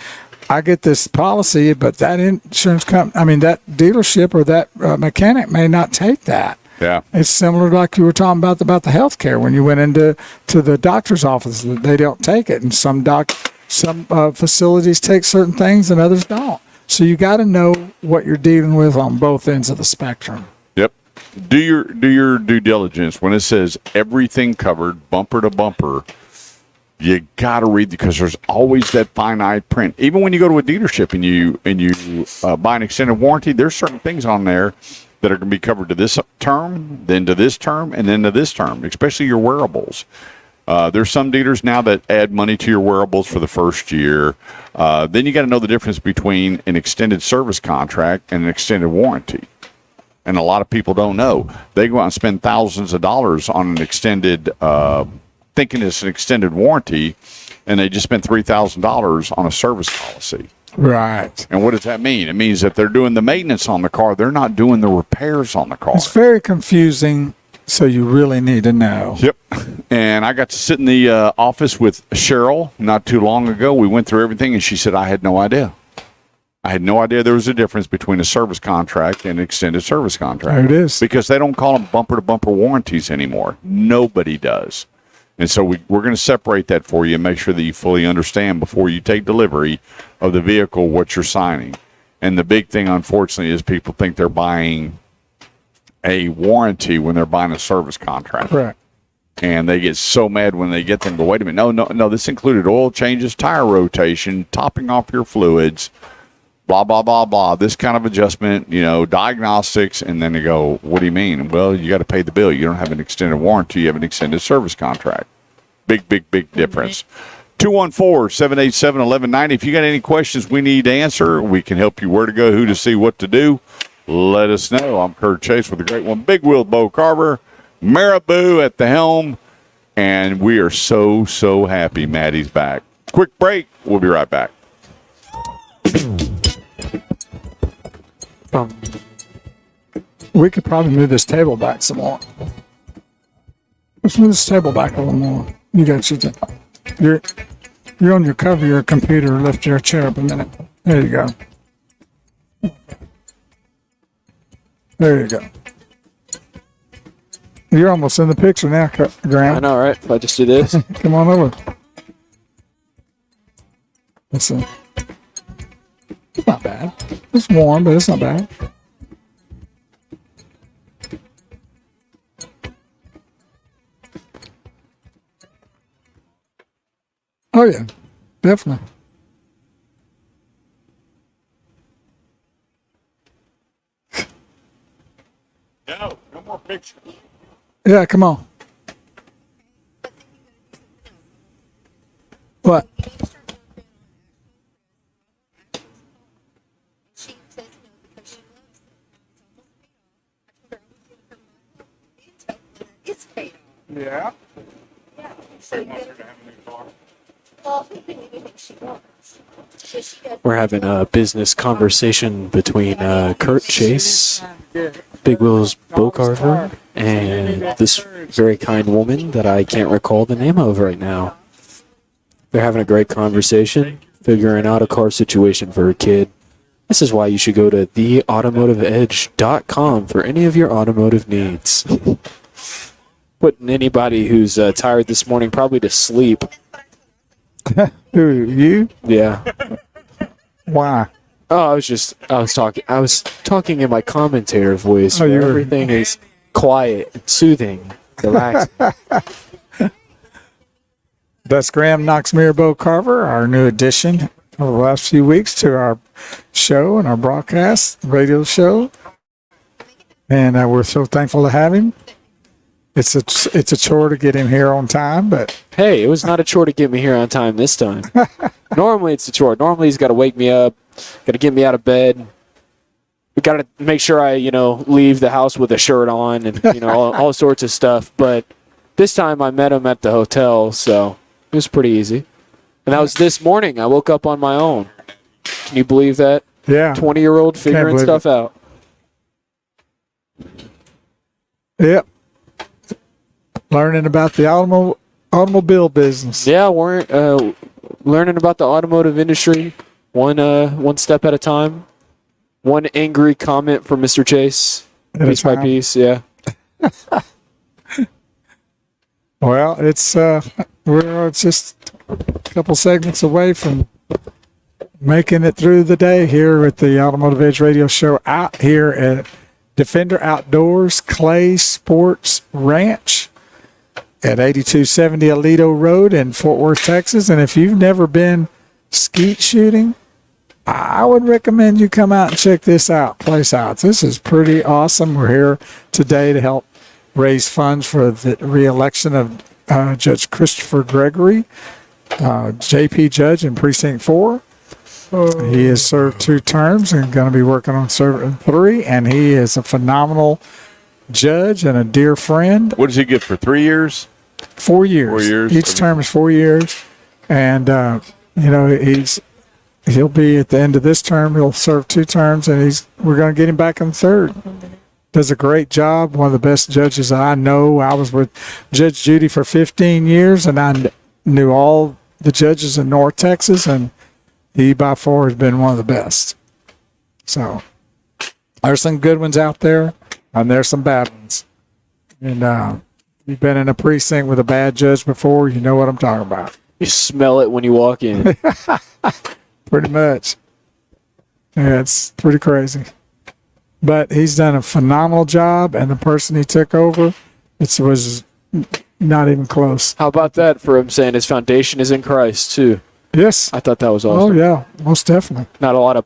S1: I get this policy, but that insurance company, that dealership or that mechanic may not take that.
S2: Yeah.
S1: It's similar like you were talking about the healthcare when you went into the doctor's office. They don't take it, and some facilities take certain things and others don't. So you got to know what you're dealing with on both ends of the spectrum.
S2: Yep. Do your due diligence. When it says everything covered, bumper to bumper, you got to read, because there's always that finite print. Even when you go to a dealership and you buy an extended warranty, there's certain things on there that are going to be covered to this term, then to this term, and then to this term, especially your wearables. There's some dealers now that add money to your wearables for the first year. Then you got to know the difference between an extended service contract and an extended warranty. And a lot of people don't know. They go out and spend thousands of dollars on an extended thinking it's an extended warranty, and they just spent $3,000 on a service policy.
S1: Right.
S2: And what does that mean? It means that they're doing the maintenance on the car. They're not doing the repairs on the car.
S1: It's very confusing, so you really need to know.
S2: Yep. And I got to sit in the office with Cheryl not too long ago. We went through everything, and she said, I had no idea. I had no idea there was a difference between a service contract and an extended service contract.
S1: There it is.
S2: Because they don't call them bumper-to-bumper warranties anymore. Nobody does. And so we're going to separate that for you and make sure that you fully understand before you take delivery of the vehicle what you're signing. And the big thing, unfortunately, is people think they're buying a warranty when they're buying a service contract.
S1: Correct.
S2: And they get so mad when they get them. But wait a minute, no, this included oil changes, tire rotation, topping off your fluids, blah, blah, blah, blah, this kind of adjustment, diagnostics. And then they go, what do you mean? Well, you got to pay the bill. You don't have an extended warranty. You have an extended service contract. Big difference. 214-787-1190. If you got any questions we need to answer, we can help you where to go, who to see, what to do. Let us know. I'm Kurt Chase with the great one, Big Wheel Bo Carver, Marabou at the helm, and we are so happy Maddie's back. Quick break. We'll be right back.
S1: We could probably move this table back some more. Let's move this table back a little more. You got you're on your cover of your computer. Lift your chair up a minute. There you go. There you go. You're almost in the picture now, Graham.
S6: I know, right? If I just do this.
S1: Come on over. Listen. It's not bad. It's warm, but it's not bad. Oh, yeah. Definitely.
S2: No more pictures.
S1: Yeah, come on. What? Yeah.
S6: We're having a business conversation between Kurt Chase, Big Will's bow carver, and this very kind woman that I can't recall the name of right now. They're having a great conversation, figuring out a car situation for her kid. This is why you should go to theautomotiveedge.com for any of your automotive needs. Putting anybody who's tired this morning probably to sleep.
S1: Who, you?
S6: Yeah.
S1: Why?
S6: Oh, I was talking in my commentator voice where everything is quiet, soothing, relaxing.
S1: That's Graham Knoxmere Bow Carver, our new addition over the last few weeks to our show and our broadcast, radio show. And we're so thankful to have him. It's a chore to get him here on time, but
S6: hey, it was not a chore to get me here on time this time. Normally it's a chore. Normally he's got to wake me up, got to get me out of bed. We got to make sure I, leave the house with a shirt on and, all sorts of stuff. But this time I met him at the hotel, so it was pretty easy. And that was this morning. I woke up on my own. Can you believe that?
S1: Yeah.
S6: 20-year-old figuring stuff out.
S1: Yep. Learning about the automobile business.
S6: Yeah, we're learning about the automotive industry one step at a time. One angry comment from Mr. Chase, piece by piece. Yeah.
S1: Well, we're just a couple segments away from making it through the day here at the Automotive Edge Radio Show out here at Defender Outdoors Clay Sports Ranch at 8270 Alito Road in Fort Worth, Texas. And if you've never been skeet shooting, I would recommend you come out and check this place out. This is pretty awesome. We're here today to help raise funds for the re-election of Judge Christopher Gregory, JP Judge in Precinct 4. He has served 2 terms and going to be working on serving 3, and he is a phenomenal judge and a dear friend.
S2: What does he get for 3 years?
S1: 4 years.
S2: 4 years.
S1: Each term is 4 years, and he'll be at the end of this term. He'll serve 2 terms, and we're going to get him back in the 3rd. Does a great job. One of the best judges I know. I was with Judge Judy for 15 years, and I knew all the judges in North Texas, and he by far has been one of the best. So there's some good ones out there, and there's some bad ones. And you've been in a precinct with a bad judge before, you know what I'm talking about.
S6: You smell it when you walk in.
S1: Pretty much. Yeah, it's pretty crazy. But he's done a phenomenal job, and the person he took over, it was not even close.
S6: How about that for him saying his foundation is in Christ, too?
S1: Yes.
S6: I thought that was awesome.
S1: Oh, yeah, most definitely.
S6: Not a lot of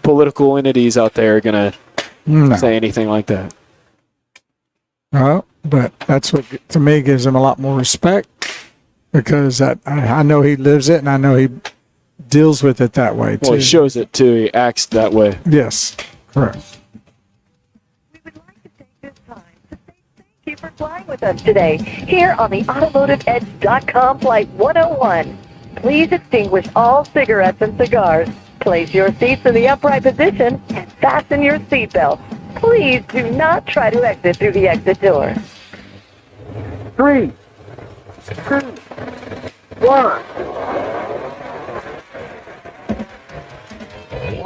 S6: political entities out there are going to say anything like that.
S1: No, but that's what, to me, gives him a lot more respect, because I know he lives it, and I know he deals with it that way, too.
S6: Well, he shows it, too. He acts that way.
S1: Yes, correct.
S7: Thank you for flying with us today here on the AutomotiveEdge.com Flight 101. Please extinguish all cigarettes and cigars. Place your seats in the upright position and fasten your seatbelt. Please do not try to exit through the exit door.
S11: 3, 2, 1.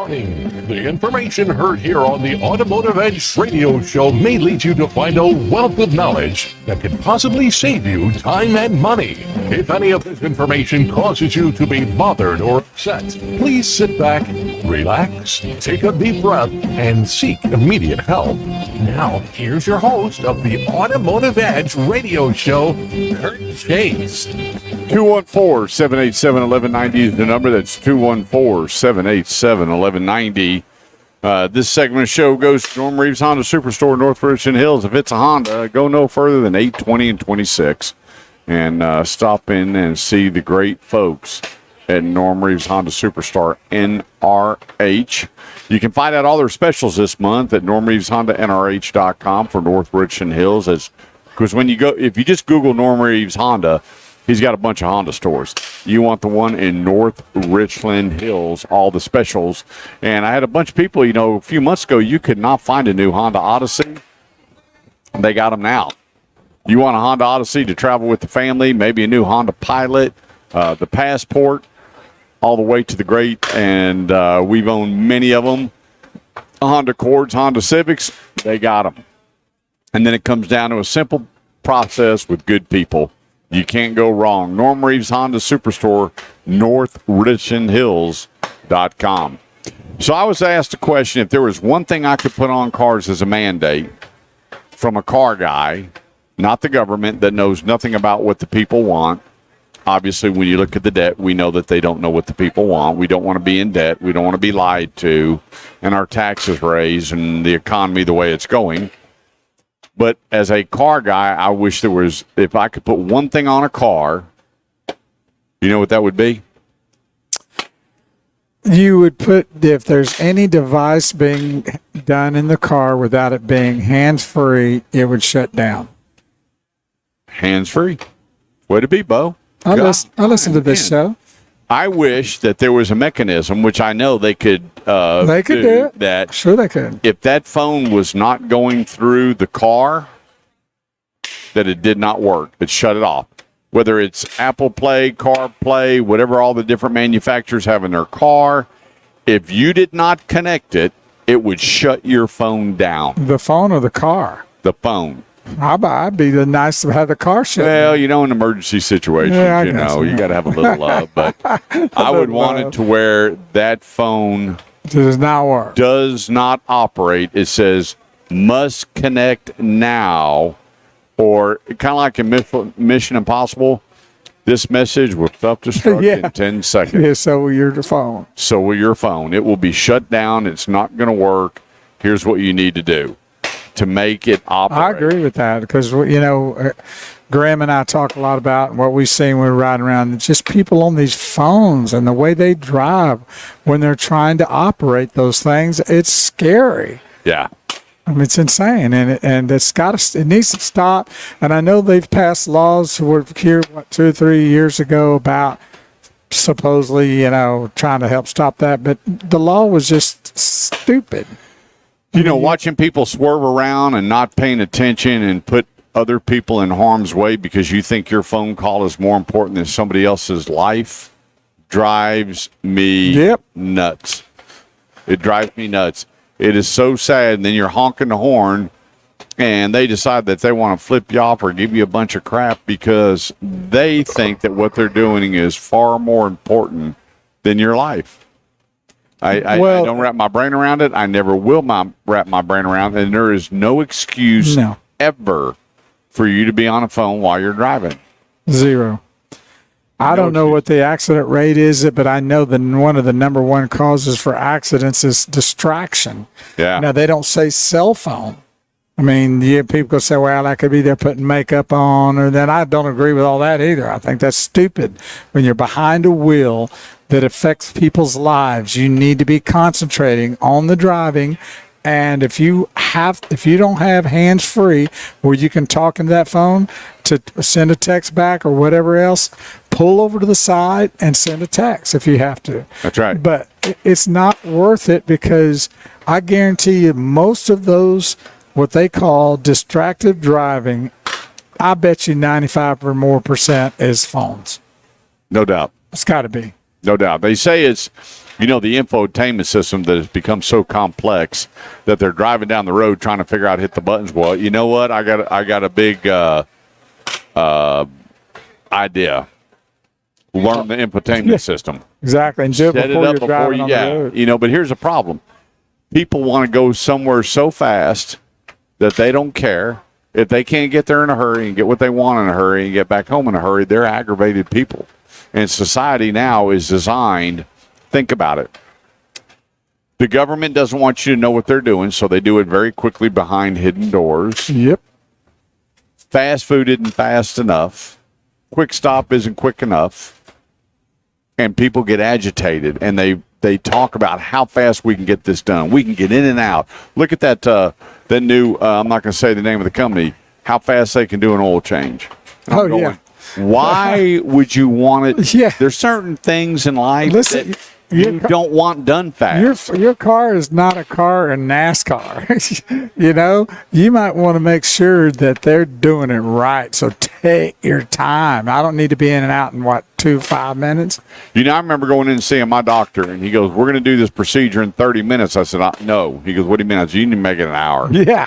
S8: Warning. The information heard here on the Automotive Edge radio show may lead you to find a wealth of knowledge that could possibly save you time and money. If any of this information causes you to be bothered or upset, please sit back, relax, take a deep breath, and seek immediate help. Now, here's your host of the Automotive Edge radio show, Kurt Chase.
S2: 214-787-1190 is the number. That's 214-787-1190. This segment of the show goes to Norm Reeves Honda Superstore, North Richland Hills. If it's a Honda, go no further than 820 and 26. And stop in and see the great folks at Norm Reeves Honda Superstar, NRH. You can find out all their specials this month at normreeveshondanrh.com for North Richland Hills. Because when you go, if you just Google Norm Reeves Honda, he's got a bunch of Honda stores. You want the one in North Richland Hills, all the specials. And I had a bunch of people, a few months ago, you could not find a new Honda Odyssey. They got them now. You want a Honda Odyssey to travel with the family, maybe a new Honda Pilot, the Passport, all the way to the great, and we've owned many of them. Honda Accords, Honda Civics, they got them. And then it comes down to a simple process with good people. You can't go wrong. Norm Reeves Honda Superstore, NorthRichlandHills.com. So I was asked a question, if there was one thing I could put on cars as a mandate from a car guy, not the government, that knows nothing about what the people want. Obviously, when you look at the debt, we know that they don't know what the people want. We don't want to be in debt. We don't want to be lied to, and our taxes raised, and the economy the way it's going. But as a car guy, I wish there was, if I could put one thing on a car, you know what that would be?
S1: You would put, if there's any device being done in the car without it being hands-free, it would shut down.
S2: Hands-free? Way to be, Bo.
S1: I listen to this show.
S2: I wish that there was a mechanism, which I know they could do
S1: it.
S2: That
S1: sure they could.
S2: If that phone was not going through the car, that it did not work. It shut it off. Whether it's Apple Play, CarPlay, whatever all the different manufacturers have in their car, if you did not connect it, it would shut your phone down.
S1: The phone or the car?
S2: The phone.
S1: I'd be nice to have the car shut.
S2: Well, in emergency situations, you got to have a little love. But I would want it to where that phone
S1: does not work.
S2: Does not operate. It says must connect now, or kind of like in Mission Impossible. This message will self-destruct in 10 seconds.
S1: Yeah, so will your phone.
S2: So will your phone. It will be shut down. It's not going to work. Here's what you need to do to make it operate.
S1: I agree with that because, Graham and I talk a lot about what we've seen when we're riding around. It's just people on these phones and the way they drive when they're trying to operate those things. It's scary.
S2: Yeah.
S1: I mean, it's insane, and it needs to stop. And I know they've passed laws here 2 or 3 years ago about supposedly, trying to help stop that, but the law was just stupid.
S2: Watching people swerve around and not paying attention and put other people in harm's way because you think your phone call is more important than somebody else's life drives me nuts. It drives me nuts. It is so sad. And then you're honking the horn and they decide that they want to flip you off or give you a bunch of crap because they think that what they're doing is far more important than your life. I don't wrap my brain around it. I never will wrap my brain around it. And there is no excuse ever for you to be on a phone while you're driving.
S1: Zero. I don't know what the accident rate is, but I know that one of the number one causes for accidents is distraction.
S2: Yeah.
S1: Now, they don't say cell phone. I mean, people say, well, I could be there putting makeup on, or then I don't agree with all that either. I think that's stupid. When you're behind a wheel that affects people's lives, you need to be concentrating on the driving. And if you don't have hands free where you can talk into that phone to send a text back or whatever else, pull over to the side and send a text if you have to.
S2: That's right.
S1: But it's not worth it because I guarantee you most of those, what they call distracted driving, I bet you 95% or more is phones.
S2: No doubt.
S1: It's got to be.
S2: No doubt. They say it's, the infotainment system that has become so complex that they're driving down the road trying to figure out hit the buttons. Well, you know what? I got a big idea. Learn the infotainment system.
S1: Exactly. And do it
S2: Set
S1: before
S2: it up
S1: you're driving on the road.
S2: But here's the problem. People want to go somewhere so fast that they don't care. If they can't get there in a hurry and get what they want in a hurry and get back home in a hurry, they're aggravated people. And society now is designed, think about it. The government doesn't want you to know what they're doing, so they do it very quickly behind hidden doors.
S1: Yep.
S2: Fast food isn't fast enough. Quick stop isn't quick enough. And people get agitated, and they talk about how fast we can get this done. We can get in and out. Look at that new, I'm not going to say the name of the company, how fast they can do an oil change.
S1: Yeah.
S2: Why would you want it?
S1: Yeah.
S2: There's certain things in life that you don't want done fast.
S1: Your car is not a car in NASCAR. You might want to make sure that they're doing it right. So take your time. I don't need to be in and out in 5 minutes.
S2: I remember going in and seeing my doctor, and he goes, "We're going to do this procedure in 30 minutes." I said, "No." He goes, "What do you mean?" I said, "You need to make it an hour."
S1: Yeah.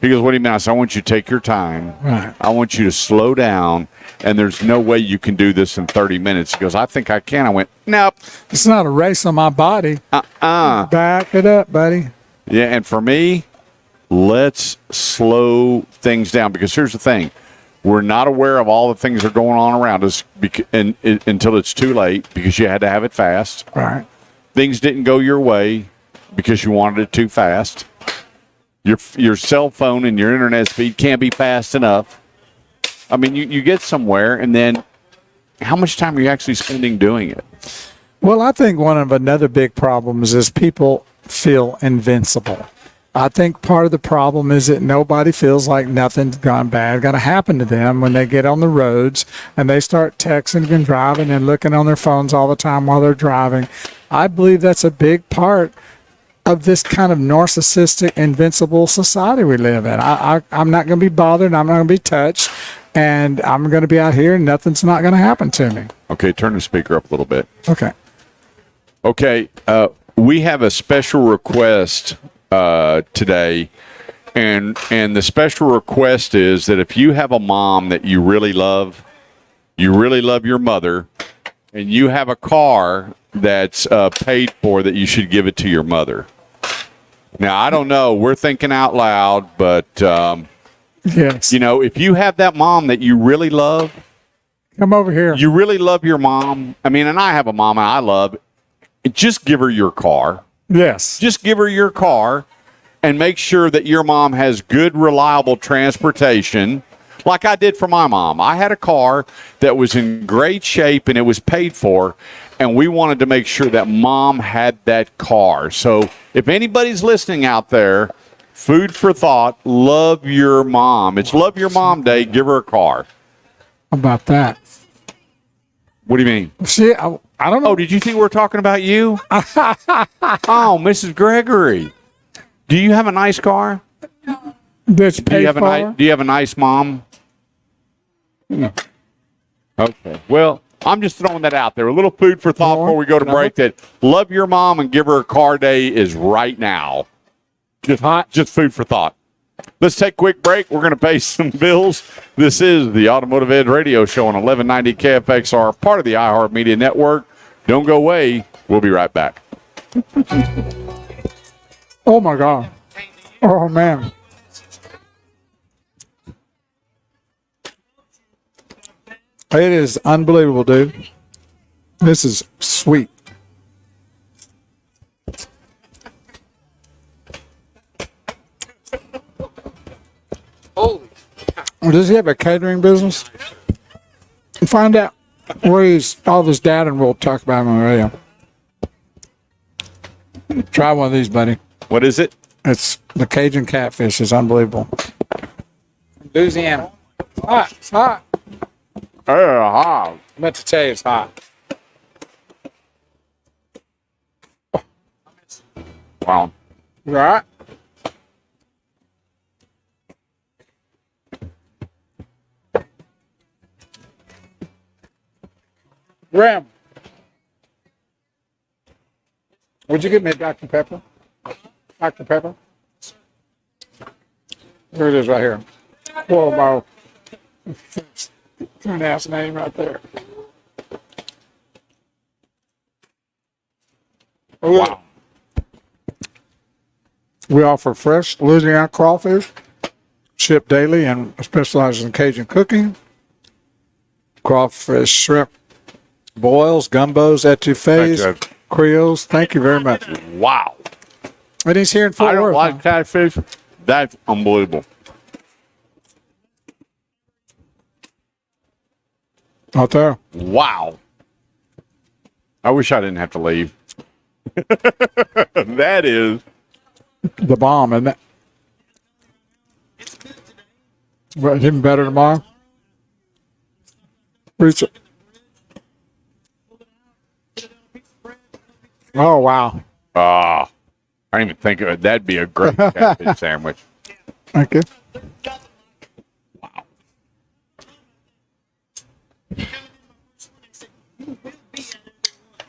S2: He goes, "What do you mean?" I said, "I want you to take your time.
S1: Right.
S2: I want you to slow down, and there's no way you can do this in 30 minutes." He goes, "I think I can." I went, "Nope.
S1: It's not a race on my body." Back it up, buddy.
S2: Yeah, and for me, let's slow things down, because here's the thing. We're not aware of all the things that are going on around us until it's too late, because you had to have it fast.
S1: Right.
S2: Things didn't go your way because you wanted it too fast. Your cell phone and your internet speed can't be fast enough. I mean, you get somewhere, and then how much time are you actually spending doing it?
S1: Well, I think one of another big problems is people feel invincible. I think part of the problem is that nobody feels like nothing's gone bad going to happen to them when they get on the roads and they start texting and driving and looking on their phones all the time while they're driving. I believe that's a big part of this kind of narcissistic, invincible society we live in. I'm not going to be bothered. I'm not going to be touched. And I'm going to be out here and nothing's not going to happen to me.
S2: Okay, turn the speaker up a little bit.
S1: Okay.
S2: Okay, we have a special request today, and the special request is that if you have a mom that you really love your mother, and you have a car that's paid for, that you should give it to your mother. Now, I don't know. We're thinking out loud, but
S1: yes,
S2: if you have that mom that you really love,
S1: come over here.
S2: You really love your mom. I mean, and I have a mom I love. Just give her your car.
S1: Yes.
S2: Just give her your car and make sure that your mom has good, reliable transportation, like I did for my mom. I had a car that was in great shape and it was paid for, and we wanted to make sure that mom had that car. So if anybody's listening out there, food for thought, love your mom. It's Love Your Mom Day. Give her a car.
S1: How about that?
S2: What do you mean?
S1: See, I don't know.
S2: Oh, did you think we were talking about you? Oh, Mrs. Gregory. Do you have a nice car?
S1: That's paid for?
S2: Do you have a nice mom? Okay. Well, I'm just throwing that out there. A little food for thought before we go to break, that love your mom and give her a car day is right now. Just food for thought. Let's take a quick break. We're going to pay some bills. This is the Automotive Edge Radio Show on 1190 KFXR, part of the iHeartMedia Network. Don't go away. We'll be right back.
S1: Oh, my God. Oh, man. It is unbelievable, dude. This is sweet.
S6: Holy.
S1: Does he have a catering business? Find out where he's all this data, and we'll talk about him on the radio. Try one of these, buddy.
S2: What is it?
S1: It's the Cajun catfish. It's unbelievable. Louisiana. It's hot. It's hot.
S2: Hot.
S1: I meant to tell you it's hot.
S2: Wow.
S1: Right? Graham, Would you give me a Dr. Pepper? Dr. Pepper? Here it is right here. Cuomo. Ass name right there.
S2: Wow.
S1: We offer fresh Louisiana crawfish, shipped daily, and specializes in Cajun cooking. Crawfish, shrimp, boils, gumbos, etouffees, creoles. Thank you very much.
S2: Wow.
S1: And he's here in Fort
S2: I don't
S1: Worth.
S2: like catfish. That's unbelievable.
S1: Out there.
S2: Wow. I wish I didn't have to leave. That is
S1: The bomb, isn't it? But even better tomorrow. Reach it. Oh, wow.
S2: I didn't even think of it. That'd be a great catfish sandwich.
S1: Thank you.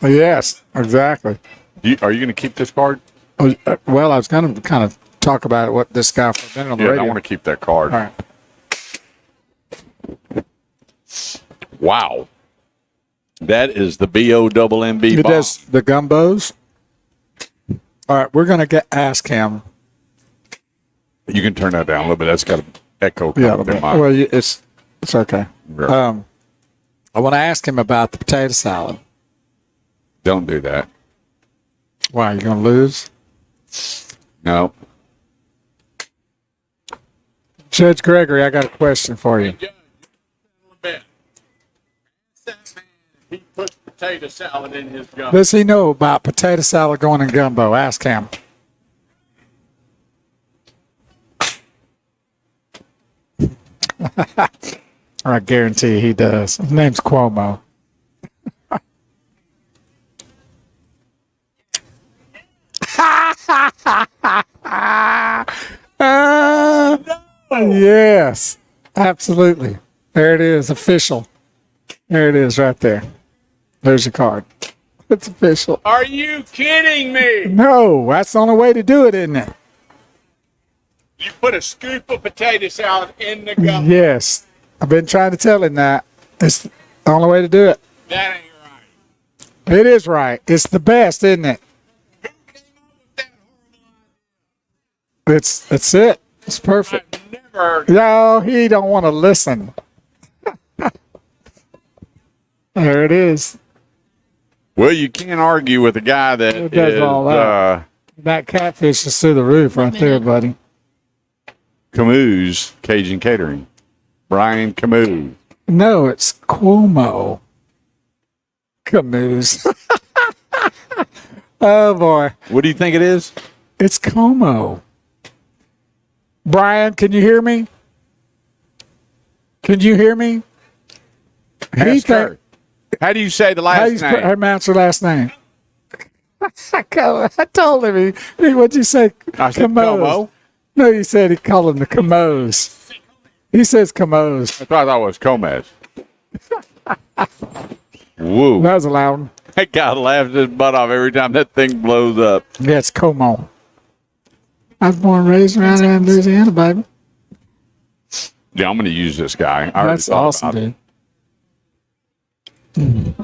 S1: Yes, exactly.
S2: Are you going to keep this card?
S1: Well, I was going to kind of talk about what this guy for dinner on the radio.
S2: I want to keep that card.
S1: All right.
S2: Wow. That is the BOMB
S1: He
S2: bomb.
S1: does the gumbos. All right, we're going to ask him.
S2: You can turn that down a little bit. That's got an echo
S1: Yeah,
S2: coming through mine.
S1: well, it's okay. I want to ask him about the potato salad.
S2: Don't do that.
S1: Why, you going to lose?
S2: No.
S1: Judge Gregory, I got a question for you.
S2: He puts potato salad in his gumbo.
S1: Does he know about potato salad going in gumbo? Ask him. I guarantee he does. His name's Cuomo. Yes, absolutely. There it is, official. There it is right there. There's your card. It's official.
S15: Are you kidding me?
S1: No, that's the only way to do it, isn't it?
S15: You put a scoop of potato salad in the gumbo.
S1: Yes. I've been trying to tell him that. It's the only way to do it.
S15: That ain't right.
S1: It is right. It's the best, isn't it? That's it. It's perfect.
S15: I've never heard
S1: No, he don't want to listen. There it is.
S2: Well, you can't argue with a guy that
S1: It does
S2: is
S1: all that. That catfish is through the roof right there, buddy.
S2: Camus Cajun Catering. Brian Camus.
S1: No, it's Cuomo. Camus. Oh, boy.
S2: What do you think it is?
S1: It's Como. Brian, can you hear me? Can you hear me?
S2: Ask her. How do you say the
S1: How do
S2: last
S1: you
S2: name?
S1: pronounce her last name? I told him. What'd you say?
S2: I said Como.
S1: No, you said he called him the Comos. He says Comos.
S2: I thought that was Comez. Woo.
S1: That was a loud one.
S2: That guy laughs his butt off every time that thing blows up.
S1: Yeah, it's Como. I was born and raised around here in Louisiana, baby.
S2: Yeah, I'm going to use this guy. I already
S1: That's
S2: thought
S1: awesome,
S2: about it.
S1: dude.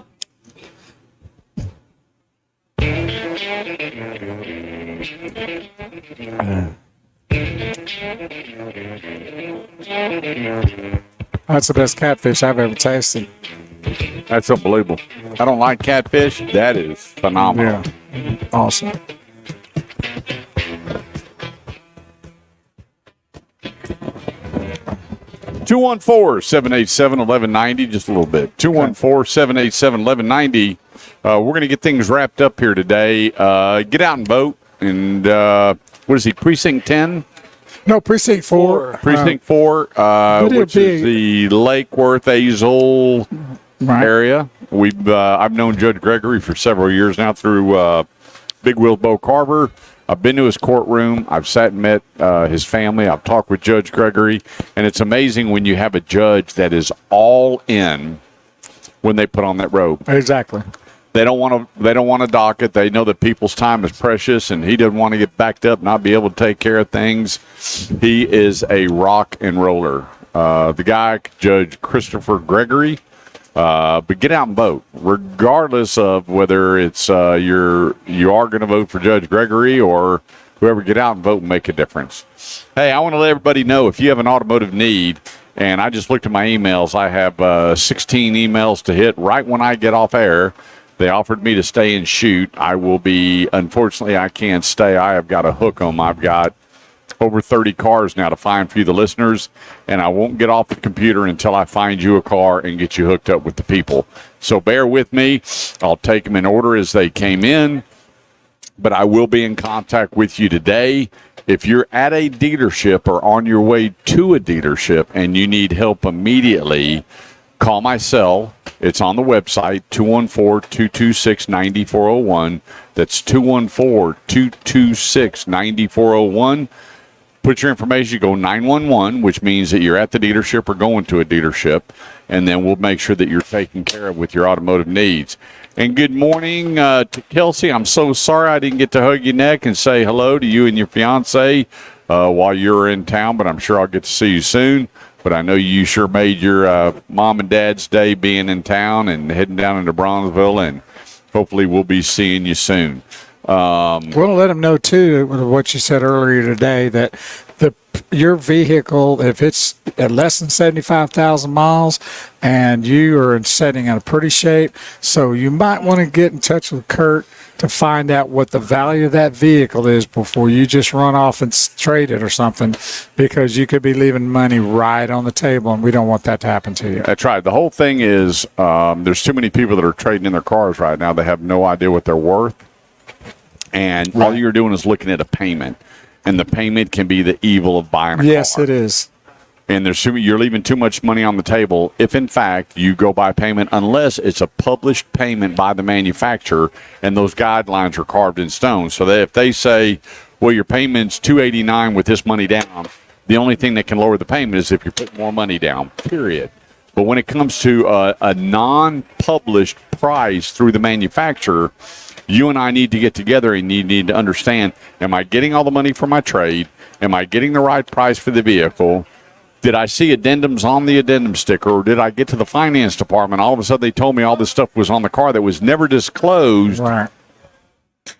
S1: That's the best catfish I've ever tasted.
S2: That's unbelievable. I don't like catfish. That is phenomenal.
S1: Yeah, awesome.
S2: Two 214-787-1190, just a little bit. 214-787-1190. We're going to get things wrapped up here today. Get out and vote. And what is he, Precinct 10?
S1: No, Precinct 4.
S2: Precinct 4, which is the Lake Worth, Azle area. I've known Judge Gregory for several years now through Big Wheel Bo Carver. I've been to his courtroom. I've sat and met his family. I've talked with Judge Gregory. And it's amazing when you have a judge that is all in when they put on that robe.
S1: Exactly.
S2: They don't want to dock it. They know that people's time is precious, and he doesn't want to get backed up, not be able to take care of things. He is a rock and roller. The guy, Judge Christopher Gregory, but get out and vote, regardless of whether it's you are going to vote for Judge Gregory or whoever. Get out and vote and make a difference. Hey, I want to let everybody know if you have an automotive need. And I just looked at my emails. I have 16 emails to hit right when I get off air. They offered me to stay and shoot. I will be, unfortunately, I can't stay. I have got to hook them. I've got over 30 cars now to find for you, the listeners, and I won't get off the computer until I find you a car and get you hooked up with the people. So bear with me. I'll take them in order as they came in, but I will be in contact with you today. If you're at a dealership or on your way to a dealership and you need help immediately, call my cell. It's on the website, 214-226-9401. That's 214-226-9401. Put your information, go 911, which means that you're at the dealership or going to a dealership, and then we'll make sure that you're taken care of with your automotive needs. And good morning to Kelsey. I'm so sorry I didn't get to hug your neck and say hello to you and your fiance while you're in town, but I'm sure I'll get to see you soon. But I know you sure made your mom and dad's day being in town and heading down into Bronzeville, and hopefully we'll be seeing you soon.
S1: We'll let them know, too, what you said earlier today, that your vehicle, if it's at less than 75,000 miles and you are sitting in a pretty shape, so you might want to get in touch with Kurt to find out what the value of that vehicle is before you just run off and trade it or something, because you could be leaving money right on the table, and we don't want that to happen to you.
S2: That's right. The whole thing is there's too many people that are trading in their cars right now. They have no idea what they're worth, and all you're doing is looking at a payment, and the payment can be the evil of buying a car.
S1: Yes, it is.
S2: And you're leaving too much money on the table if, in fact, you go by payment, unless it's a published payment by the manufacturer, and those guidelines are carved in stone. So that if they say, well, your payment's $289 with this money down, the only thing that can lower the payment is if you put more money down, period. But when it comes to a non-published price through the manufacturer, you and I need to get together and you need to understand, am I getting all the money for my trade? Am I getting the right price for the vehicle? Did I see addendums on the addendum sticker, or did I get to the finance department? All of a sudden, they told me all this stuff was on the car that was never disclosed.
S1: Right.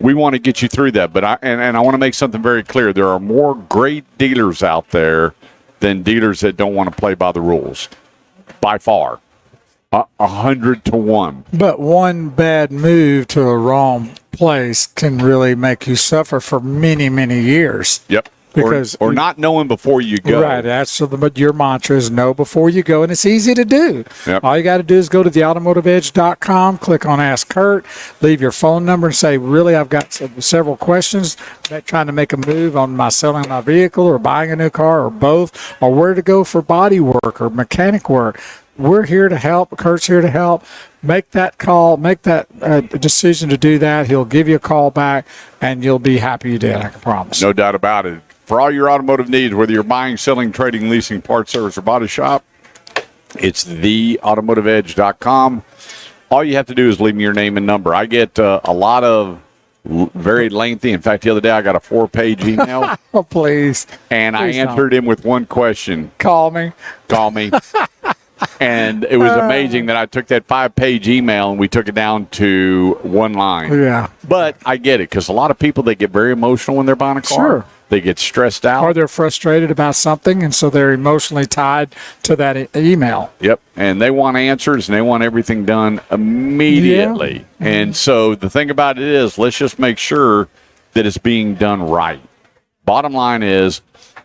S2: We want to get you through that, but I want to make something very clear. There are more great dealers out there than dealers that don't want to play by the rules, by far. 100 to 1.
S1: But one bad move to a wrong place can really make you suffer for many, many years.
S2: Yep.
S1: Because
S2: or not knowing before you go.
S1: Right. That's but your mantra is know before you go, and it's easy to do.
S2: Yep.
S1: All you got to do is go to theautomotiveedge.com, click on Ask Kurt, leave your phone number, and say, really, I've got several questions about trying to make a move on my selling my vehicle or buying a new car or both, or where to go for body work or mechanic work. We're here to help. Kurt's here to help. Make that call. Make that decision to do that. He'll give you a call back, and you'll be happy you did, I can promise.
S2: No doubt about it. For all your automotive needs, whether you're buying, selling, trading, leasing, parts, service, or body shop, it's theautomotiveedge.com. All you have to do is leave me your name and number. I get a lot of very lengthy. In fact, the other day I got a 4-page email.
S1: Oh, please.
S2: And
S1: Please
S2: I answered him with one question.
S1: Call me.
S2: And it was amazing that I took that 5-page email and we took it down to one line.
S1: Yeah.
S2: But I get it, because a lot of people, they get very emotional when they're buying a car.
S1: Sure.
S2: They get stressed out.
S1: Or they're frustrated about something, and so they're emotionally tied to that email.
S2: Yep. And they want answers, and they want everything done immediately. Yeah. And so the thing about it is, let's just make sure that it's being done right. Bottom line is,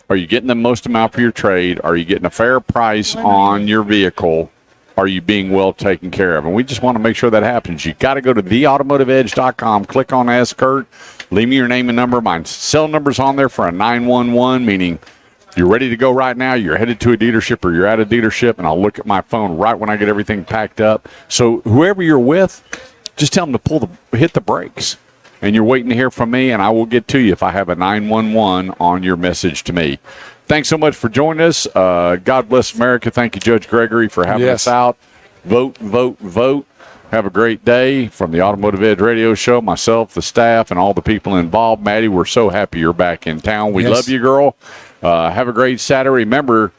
S2: are you getting the most amount for your trade? Are you getting a fair price on your vehicle? Are you being well taken care of? And we just want to make sure that happens. You got to go to theautomotiveedge.com, click on Ask Kurt, leave me your name and number. My cell number's on there for a 911, meaning you're ready to go right now, you're headed to a dealership or you're at a dealership, and I'll look at my phone right when I get everything packed up. So whoever you're with, just tell them to hit the brakes. And you're waiting to hear from me, and I will get to you if I have a 911 on your message to me. Thanks so much for joining us. God bless America. Thank you, Judge Gregory, for having us out. Vote, vote, vote. Have a great day from the Automotive Edge Radio Show. Myself, the staff, and all the people involved. Maddie, we're so happy you're back in town. We love you, girl. Have a great Saturday. Remember,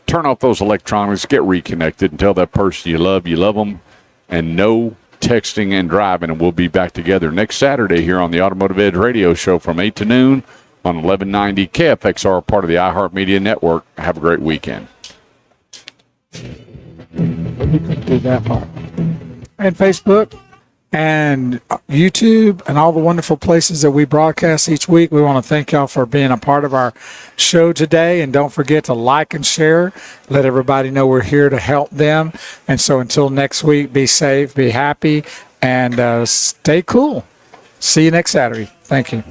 S2: turn off those electronics, get reconnected, and tell that person you love them, and no texting and driving. And we'll be back together next Saturday here on the Automotive Edge Radio Show from 8 to noon on 1190 KFXR, part of the iHeartMedia Network. Have a great weekend.
S1: You could do that part. And Facebook and YouTube and all the wonderful places that we broadcast each week. We want to thank y'all for being a part of our show today. And don't forget to like and share. Let everybody know we're here to help them. And so until next week, be safe, be happy, and stay cool. See you next Saturday. Thank you.